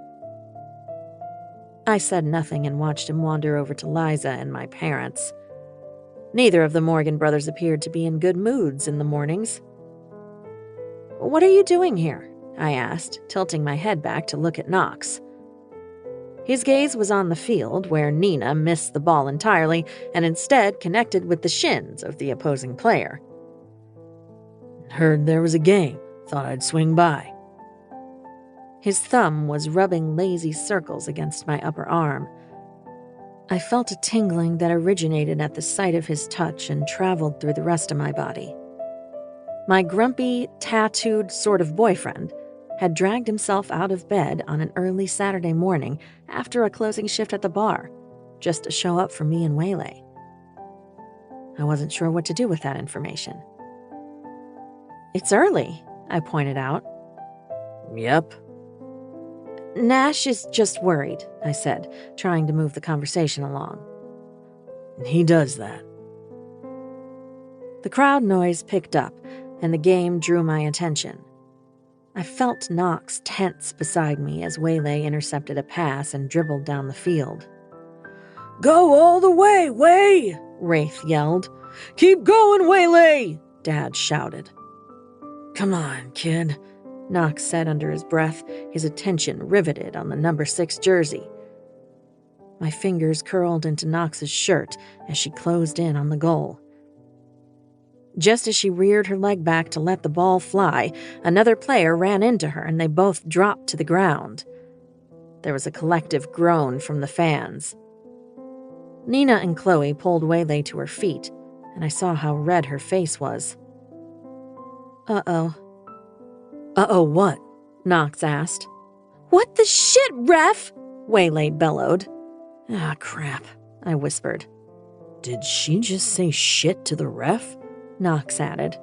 I said nothing and watched him wander over to Liza and my parents. Neither of the Morgan brothers appeared to be in good moods in the mornings. "What are you doing here?" I asked, tilting my head back to look at Knox. His gaze was on the field, where Nina missed the ball entirely and instead connected with the shins of the opposing player. "Heard there was a game. Thought I'd swing by." His thumb was rubbing lazy circles against my upper arm. I felt a tingling that originated at the sight of his touch and traveled through the rest of my body. My grumpy, tattooed sort of boyfriend had dragged himself out of bed on an early Saturday morning after a closing shift at the bar, just to show up for me and Waylay. I wasn't sure what to do with that information. "It's early," I pointed out. "Yep." "Nash is just worried," I said, trying to move the conversation along. "He does that." The crowd noise picked up, and the game drew my attention. I felt Knox tense beside me as Waylay intercepted a pass and dribbled down the field. "Go all the way, Way!" Wraith yelled. "Keep going, Waylay!" Dad shouted. "Come on, kid," Knox said under his breath, his attention riveted on the number 6 jersey. My fingers curled into Knox's shirt as she closed in on the goal. Just as she reared her leg back to let the ball fly, another player ran into her and they both dropped to the ground. There was a collective groan from the fans. Nina and Chloe pulled Waylay to her feet, and I saw how red her face was. "Uh-oh." "Uh-oh what?" Knox asked. "What the shit, ref?" Waylay bellowed. "Ah, crap," I whispered. "Did she just say shit to the ref?" Knox added.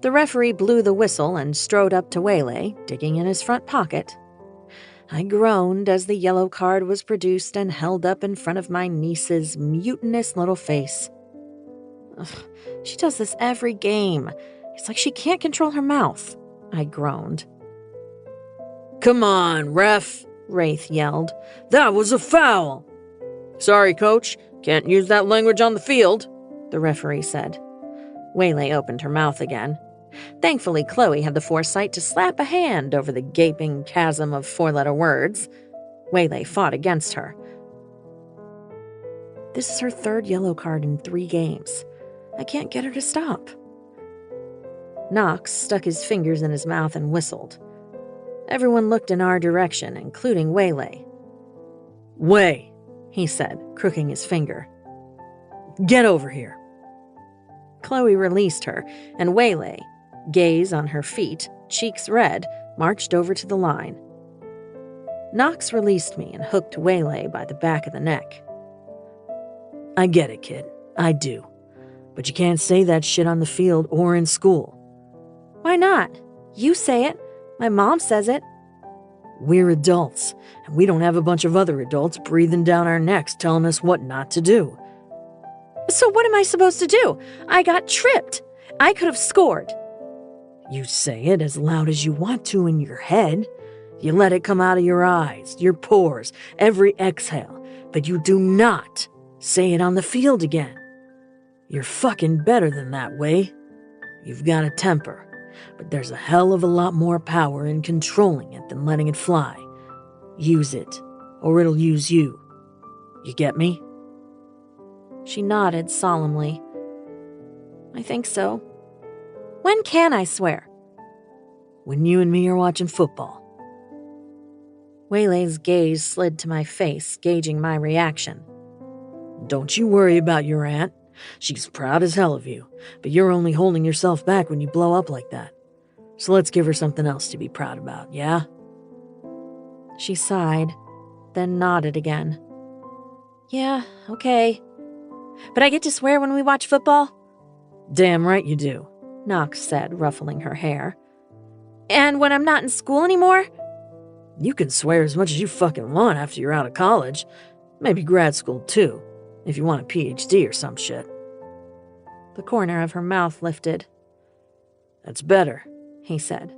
The referee blew the whistle and strode up to Waylay, digging in his front pocket. I groaned as the yellow card was produced and held up in front of my niece's mutinous little face. Ugh, she does this every game. It's like she can't control her mouth, I groaned. "Come on, ref," Wraith yelled. "That was a foul." "Sorry, coach. Can't use that language on the field," the referee said. Waylay opened her mouth again. Thankfully, Chloe had the foresight to slap a hand over the gaping chasm of 4-letter words. Waylay fought against her. This is her 3rd yellow card in 3 games. I can't get her to stop. Knox stuck his fingers in his mouth and whistled. Everyone looked in our direction, including Waylay. "Way," he said, crooking his finger. "Get over here." Chloe released her, and Waylay, gaze on her feet, cheeks red, marched over to the line. Knox released me and hooked Waylay by the back of the neck. "I get it, kid. I do. But you can't say that shit on the field or in school." "Why not? You say it. My mom says it." We're adults, and we don't have a bunch of other adults breathing down our necks telling us what not to do. So what am I supposed to do? I got tripped. I could have scored. You say it as loud as you want to in your head. You let it come out of your eyes, your pores, every exhale, but you do not say it on the field again. You're fucking better than that way. You've got a temper, but there's a hell of a lot more power in controlling it than letting it fly. Use it, or it'll use you. You get me? She nodded solemnly. I think so. When can I swear? When you and me are watching football. Waylay's gaze slid to my face, gauging my reaction. Don't you worry about your aunt. She's proud as hell of you, but you're only holding yourself back when you blow up like that. So let's give her something else to be proud about, yeah? She sighed, then nodded again. Yeah, okay. But I get to swear when we watch football? Damn right you do, Knox said, ruffling her hair. And when I'm not in school anymore? You can swear as much as you fucking want after you're out of college. Maybe grad school, too, if you want a PhD or some shit. The corner of her mouth lifted. That's better, he said.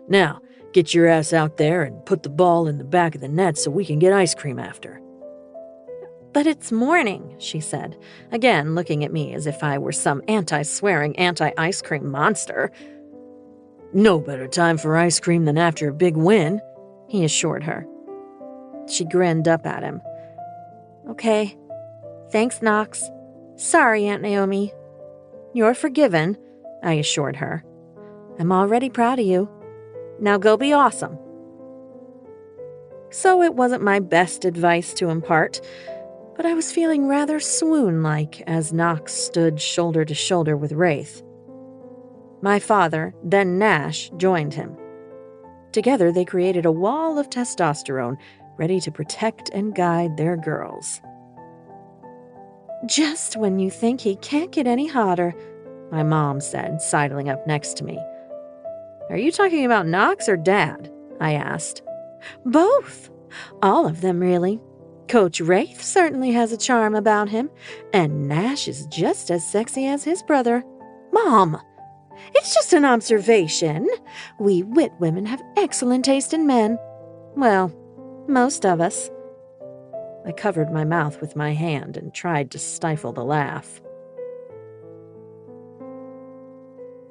Now, get your ass out there and put the ball in the back of the net so we can get ice cream after. But it's morning, she said, again looking at me as if I were some anti-swearing, anti-ice cream monster. No better time for ice cream than after a big win, he assured her. She grinned up at him. Okay. Thanks, Knox. Sorry, Aunt Naomi. You're forgiven, I assured her. I'm already proud of you. Now go be awesome. So it wasn't my best advice to impart, but I was feeling rather swoon-like as Knox stood shoulder to shoulder with Wraith. My father, then Nash, joined him. Together they created a wall of testosterone, ready to protect and guide their girls. Just when you think he can't get any hotter, my mom said, sidling up next to me. Are you talking about Knox or Dad? I asked. Both. All of them, really. Coach Wraith certainly has a charm about him, and Nash is just as sexy as his brother. Mom! It's just an observation. We wit women have excellent taste in men. Well, most of us. I covered my mouth with my hand and tried to stifle the laugh.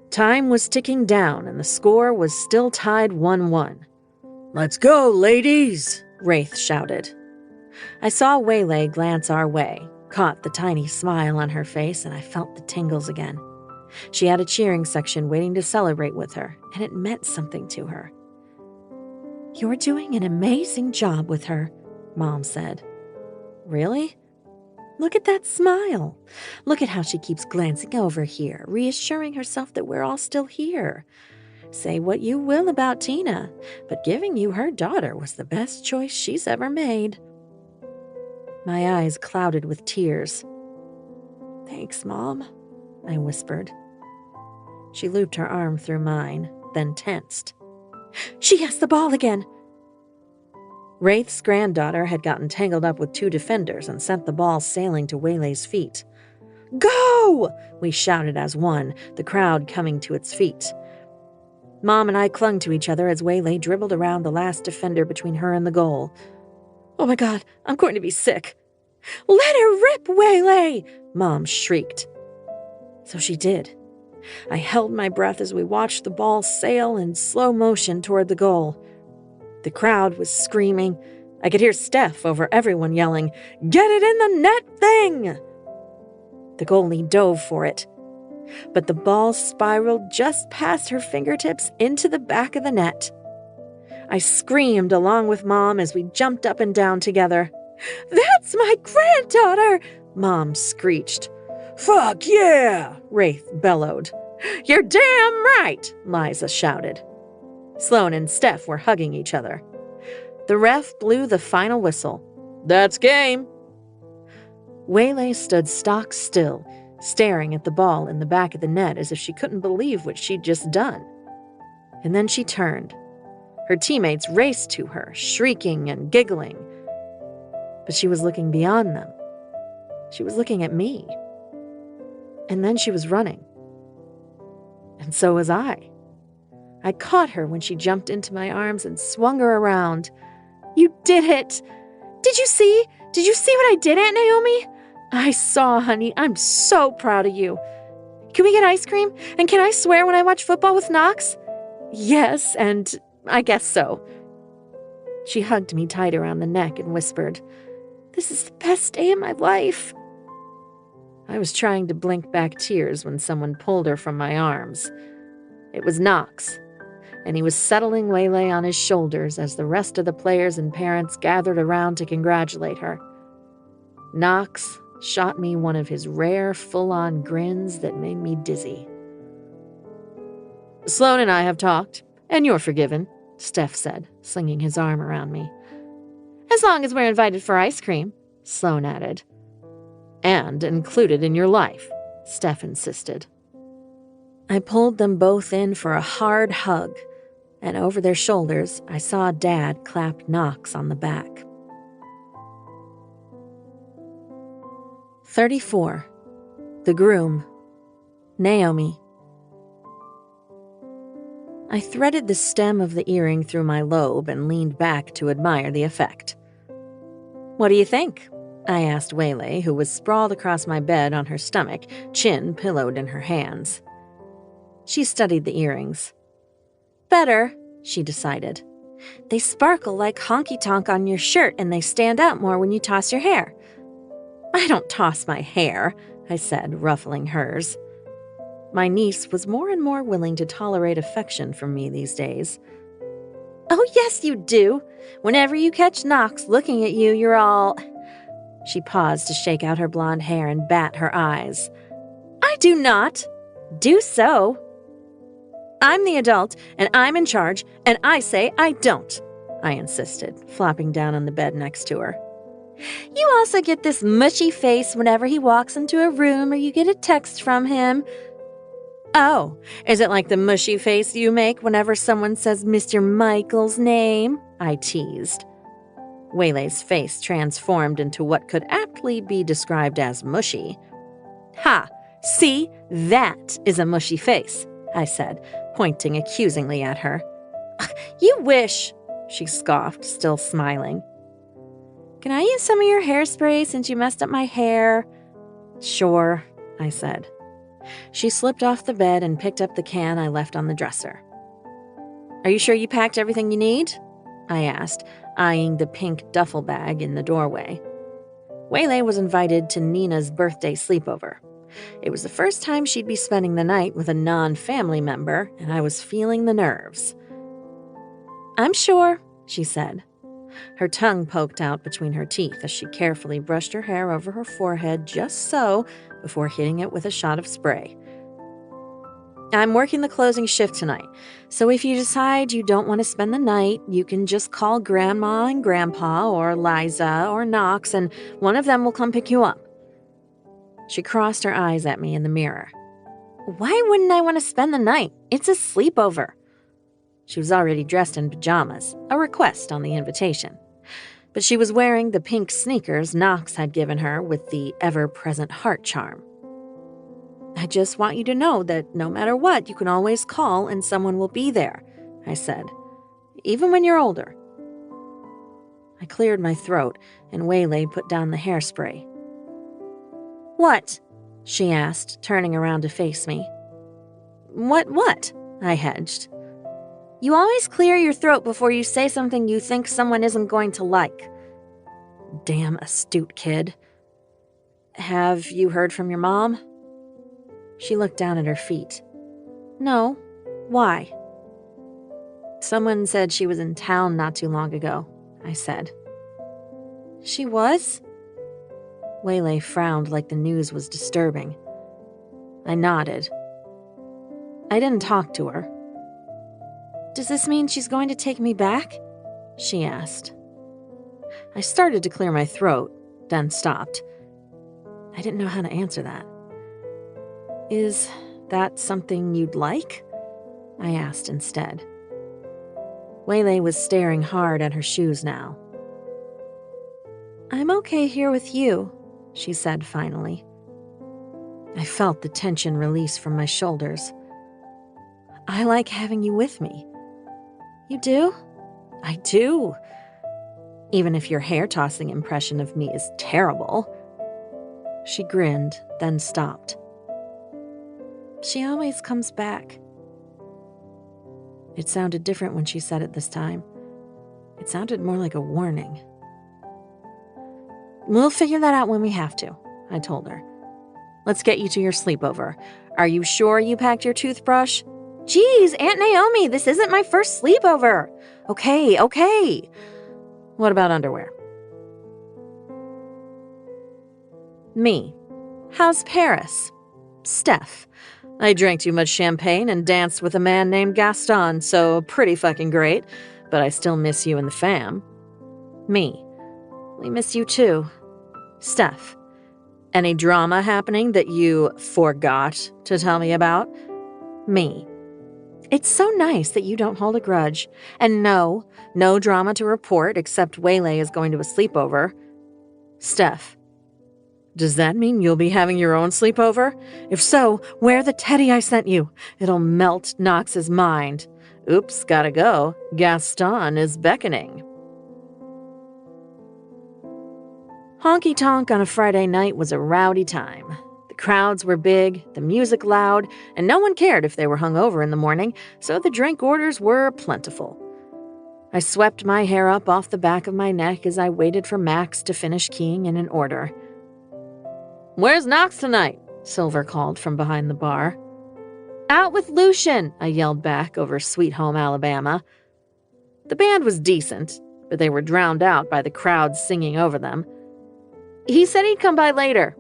Time was ticking down, and the score was still tied 1-1. Let's go, ladies! Wraith shouted. I saw Waylay glance our way, caught the tiny smile on her face, and I felt the tingles again. She had a cheering section waiting to celebrate with her, and it meant something to her. You're doing an amazing job with her, Mom said. Really? Look at that smile. Look at how she keeps glancing over here, reassuring herself that we're all still here. Say what you will about Tina, but giving you her daughter was the best choice she's ever made. My eyes clouded with tears. Thanks, Mom, I whispered. She looped her arm through mine, then tensed. She has the ball again. Wraith's granddaughter had gotten tangled up with two defenders and sent the ball sailing to Waylay's feet. Go! We shouted as one, the crowd coming to its feet. Mom and I clung to each other as Waylay dribbled around the last defender between her and the goal. Oh my God, I'm going to be sick. Let her rip, Waylay! Mom shrieked. So she did. I held my breath as we watched the ball sail in slow motion toward the goal. The crowd was screaming. I could hear Steph over everyone yelling, "Get it in the net thing!" The goalie dove for it, but the ball spiraled just past her fingertips into the back of the net. I screamed along with Mom as we jumped up and down together. That's my granddaughter! Mom screeched. Fuck yeah! Wraith bellowed. You're damn right! Liza shouted. Sloane and Steph were hugging each other. The ref blew the final whistle. That's game! Waylay stood stock still, staring at the ball in the back of the net as if she couldn't believe what she'd just done. And then she turned. Her teammates raced to her, shrieking and giggling. But she was looking beyond them. She was looking at me. And then she was running. And so was I. I caught her when she jumped into my arms and swung her around. "You did it! Did you see? Did you see what I did, Aunt Naomi?" "I saw, honey. I'm so proud of you. Can we get ice cream? And can I swear when I watch football with Knox?" "Yes, and I guess so." She hugged me tight around the neck and whispered, "This is the best day of my life." I was trying to blink back tears when someone pulled her from my arms. It was Knox, and he was settling Waylay on his shoulders as the rest of the players and parents gathered around to congratulate her. Knox shot me one of his rare, full-on grins that made me dizzy. "Sloan and I have talked, and you're forgiven," Steph said, slinging his arm around me. "As long as we're invited for ice cream," Sloan added. "And included in your life," Steph insisted. I pulled them both in for a hard hug, and over their shoulders, I saw Dad clap Knox on the back. 34. The Groom. Naomi. I threaded the stem of the earring through my lobe and leaned back to admire the effect. "What do you think?" I asked Waylay, who was sprawled across my bed on her stomach, chin pillowed in her hands. She studied the earrings. "Better," she decided. "They sparkle like honky-tonk on your shirt, and they stand out more when you toss your hair." "I don't toss my hair," I said, ruffling hers. My niece was more and more willing to tolerate affection from me these days. "Oh, yes, you do. Whenever you catch Knox looking at you, you're all—" She paused to shake out her blonde hair and bat her eyes. "I do not. Do so." "I'm the adult, and I'm in charge, and I say I don't," I insisted, flopping down on the bed next to her. "You also get this mushy face whenever he walks into a room or you get a text from him." "Oh, is it like the mushy face you make whenever someone says Mr. Michael's name?" I teased. Waylay's face transformed into what could aptly be described as mushy. "Ha! See? That is a mushy face," I said, pointing accusingly at her. "You wish," she scoffed, still smiling. "Can I use some of your hairspray since you messed up my hair?" "Sure," I said. She slipped off the bed and picked up the can I left on the dresser. "Are you sure you packed everything you need?" I asked, eyeing the pink duffel bag in the doorway. Waylay was invited to Nina's birthday sleepover. It was the first time she'd be spending the night with a non-family member, and I was feeling the nerves. "I'm sure," she said. Her tongue poked out between her teeth as she carefully brushed her hair over her forehead just so before hitting it with a shot of spray. "I'm working the closing shift tonight, so if you decide you don't want to spend the night, you can just call Grandma and Grandpa or Liza or Knox, and one of them will come pick you up." She crossed her eyes at me in the mirror. "Why wouldn't I want to spend the night? It's a sleepover." She was already dressed in pajamas, a request on the invitation. But she was wearing the pink sneakers Knox had given her with the ever-present heart charm. "I just want you to know that no matter what, you can always call and someone will be there," I said. "Even when you're older." I cleared my throat, and Waylay put down the hairspray. "What?" she asked, turning around to face me. What? I hedged. "You always clear your throat before you say something you think someone isn't going to like." Damn astute kid. "Have you heard from your mom?" She looked down at her feet. "No. Why?" "Someone said she was in town not too long ago," I said. "She was?" Waylay frowned like the news was disturbing. I nodded. "I didn't talk to her." "Does this mean she's going to take me back?" she asked. I started to clear my throat, then stopped. I didn't know how to answer that. "Is that something you'd like?" I asked instead. Waylay was staring hard at her shoes now. "I'm okay here with you," she said finally. I felt the tension release from my shoulders. "I like having you with me." "You do?" "I do. Even if your hair-tossing impression of me is terrible." She grinned, then stopped. "She always comes back." It sounded different when she said it this time. It sounded more like a warning. "We'll figure that out when we have to," I told her. "Let's get you to your sleepover. Are you sure you packed your toothbrush?" "Geez, Aunt Naomi, this isn't my first sleepover." Okay. What about underwear?" Me. How's Paris? Steph. I drank too much champagne and danced with a man named Gaston, so pretty fucking great, but I still miss you and the fam. Me. We miss you too. Steph. Any drama happening that you forgot to tell me about? Me. It's so nice that you don't hold a grudge. And no drama to report except Waylay is going to a sleepover. Steph. Does that mean you'll be having your own sleepover? If so, wear the teddy I sent you. It'll melt Knox's mind. Oops, gotta go. Gaston is beckoning. Honky-tonk on a Friday night was a rowdy time. The crowds were big, the music loud, and no one cared if they were hungover in the morning, so the drink orders were plentiful. I swept my hair up off the back of my neck as I waited for Max to finish keying in an order. "Where's Knox tonight?" Silver called from behind the bar. "Out with Lucian," I yelled back over Sweet Home Alabama. The band was decent, but they were drowned out by the crowd singing over them. "He said he'd come by later."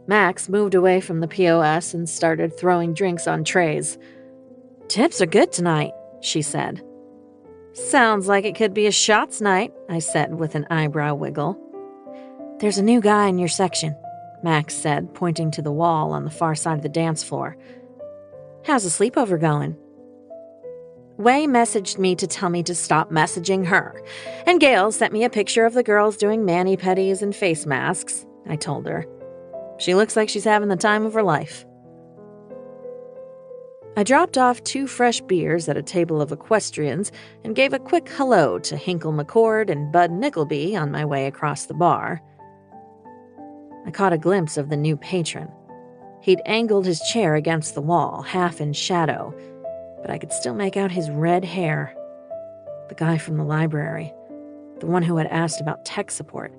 Max moved away from the POS and started throwing drinks on trays. "Tips are good tonight," she said. "Sounds like it could be a shots night," I said with an eyebrow wiggle. "There's a new guy in your section," Max said, pointing to the wall on the far side of the dance floor. "How's the sleepover going?" Way messaged me to tell me to stop messaging her, and Gail sent me a picture of the girls doing mani-pedis and face masks, I told her. She looks like she's having the time of her life. I dropped off 2 fresh beers at a table of equestrians and gave a quick hello to Hinkle McCord and Bud Nickleby on my way across the bar. I caught a glimpse of the new patron. He'd angled his chair against the wall, half in shadow, but I could still make out his red hair. The guy from the library, the one who had asked about tech support.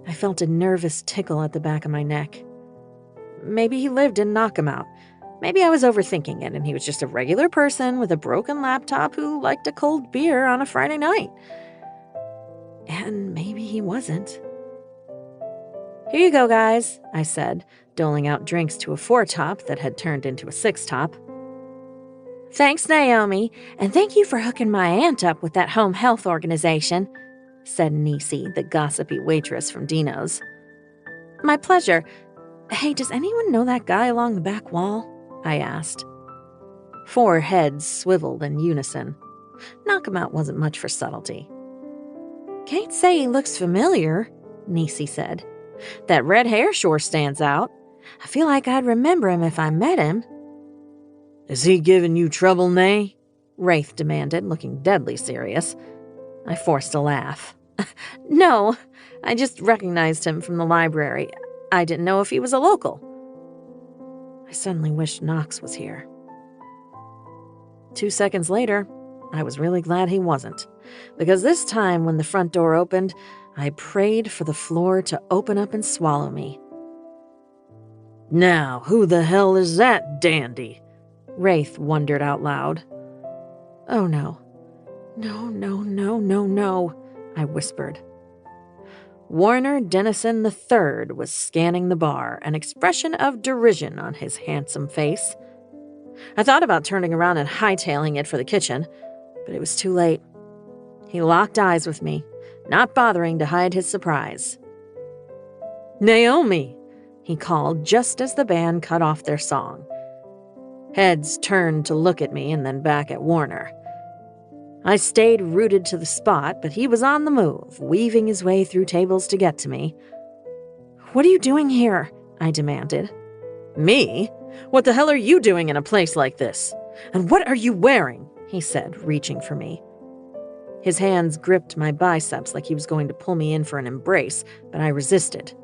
I felt a nervous tickle at the back of my neck. Maybe he lived in Knockemout. Maybe I was overthinking it and he was just a regular person with a broken laptop who liked a cold beer on a Friday night. And maybe he wasn't. "Here you go, guys," I said, doling out drinks to a 4-top that had turned into a 6-top. "Thanks, Naomi, and thank you for hooking my aunt up with that home health organization," said Nisi, the gossipy waitress from Dino's. "My pleasure. Hey, does anyone know that guy along the back wall?" I asked. 4 heads swiveled in unison. Knockemout wasn't much for subtlety. "Can't say he looks familiar," Nisi said. "That red hair sure stands out. I feel like I'd remember him if I met him." "Is he giving you trouble, Nay?" Wraith demanded, looking deadly serious. I forced a laugh. "No, I just recognized him from the library. I didn't know if he was a local." I suddenly wished Knox was here. 2 seconds later, I was really glad he wasn't, because this time when the front door opened, I prayed for the floor to open up and swallow me. "Now, who the hell is that dandy?" Wraith wondered out loud. "Oh no. No, I whispered. Warner Dennison III was scanning the bar, an expression of derision on his handsome face. I thought about turning around and hightailing it for the kitchen, but it was too late. He locked eyes with me, not bothering to hide his surprise. "Naomi!" he called just as the band cut off their song. Heads turned to look at me and then back at Warner. I stayed rooted to the spot, but he was on the move, weaving his way through tables to get to me. "What are you doing here?" I demanded. "Me? What the hell are you doing in a place like this? And what are you wearing?" he said, reaching for me. His hands gripped my biceps like he was going to pull me in for an embrace, but I resisted.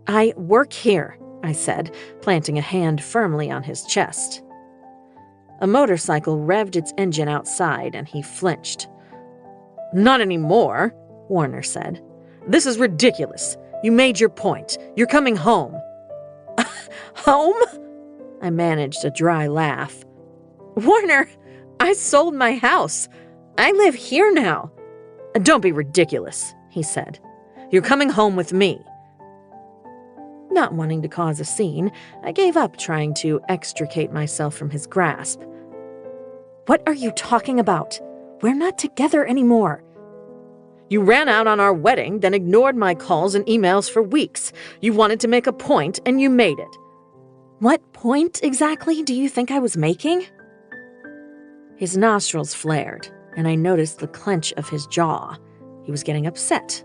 "I work here," I said, planting a hand firmly on his chest. A motorcycle revved its engine outside, and he flinched. "Not anymore," Warner said. "This is ridiculous. You made your point. You're coming home." "Home?" I managed a dry laugh. "Warner, I sold my house. I live here now." "Don't be ridiculous," he said. "You're coming home with me." Not wanting to cause a scene, I gave up trying to extricate myself from his grasp. "What are you talking about? We're not together anymore." "You ran out on our wedding, then ignored my calls and emails for weeks. You wanted to make a point, and you made it." "What point exactly do you think I was making?" His nostrils flared, and I noticed the clench of his jaw. He was getting upset,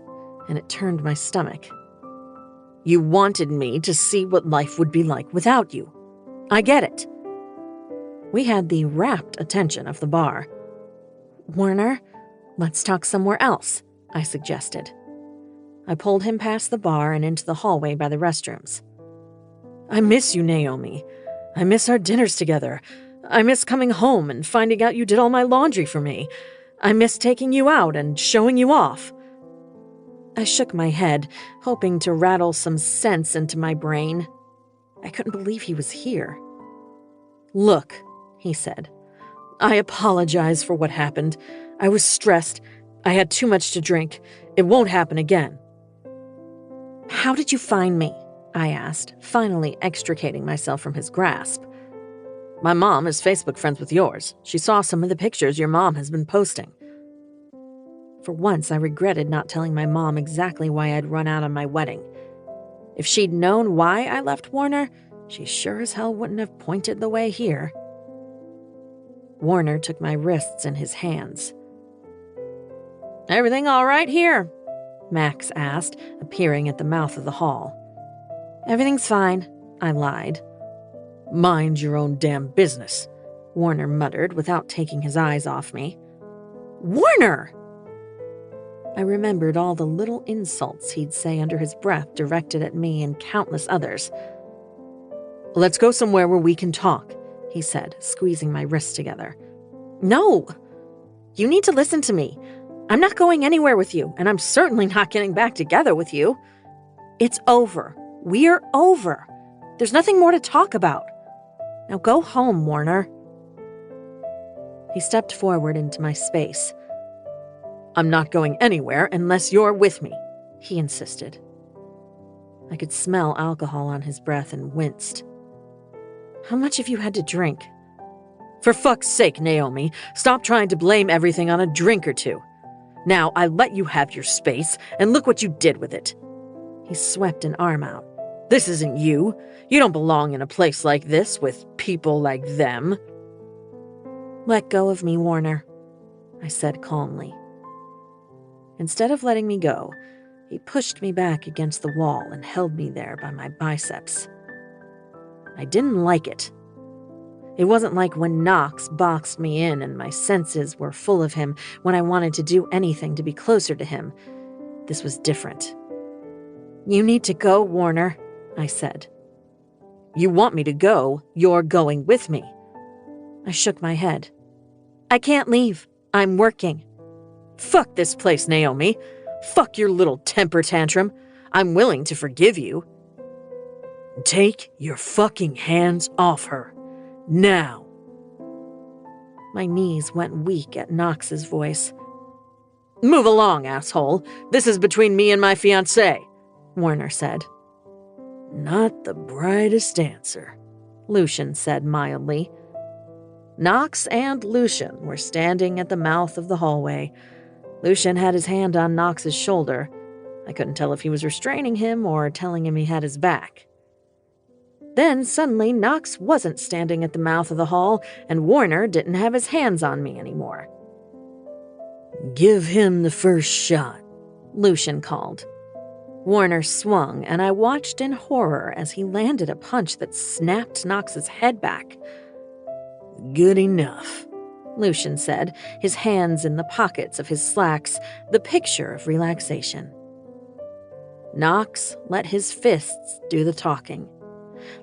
and it turned my stomach. "You wanted me to see what life would be like without you. I get it." We had the rapt attention of the bar. "Warner, let's talk somewhere else," I suggested. I pulled him past the bar and into the hallway by the restrooms. "I miss you, Naomi. I miss our dinners together. I miss coming home and finding out you did all my laundry for me. I miss taking you out and showing you off." I shook my head, hoping to rattle some sense into my brain. I couldn't believe he was here. "Look," he said, "I apologize for what happened. I was stressed. I had too much to drink. It won't happen again." "How did you find me?" I asked, finally extricating myself from his grasp. "My mom is Facebook friends with yours. She saw some of the pictures your mom has been posting." For once, I regretted not telling my mom exactly why I'd run out on my wedding. If she'd known why I left Warner, she sure as hell wouldn't have pointed the way here. Warner took my wrists in his hands. "Everything all right here?" Max asked, appearing at the mouth of the hall. "Everything's fine," I lied. "Mind your own damn business," Warner muttered without taking his eyes off me. "Warner!" I remembered all the little insults he'd say under his breath directed at me and countless others. "Let's go somewhere where we can talk," he said, squeezing my wrists together. "No! You need to listen to me. I'm not going anywhere with you, and I'm certainly not getting back together with you. It's over. We're over. There's nothing more to talk about. Now go home, Warner." He stepped forward into my space. "I'm not going anywhere unless you're with me," he insisted. I could smell alcohol on his breath and winced. "How much have you had to drink?" "For fuck's sake, Naomi, stop trying to blame everything on a drink or two. Now, I let you have your space, and look what you did with it." He swept an arm out. "This isn't you. You don't belong in a place like this with people like them." "Let go of me, Warner," I said calmly. Instead of letting me go, he pushed me back against the wall and held me there by my biceps. I didn't like it. It wasn't like when Knox boxed me in and my senses were full of him when I wanted to do anything to be closer to him. This was different. "You need to go, Warner," I said. "You want me to go, you're going with me." I shook my head. "I can't leave. I'm working." "Fuck this place, Naomi. Fuck your little temper tantrum. I'm willing to forgive you." "Take your fucking hands off her. Now." My knees went weak at Knox's voice. "Move along, asshole. This is between me and my fiancé," Warner said. "Not the brightest answer," Lucian said mildly. Knox and Lucian were standing at the mouth of the hallway. Lucian had his hand on Knox's shoulder. I couldn't tell if he was restraining him or telling him he had his back. Then suddenly Knox wasn't standing at the mouth of the hall, and Warner didn't have his hands on me anymore. "Give him the first shot," Lucian called. Warner swung, and I watched in horror as he landed a punch that snapped Knox's head back. "Good enough," Lucian said, his hands in the pockets of his slacks, the picture of relaxation. Knox let his fists do the talking.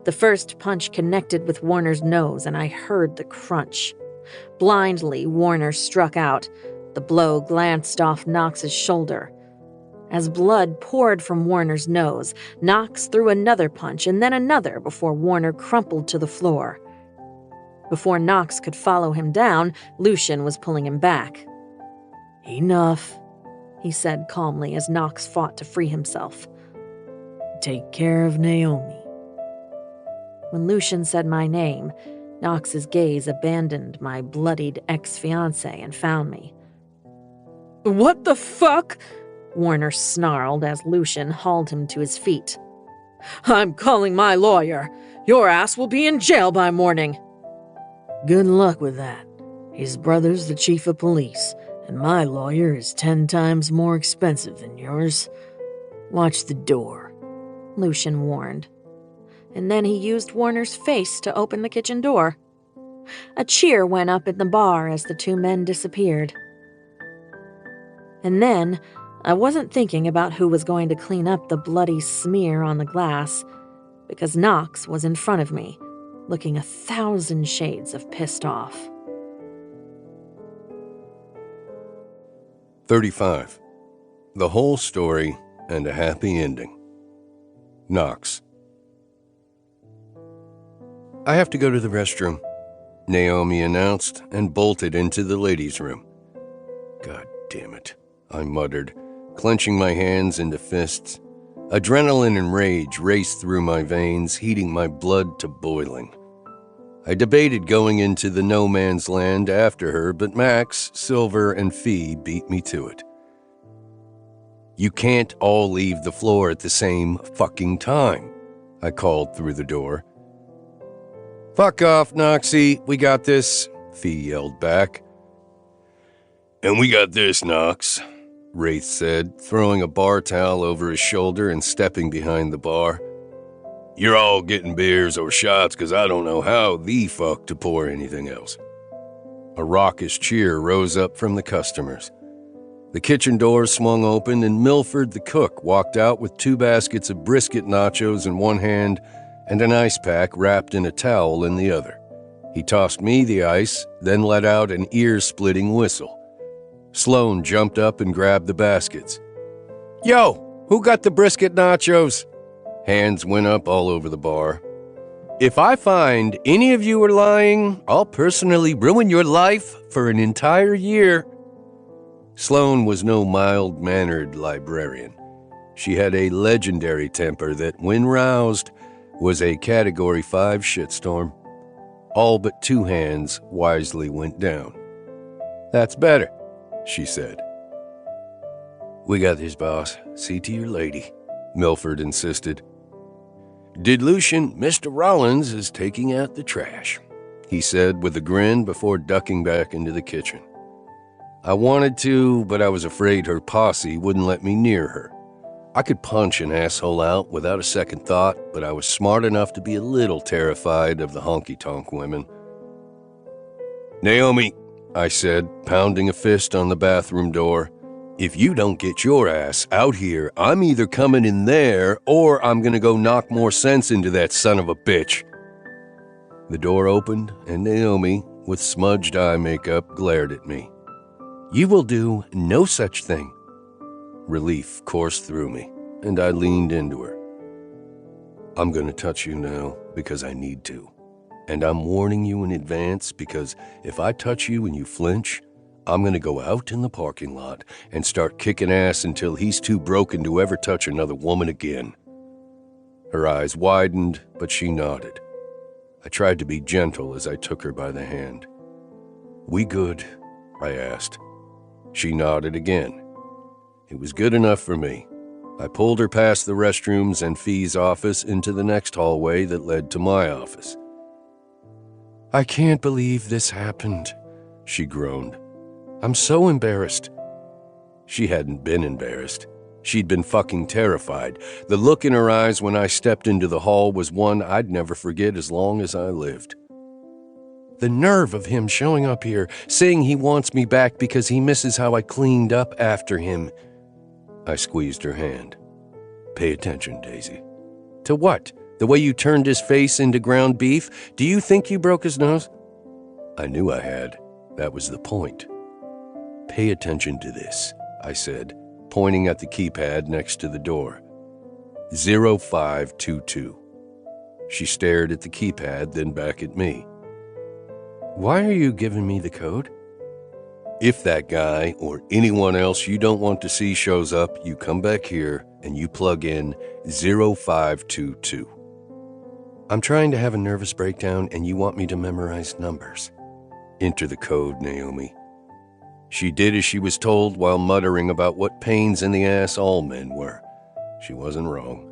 The first punch connected with Warner's nose, and I heard the crunch. Blindly, Warner struck out. The blow glanced off Knox's shoulder. As blood poured from Warner's nose, Knox threw another punch and then another before Warner crumpled to the floor. Before Knox could follow him down, Lucian was pulling him back. "Enough," he said calmly as Knox fought to free himself. "Take care of Naomi." When Lucian said my name, Knox's gaze abandoned my bloodied ex-fiancé and found me. "What the fuck?" Warner snarled as Lucian hauled him to his feet. "I'm calling my lawyer. Your ass will be in jail by morning." "Good luck with that. His brother's the chief of police, and my lawyer is 10 times more expensive than yours. Watch the door," Lucian warned. And then he used Warner's face to open the kitchen door. A cheer went up in the bar as the two men disappeared. And then, I wasn't thinking about who was going to clean up the bloody smear on the glass, because Knox was in front of me, looking 1,000 shades of pissed off. 35. The whole story and a happy ending. Knox. "I have to go to the restroom," Naomi announced and bolted into the ladies' room. "God damn it," I muttered, clenching my hands into fists. Adrenaline and rage raced through my veins, heating my blood to boiling. I debated going into the no man's land after her, but Max, Silver, and Fee beat me to it. "You can't all leave the floor at the same fucking time," I called through the door. "Fuck off, Noxie, we got this," Fee yelled back. "And we got this, Knox," Wraith said, throwing a bar towel over his shoulder and stepping behind the bar. "You're all getting beers or shots because I don't know how the fuck to pour anything else." A raucous cheer rose up from the customers. The kitchen doors swung open and Milford the cook walked out with 2 baskets of brisket nachos in one hand and an ice pack wrapped in a towel in the other. He tossed me the ice, then let out an ear-splitting whistle. Sloan jumped up and grabbed the baskets. "Yo, who got the brisket nachos?" Hands went up all over the bar. "If I find any of you are lying, I'll personally ruin your life for an entire year." Sloan was no mild-mannered librarian. She had a legendary temper that, when roused, was a Category 5 shitstorm. All but 2 hands wisely went down. "That's better," she said. "We got this, boss. See to your lady," Milford insisted. "Did Lucian, Mr. Rollins is taking out the trash," he said with a grin before ducking back into the kitchen. I wanted to, but I was afraid her posse wouldn't let me near her. I could punch an asshole out without a second thought, but I was smart enough to be a little terrified of the honky-tonk women. "Naomi," I said, pounding a fist on the bathroom door, "if you don't get your ass out here, I'm either coming in there or I'm gonna go knock more sense into that son of a bitch." The door opened and Naomi, with smudged eye makeup, glared at me. "You will do no such thing." Relief coursed through me, and I leaned into her. "I'm gonna touch you now because I need to. And I'm warning you in advance because if I touch you and you flinch, I'm gonna go out in the parking lot and start kicking ass until he's too broken to ever touch another woman again." Her eyes widened, but she nodded. I tried to be gentle as I took her by the hand. "We good?" I asked. She nodded again. It was good enough for me. I pulled her past the restrooms and Fee's office into the next hallway that led to my office. "I can't believe this happened," she groaned. "I'm so embarrassed." She hadn't been embarrassed. She'd been fucking terrified. The look in her eyes when I stepped into the hall was one I'd never forget as long as I lived. "The nerve of him showing up here, saying he wants me back because he misses how I cleaned up after him." I squeezed her hand. "Pay attention, Daisy." "To what? The way you turned his face into ground beef? Do you think you broke his nose?" I knew I had. That was the point. "Pay attention to this," I said, pointing at the keypad next to the door. 0522. She stared at the keypad, then back at me. "Why are you giving me the code?" "If that guy or anyone else you don't want to see shows up, you come back here and you plug in 0522. I'm trying to have a nervous breakdown and you want me to memorize numbers. Enter the code, Naomi." She did as she was told while muttering about what pains in the ass all men were. She wasn't wrong.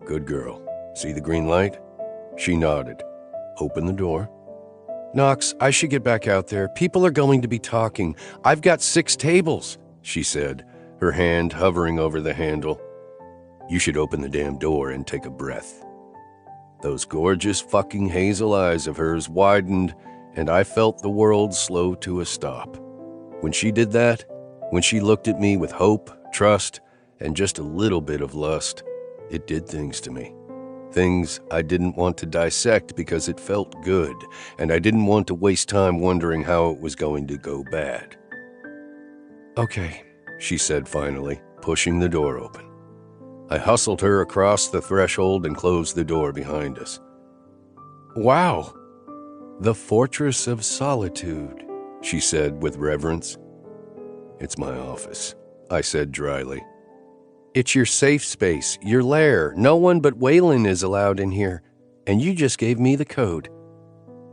"Good girl. See the green light?" She nodded. "Open the door." "Knox, I should get back out there. People are going to be talking. I've got 6 tables," she said, her hand hovering over the handle. "You should open the damn door and take a breath." Those gorgeous fucking hazel eyes of hers widened, and I felt the world slow to a stop. When she did that, when she looked at me with hope, trust, and just a little bit of lust, it did things to me. Things I didn't want to dissect because it felt good, and I didn't want to waste time wondering how it was going to go bad. "Okay," she said finally, pushing the door open. I hustled her across the threshold and closed the door behind us. "Wow, the Fortress of Solitude," she said with reverence. "It's my office," I said dryly. "It's your safe space, your lair. No one but Waylon is allowed in here, and you just gave me the code."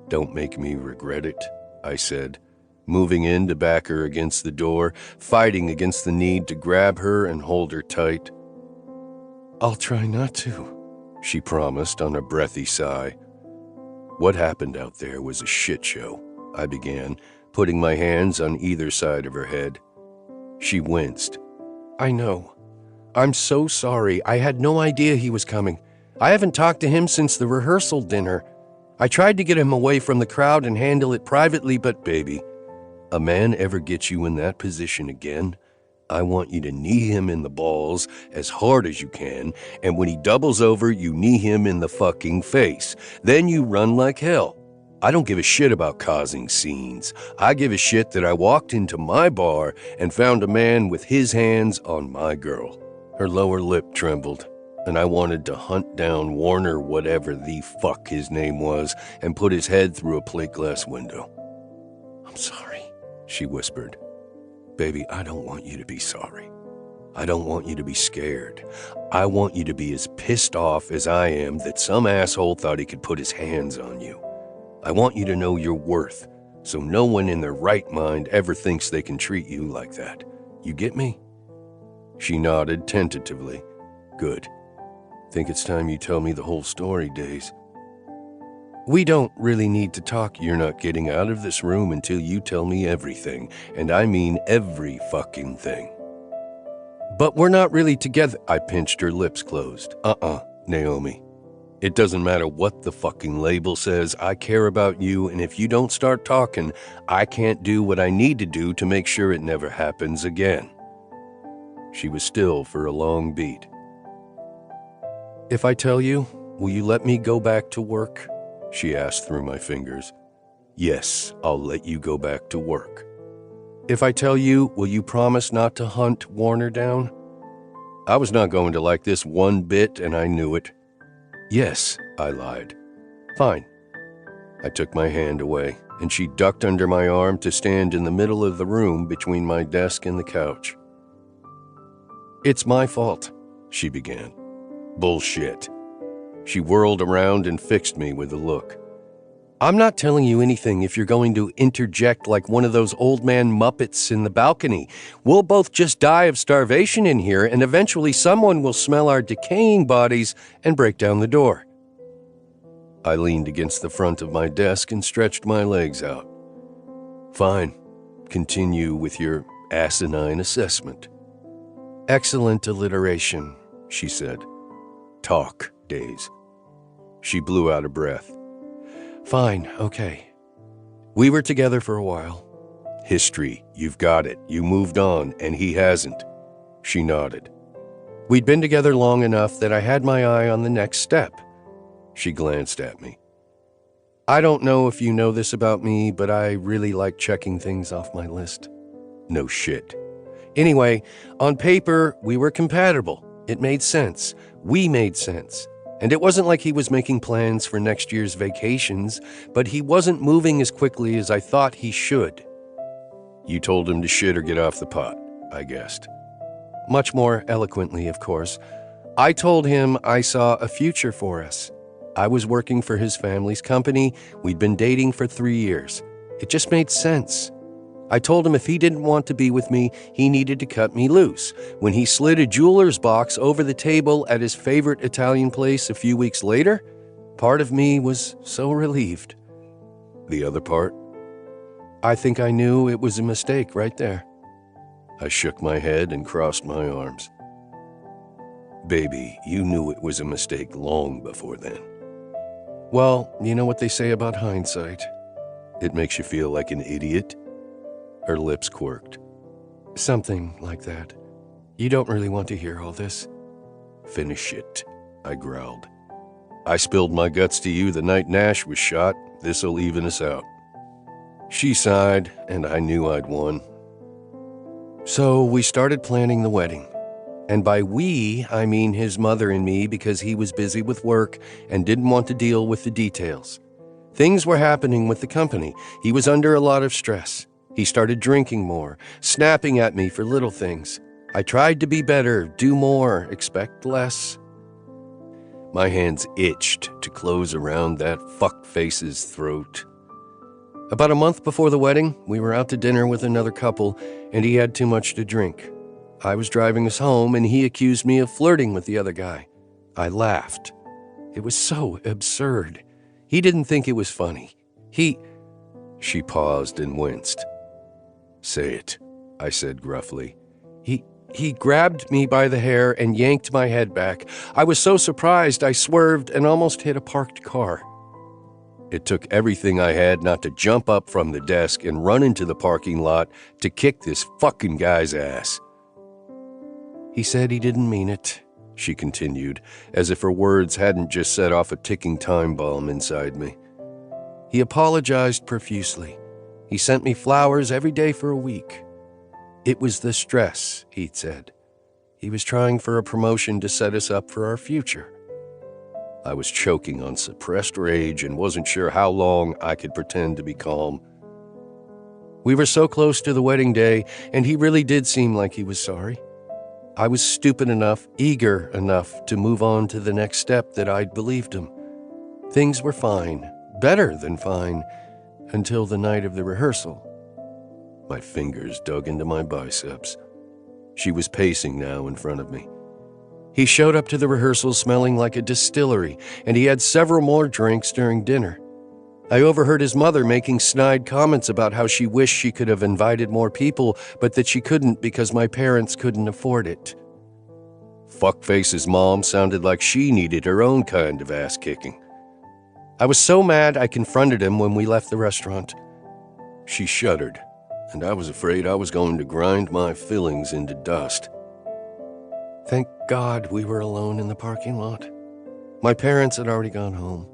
"Don't make me regret it," I said, moving in to back her against the door, fighting against the need to grab her and hold her tight. "I'll try not to," she promised on a breathy sigh. "What happened out there was a shit show," I began, putting my hands on either side of her head. She winced. "I know. I'm so sorry. I had no idea he was coming. I haven't talked to him since the rehearsal dinner. I tried to get him away from the crowd and handle it privately, but baby, a man ever gets you in that position again, I want you to knee him in the balls as hard as you can, and when he doubles over, you knee him in the fucking face. Then you run like hell. I don't give a shit about causing scenes. I give a shit that I walked into my bar and found a man with his hands on my girl." Her lower lip trembled, and I wanted to hunt down Warner, whatever the fuck his name was, and put his head through a plate glass window. "I'm sorry," she whispered. "Baby, I don't want you to be sorry. I don't want you to be scared. I want you to be as pissed off as I am that some asshole thought he could put his hands on you. I want you to know your worth, so no one in their right mind ever thinks they can treat you like that. You get me?" She nodded tentatively. "Good. Think it's time you tell me the whole story, Days." "We don't really need to talk. You're not getting out of this room until you tell me everything, and I mean every fucking thing." "But we're not really together." I pinched her lips closed. Naomi. It doesn't matter what the fucking label says. I care about you, and if you don't start talking, I can't do what I need to do to make sure it never happens again. She was still for a long beat. "If I tell you, will you let me go back to work?" she asked through my fingers. "Yes, I'll let you go back to work." "If I tell you, will you promise not to hunt Warner down?" I was not going to like this one bit, and I knew it. "Yes," I lied. "Fine." I took my hand away, and she ducked under my arm to stand in the middle of the room between my desk and the couch. "It's my fault," she began. "Bullshit." She whirled around and fixed me with a look. I'm not telling you anything if you're going to interject like one of those old man Muppets in the balcony. We'll both just die of starvation in here, and eventually someone will smell our decaying bodies and break down the door. I leaned against the front of my desk and stretched my legs out. Fine. Continue with your asinine assessment. Excellent alliteration, she said. Talk, Days. She blew out a breath. Fine, okay. We were together for a while. History, you've got it. You moved on, and he hasn't. She nodded. We'd been together long enough that I had my eye on the next step. She glanced at me. I don't know if you know this about me, but I really like checking things off my list. No shit. Anyway, on paper, we were compatible. It made sense. We made sense. And it wasn't like he was making plans for next year's vacations, but he wasn't moving as quickly as I thought he should. You told him to shit or get off the pot, I guessed. Much more eloquently, of course. I told him I saw a future for us. I was working for his family's company. We'd been dating for 3 years. It just made sense. I told him if he didn't want to be with me, he needed to cut me loose. When he slid a jeweler's box over the table at his favorite Italian place a few weeks later, part of me was so relieved. The other part? I think I knew it was a mistake right there. I shook my head and crossed my arms. Baby, you knew it was a mistake long before then. Well, you know what they say about hindsight. It makes you feel like an idiot. Her lips quirked. Something like that. You don't really want to hear all this. Finish it, I growled. I spilled my guts to you the night Nash was shot. This'll even us out. She sighed, and I knew I'd won. So we started planning the wedding. And by we, I mean his mother and me, because he was busy with work and didn't want to deal with the details. Things were happening with the company. He was under a lot of stress. He started drinking more, snapping at me for little things. I tried to be better, do more, expect less. My hands itched to close around that fuckface's throat. About a month before the wedding, we were out to dinner with another couple, and he had too much to drink. I was driving us home, and he accused me of flirting with the other guy. I laughed. It was so absurd. He didn't think it was funny. She paused and winced. Say it, I said gruffly. He grabbed me by the hair and yanked my head back. I was so surprised I swerved and almost hit a parked car. It took everything I had not to jump up from the desk and run into the parking lot to kick this fucking guy's ass. He said he didn't mean it, she continued, as if her words hadn't just set off a ticking time bomb inside me. He apologized profusely. He sent me flowers every day for a week. It was the stress, he'd said. He was trying for a promotion to set us up for our future. I was choking on suppressed rage and wasn't sure how long I could pretend to be calm. We were so close to the wedding day, and he really did seem like he was sorry. I was stupid enough, eager enough to move on to the next step that I'd believed him. Things were fine, better than fine, until the night of the rehearsal. My fingers dug into my biceps. She was pacing now in front of me. He showed up to the rehearsal smelling like a distillery, and he had several more drinks during dinner. I overheard his mother making snide comments about how she wished she could have invited more people, but that she couldn't because my parents couldn't afford it. Fuckface's mom sounded like she needed her own kind of ass-kicking. I was so mad I confronted him when we left the restaurant. She shuddered, and I was afraid I was going to grind my feelings into dust. Thank God we were alone in the parking lot. My parents had already gone home.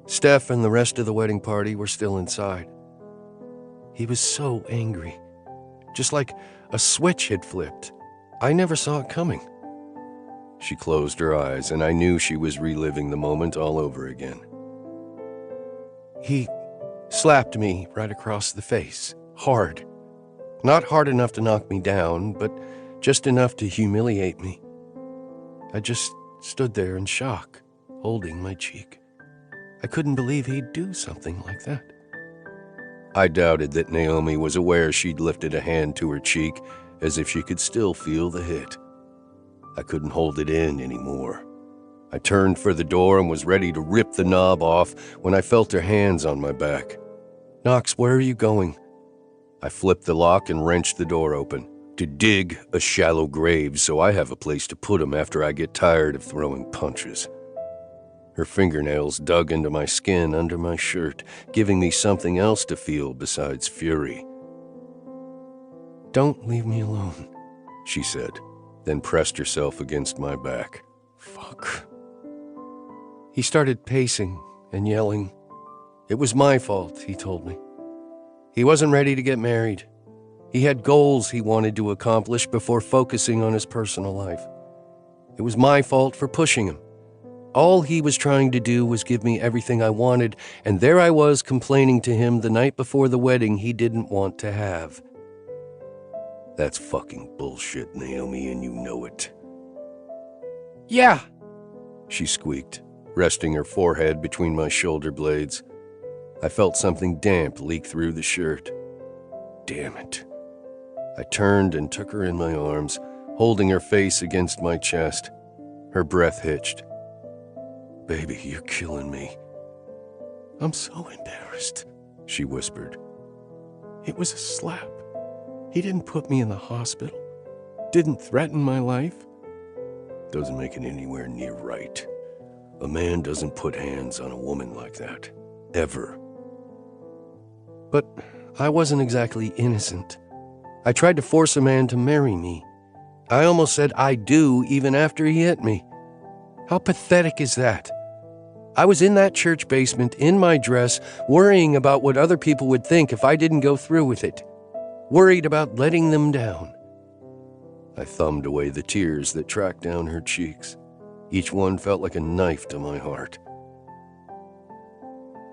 Steph and the rest of the wedding party were still inside. He was so angry, just like a switch had flipped. I never saw it coming. She closed her eyes, and I knew she was reliving the moment all over again. He slapped me right across the face, hard. Not hard enough to knock me down, but just enough to humiliate me. I just stood there in shock, holding my cheek. I couldn't believe he'd do something like that. I doubted that Naomi was aware she'd lifted a hand to her cheek as if she could still feel the hit. I couldn't hold it in anymore. I turned for the door and was ready to rip the knob off when I felt her hands on my back. "Knox, where are you going?" I flipped the lock and wrenched the door open. "To dig a shallow grave so I have a place to put 'em after I get tired of throwing punches." Her fingernails dug into my skin under my shirt, giving me something else to feel besides fury. "Don't leave me alone," she said, then pressed herself against my back. Fuck. He started pacing and yelling. It was my fault, he told me. He wasn't ready to get married. He had goals he wanted to accomplish before focusing on his personal life. It was my fault for pushing him. All he was trying to do was give me everything I wanted, and there I was complaining to him the night before the wedding he didn't want to have. That's fucking bullshit, Naomi, and you know it. "Yeah," she squeaked, resting her forehead between my shoulder blades. I felt something damp leak through the shirt. Damn it. I turned and took her in my arms, holding her face against my chest. Her breath hitched. "Baby, you're killing me." "I'm so embarrassed," she whispered. "It was a slap. He didn't put me in the hospital. Didn't threaten my life." Doesn't make it anywhere near right. A man doesn't put hands on a woman like that. Ever. But I wasn't exactly innocent. I tried to force a man to marry me. I almost said "I do" even after he hit me. How pathetic is that? I was in that church basement in my dress, worrying about what other people would think if I didn't go through with it. Worried about letting them down. I thumbed away the tears that tracked down her cheeks. Each one felt like a knife to my heart.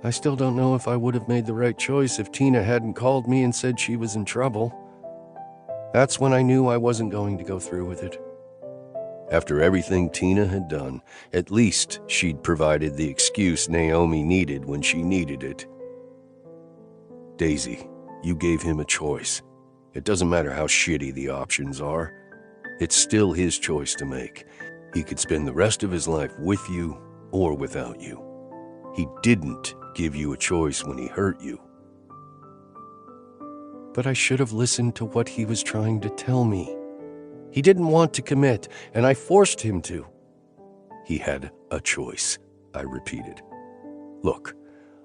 I still don't know if I would have made the right choice if Tina hadn't called me and said she was in trouble. That's when I knew I wasn't going to go through with it. After everything Tina had done, at least she'd provided the excuse Naomi needed when she needed it. Daisy, you gave him a choice. It doesn't matter how shitty the options are. It's still his choice to make. He could spend the rest of his life with you or without you. He didn't give you a choice when he hurt you. But I should have listened to what he was trying to tell me. He didn't want to commit, and I forced him to. He had a choice, I repeated. Look,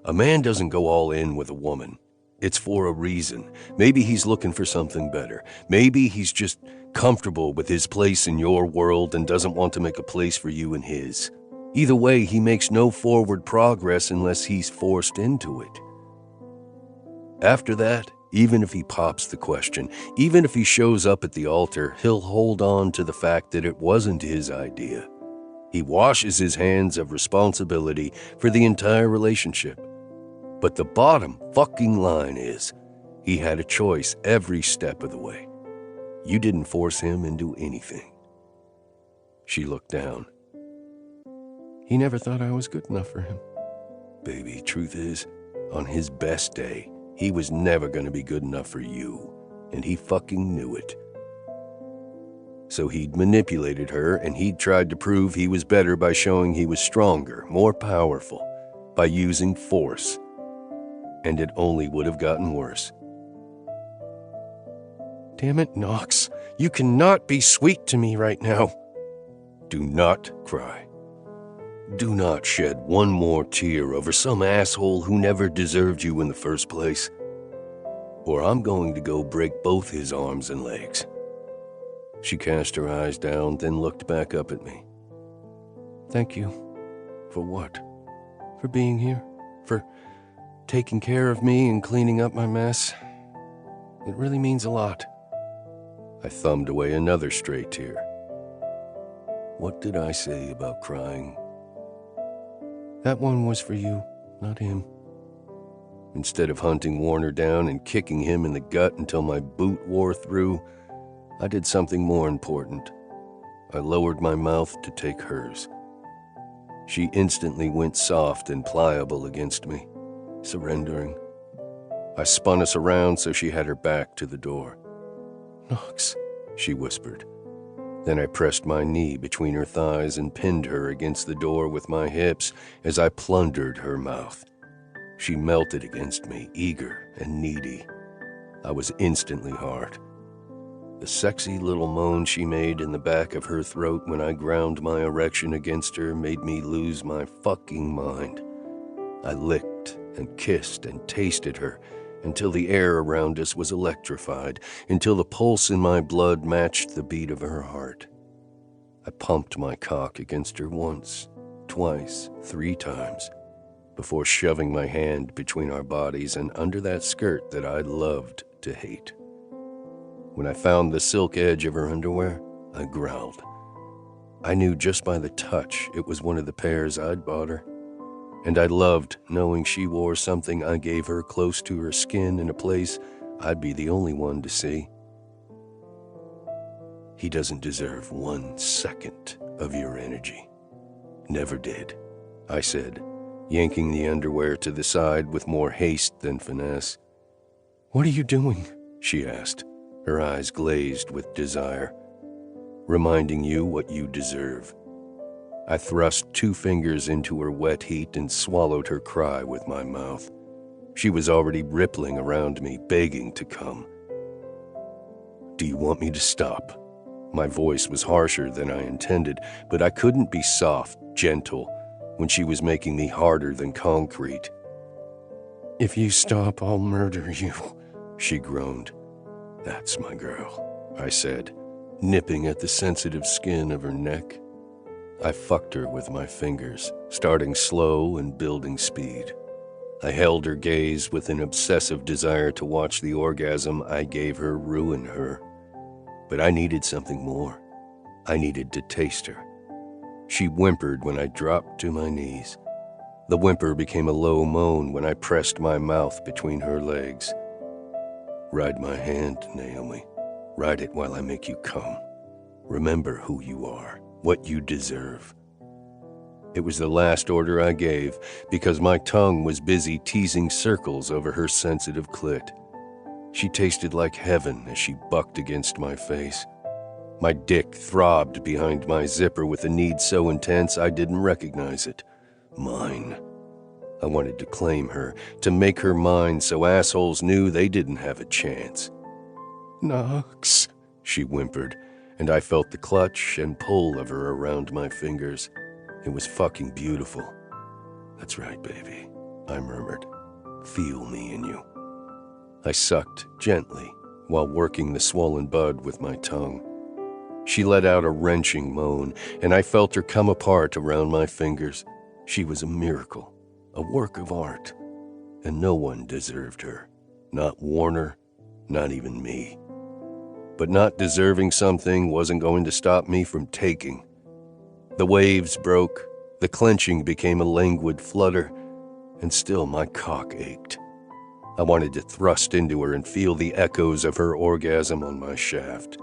a man doesn't go all in with a woman. It's for a reason. Maybe he's looking for something better. Maybe he's just comfortable with his place in your world and doesn't want to make a place for you in his. Either way, he makes no forward progress unless he's forced into it. After that, even if he pops the question, even if he shows up at the altar, he'll hold on to the fact that it wasn't his idea. He washes his hands of responsibility for the entire relationship. But the bottom fucking line is, he had a choice every step of the way. You didn't force him into anything. She looked down. He never thought I was good enough for him. Baby, truth is, on his best day, he was never going to be good enough for you, and he fucking knew it. So he'd manipulated her, and he'd tried to prove he was better by showing he was stronger, more powerful, by using force. And it only would have gotten worse. Damn it, Knox, you cannot be sweet to me right now. Do not cry. Do not shed one more tear over some asshole who never deserved you in the first place. Or I'm going to go break both his arms and legs. She cast her eyes down, then looked back up at me. Thank you. For what? For being here? For taking care of me and cleaning up my mess? It really means a lot. I thumbed away another stray tear. What did I say about crying? That one was for you, not him. Instead of hunting Warner down and kicking him in the gut until my boot wore through, I did something more important. I lowered my mouth to take hers. She instantly went soft and pliable against me, surrendering. I spun us around so she had her back to the door. "Knox," she whispered. Then I pressed my knee between her thighs and pinned her against the door with my hips as I plundered her mouth. She melted against me, eager and needy. I was instantly hard. The sexy little moan she made in the back of her throat when I ground my erection against her made me lose my fucking mind. I licked and kissed and tasted her until the air around us was electrified, until the pulse in my blood matched the beat of her heart. I pumped my cock against her once, twice, 3 times, before shoving my hand between our bodies and under that skirt that I loved to hate. When I found the silk edge of her underwear, I growled. I knew just by the touch it was one of the pairs I'd bought her, and I loved knowing she wore something I gave her close to her skin in a place I'd be the only one to see. "He doesn't deserve 1 second of your energy. Never did," I said, yanking the underwear to the side with more haste than finesse. "What are you doing?" she asked, her eyes glazed with desire. "Reminding you what you deserve." I thrust 2 fingers into her wet heat and swallowed her cry with my mouth. She was already rippling around me, begging to come. "Do you want me to stop?" My voice was harsher than I intended, but I couldn't be soft, gentle, when she was making me harder than concrete. "If you stop, I'll murder you," she groaned. "That's my girl," I said, nipping at the sensitive skin of her neck. I fucked her with my fingers, starting slow and building speed. I held her gaze with an obsessive desire to watch the orgasm I gave her ruin her. But I needed something more. I needed to taste her. She whimpered when I dropped to my knees. The whimper became a low moan when I pressed my mouth between her legs. "Ride my hand, Naomi. Ride it while I make you come. Remember who you are, what you deserve." It was the last order I gave because my tongue was busy teasing circles over her sensitive clit. She tasted like heaven as she bucked against my face. My dick throbbed behind my zipper with a need so intense I didn't recognize it. Mine. I wanted to claim her, to make her mine so assholes knew they didn't have a chance. "Knox," she whimpered, and I felt the clutch and pull of her around my fingers. It was fucking beautiful. "That's right, baby," I murmured. "Feel me in you." I sucked gently while working the swollen bud with my tongue. She let out a wrenching moan, and I felt her come apart around my fingers. She was a miracle, a work of art, and no one deserved her. Not Warner, not even me. But not deserving something wasn't going to stop me from taking. The waves broke, the clenching became a languid flutter, and still my cock ached. I wanted to thrust into her and feel the echoes of her orgasm on my shaft.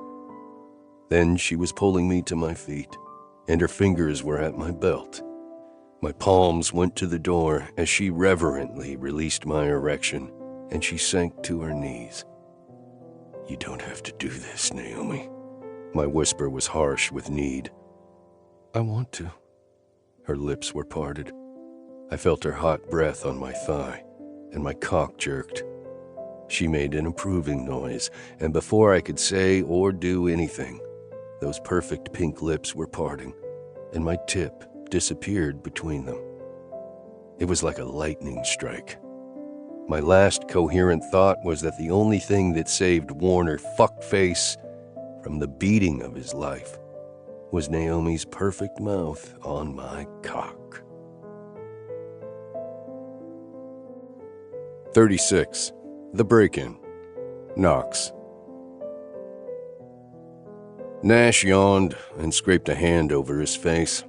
Then she was pulling me to my feet, and her fingers were at my belt. My palms went to the door as she reverently released my erection, and she sank to her knees. "You don't have to do this, Naomi." My whisper was harsh with need. "I want to." Her lips were parted. I felt her hot breath on my thigh, and my cock jerked. She made an approving noise, and before I could say or do anything, those perfect pink lips were parting, and my tip disappeared between them. It was like a lightning strike. My last coherent thought was that the only thing that saved Warner fuckface from the beating of his life was Naomi's perfect mouth on my cock. 36. The Break-In. Knox. Nash yawned and scraped a hand over his face.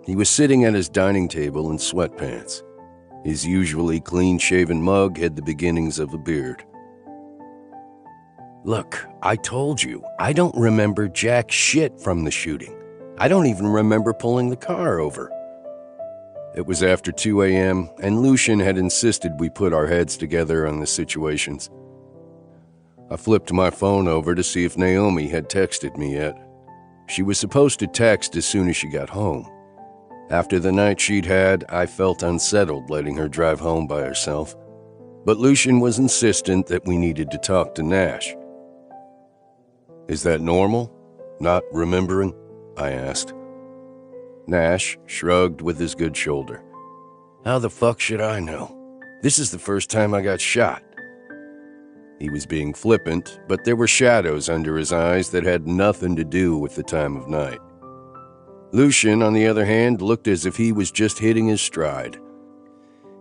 He was sitting at his dining table in sweatpants. His usually clean-shaven mug had the beginnings of a beard. "Look, I told you, I don't remember jack shit from the shooting. I don't even remember pulling the car over." It was after 2 a.m., and Lucian had insisted we put our heads together on the situations. I flipped my phone over to see if Naomi had texted me yet. She was supposed to text as soon as she got home. After the night she'd had, I felt unsettled letting her drive home by herself. But Lucian was insistent that we needed to talk to Nash. "Is that normal? Not remembering?" I asked. Nash shrugged with his good shoulder. "How the fuck should I know? This is the first time I got shot." He was being flippant, but there were shadows under his eyes that had nothing to do with the time of night. Lucian, on the other hand, looked as if he was just hitting his stride.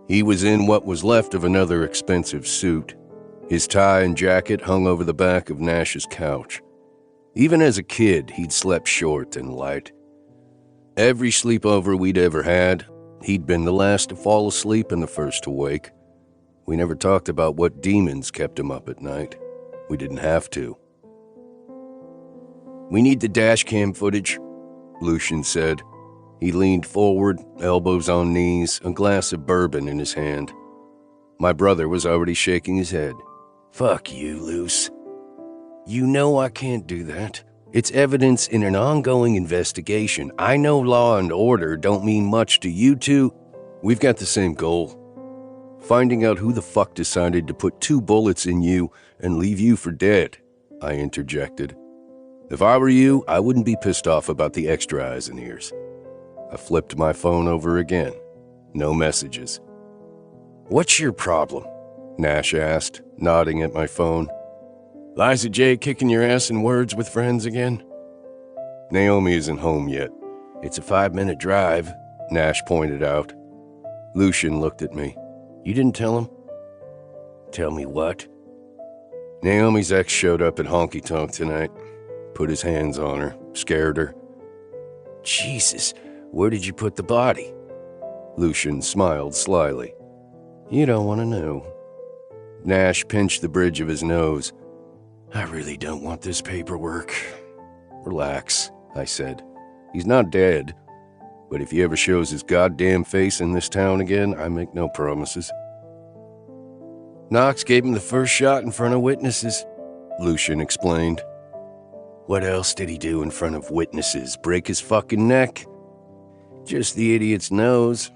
He was in what was left of another expensive suit. His tie and jacket hung over the back of Nash's couch. Even as a kid, he'd slept short and light. Every sleepover we'd ever had, he'd been the last to fall asleep and the first to wake. We never talked about what demons kept him up at night. We didn't have to. "We need the dash cam footage," Lucian said. He leaned forward, elbows on knees, a glass of bourbon in his hand. My brother was already shaking his head. "Fuck you, Luce. You know I can't do that. It's evidence in an ongoing investigation. I know law and order don't mean much to you two. We've got the same goal. Finding out who the fuck decided to put 2 bullets in you and leave you for dead," I interjected. "If I were you, I wouldn't be pissed off about the extra eyes and ears." I flipped my phone over again. No messages. "What's your problem?" Nash asked, nodding at my phone. "Liza J kicking your ass in words with friends again?" "Naomi isn't home yet. It's a 5-minute drive," Nash pointed out. Lucian looked at me. "You didn't tell him?" "Tell me what?" "Naomi's ex showed up at Honky Tonk tonight. Put his hands on her, scared her." "Jesus, where did you put the body?" Lucian smiled slyly. "You don't want to know." Nash pinched the bridge of his nose. "I really don't want this paperwork." "Relax," I said. "He's not dead. But if he ever shows his goddamn face in this town again, I make no promises." "Knox gave him the first shot in front of witnesses," Lucian explained. "What else did he do in front of witnesses? Break his fucking neck?" "Just the idiot's nose.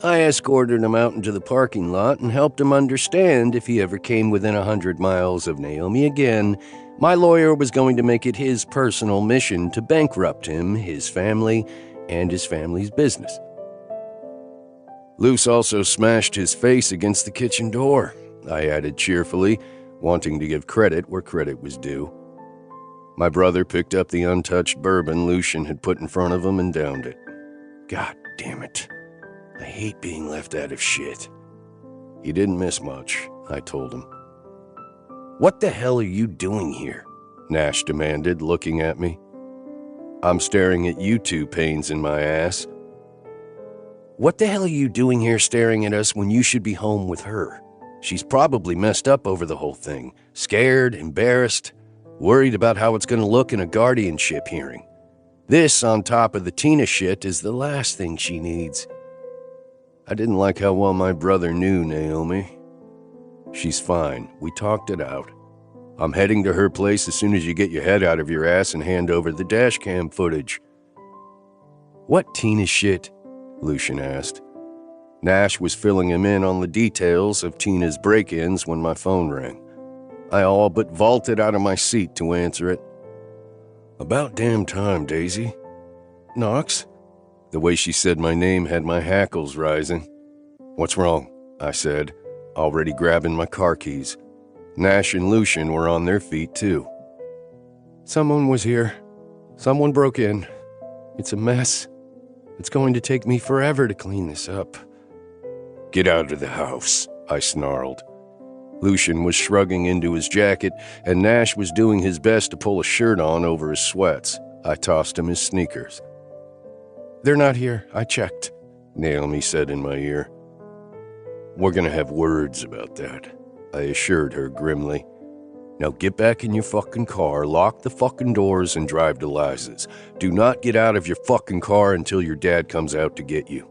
I escorted him out into the parking lot and helped him understand if he ever came within 100 miles of Naomi again, my lawyer was going to make it his personal mission to bankrupt him, his family, and his family's business." "Luce also smashed his face against the kitchen door," I added cheerfully, wanting to give credit where credit was due. My brother picked up the untouched bourbon Lucian had put in front of him and downed it. "God damn it. I hate being left out of shit." "You didn't miss much," I told him. "What the hell are you doing here?" Nash demanded, looking at me. "I'm staring at you two pains in my ass." "What the hell are you doing here staring at us when you should be home with her? She's probably messed up over the whole thing, scared, embarrassed, worried about how it's going to look in a guardianship hearing. This, on top of the Tina shit, is the last thing she needs." I didn't like how well my brother knew Naomi. "She's fine. We talked it out. I'm heading to her place as soon as you get your head out of your ass and hand over the dashcam footage." "What Tina shit?" Lucian asked. Nash was filling him in on the details of Tina's break-ins when my phone rang. I all but vaulted out of my seat to answer it. "About damn time, Daisy." "Knox?" The way she said my name had my hackles rising. "What's wrong?" I said, already grabbing my car keys. Nash and Lucian were on their feet, too. "Someone was here. Someone broke in. It's a mess. It's going to take me forever to clean this up." "Get out of the house," I snarled. Lucian was shrugging into his jacket, and Nash was doing his best to pull a shirt on over his sweats. I tossed him his sneakers. "They're not here. I checked," Naomi said in my ear. "We're gonna have words about that," I assured her grimly. "Now get back in your fucking car, lock the fucking doors, and drive to Liza's. Do not get out of your fucking car until your dad comes out to get you."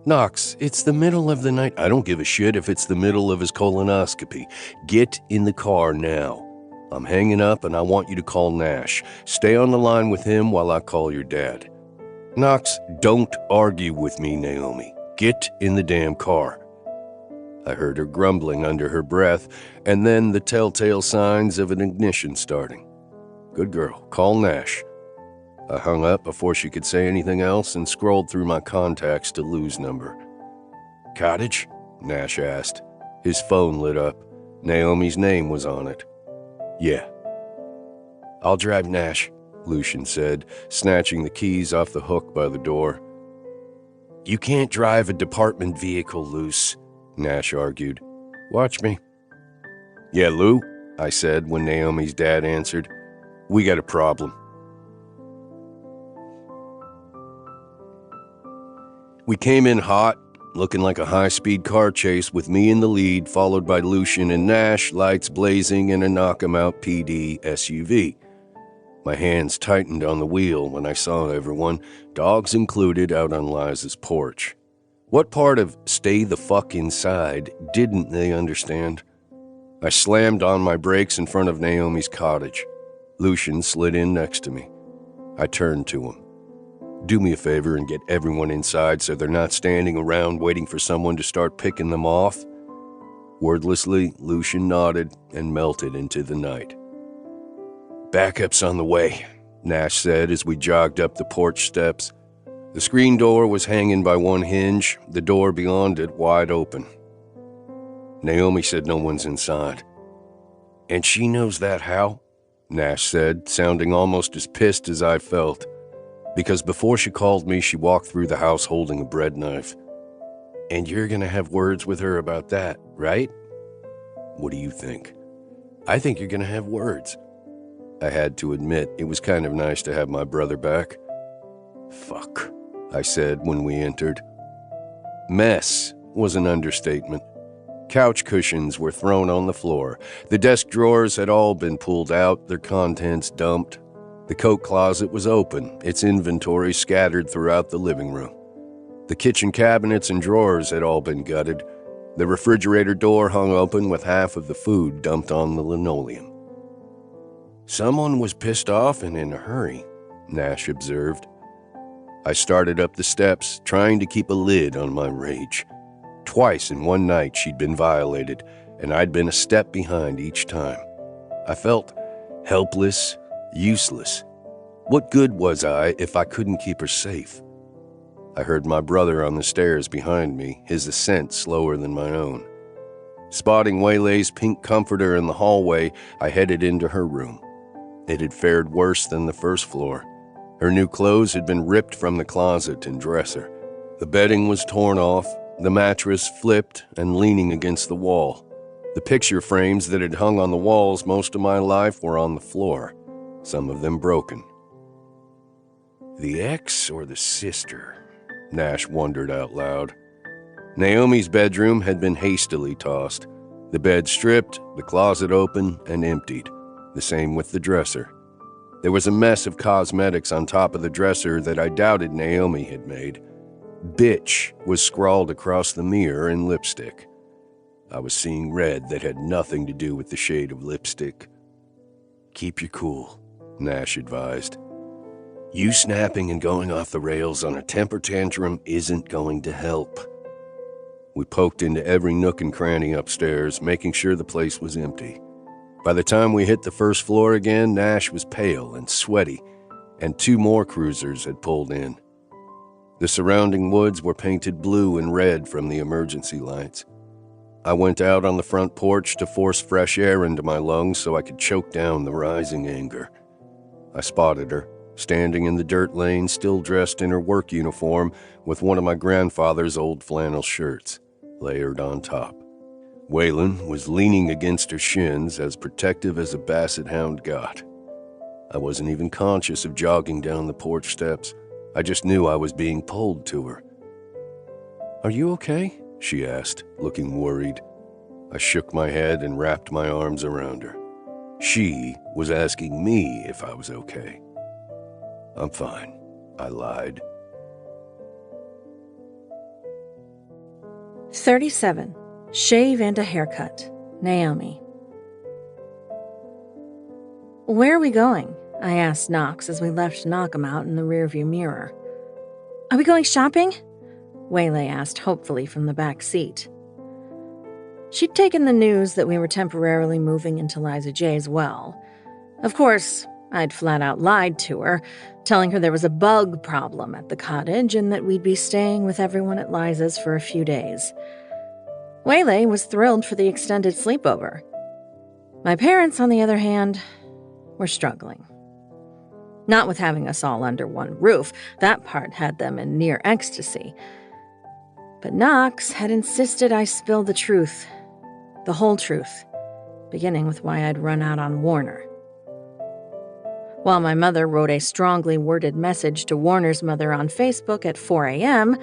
Knox, it's the middle of the night. I don't give a shit if it's the middle of his colonoscopy. Get in the car now. I'm hanging up and I want you to call Nash. Stay on the line with him while I call your dad. Knox, don't argue with me, Naomi. Get in the damn car. I heard her grumbling under her breath, and then the telltale signs of an ignition starting. Good girl, call Nash. I hung up before she could say anything else and scrolled through my contacts to Lou's number. Cottage? Nash asked. His phone lit up. Naomi's name was on it. Yeah. I'll drive Nash, Lucian said, snatching the keys off the hook by the door. You can't drive a department vehicle, Luce, Nash argued. Watch me. Yeah, Lou, I said when Naomi's dad answered. We got a problem. We came in hot, looking like a high-speed car chase with me in the lead, followed by Lucian and Nash, lights blazing in a knock-em-out PD SUV. My hands tightened on the wheel when I saw everyone, dogs included, out on Liza's porch. What part of stay the fuck inside didn't they understand? I slammed on my brakes in front of Naomi's cottage. Lucian slid in next to me. I turned to him. Do me a favor and get everyone inside so they're not standing around waiting for someone to start picking them off. Wordlessly, Lucian nodded and melted into the night. Backup's on the way, Nash said as we jogged up the porch steps. The screen door was hanging by one hinge, the door beyond it wide open. Naomi said no one's inside. And she knows that how? Nash said, sounding almost as pissed as I felt. Because before she called me, she walked through the house holding a bread knife. And you're gonna have words with her about that, right? What do you think? I think you're gonna have words. I had to admit, it was kind of nice to have my brother back. Fuck, I said when we entered. Mess was an understatement. Couch cushions were thrown on the floor. The desk drawers had all been pulled out, their contents dumped. The coat closet was open, its inventory scattered throughout the living room. The kitchen cabinets and drawers had all been gutted. The refrigerator door hung open with half of the food dumped on the linoleum. Someone was pissed off and in a hurry, Nash observed. I started up the steps, trying to keep a lid on my rage. Twice in one night she'd been violated, and I'd been a step behind each time. I felt helpless, useless. What good was I if I couldn't keep her safe? I heard my brother on the stairs behind me, his ascent slower than my own. Spotting Waylay's pink comforter in the hallway, I headed into her room. It had fared worse than the first floor. Her new clothes had been ripped from the closet and dresser. The bedding was torn off, the mattress flipped and leaning against the wall. The picture frames that had hung on the walls most of my life were on the floor, some of them broken. The ex or the sister? Nash wondered out loud. Naomi's bedroom had been hastily tossed. The bed stripped, the closet open and emptied. The same with the dresser. There was a mess of cosmetics on top of the dresser that I doubted Naomi had made. Bitch was scrawled across the mirror in lipstick. I was seeing red that had nothing to do with the shade of lipstick. Keep your cool, Nash advised. You snapping and going off the rails on a temper tantrum isn't going to help. We poked into every nook and cranny upstairs, making sure the place was empty. By the time we hit the first floor again, Nash was pale and sweaty, and 2 more cruisers had pulled in. The surrounding woods were painted blue and red from the emergency lights. I went out on the front porch to force fresh air into my lungs so I could choke down the rising anger. I spotted her, standing in the dirt lane, still dressed in her work uniform with one of my grandfather's old flannel shirts, layered on top. Waylon was leaning against her shins, as protective as a basset hound got. I wasn't even conscious of jogging down the porch steps. I just knew I was being pulled to her. Are you okay? She asked, looking worried. I shook my head and wrapped my arms around her. She was asking me if I was okay. I'm fine, I lied. 37. Shave and a haircut. Naomi. Where are we going? I asked Knox as we left Knockabout in the rearview mirror. Are we going shopping? Waylay asked hopefully from the back seat. She'd taken the news that we were temporarily moving into Liza J's well. Of course, I'd flat out lied to her, telling her there was a bug problem at the cottage and that we'd be staying with everyone at Liza's for a few days. Waylay was thrilled for the extended sleepover. My parents, on the other hand, were struggling. Not with having us all under one roof, that part had them in near ecstasy. But Knox had insisted I spill the truth, the whole truth, beginning with why I'd run out on Warner. While my mother wrote a strongly worded message to Warner's mother on Facebook at 4 a.m.,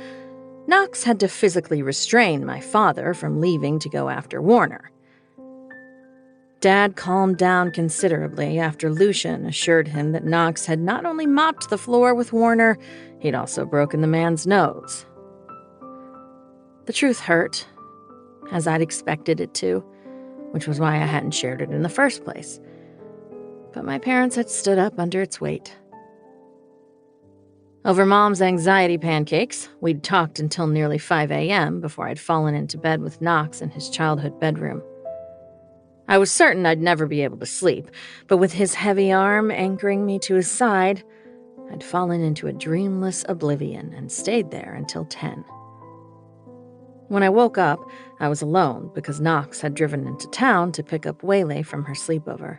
Knox had to physically restrain my father from leaving to go after Warner. Dad calmed down considerably after Lucian assured him that Knox had not only mopped the floor with Warner, he'd also broken the man's nose. The truth hurt, as I'd expected it to, which was why I hadn't shared it in the first place. But my parents had stood up under its weight. Over Mom's anxiety pancakes, we'd talked until nearly 5 a.m. before I'd fallen into bed with Knox in his childhood bedroom. I was certain I'd never be able to sleep, but with his heavy arm anchoring me to his side, I'd fallen into a dreamless oblivion and stayed there until 10. When I woke up, I was alone because Knox had driven into town to pick up Waylay from her sleepover.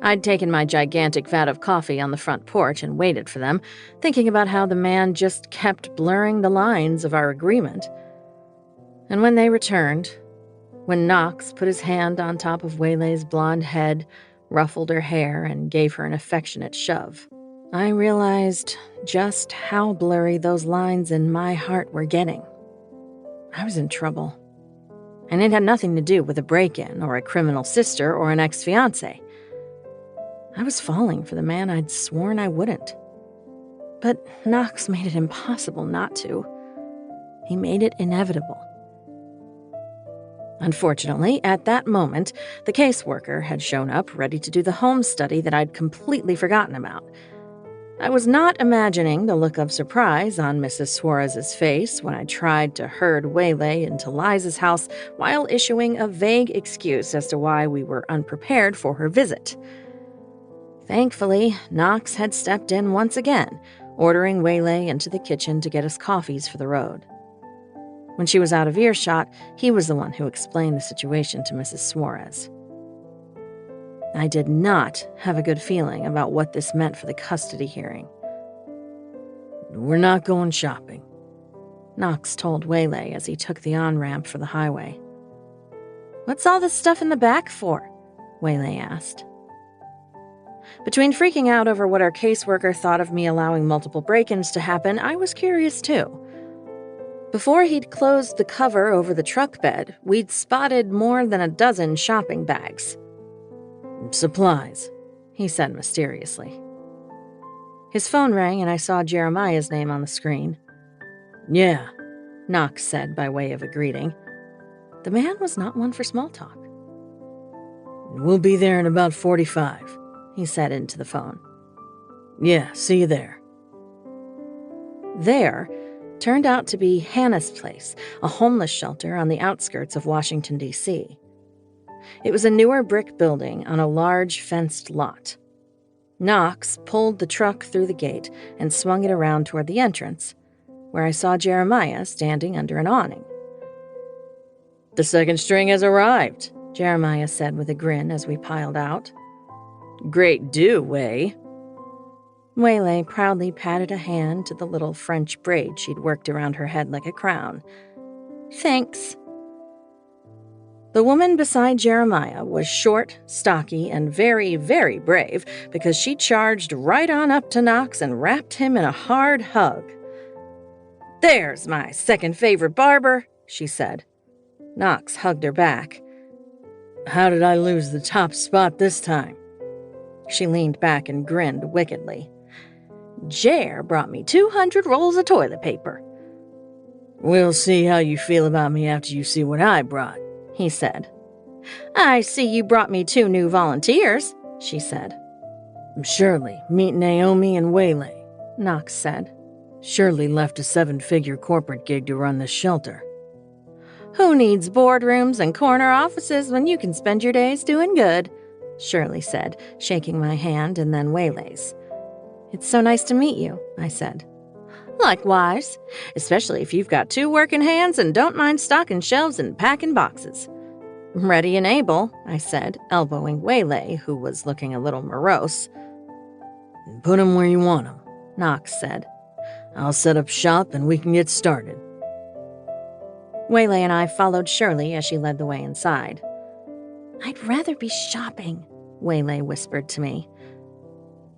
I'd taken my gigantic vat of coffee on the front porch and waited for them, thinking about how the man just kept blurring the lines of our agreement. And when they returned, when Knox put his hand on top of Waylay's blonde head, ruffled her hair, and gave her an affectionate shove, I realized just how blurry those lines in my heart were getting. I was in trouble. And it had nothing to do with a break-in or a criminal sister or an ex-fiancé. I was falling for the man I'd sworn I wouldn't. But Knox made it impossible not to. He made it inevitable. Unfortunately, at that moment, the caseworker had shown up ready to do the home study that I'd completely forgotten about. I was not imagining the look of surprise on Mrs. Suarez's face when I tried to herd Waylay into Liza's house while issuing a vague excuse as to why we were unprepared for her visit. Thankfully, Knox had stepped in once again, ordering Waylay into the kitchen to get us coffees for the road. When she was out of earshot, he was the one who explained the situation to Mrs. Suarez. I did not have a good feeling about what this meant for the custody hearing. "We're not going shopping," Knox told Waylay as he took the on-ramp for the highway. "What's all this stuff in the back for?" Waylay asked. Between freaking out over what our caseworker thought of me allowing multiple break-ins to happen, I was curious too. Before he'd closed the cover over the truck bed, we'd spotted more than a dozen shopping bags. "Supplies," he said mysteriously. His phone rang and I saw Jeremiah's name on the screen. "Yeah," Knox said by way of a greeting. The man was not one for small talk. "We'll be there in about 45, he said into the phone. "Yeah, see you there." There turned out to be Hannah's place, a homeless shelter on the outskirts of Washington, D.C. It was a newer brick building on a large fenced lot. Knox pulled the truck through the gate and swung it around toward the entrance, where I saw Jeremiah standing under an awning. "The second string has arrived," Jeremiah said with a grin as we piled out. "Great do, Way." Waylay proudly patted a hand to the little French braid she'd worked around her head like a crown. "Thanks." The woman beside Jeremiah was short, stocky, and very, very brave because she charged right on up to Knox and wrapped him in a hard hug. "There's my second favorite barber," she said. Knox hugged her back. "How did I lose the top spot this time?" She leaned back and grinned wickedly. "Jer brought me 200 rolls of toilet paper." We'll see how you feel about me after you see what I brought, he said. I see you brought me 2 new volunteers, she said. Shirley, meet Naomi and Waylay, Knox said. Shirley left a 7-figure corporate gig to run this shelter. Who needs boardrooms and corner offices when you can spend your days doing good? Shirley said, shaking my hand and then Waylay's. It's so nice to meet you, I said. Likewise, especially if you've got 2 working hands and don't mind stocking shelves and packing boxes. Ready and able, I said, elbowing Waylay, who was looking a little morose. Put 'em where you want 'em, Knox said. I'll set up shop and we can get started. Waylay and I followed Shirley as she led the way inside. I'd rather be shopping, Waylay whispered to me.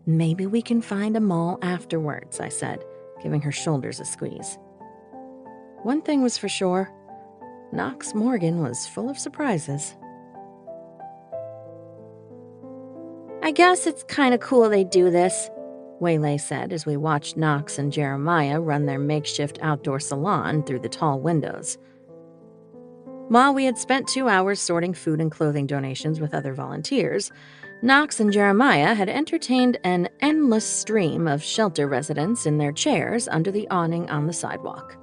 Maybe we can find a mall afterwards, I said, giving her shoulders a squeeze. One thing was for sure, Knox Morgan was full of surprises. I guess it's kind of cool they do this, Waylay said as we watched Knox and Jeremiah run their makeshift outdoor salon through the tall windows. While we had spent 2 hours sorting food and clothing donations with other volunteers, Knox and Jeremiah had entertained an endless stream of shelter residents in their chairs under the awning on the sidewalk.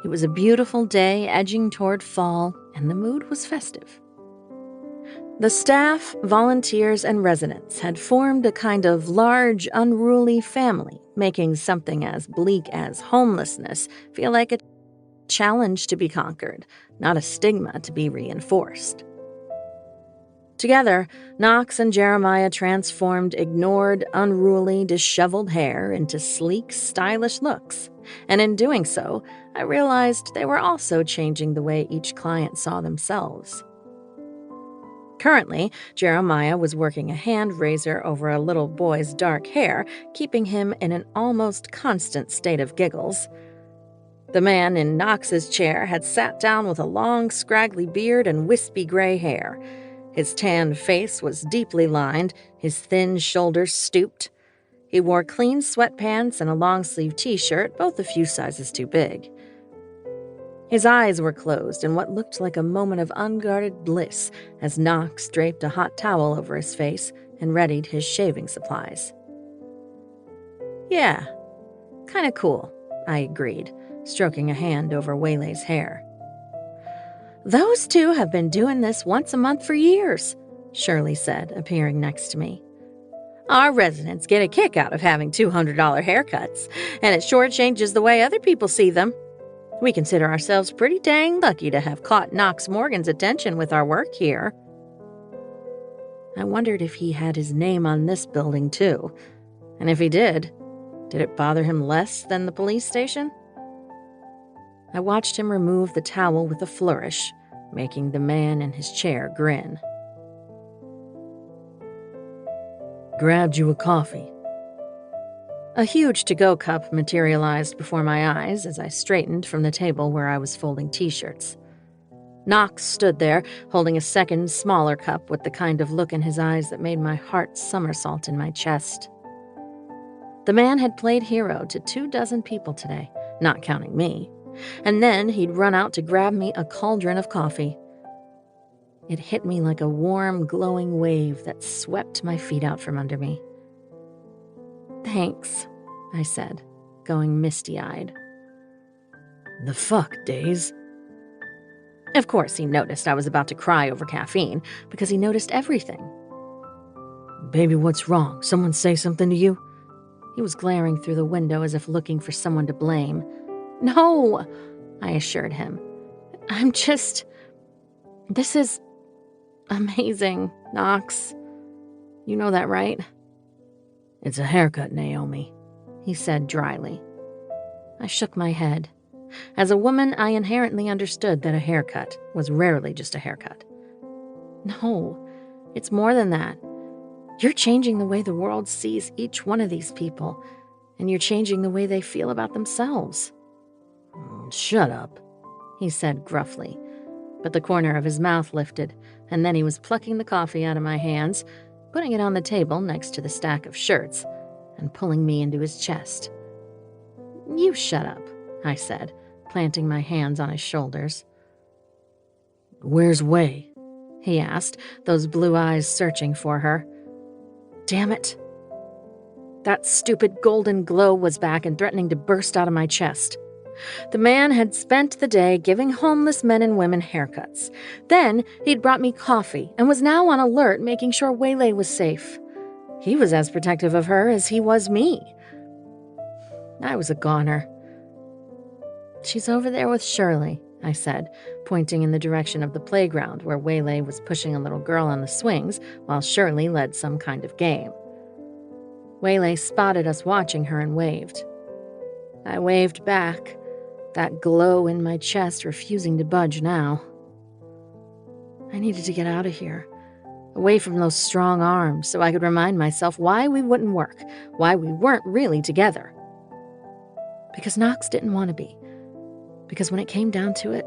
It was a beautiful day edging toward fall, and the mood was festive. The staff, volunteers, and residents had formed a kind of large, unruly family, making something as bleak as homelessness feel like a challenge to be conquered, not a stigma to be reinforced. Together, Knox and Jeremiah transformed ignored, unruly, disheveled hair into sleek, stylish looks, and in doing so, I realized they were also changing the way each client saw themselves. Currently, Jeremiah was working a hand razor over a little boy's dark hair, keeping him in an almost constant state of giggles. The man in Knox's chair had sat down with a long, scraggly beard and wispy gray hair. His tanned face was deeply lined, his thin shoulders stooped. He wore clean sweatpants and a long-sleeve t-shirt, both a few sizes too big. His eyes were closed in what looked like a moment of unguarded bliss as Knox draped a hot towel over his face and readied his shaving supplies. Yeah, kinda cool, I agreed, stroking a hand over Waylay's hair. Those 2 have been doing this once a month for years, Shirley said, appearing next to me. Our residents get a kick out of having $200 haircuts, and it shortchanges the way other people see them. We consider ourselves pretty dang lucky to have caught Knox Morgan's attention with our work here. I wondered if he had his name on this building, too. And if he did it bother him less than the police station? I watched him remove the towel with a flourish, making the man in his chair grin. Grabbed you a coffee. A huge to-go cup materialized before my eyes as I straightened from the table where I was folding t-shirts. Knox stood there, holding a second, smaller cup with the kind of look in his eyes that made my heart somersault in my chest. The man had played hero to 24 people today, not counting me, and then he'd run out to grab me a cauldron of coffee. It hit me like a warm, glowing wave that swept my feet out from under me. Thanks, I said, going misty-eyed. The fuck, Days? Of course, he noticed I was about to cry over caffeine, because he noticed everything. Baby, what's wrong? Someone say something to you? He was glaring through the window as if looking for someone to blame. No, I assured him. This is amazing, Knox. You know that, right? It's a haircut, Naomi, he said dryly. I shook my head. As a woman, I inherently understood that a haircut was rarely just a haircut. No, it's more than that. You're changing the way the world sees each one of these people, and you're changing the way they feel about themselves. Shut up, he said gruffly, but the corner of his mouth lifted, and then he was plucking the coffee out of my hands, putting it on the table next to the stack of shirts, and pulling me into his chest. You shut up, I said, planting my hands on his shoulders. Where's Wei? He asked, those blue eyes searching for her. Damn it. That stupid golden glow was back and threatening to burst out of my chest. The man had spent the day giving homeless men and women haircuts. Then he'd brought me coffee and was now on alert making sure Waylay was safe. He was as protective of her as he was me. I was a goner. She's over there with Shirley, I said, pointing in the direction of the playground where Waylay was pushing a little girl on the swings while Shirley led some kind of game. Waylay spotted us watching her and waved. I waved back, that glow in my chest refusing to budge now. I needed to get out of here, away from those strong arms, so I could remind myself why we wouldn't work, why we weren't really together. Because Knox didn't want to be. Because when it came down to it,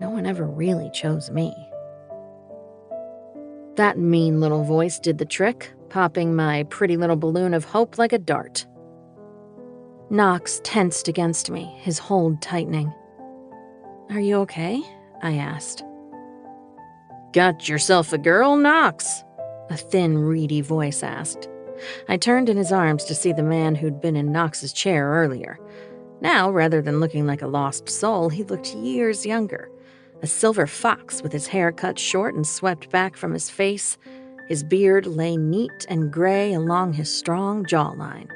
no one ever really chose me. That mean little voice did the trick, popping my pretty little balloon of hope like a dart. Knox tensed against me, his hold tightening. Are you okay? I asked. Got yourself a girl, Knox? A thin, reedy voice asked. I turned in his arms to see the man who'd been in Knox's chair earlier. Now, rather than looking like a lost soul, he looked years younger. A silver fox with his hair cut short and swept back from his face. His beard lay neat and gray along his strong jawline.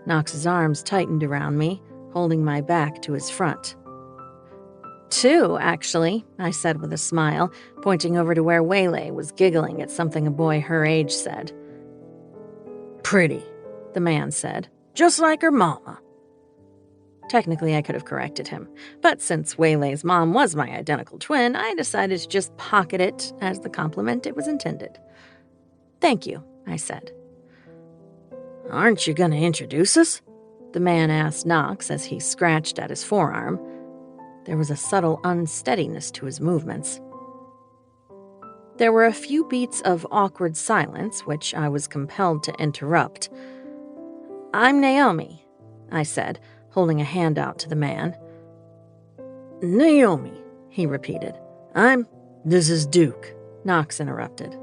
Knox's arms tightened around me, holding my back to his front. Two, actually, I said with a smile, pointing over to where Waylay was giggling at something a boy her age said. Pretty, the man said, just like her mama. Technically, I could have corrected him, but since Waylay's mom was my identical twin, I decided to just pocket it as the compliment it was intended. Thank you, I said. Aren't you going to introduce us? The man asked Knox as he scratched at his forearm. There was a subtle unsteadiness to his movements. There were a few beats of awkward silence, which I was compelled to interrupt. I'm Naomi, I said, holding a hand out to the man. Naomi, he repeated. This is Duke, Knox interrupted.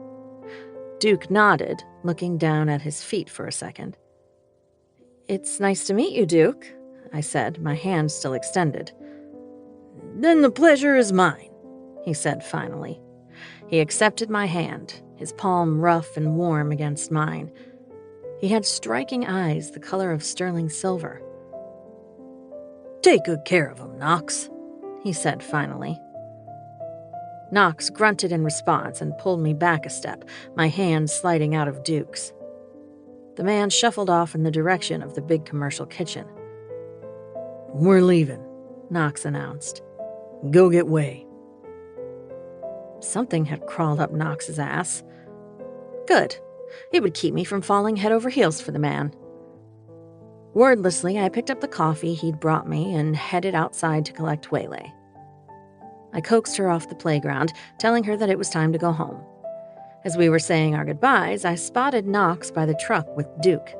Duke nodded, looking down at his feet for a second. It's nice to meet you, Duke, I said, my hand still extended. Then the pleasure is mine, he said finally. He accepted my hand, his palm rough and warm against mine. He had striking eyes the color of sterling silver. Take good care of him, Knox, he said finally. Knox grunted in response and pulled me back a step, my hand sliding out of Duke's. The man shuffled off in the direction of the big commercial kitchen. We're leaving, Knox announced. Go get Way. Something had crawled up Knox's ass. Good. It would keep me from falling head over heels for the man. Wordlessly, I picked up the coffee he'd brought me and headed outside to collect Waylay. I coaxed her off the playground, telling her that it was time to go home. As we were saying our goodbyes, I spotted Knox by the truck with Duke.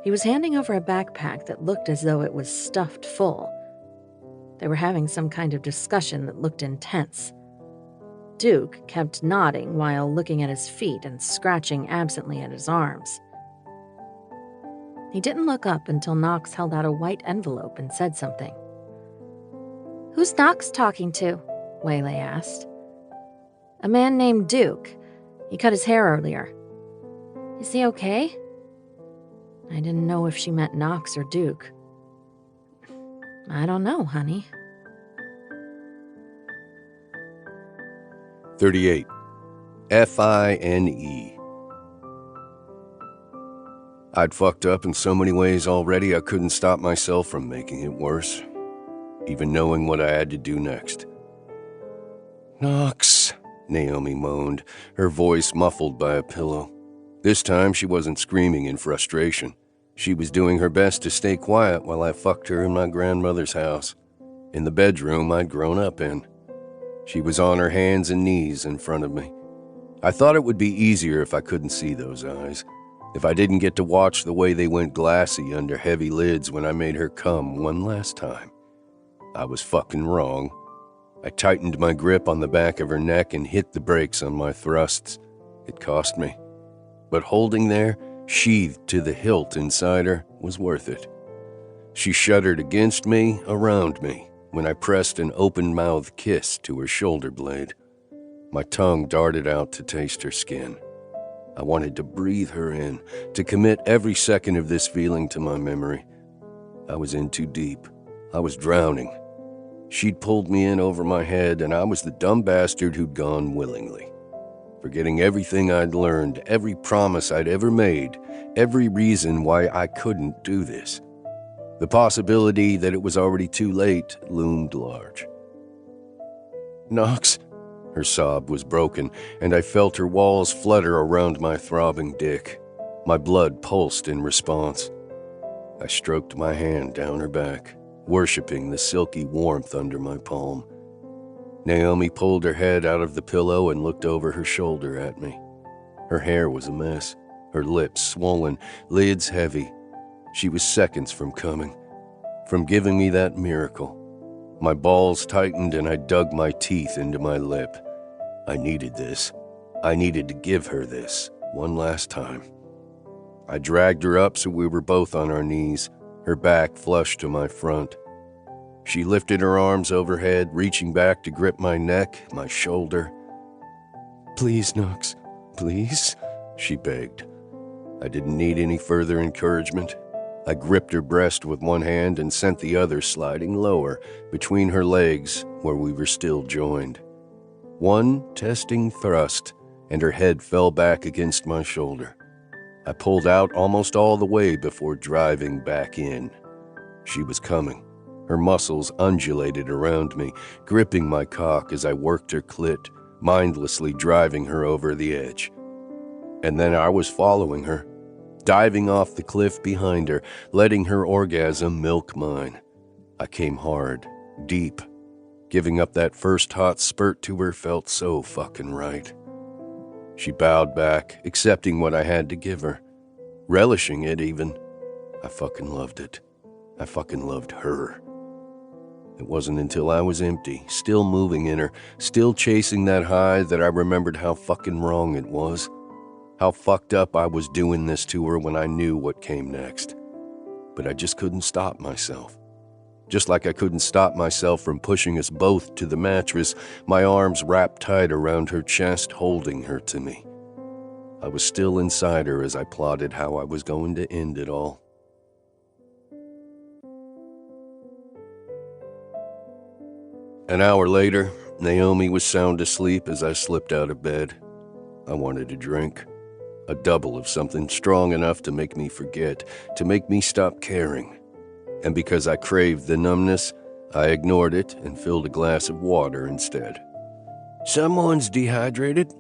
He was handing over a backpack that looked as though it was stuffed full. They were having some kind of discussion that looked intense. Duke kept nodding while looking at his feet and scratching absently at his arms. He didn't look up until Knox held out a white envelope and said something. Who's Knox talking to? Waylay asked. A man named Duke. He cut his hair earlier. Is he okay? I didn't know if she meant Knox or Duke. I don't know, honey. 38. Fine. I'd fucked up in so many ways already I couldn't stop myself from making it worse, even knowing what I had to do next. Knox, Naomi moaned, her voice muffled by a pillow. This time she wasn't screaming in frustration. She was doing her best to stay quiet while I fucked her in my grandmother's house, in the bedroom I'd grown up in. She was on her hands and knees in front of me. I thought it would be easier if I couldn't see those eyes. If I didn't get to watch the way they went glassy under heavy lids when I made her come one last time, I was fucking wrong. I tightened my grip on the back of her neck and hit the brakes on my thrusts. It cost me. But holding there, sheathed to the hilt inside her, was worth it. She shuddered against me, around me, when I pressed an open-mouthed kiss to her shoulder blade. My tongue darted out to taste her skin. I wanted to breathe her in, to commit every second of this feeling to my memory. I was in too deep. I was drowning. She'd pulled me in over my head, and I was the dumb bastard who'd gone willingly. Forgetting everything I'd learned, every promise I'd ever made, every reason why I couldn't do this. The possibility that it was already too late loomed large. "Knox," her sob was broken, and I felt her walls flutter around my throbbing dick. My blood pulsed in response. I stroked my hand down her back, worshipping the silky warmth under my palm. Naomi pulled her head out of the pillow and looked over her shoulder at me. Her hair was a mess, her lips swollen, lids heavy. She was seconds from coming, from giving me that miracle. My balls tightened and I dug my teeth into my lip. I needed this. I needed to give her this, one last time. I dragged her up so we were both on our knees, her back flush to my front. She lifted her arms overhead, reaching back to grip my neck, my shoulder. "Please, Knox, please," she begged. I didn't need any further encouragement. I gripped her breast with one hand and sent the other sliding lower, between her legs where we were still joined. One testing thrust, and her head fell back against my shoulder. I pulled out almost all the way before driving back in. She was coming. Her muscles undulated around me, gripping my cock as I worked her clit, mindlessly driving her over the edge. And then I was following her, diving off the cliff behind her, letting her orgasm milk mine. I came hard, deep. Giving up that first hot spurt to her felt so fucking right. She bowed back, accepting what I had to give her, relishing it even. I fucking loved it. I fucking loved her. It wasn't until I was empty, still moving in her, still chasing that high, that I remembered how fucking wrong it was. How fucked up I was doing this to her when I knew what came next. But I just couldn't stop myself. Just like I couldn't stop myself from pushing us both to the mattress, my arms wrapped tight around her chest, holding her to me. I was still inside her as I plotted how I was going to end it all. An hour later, Naomi was sound asleep as I slipped out of bed. I wanted a drink. A double of something strong enough to make me forget, to make me stop caring. And because I craved the numbness, I ignored it and filled a glass of water instead. "Someone's dehydrated."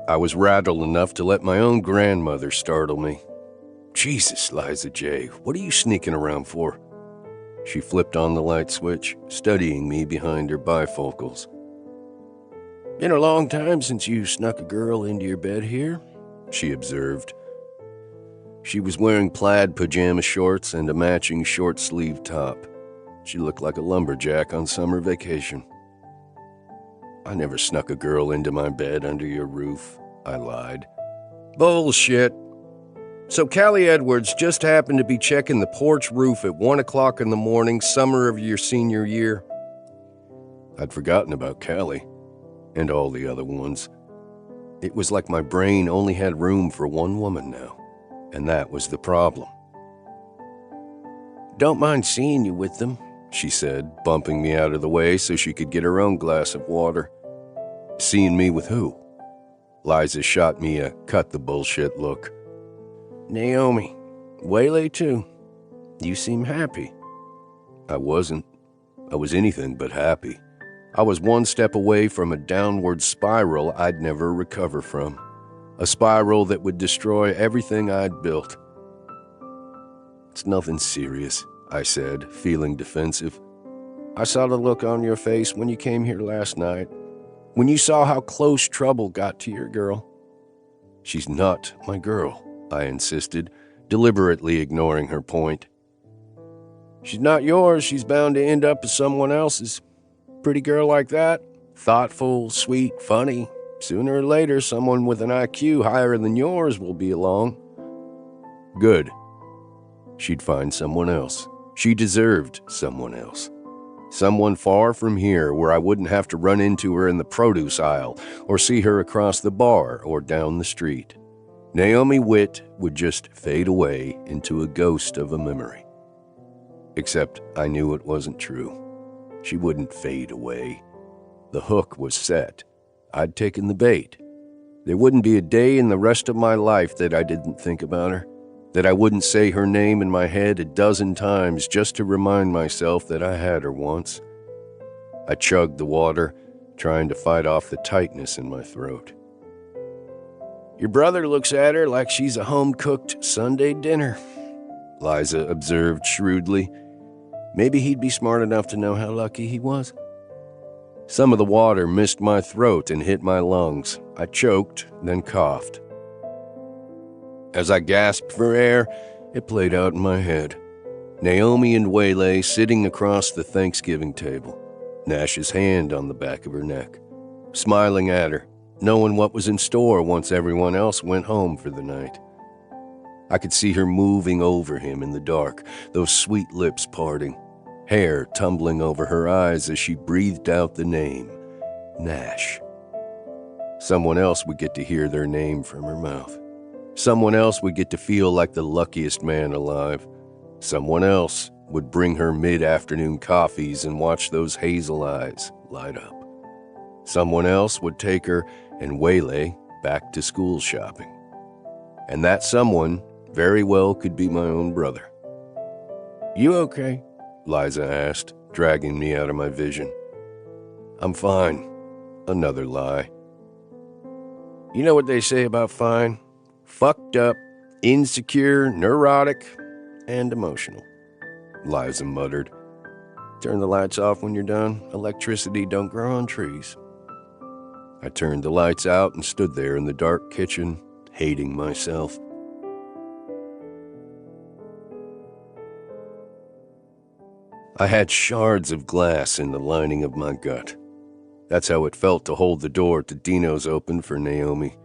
I was rattled enough to let my own grandmother startle me. "Jesus, Liza J., what are you sneaking around for?" She flipped on the light switch, studying me behind her bifocals. "Been a long time since you snuck a girl into your bed here," she observed. She was wearing plaid pajama shorts and a matching short-sleeved top. She looked like a lumberjack on summer vacation. "I never snuck a girl into my bed under your roof," I lied. "Bullshit. So Callie Edwards just happened to be checking the porch roof at 1 o'clock in the morning, summer of your senior year." I'd forgotten about Callie, and all the other ones. It was like my brain only had room for one woman now, and that was the problem. "Don't mind seeing you with them," she said, bumping me out of the way so she could get her own glass of water. "Seeing me with who?" Liza shot me a cut-the-bullshit look. "Naomi. Waylay, too. You seem happy." I wasn't. I was anything but happy. I was one step away from a downward spiral I'd never recover from. A spiral that would destroy everything I'd built. "It's nothing serious," I said, feeling defensive. "I saw the look on your face when you came here last night, when you saw how close trouble got to your girl." "She's not my girl," I insisted, deliberately ignoring her point. She's not yours, she's bound to end up as someone else's. Pretty girl like that, thoughtful, sweet, funny. Sooner or later, someone with an IQ higher than yours will be along. Good. She'd find someone else. She deserved someone else. Someone far from here where I wouldn't have to run into her in the produce aisle or see her across the bar or down the street. Naomi Witt would just fade away into a ghost of a memory. Except I knew it wasn't true. She wouldn't fade away. The hook was set. I'd taken the bait. There wouldn't be a day in the rest of my life that I didn't think about her, that I wouldn't say her name in my head a dozen times just to remind myself that I had her once. I chugged the water, trying to fight off the tightness in my throat. Your brother looks at her like she's a home-cooked Sunday dinner, Liza observed shrewdly. Maybe he'd be smart enough to know how lucky he was. Some of the water missed my throat and hit my lungs. I choked, then coughed. As I gasped for air, it played out in my head. Naomi and Waylay sitting across the Thanksgiving table, Nash's hand on the back of her neck, smiling at her, knowing what was in store once everyone else went home for the night. I could see her moving over him in the dark, those sweet lips parting, hair tumbling over her eyes as she breathed out the name, Nash. Someone else would get to hear their name from her mouth. Someone else would get to feel like the luckiest man alive. Someone else would bring her mid-afternoon coffees and watch those hazel eyes light up. Someone else would take her and Waylay back to school shopping. And that someone very well could be my own brother. You okay? Liza asked, dragging me out of my vision. I'm fine. Another lie. You know what they say about fine? Fucked up, insecure, neurotic, and emotional, Liza muttered. Turn the lights off when you're done. Electricity don't grow on trees. I turned the lights out and stood there in the dark kitchen, hating myself. I had shards of glass in the lining of my gut. That's how it felt to hold the door to Dino's open for Naomi.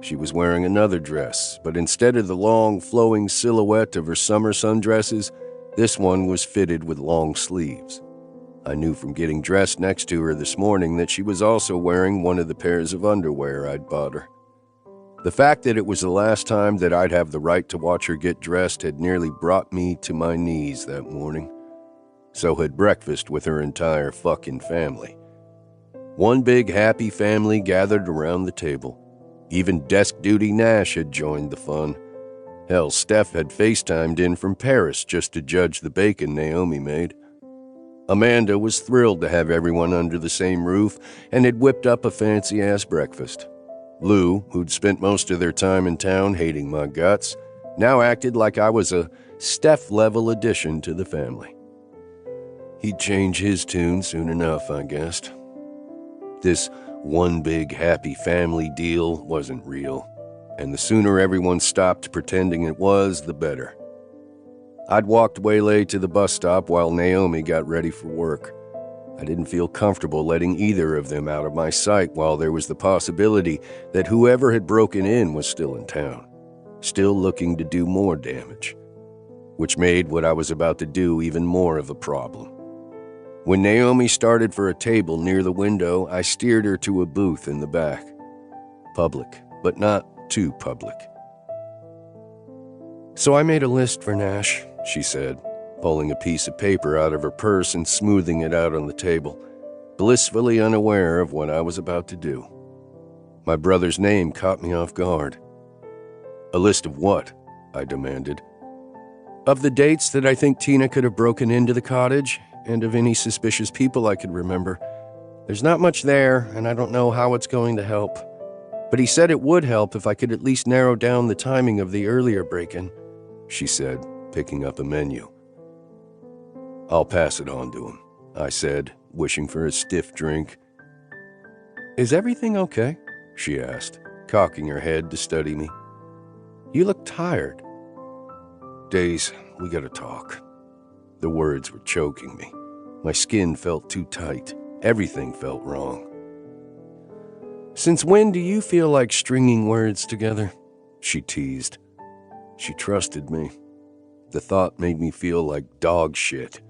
She was wearing another dress, but instead of the long, flowing silhouette of her summer sundresses, this one was fitted with long sleeves. I knew from getting dressed next to her this morning that she was also wearing one of the pairs of underwear I'd bought her. The fact that it was the last time that I'd have the right to watch her get dressed had nearly brought me to my knees that morning. So had breakfast with her entire fucking family. One big happy family gathered around the table. Even desk duty Nash had joined the fun. Hell, Steph had FaceTimed in from Paris just to judge the bacon Naomi made. Amanda was thrilled to have everyone under the same roof and had whipped up a fancy-ass breakfast. Lou, who'd spent most of their time in town hating my guts, now acted like I was a Steph-level addition to the family. He'd change his tune soon enough, I guessed. This one big happy family deal wasn't real, and the sooner everyone stopped pretending it was, the better. I'd walked Waylay to the bus stop while Naomi got ready for work. I didn't feel comfortable letting either of them out of my sight while there was the possibility that whoever had broken in was still in town, still looking to do more damage, which made what I was about to do even more of a problem. When Naomi started for a table near the window, I steered her to a booth in the back. Public, but not too public. So I made a list for Nash, she said, pulling a piece of paper out of her purse and smoothing it out on the table, blissfully unaware of what I was about to do. My brother's name caught me off guard. A list of what? I demanded. Of the dates that I think Tina could have broken into the cottage, and of any suspicious people I could remember. There's not much there, and I don't know how it's going to help. But he said it would help if I could at least narrow down the timing of the earlier break-in, she said, picking up a menu. I'll pass it on to him, I said, wishing for a stiff drink. Is everything okay? She asked, cocking her head to study me. You look tired. Days, we gotta talk. The words were choking me. My skin felt too tight. Everything felt wrong. Since when do you feel like stringing words together? She teased. She trusted me. The thought made me feel like dog shit.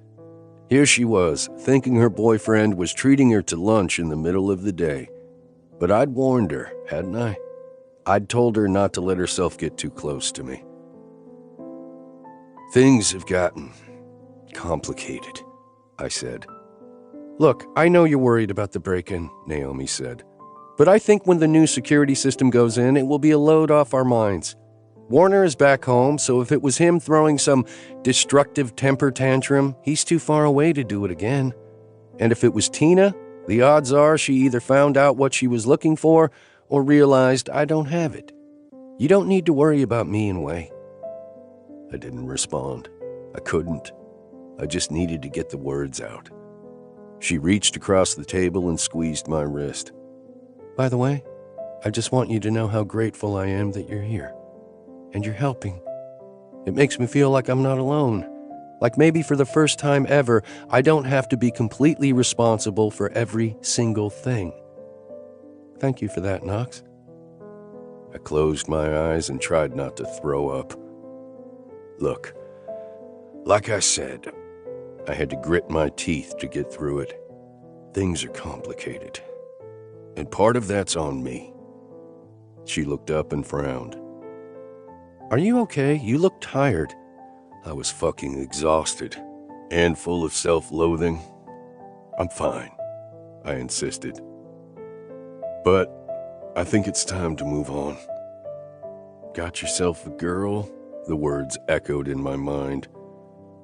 Here she was, thinking her boyfriend was treating her to lunch in the middle of the day. But I'd warned her, hadn't I? I'd told her not to let herself get too close to me. Things have gotten complicated, I said. Look, I know you're worried about the break-in, Naomi said. But I think when the new security system goes in, it will be a load off our minds. Warner is back home, so if it was him throwing some destructive temper tantrum, he's too far away to do it again. And if it was Tina, the odds are she either found out what she was looking for or realized I don't have it. You don't need to worry about me anyway. I didn't respond. I couldn't. I just needed to get the words out. She reached across the table and squeezed my wrist. By the way, I just want you to know how grateful I am that you're here. And you're helping. It makes me feel like I'm not alone. Like maybe for the first time ever, I don't have to be completely responsible for every single thing. Thank you for that, Knox. I closed my eyes and tried not to throw up. Look, like I said, I had to grit my teeth to get through it. Things are complicated. And part of that's on me. She looked up and frowned. Are you okay? You look tired. I was fucking exhausted and full of self-loathing. I'm fine, I insisted. But I think it's time to move on. Got yourself a girl? The words echoed in my mind.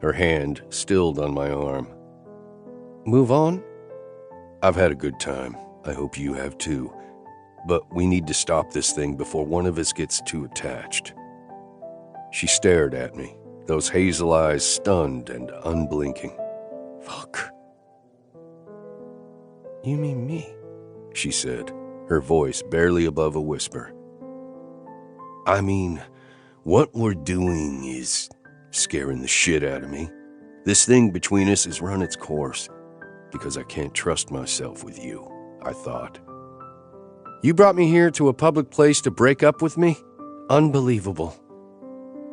Her hand stilled on my arm. Move on? I've had a good time. I hope you have too. But we need to stop this thing before one of us gets too attached. She stared at me, those hazel eyes stunned and unblinking. Fuck. You mean me? She said, her voice barely above a whisper. I mean, what we're doing is scaring the shit out of me. This thing between us has run its course because I can't trust myself with you, I thought. You brought me here to a public place to break up with me? Unbelievable.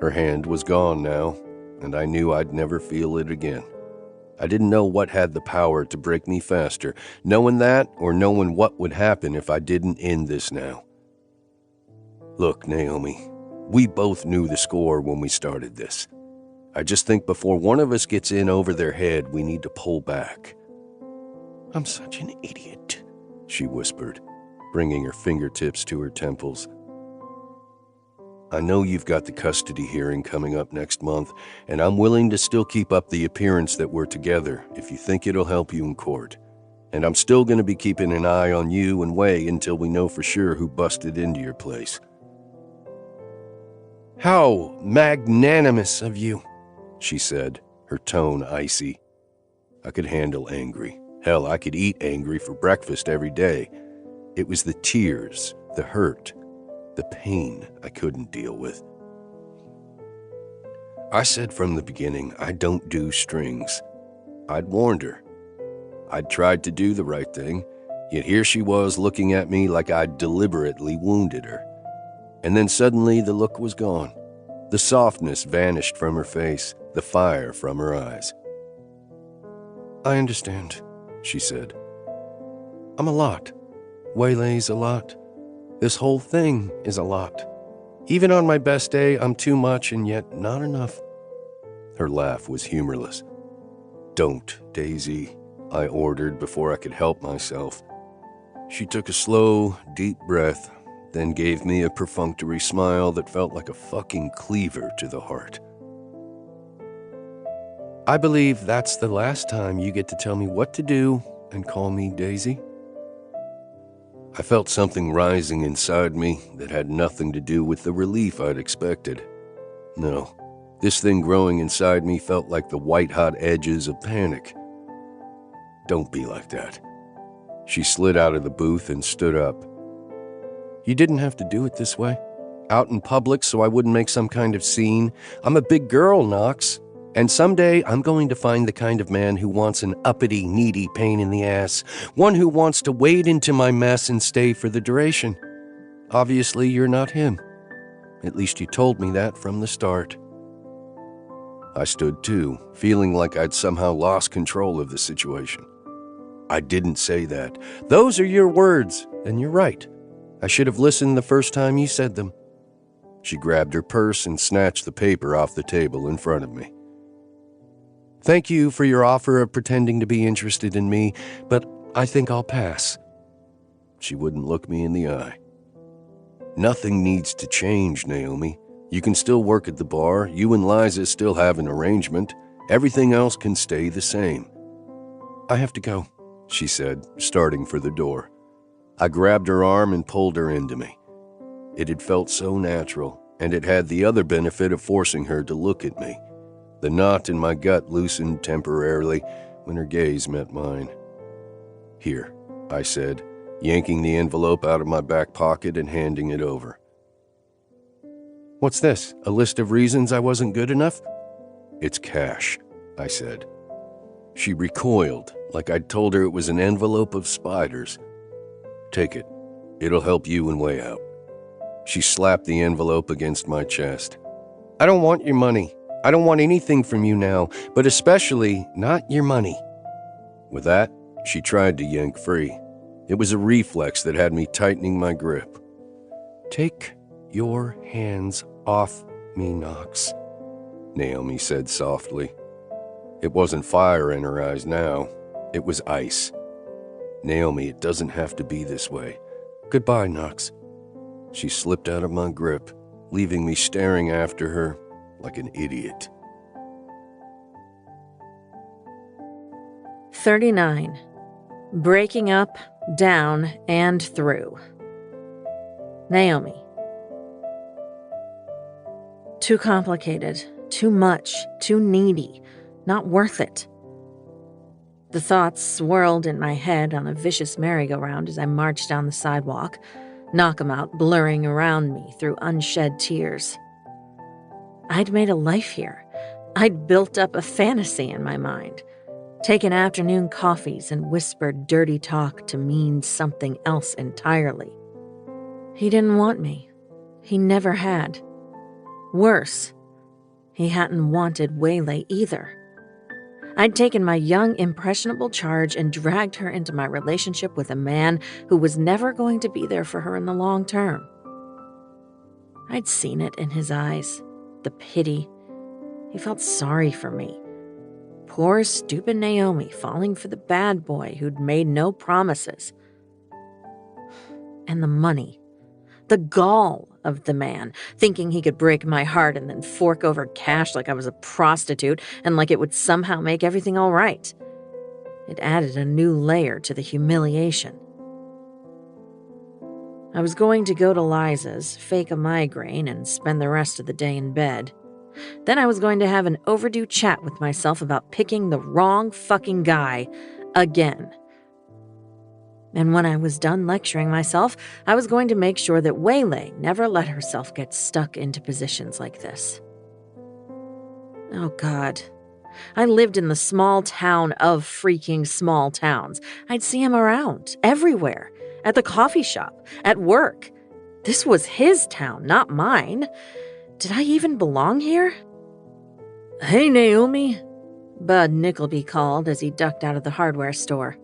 Her hand was gone now, and I knew I'd never feel it again. I didn't know what had the power to break me faster, knowing that or knowing what would happen if I didn't end this now. Look, Naomi, we both knew the score when we started this. I just think before one of us gets in over their head, we need to pull back. I'm such an idiot, she whispered, bringing her fingertips to her temples. I know you've got the custody hearing coming up next month, and I'm willing to still keep up the appearance that we're together if you think it'll help you in court. And I'm still going to be keeping an eye on you and Wei until we know for sure who busted into your place. How magnanimous of you, she said, her tone icy. I could handle angry. Hell, I could eat angry for breakfast every day. It was the tears, the hurt, the pain I couldn't deal with. I said from the beginning, I don't do strings. I'd warned her. I'd tried to do the right thing, yet here she was looking at me like I'd deliberately wounded her. And then suddenly the look was gone. The softness vanished from her face, the fire from her eyes. I understand, she said. I'm a lot. Waylay's a lot. This whole thing is a lot. Even on my best day, I'm too much and yet not enough. Her laugh was humorless. Don't, Daisy, I ordered before I could help myself. She took a slow, deep breath, then gave me a perfunctory smile that felt like a fucking cleaver to the heart. I believe that's the last time you get to tell me what to do and call me Daisy. I felt something rising inside me that had nothing to do with the relief I'd expected. No, this thing growing inside me felt like the white-hot edges of panic. Don't be like that. She slid out of the booth and stood up. You didn't have to do it this way. out in public so I wouldn't make some kind of scene. I'm a big girl, Knox. And someday I'm going to find the kind of man who wants an uppity, needy pain in the ass. One who wants to wade into my mess and stay for the duration. Obviously, you're not him. At least you told me that from the start. I stood too, feeling like I'd somehow lost control of the situation. I didn't say that. Those are your words, and you're right. I should have listened the first time you said them. She grabbed her purse and snatched the paper off the table in front of me. Thank you for your offer of pretending to be interested in me, but I think I'll pass. She wouldn't look me in the eye. Nothing needs to change, Naomi. You can still work at the bar. You and Liza still have an arrangement. Everything else can stay the same. I have to go, she said, starting for the door. I grabbed her arm and pulled her into me. It had felt so natural, and it had the other benefit of forcing her to look at me. The knot in my gut loosened temporarily when her gaze met mine. Here, I said, yanking the envelope out of my back pocket and handing it over. What's this, a list of reasons I wasn't good enough? It's cash, I said. She recoiled, like I'd told her it was an envelope of spiders. Take it. It'll help you in way out. She slapped the envelope against my chest. I don't want your money. I don't want anything from you now, but especially not your money. With that, she tried to yank free. It was a reflex that had me tightening my grip. Take your hands off me, Knox, Naomi said softly. It wasn't fire in her eyes now. It was ice. Naomi, it doesn't have to be this way. Goodbye, Knox. She slipped out of my grip, leaving me staring after her like an idiot. 39. Breaking up, down, and through. Naomi. Too complicated, too much, too needy, not worth it. The thoughts swirled in my head on a vicious merry-go-round as I marched down the sidewalk, knock 'em out blurring around me through unshed tears. I'd made a life here. I'd built up a fantasy in my mind, taken afternoon coffees and whispered dirty talk to mean something else entirely. He didn't want me. He never had. Worse, he hadn't wanted Waylay either. I'd taken my young, impressionable charge and dragged her into my relationship with a man who was never going to be there for her in the long term. I'd seen it in his eyes, the pity. He felt sorry for me. Poor, stupid Naomi falling for the bad boy who'd made no promises. And the money. The gall of the man, thinking he could break my heart and then fork over cash like I was a prostitute and like it would somehow make everything all right. It added a new layer to the humiliation. I was going to go to Liza's, fake a migraine, and spend the rest of the day in bed. Then I was going to have an overdue chat with myself about picking the wrong fucking guy again. And when I was done lecturing myself, I was going to make sure that Waylay never let herself get stuck into positions like this. Oh, God. I lived in the small town of freaking small towns. I'd see him around, everywhere, at the coffee shop, at work. This was his town, not mine. Did I even belong here? Hey, Naomi, Bud Nickleby called as he ducked out of the hardware store.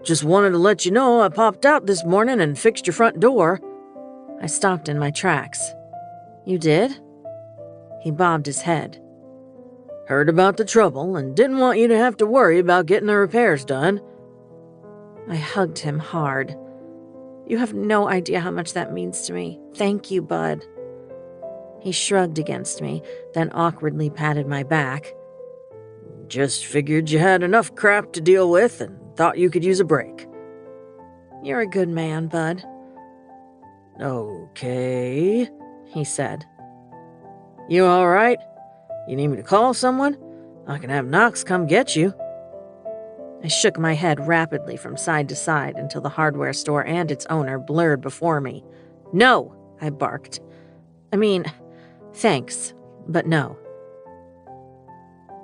Just wanted to let you know I popped out this morning and fixed your front door. I stopped in my tracks. You did? He bobbed his head. Heard about the trouble and didn't want you to have to worry about getting the repairs done. I hugged him hard. You have no idea how much that means to me. Thank you, Bud. He shrugged against me, then awkwardly patted my back. Just figured you had enough crap to deal with and thought you could use a break. You're a good man, Bud. Okay, he said. You all right? You need me to call someone? I can have Knox come get you. I shook my head rapidly from side to side until the hardware store and its owner blurred before me. No, I barked. I mean, thanks, but no.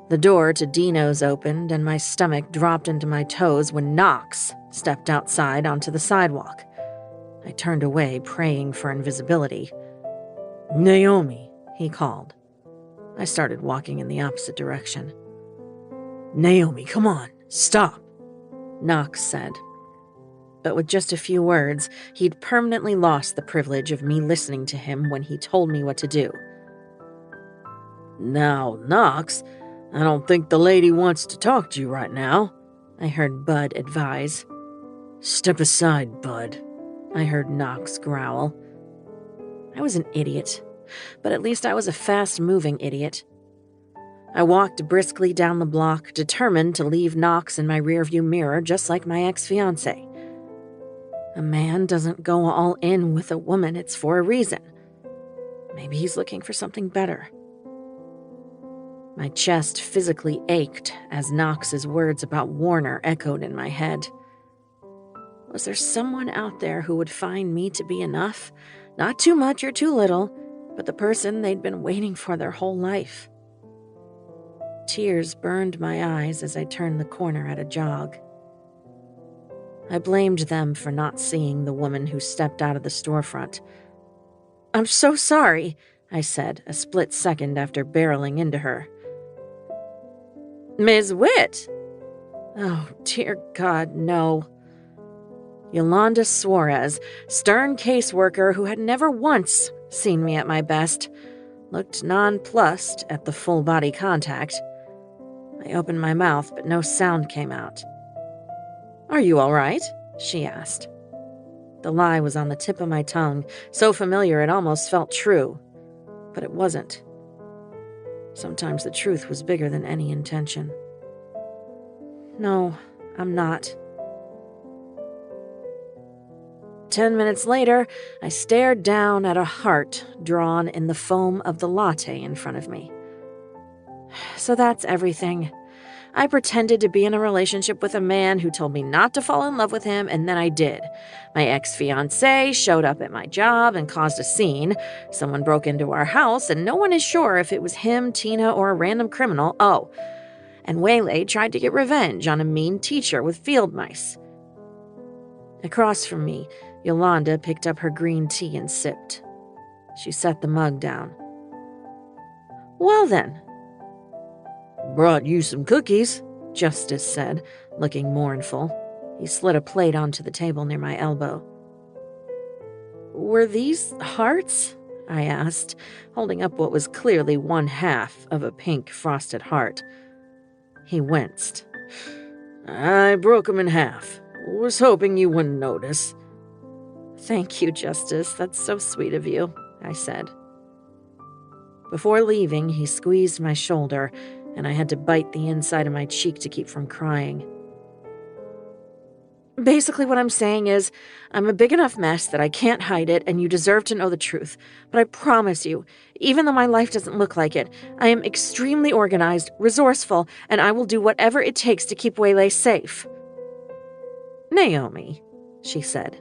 The door to Dino's opened and my stomach dropped into my toes when Knox stepped outside onto the sidewalk. I turned away, praying for invisibility. Naomi, he called. I started walking in the opposite direction. Naomi, come on, stop, Knox said. But with just a few words, he'd permanently lost the privilege of me listening to him when he told me what to do. Now, Knox, I don't think the lady wants to talk to you right now, I heard Bud advise. Step aside, Bud, I heard Knox growl. I was an idiot, but at least I was a fast-moving idiot. I walked briskly down the block, determined to leave Knox in my rearview mirror just like my ex-fiancé. A man doesn't go all in with a woman, it's for a reason. Maybe he's looking for something better. My chest physically ached as Knox's words about Warner echoed in my head. Was there someone out there who would find me to be enough? Not too much or too little, but the person they'd been waiting for their whole life. Tears burned my eyes as I turned the corner at a jog. I blamed them for not seeing the woman who stepped out of the storefront. "I'm so sorry," I said, a split second after barreling into her. "Ms. Witt!" Oh, dear God, no. Yolanda Suarez, stern caseworker who had never once seen me at my best, looked nonplussed at the full-body contact. I opened my mouth, but no sound came out. "Are you all right?" she asked. The lie was on the tip of my tongue, so familiar it almost felt true. But it wasn't. Sometimes the truth was bigger than any intention. "No, I'm not." 10 minutes later, I stared down at a heart drawn in the foam of the latte in front of me. So that's everything. I pretended to be in a relationship with a man who told me not to fall in love with him, and then I did. My ex-fiancé showed up at my job and caused a scene. Someone broke into our house, and no one is sure if it was him, Tina, or a random criminal. Oh, and Waylay tried to get revenge on a mean teacher with field mice. Across from me, Yolanda picked up her green tea and sipped. She set the mug down. "Well then." "Brought you some cookies," Justice said, looking mournful. He slid a plate onto the table near my elbow. "Were these hearts?" I asked, holding up what was clearly one half of a pink frosted heart. He winced. "I broke them in half. Was hoping you wouldn't notice." "Thank you, Justice. That's so sweet of you," I said. Before leaving, he squeezed my shoulder, and I had to bite the inside of my cheek to keep from crying. "Basically what I'm saying is, I'm a big enough mess that I can't hide it, and you deserve to know the truth. But I promise you, even though my life doesn't look like it, I am extremely organized, resourceful, and I will do whatever it takes to keep Waylay safe." "Naomi," she said,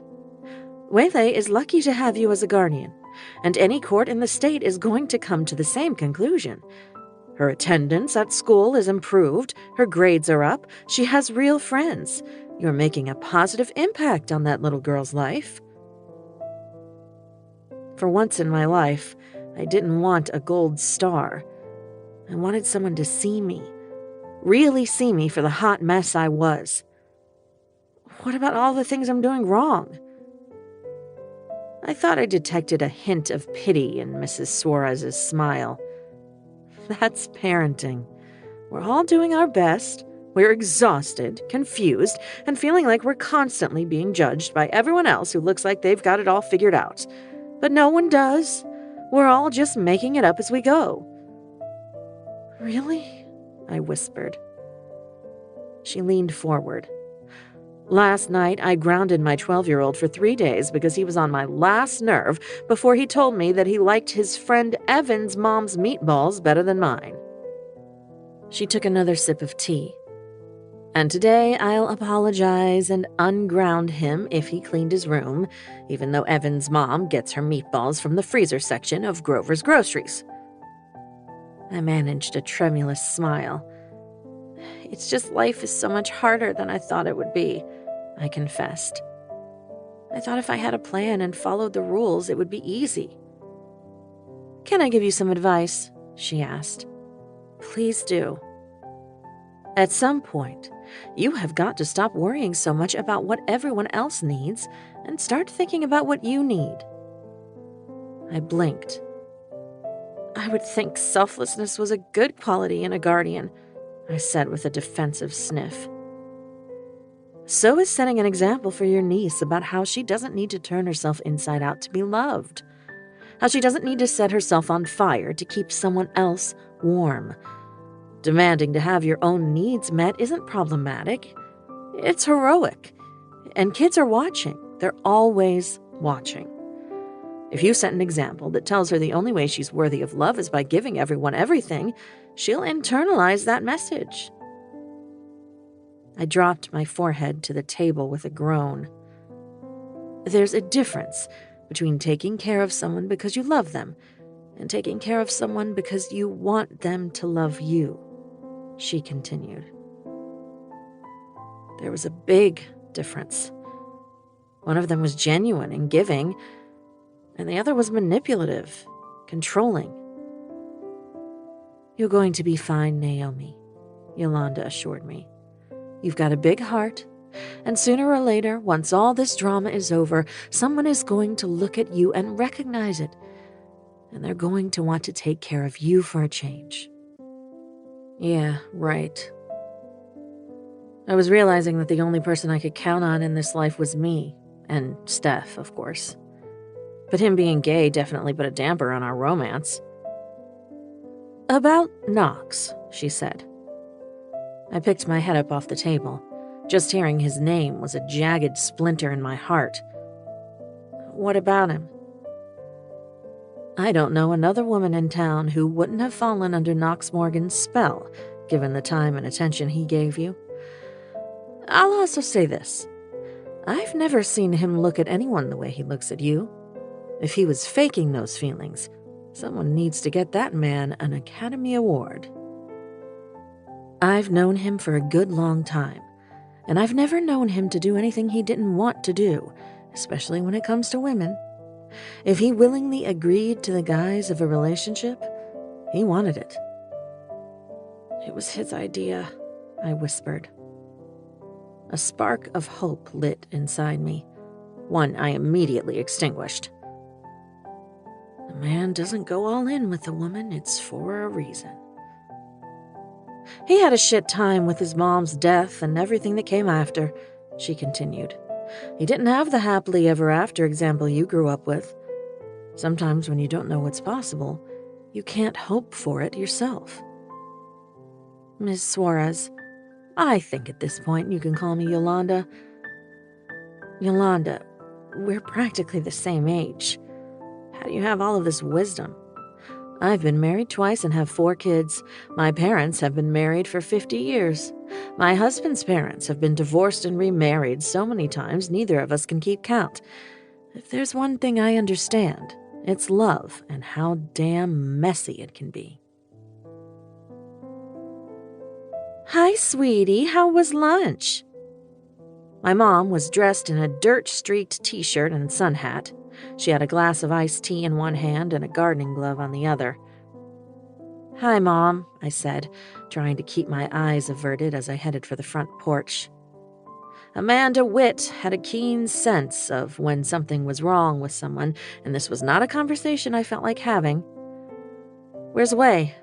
"Waylay is lucky to have you as a guardian, and any court in the state is going to come to the same conclusion. Her attendance at school is improved, her grades are up, she has real friends. You're making a positive impact on that little girl's life." For once in my life, I didn't want a gold star. I wanted someone to see me, really see me for the hot mess I was. What about all the things I'm doing wrong? I thought I detected a hint of pity in Mrs. Suarez's smile. That's parenting. We're all doing our best. We're exhausted, confused, and feeling like we're constantly being judged by everyone else who looks like they've got it all figured out. But no one does. We're all just making it up as we go. "Really?" I whispered. She leaned forward. "Last night, I grounded my 12-year-old for 3 days because he was on my last nerve before he told me that he liked his friend Evan's mom's meatballs better than mine." She took another sip of tea. And today I'll apologize and unground him if he cleaned his room, even though Evan's mom gets her meatballs from the freezer section of Grover's Groceries. I managed a tremulous smile. It's just life is so much harder than I thought it would be, I confessed. I thought if I had a plan and followed the rules, it would be easy. Can I give you some advice? She asked. Please do. At some point, you have got to stop worrying so much about what everyone else needs and start thinking about what you need. I blinked. I would think selflessness was a good quality in a guardian, I said with a defensive sniff. So is setting an example for your niece about how she doesn't need to turn herself inside out to be loved. How she doesn't need to set herself on fire to keep someone else warm. Demanding to have your own needs met isn't problematic. It's heroic. And kids are watching. They're always watching. If you set an example that tells her the only way she's worthy of love is by giving everyone everything, she'll internalize that message. I dropped my forehead to the table with a groan. There's a difference between taking care of someone because you love them and taking care of someone because you want them to love you, she continued. There was a big difference. One of them was genuine and giving, and the other was manipulative, controlling. You're going to be fine, Naomi, Yolanda assured me. You've got a big heart, and sooner or later, once all this drama is over, someone is going to look at you and recognize it, and they're going to want to take care of you for a change. Yeah, right. I was realizing that the only person I could count on in this life was me, and Steph, of course. But him being gay definitely put a damper on our romance. About Knox, she said. I picked my head up off the table. Just hearing his name was a jagged splinter in my heart. What about him? I don't know another woman in town who wouldn't have fallen under Knox Morgan's spell, given the time and attention he gave you. I'll also say this. I've never seen him look at anyone the way he looks at you. If he was faking those feelings, someone needs to get that man an Academy Award. I've known him for a good long time, and I've never known him to do anything he didn't want to do, especially when it comes to women. If he willingly agreed to the guise of a relationship, he wanted it. It was his idea, I whispered. A spark of hope lit inside me, one I immediately extinguished. A man doesn't go all in with a woman, it's for a reason. He had a shit time with his mom's death and everything that came after, she continued. He didn't have the happily ever after example you grew up with. Sometimes when you don't know what's possible, you can't hope for it yourself. Miss Suarez, I think at this point you can call me Yolanda. Yolanda, we're practically the same age. How do you have all of this wisdom? I've been married twice and have 4 kids. My parents have been married for 50 years. My husband's parents have been divorced and remarried so many times neither of us can keep count. If there's one thing I understand, it's love and how damn messy it can be. Hi, sweetie. How was lunch? My mom was dressed in a dirt-streaked t-shirt and sun hat. She had a glass of iced tea in one hand and a gardening glove on the other. Hi, Mom, I said, trying to keep my eyes averted as I headed for the front porch. Amanda Witt had a keen sense of when something was wrong with someone, and this was not a conversation I felt like having. Where's Way?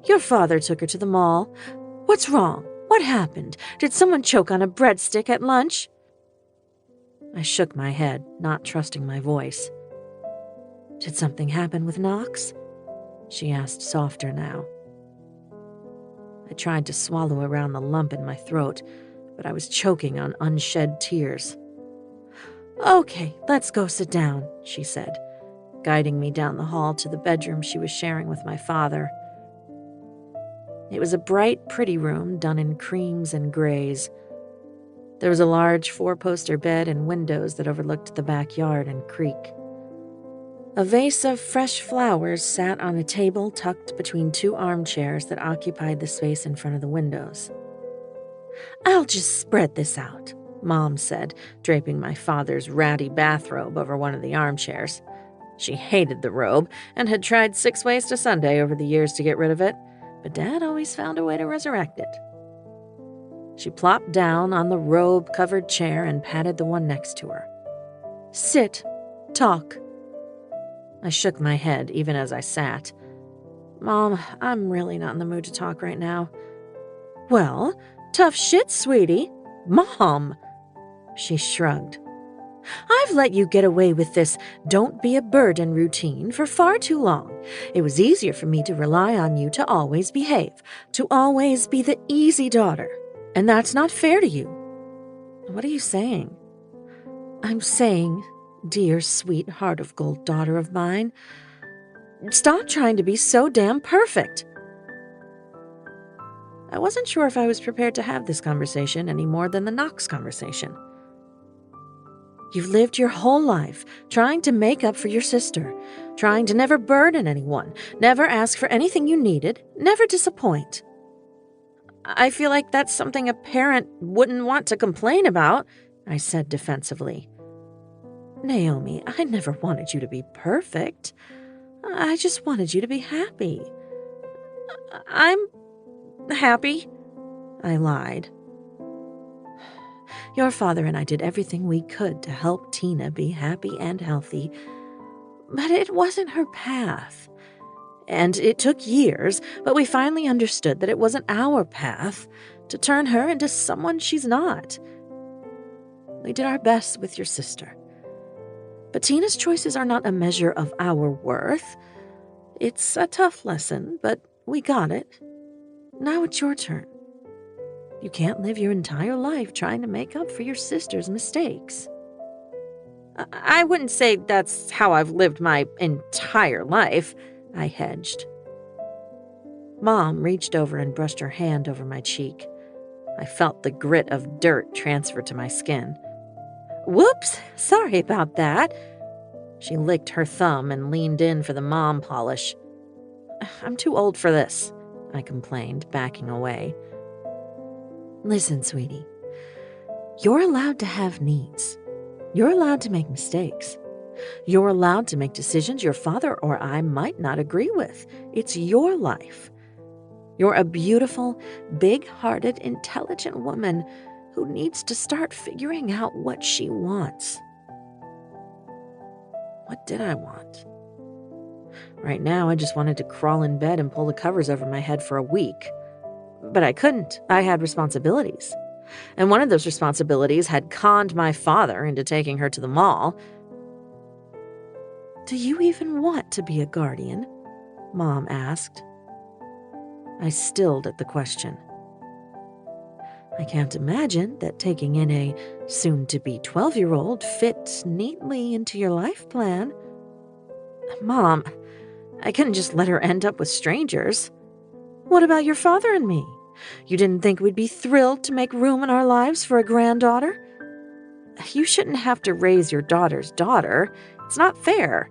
Your father took her to the mall. What's wrong? What happened? Did someone choke on a breadstick at lunch? I shook my head, not trusting my voice. Did something happen with Knox? She asked softer now. I tried to swallow around the lump in my throat, but I was choking on unshed tears. Okay, let's go sit down, she said, guiding me down the hall to the bedroom she was sharing with my father. It was a bright, pretty room done in creams and grays. There was a large 4-poster bed and windows that overlooked the backyard and creek. A vase of fresh flowers sat on a table tucked between 2 armchairs that occupied the space in front of the windows. "I'll just spread this out," Mom said, draping my father's ratty bathrobe over one of the armchairs. She hated the robe and had tried 6 ways to Sunday over the years to get rid of it, but Dad always found a way to resurrect it. She plopped down on the robe-covered chair and patted the one next to her. "Sit. Talk." I shook my head even as I sat. "Mom, I'm really not in the mood to talk right now." "Well, tough shit, sweetie." "Mom!" She shrugged. "I've let you get away with this don't be a burden routine for far too long. It was easier for me to rely on you to always behave, to always be the easy daughter. And that's not fair to you." "What are you saying?" "I'm saying, dear sweet heart of gold daughter of mine, stop trying to be so damn perfect." I wasn't sure if I was prepared to have this conversation any more than the Knox conversation. "You've lived your whole life trying to make up for your sister, trying to never burden anyone, never ask for anything you needed, never disappoint." "I feel like that's something a parent wouldn't want to complain about," I said defensively. "Naomi, I never wanted you to be perfect. I just wanted you to be happy." "I'm happy," I lied. "Your father and I did everything we could to help Tina be happy and healthy, but it wasn't her path. And it took years, but we finally understood that it wasn't our path to turn her into someone she's not. We did our best with your sister. But Tina's choices are not a measure of our worth. It's a tough lesson, but we got it. Now it's your turn. You can't live your entire life trying to make up for your sister's mistakes." "I wouldn't say that's how I've lived my entire life," I hedged. Mom reached over and brushed her hand over my cheek. I felt the grit of dirt transfer to my skin. "Whoops, sorry about that." She licked her thumb and leaned in for the mom polish. "I'm too old for this," I complained, backing away. "Listen, sweetie, you're allowed to have needs. You're allowed to make mistakes. You're allowed to make decisions your father or I might not agree with. It's your life. You're a beautiful, big-hearted, intelligent woman who needs to start figuring out what she wants." What did I want? Right now, I just wanted to crawl in bed and pull the covers over my head for a week. But I couldn't. I had responsibilities. And one of those responsibilities had conned my father into taking her to the mall. "Do you even want to be a guardian?" Mom asked. I stilled at the question. I can't imagine that taking in a soon-to-be 12-year-old fit neatly into your life plan. Mom, I couldn't just let her end up with strangers. What about your father and me? You didn't think we'd be thrilled to make room in our lives for a granddaughter? You shouldn't have to raise your daughter's daughter. It's not fair.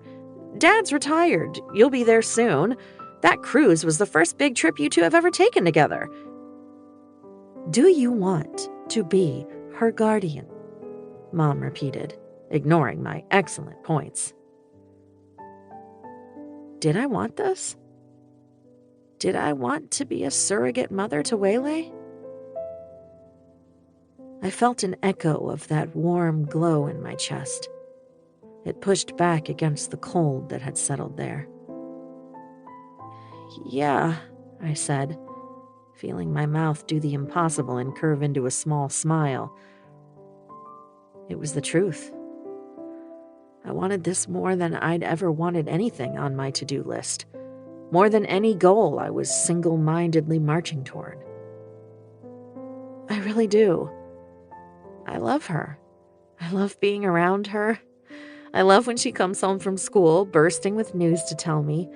Dad's retired. You'll be there soon. That cruise was the first big trip you two have ever taken together. Do you want to be her guardian? Mom repeated, ignoring my excellent points. Did I want this? Did I want to be a surrogate mother to Waylay? I felt an echo of that warm glow in my chest. It pushed back against the cold that had settled there. Yeah, I said, feeling my mouth do the impossible and curve into a small smile. It was the truth. I wanted this more than I'd ever wanted anything on my to-do list, more than any goal I was single-mindedly marching toward. I really do. I love her. I love being around her. I love when she comes home from school, bursting with news to tell me.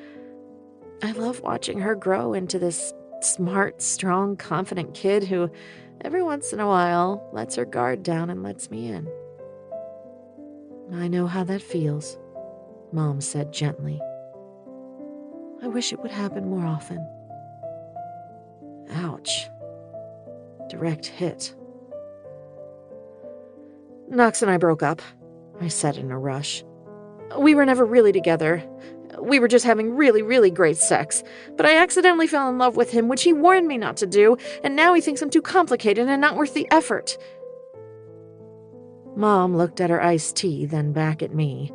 I love watching her grow into this smart, strong, confident kid who, every once in a while, lets her guard down and lets me in. I know how that feels, Mom said gently. I wish it would happen more often. Ouch. Direct hit. Knox and I broke up, I said in a rush. We were never really together. We were just having really, really great sex. But I accidentally fell in love with him, which he warned me not to do, and now he thinks I'm too complicated and not worth the effort. Mom looked at her iced tea, then back at me.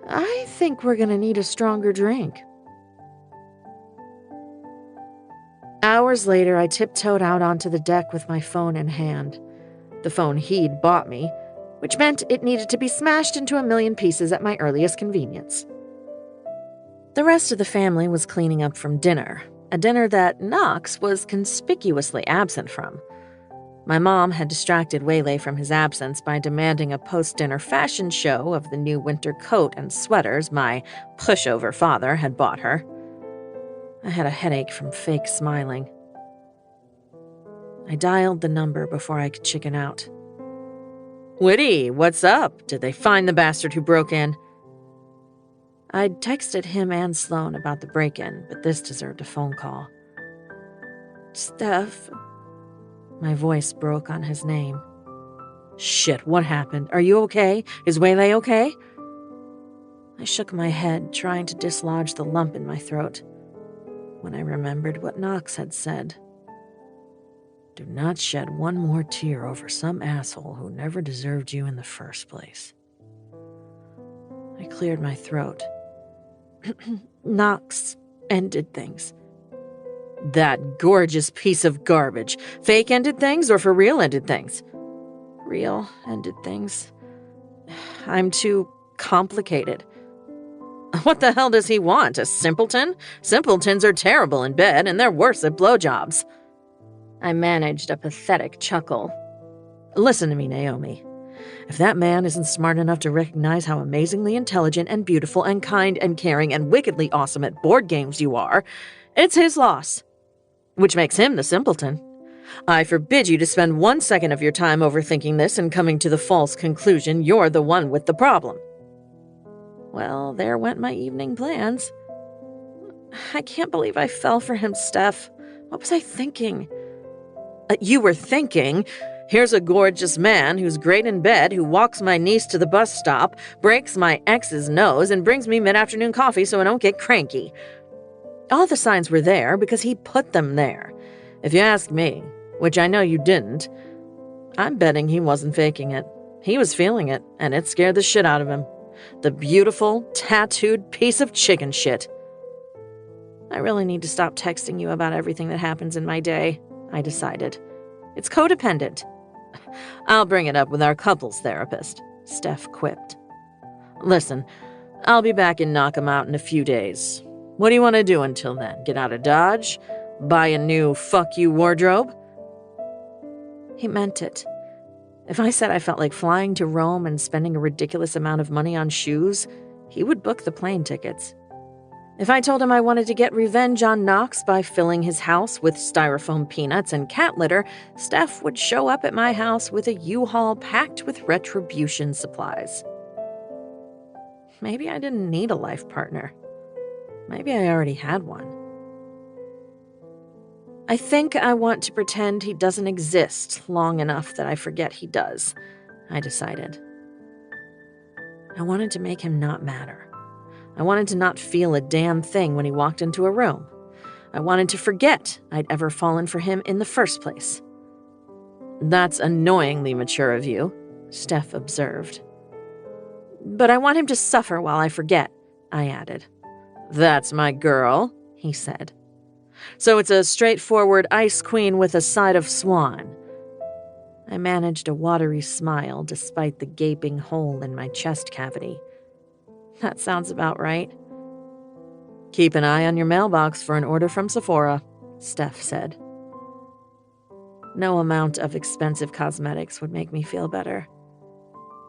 I think we're gonna need a stronger drink. Hours later, I tiptoed out onto the deck with my phone in hand. The phone he'd bought me, which meant it needed to be smashed into a million pieces at my earliest convenience. The rest of the family was cleaning up from dinner, a dinner that Knox was conspicuously absent from. My mom had distracted Waylay from his absence by demanding a post-dinner fashion show of the new winter coat and sweaters my pushover father had bought her. I had a headache from fake smiling. I dialed the number before I could chicken out. Whitty, what's up? Did they find the bastard who broke in? I'd texted him and Sloan about the break-in, but this deserved a phone call. Steph. My voice broke on his name. Shit, what happened? Are you okay? Is Waylay okay? I shook my head, trying to dislodge the lump in my throat, when I remembered what Knox had said. Do not shed one more tear over some asshole who never deserved you in the first place. I cleared my throat. Knox ended things. That gorgeous piece of garbage. Fake ended things or for real ended things? Real ended things. I'm too complicated. What the hell does he want? A simpleton? Simpletons are terrible in bed and they're worse at blowjobs. I managed a pathetic chuckle. Listen to me, Naomi. If that man isn't smart enough to recognize how amazingly intelligent and beautiful and kind and caring and wickedly awesome at board games you are, it's his loss. Which makes him the simpleton. I forbid you to spend 1 second of your time overthinking this and coming to the false conclusion you're the one with the problem. Well, there went my evening plans. I can't believe I fell for him, Steph. What was I thinking? You were thinking, here's a gorgeous man who's great in bed, who walks my niece to the bus stop, breaks my ex's nose, and brings me mid-afternoon coffee so I don't get cranky. All the signs were there because he put them there. If you ask me, which I know you didn't, I'm betting he wasn't faking it. He was feeling it, and it scared the shit out of him. The beautiful, tattooed piece of chicken shit. I really need to stop texting you about everything that happens in my day, I decided. It's codependent. I'll bring it up with our couples therapist, Steph quipped. Listen, I'll be back in Knockamout in a few days. What do you want to do until then? Get out of Dodge? Buy a new fuck you wardrobe? He meant it. If I said I felt like flying to Rome and spending a ridiculous amount of money on shoes, he would book the plane tickets. If I told him I wanted to get revenge on Knox by filling his house with styrofoam peanuts and cat litter, Steph would show up at my house with a U-Haul packed with retribution supplies. Maybe I didn't need a life partner. Maybe I already had one. I think I want to pretend he doesn't exist long enough that I forget he does, I decided. I wanted to make him not matter. I wanted to not feel a damn thing when he walked into a room. I wanted to forget I'd ever fallen for him in the first place. That's annoyingly mature of you, Steph observed. But I want him to suffer while I forget, I added. That's my girl, he said. So it's a straightforward ice queen with a side of swan. I managed a watery smile despite the gaping hole in my chest cavity. That sounds about right. Keep an eye on your mailbox for an order from Sephora, Steph said. No amount of expensive cosmetics would make me feel better.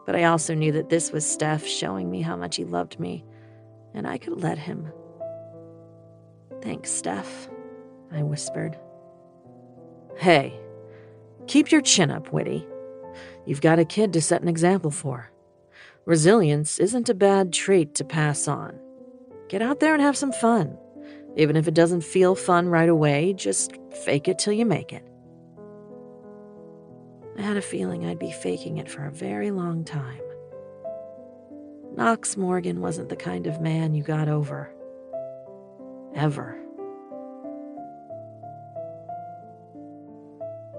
But I also knew that this was Steph showing me how much he loved me, and I could let him. Thanks, Steph. I whispered. Hey, keep your chin up, Whitty. You've got a kid to set an example for. Resilience isn't a bad trait to pass on. Get out there and have some fun. Even if it doesn't feel fun right away, just fake it till you make it. I had a feeling I'd be faking it for a very long time. Knox Morgan wasn't the kind of man you got over. Ever.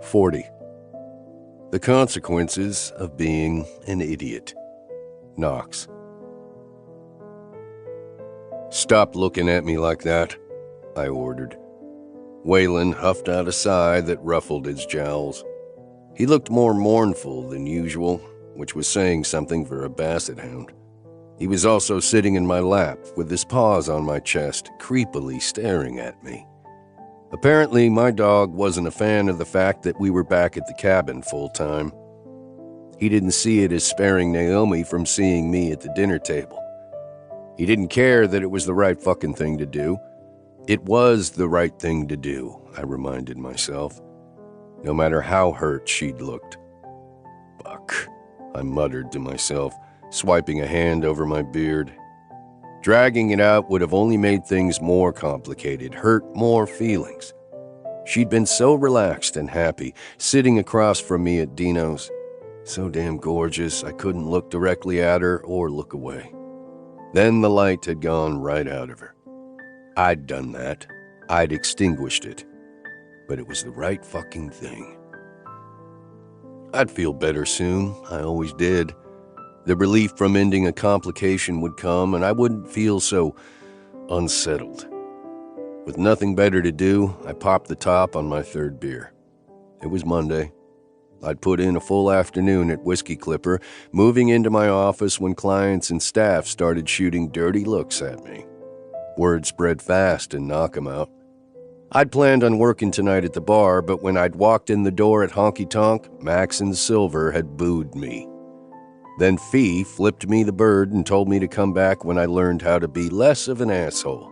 40. The consequences of being an idiot. Knox. Stop looking at me like that, I ordered. Waylon huffed out a sigh that ruffled his jowls. He looked more mournful than usual, which was saying something for a basset hound. He was also sitting in my lap, with his paws on my chest, creepily staring at me. Apparently, my dog wasn't a fan of the fact that we were back at the cabin full-time. He didn't see it as sparing Naomi from seeing me at the dinner table. He didn't care that it was the right fucking thing to do. It was the right thing to do, I reminded myself, no matter how hurt she'd looked. Fuck, I muttered to myself, swiping a hand over my beard. Dragging it out would have only made things more complicated, hurt more feelings. She'd been so relaxed and happy, sitting across from me at Dino's. So damn gorgeous, I couldn't look directly at her or look away. Then the light had gone right out of her. I'd done that. I'd extinguished it. But it was the right fucking thing. I'd feel better soon. I always did. The relief from ending a complication would come, and I wouldn't feel so unsettled. With nothing better to do, I popped the top on my third beer. It was Monday. I'd put in a full afternoon at Whiskey Clipper, moving into my office when clients and staff started shooting dirty looks at me. Word spread fast in Knockemout. I'd planned on working tonight at the bar, but when I'd walked in the door at Honky Tonk, Max and Silver had booed me. Then Fee flipped me the bird and told me to come back when I learned how to be less of an asshole.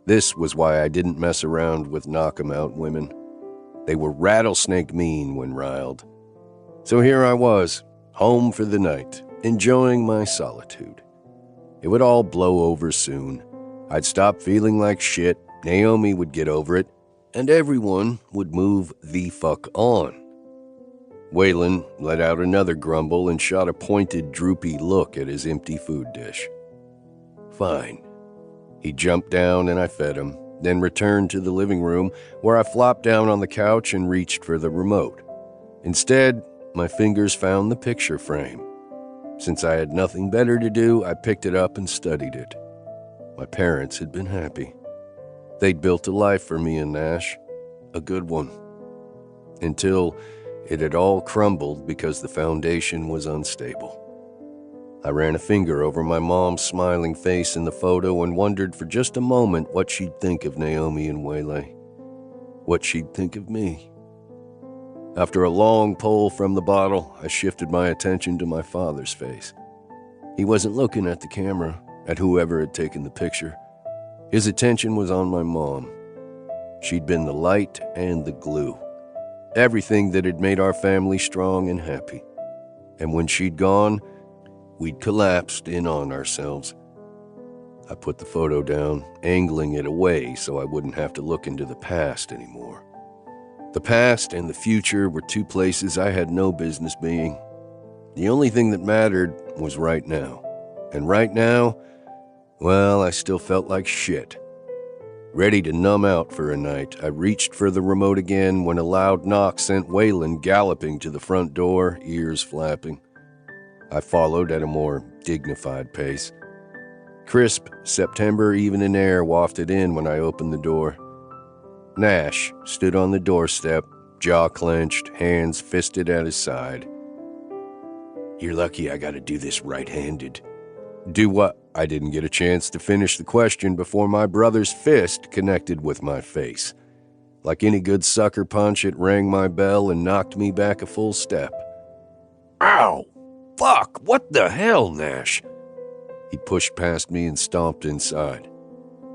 This was why I didn't mess around with Knockemout women. They were rattlesnake mean when riled. So here I was, home for the night, enjoying my solitude. It would all blow over soon. I'd stop feeling like shit, Naomi would get over it, and everyone would move the fuck on. Waylon let out another grumble and shot a pointed, droopy look at his empty food dish. Fine. He jumped down and I fed him, then returned to the living room where I flopped down on the couch and reached for the remote. Instead, my fingers found the picture frame. Since I had nothing better to do, I picked it up and studied it. My parents had been happy. They'd built a life for me and Nash, a good one. Until it had all crumbled because the foundation was unstable. I ran a finger over my mom's smiling face in the photo and wondered for just a moment what she'd think of Naomi and Waylay. What she'd think of me. After a long pull from the bottle, I shifted my attention to my father's face. He wasn't looking at the camera, at whoever had taken the picture. His attention was on my mom. She'd been the light and the glue. Everything that had made our family strong and happy. And when she'd gone, we'd collapsed in on ourselves. I put the photo down, angling it away so I wouldn't have to look into the past anymore. The past and the future were two places I had no business being. The only thing that mattered was right now. And right now, well, I still felt like shit. Ready to numb out for a night, I reached for the remote again when a loud knock sent Waylon galloping to the front door, ears flapping. I followed at a more dignified pace. Crisp September evening air wafted in when I opened the door. Nash stood on the doorstep, jaw clenched, hands fisted at his side. "You're lucky I gotta do this right-handed." "Do what?" I didn't get a chance to finish the question before my brother's fist connected with my face. Like any good sucker punch, it rang my bell and knocked me back a full step. "Ow! Fuck! What the hell, Nash?" He pushed past me and stomped inside.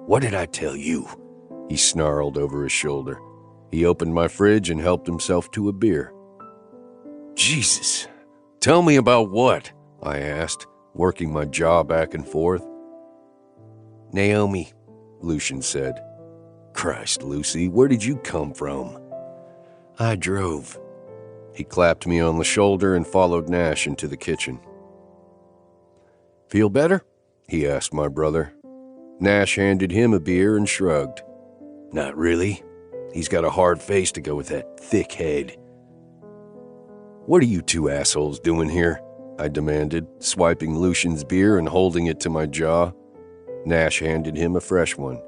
"What did I tell you?" he snarled over his shoulder. He opened my fridge and helped himself to a beer. Jesus, tell me about what? I asked, working my jaw back and forth. Naomi, Lucian said. Christ, Lucy, where did you come from? I drove. He clapped me on the shoulder and followed Nash into the kitchen. Feel better? He asked my brother. Nash handed him a beer and shrugged. Not really. He's got a hard face to go with that thick head. What are you two assholes doing here? I demanded, swiping Lucian's beer and holding it to my jaw. Nash handed him a fresh one.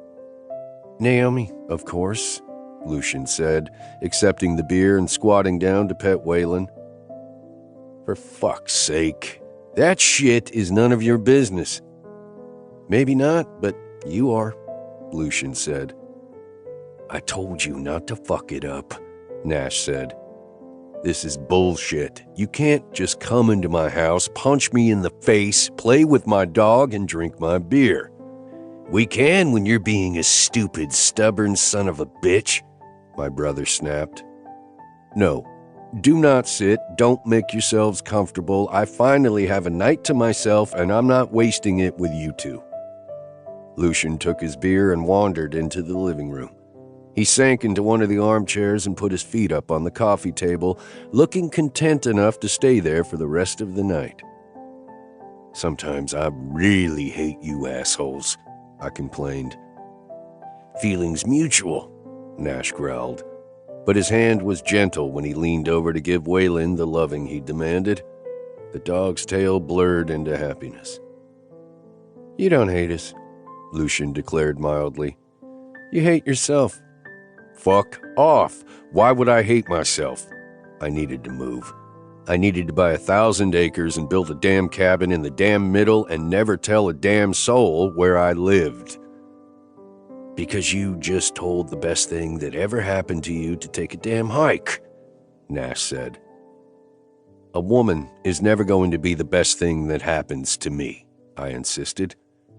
Naomi, of course, Lucian said, accepting the beer and squatting down to pet Waylon. For fuck's sake, that shit is none of your business. Maybe not, but you are, Lucian said. I told you not to fuck it up, Nash said. This is bullshit. You can't just come into my house, punch me in the face, play with my dog, and drink my beer. We can when you're being a stupid, stubborn son of a bitch, my brother snapped. No, do not sit. Don't make yourselves comfortable. I finally have a night to myself, and I'm not wasting it with you two. Lucian took his beer and wandered into the living room. He sank into one of the armchairs and put his feet up on the coffee table, looking content enough to stay there for the rest of the night. Sometimes I really hate you assholes, I complained. Feelings mutual, Nash growled, but his hand was gentle when he leaned over to give Waylon the loving he demanded. The dog's tail blurred into happiness. You don't hate us, Lucian declared mildly. You hate yourself. Fuck off. Why would I hate myself? I needed to move. I needed to buy 1,000 acres and build a damn cabin in the damn middle and never tell a damn soul where I lived. Because you just told the best thing that ever happened to you to take a damn hike, Nash said. A woman is never going to be the best thing that happens to me, I insisted.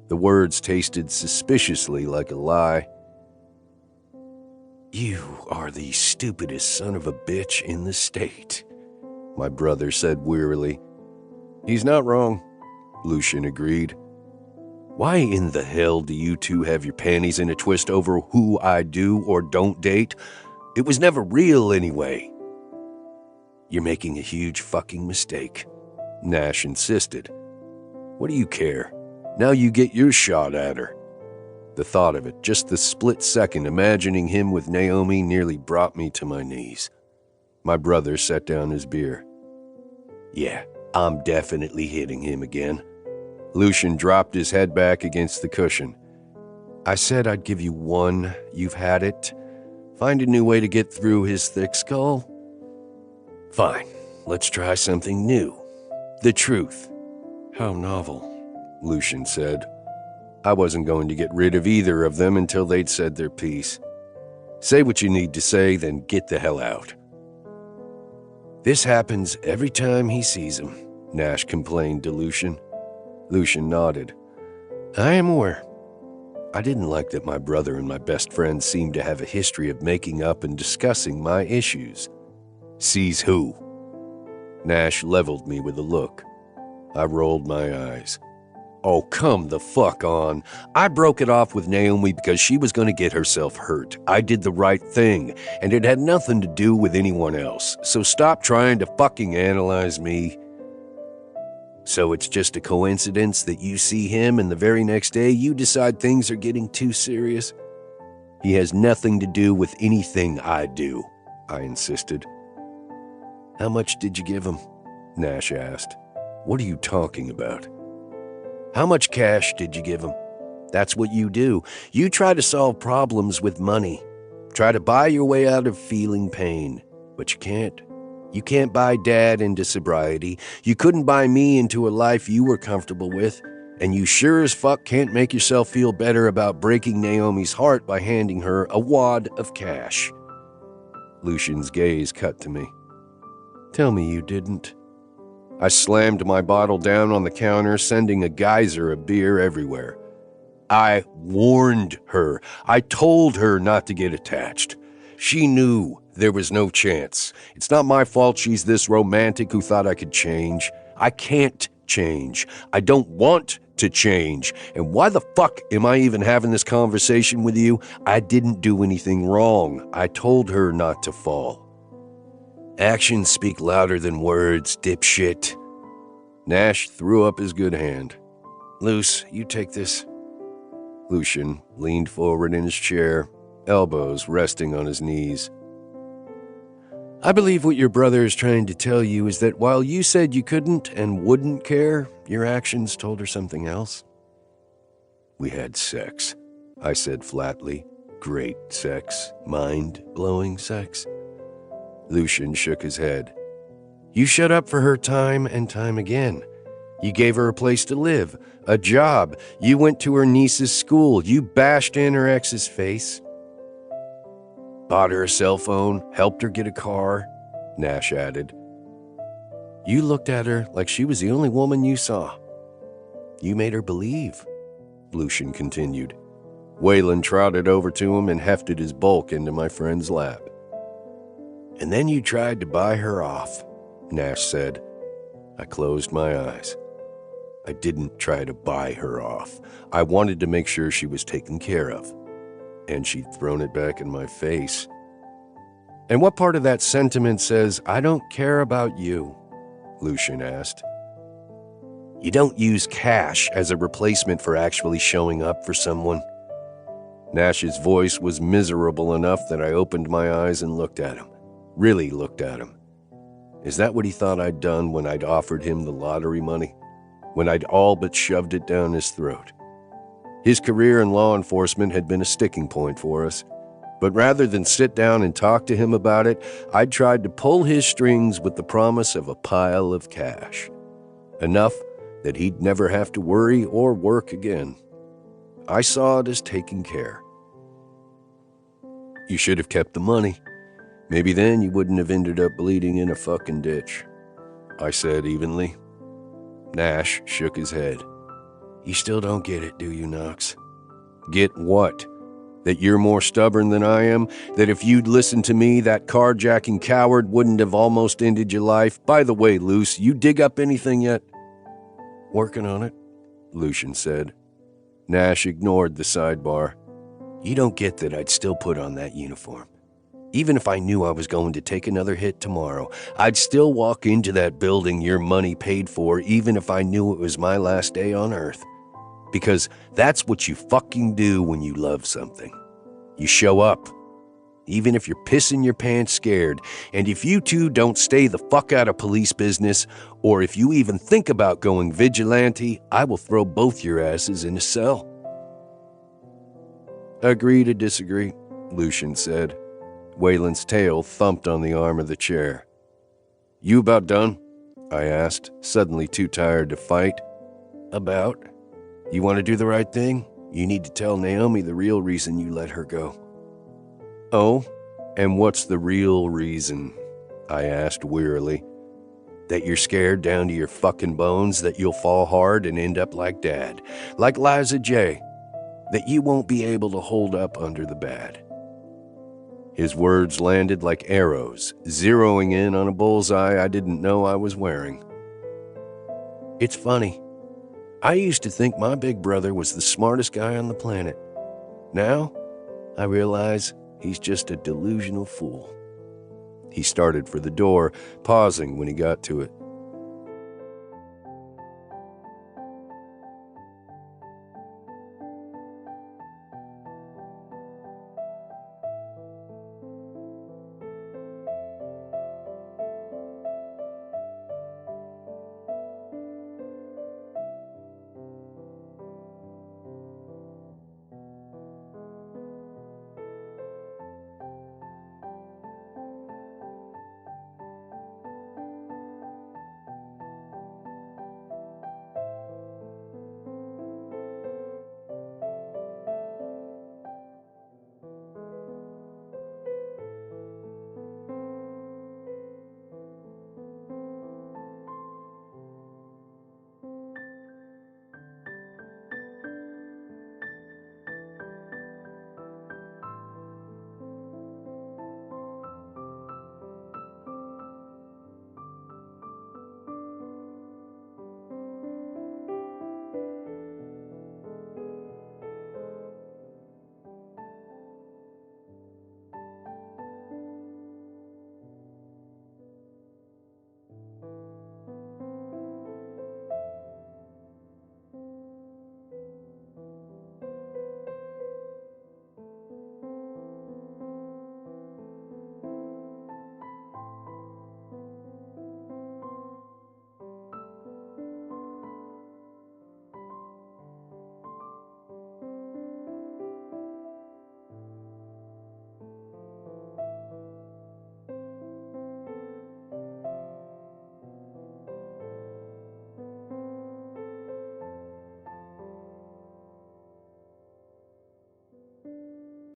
The words tasted suspiciously like a lie. You are the stupidest son of a bitch in the state, my brother said wearily. He's not wrong, Lucian agreed. Why in the hell do you two have your panties in a twist over who I do or don't date? It was never real anyway. You're making a huge fucking mistake, Nash insisted. What do you care? Now you get your shot at her. The thought of it, just the split second imagining him with Naomi, nearly brought me to my knees. My brother set down his beer. Yeah, I'm definitely hitting him again. Lucian dropped his head back against the cushion. I said I'd give you one. You've had it. Find a new way to get through his thick skull? Fine, let's try something new. The truth. How novel, Lucian said. I wasn't going to get rid of either of them until they'd said their piece. Say what you need to say, then get the hell out. This happens every time he sees him, Nash complained to Lucian. Lucian nodded. I am aware. I didn't like that my brother and my best friend seemed to have a history of making up and discussing my issues. Sees who? Nash leveled me with a look. I rolled my eyes. Oh, come the fuck on. I broke it off with Naomi because she was going to get herself hurt. I did the right thing, and it had nothing to do with anyone else. So stop trying to fucking analyze me. So it's just a coincidence that you see him and the very next day you decide things are getting too serious? He has nothing to do with anything I do, I insisted. How much did you give him? Nash asked. What are you talking about? How much cash did you give him? That's what you do. You try to solve problems with money. Try to buy your way out of feeling pain. But you can't. You can't buy Dad into sobriety. You couldn't buy me into a life you were comfortable with. And you sure as fuck can't make yourself feel better about breaking Naomi's heart by handing her a wad of cash. Lucian's gaze cut to me. Tell me you didn't. I slammed my bottle down on the counter, sending a geyser of beer everywhere. I warned her. I told her not to get attached. She knew there was no chance. It's not my fault she's this romantic who thought I could change. I can't change. I don't want to change. And why the fuck am I even having this conversation with you? I didn't do anything wrong. I told her not to fall. Actions speak louder than words, dipshit. Nash threw up his good hand. Luce, you take this. Lucian leaned forward in his chair, elbows resting on his knees. I believe what your brother is trying to tell you is that while you said you couldn't and wouldn't care, your actions told her something else. We had sex, I said flatly. Great sex, mind-blowing sex. Lucian shook his head. You shut up for her time and time again. You gave her a place to live, a job. You went to her niece's school. You bashed in her ex's face. Bought her a cell phone, helped her get a car, Nash added. You looked at her like she was the only woman you saw. You made her believe, Lucian continued. Waylon trotted over to him and hefted his bulk into my friend's lap. And then you tried to buy her off, Nash said. I closed my eyes. I didn't try to buy her off. I wanted to make sure she was taken care of. And she'd thrown it back in my face. And what part of that sentiment says, I don't care about you? Lucian asked. You don't use cash as a replacement for actually showing up for someone. Nash's voice was miserable enough that I opened my eyes and looked at him. Really looked at him. Is that what he thought I'd done when I'd offered him the lottery money? When I'd all but shoved it down his throat? His career in law enforcement had been a sticking point for us. But rather than sit down and talk to him about it, I'd tried to pull his strings with the promise of a pile of cash. Enough that he'd never have to worry or work again. I saw it as taking care. You should have kept the money. Maybe then you wouldn't have ended up bleeding in a fucking ditch, I said evenly. Nash shook his head. You still don't get it, do you, Knox? Get what? That you're more stubborn than I am? That if you'd listened to me, that carjacking coward wouldn't have almost ended your life? By the way, Luce, you dig up anything yet? Working on it, Lucian said. Nash ignored the sidebar. You don't get that I'd still put on that uniform. Even if I knew I was going to take another hit tomorrow, I'd still walk into that building your money paid for, even if I knew it was my last day on Earth. Because that's what you fucking do when you love something. You show up, even if you're pissing your pants scared. And if you two don't stay the fuck out of police business, or if you even think about going vigilante, I will throw both your asses in a cell. Agree to disagree, Lucian said. Waylon's tail thumped on the arm of the chair. You about done? I asked, suddenly too tired to fight. About? You want to do the right thing? You need to tell Naomi the real reason you let her go. Oh? And what's the real reason? I asked wearily. That you're scared down to your fucking bones that you'll fall hard and end up like Dad, like Liza J. That you won't be able to hold up under the bad. His words landed like arrows, zeroing in on a bullseye I didn't know I was wearing. It's funny. I used to think my big brother was the smartest guy on the planet. Now, I realize he's just a delusional fool. He started for the door, pausing when he got to it.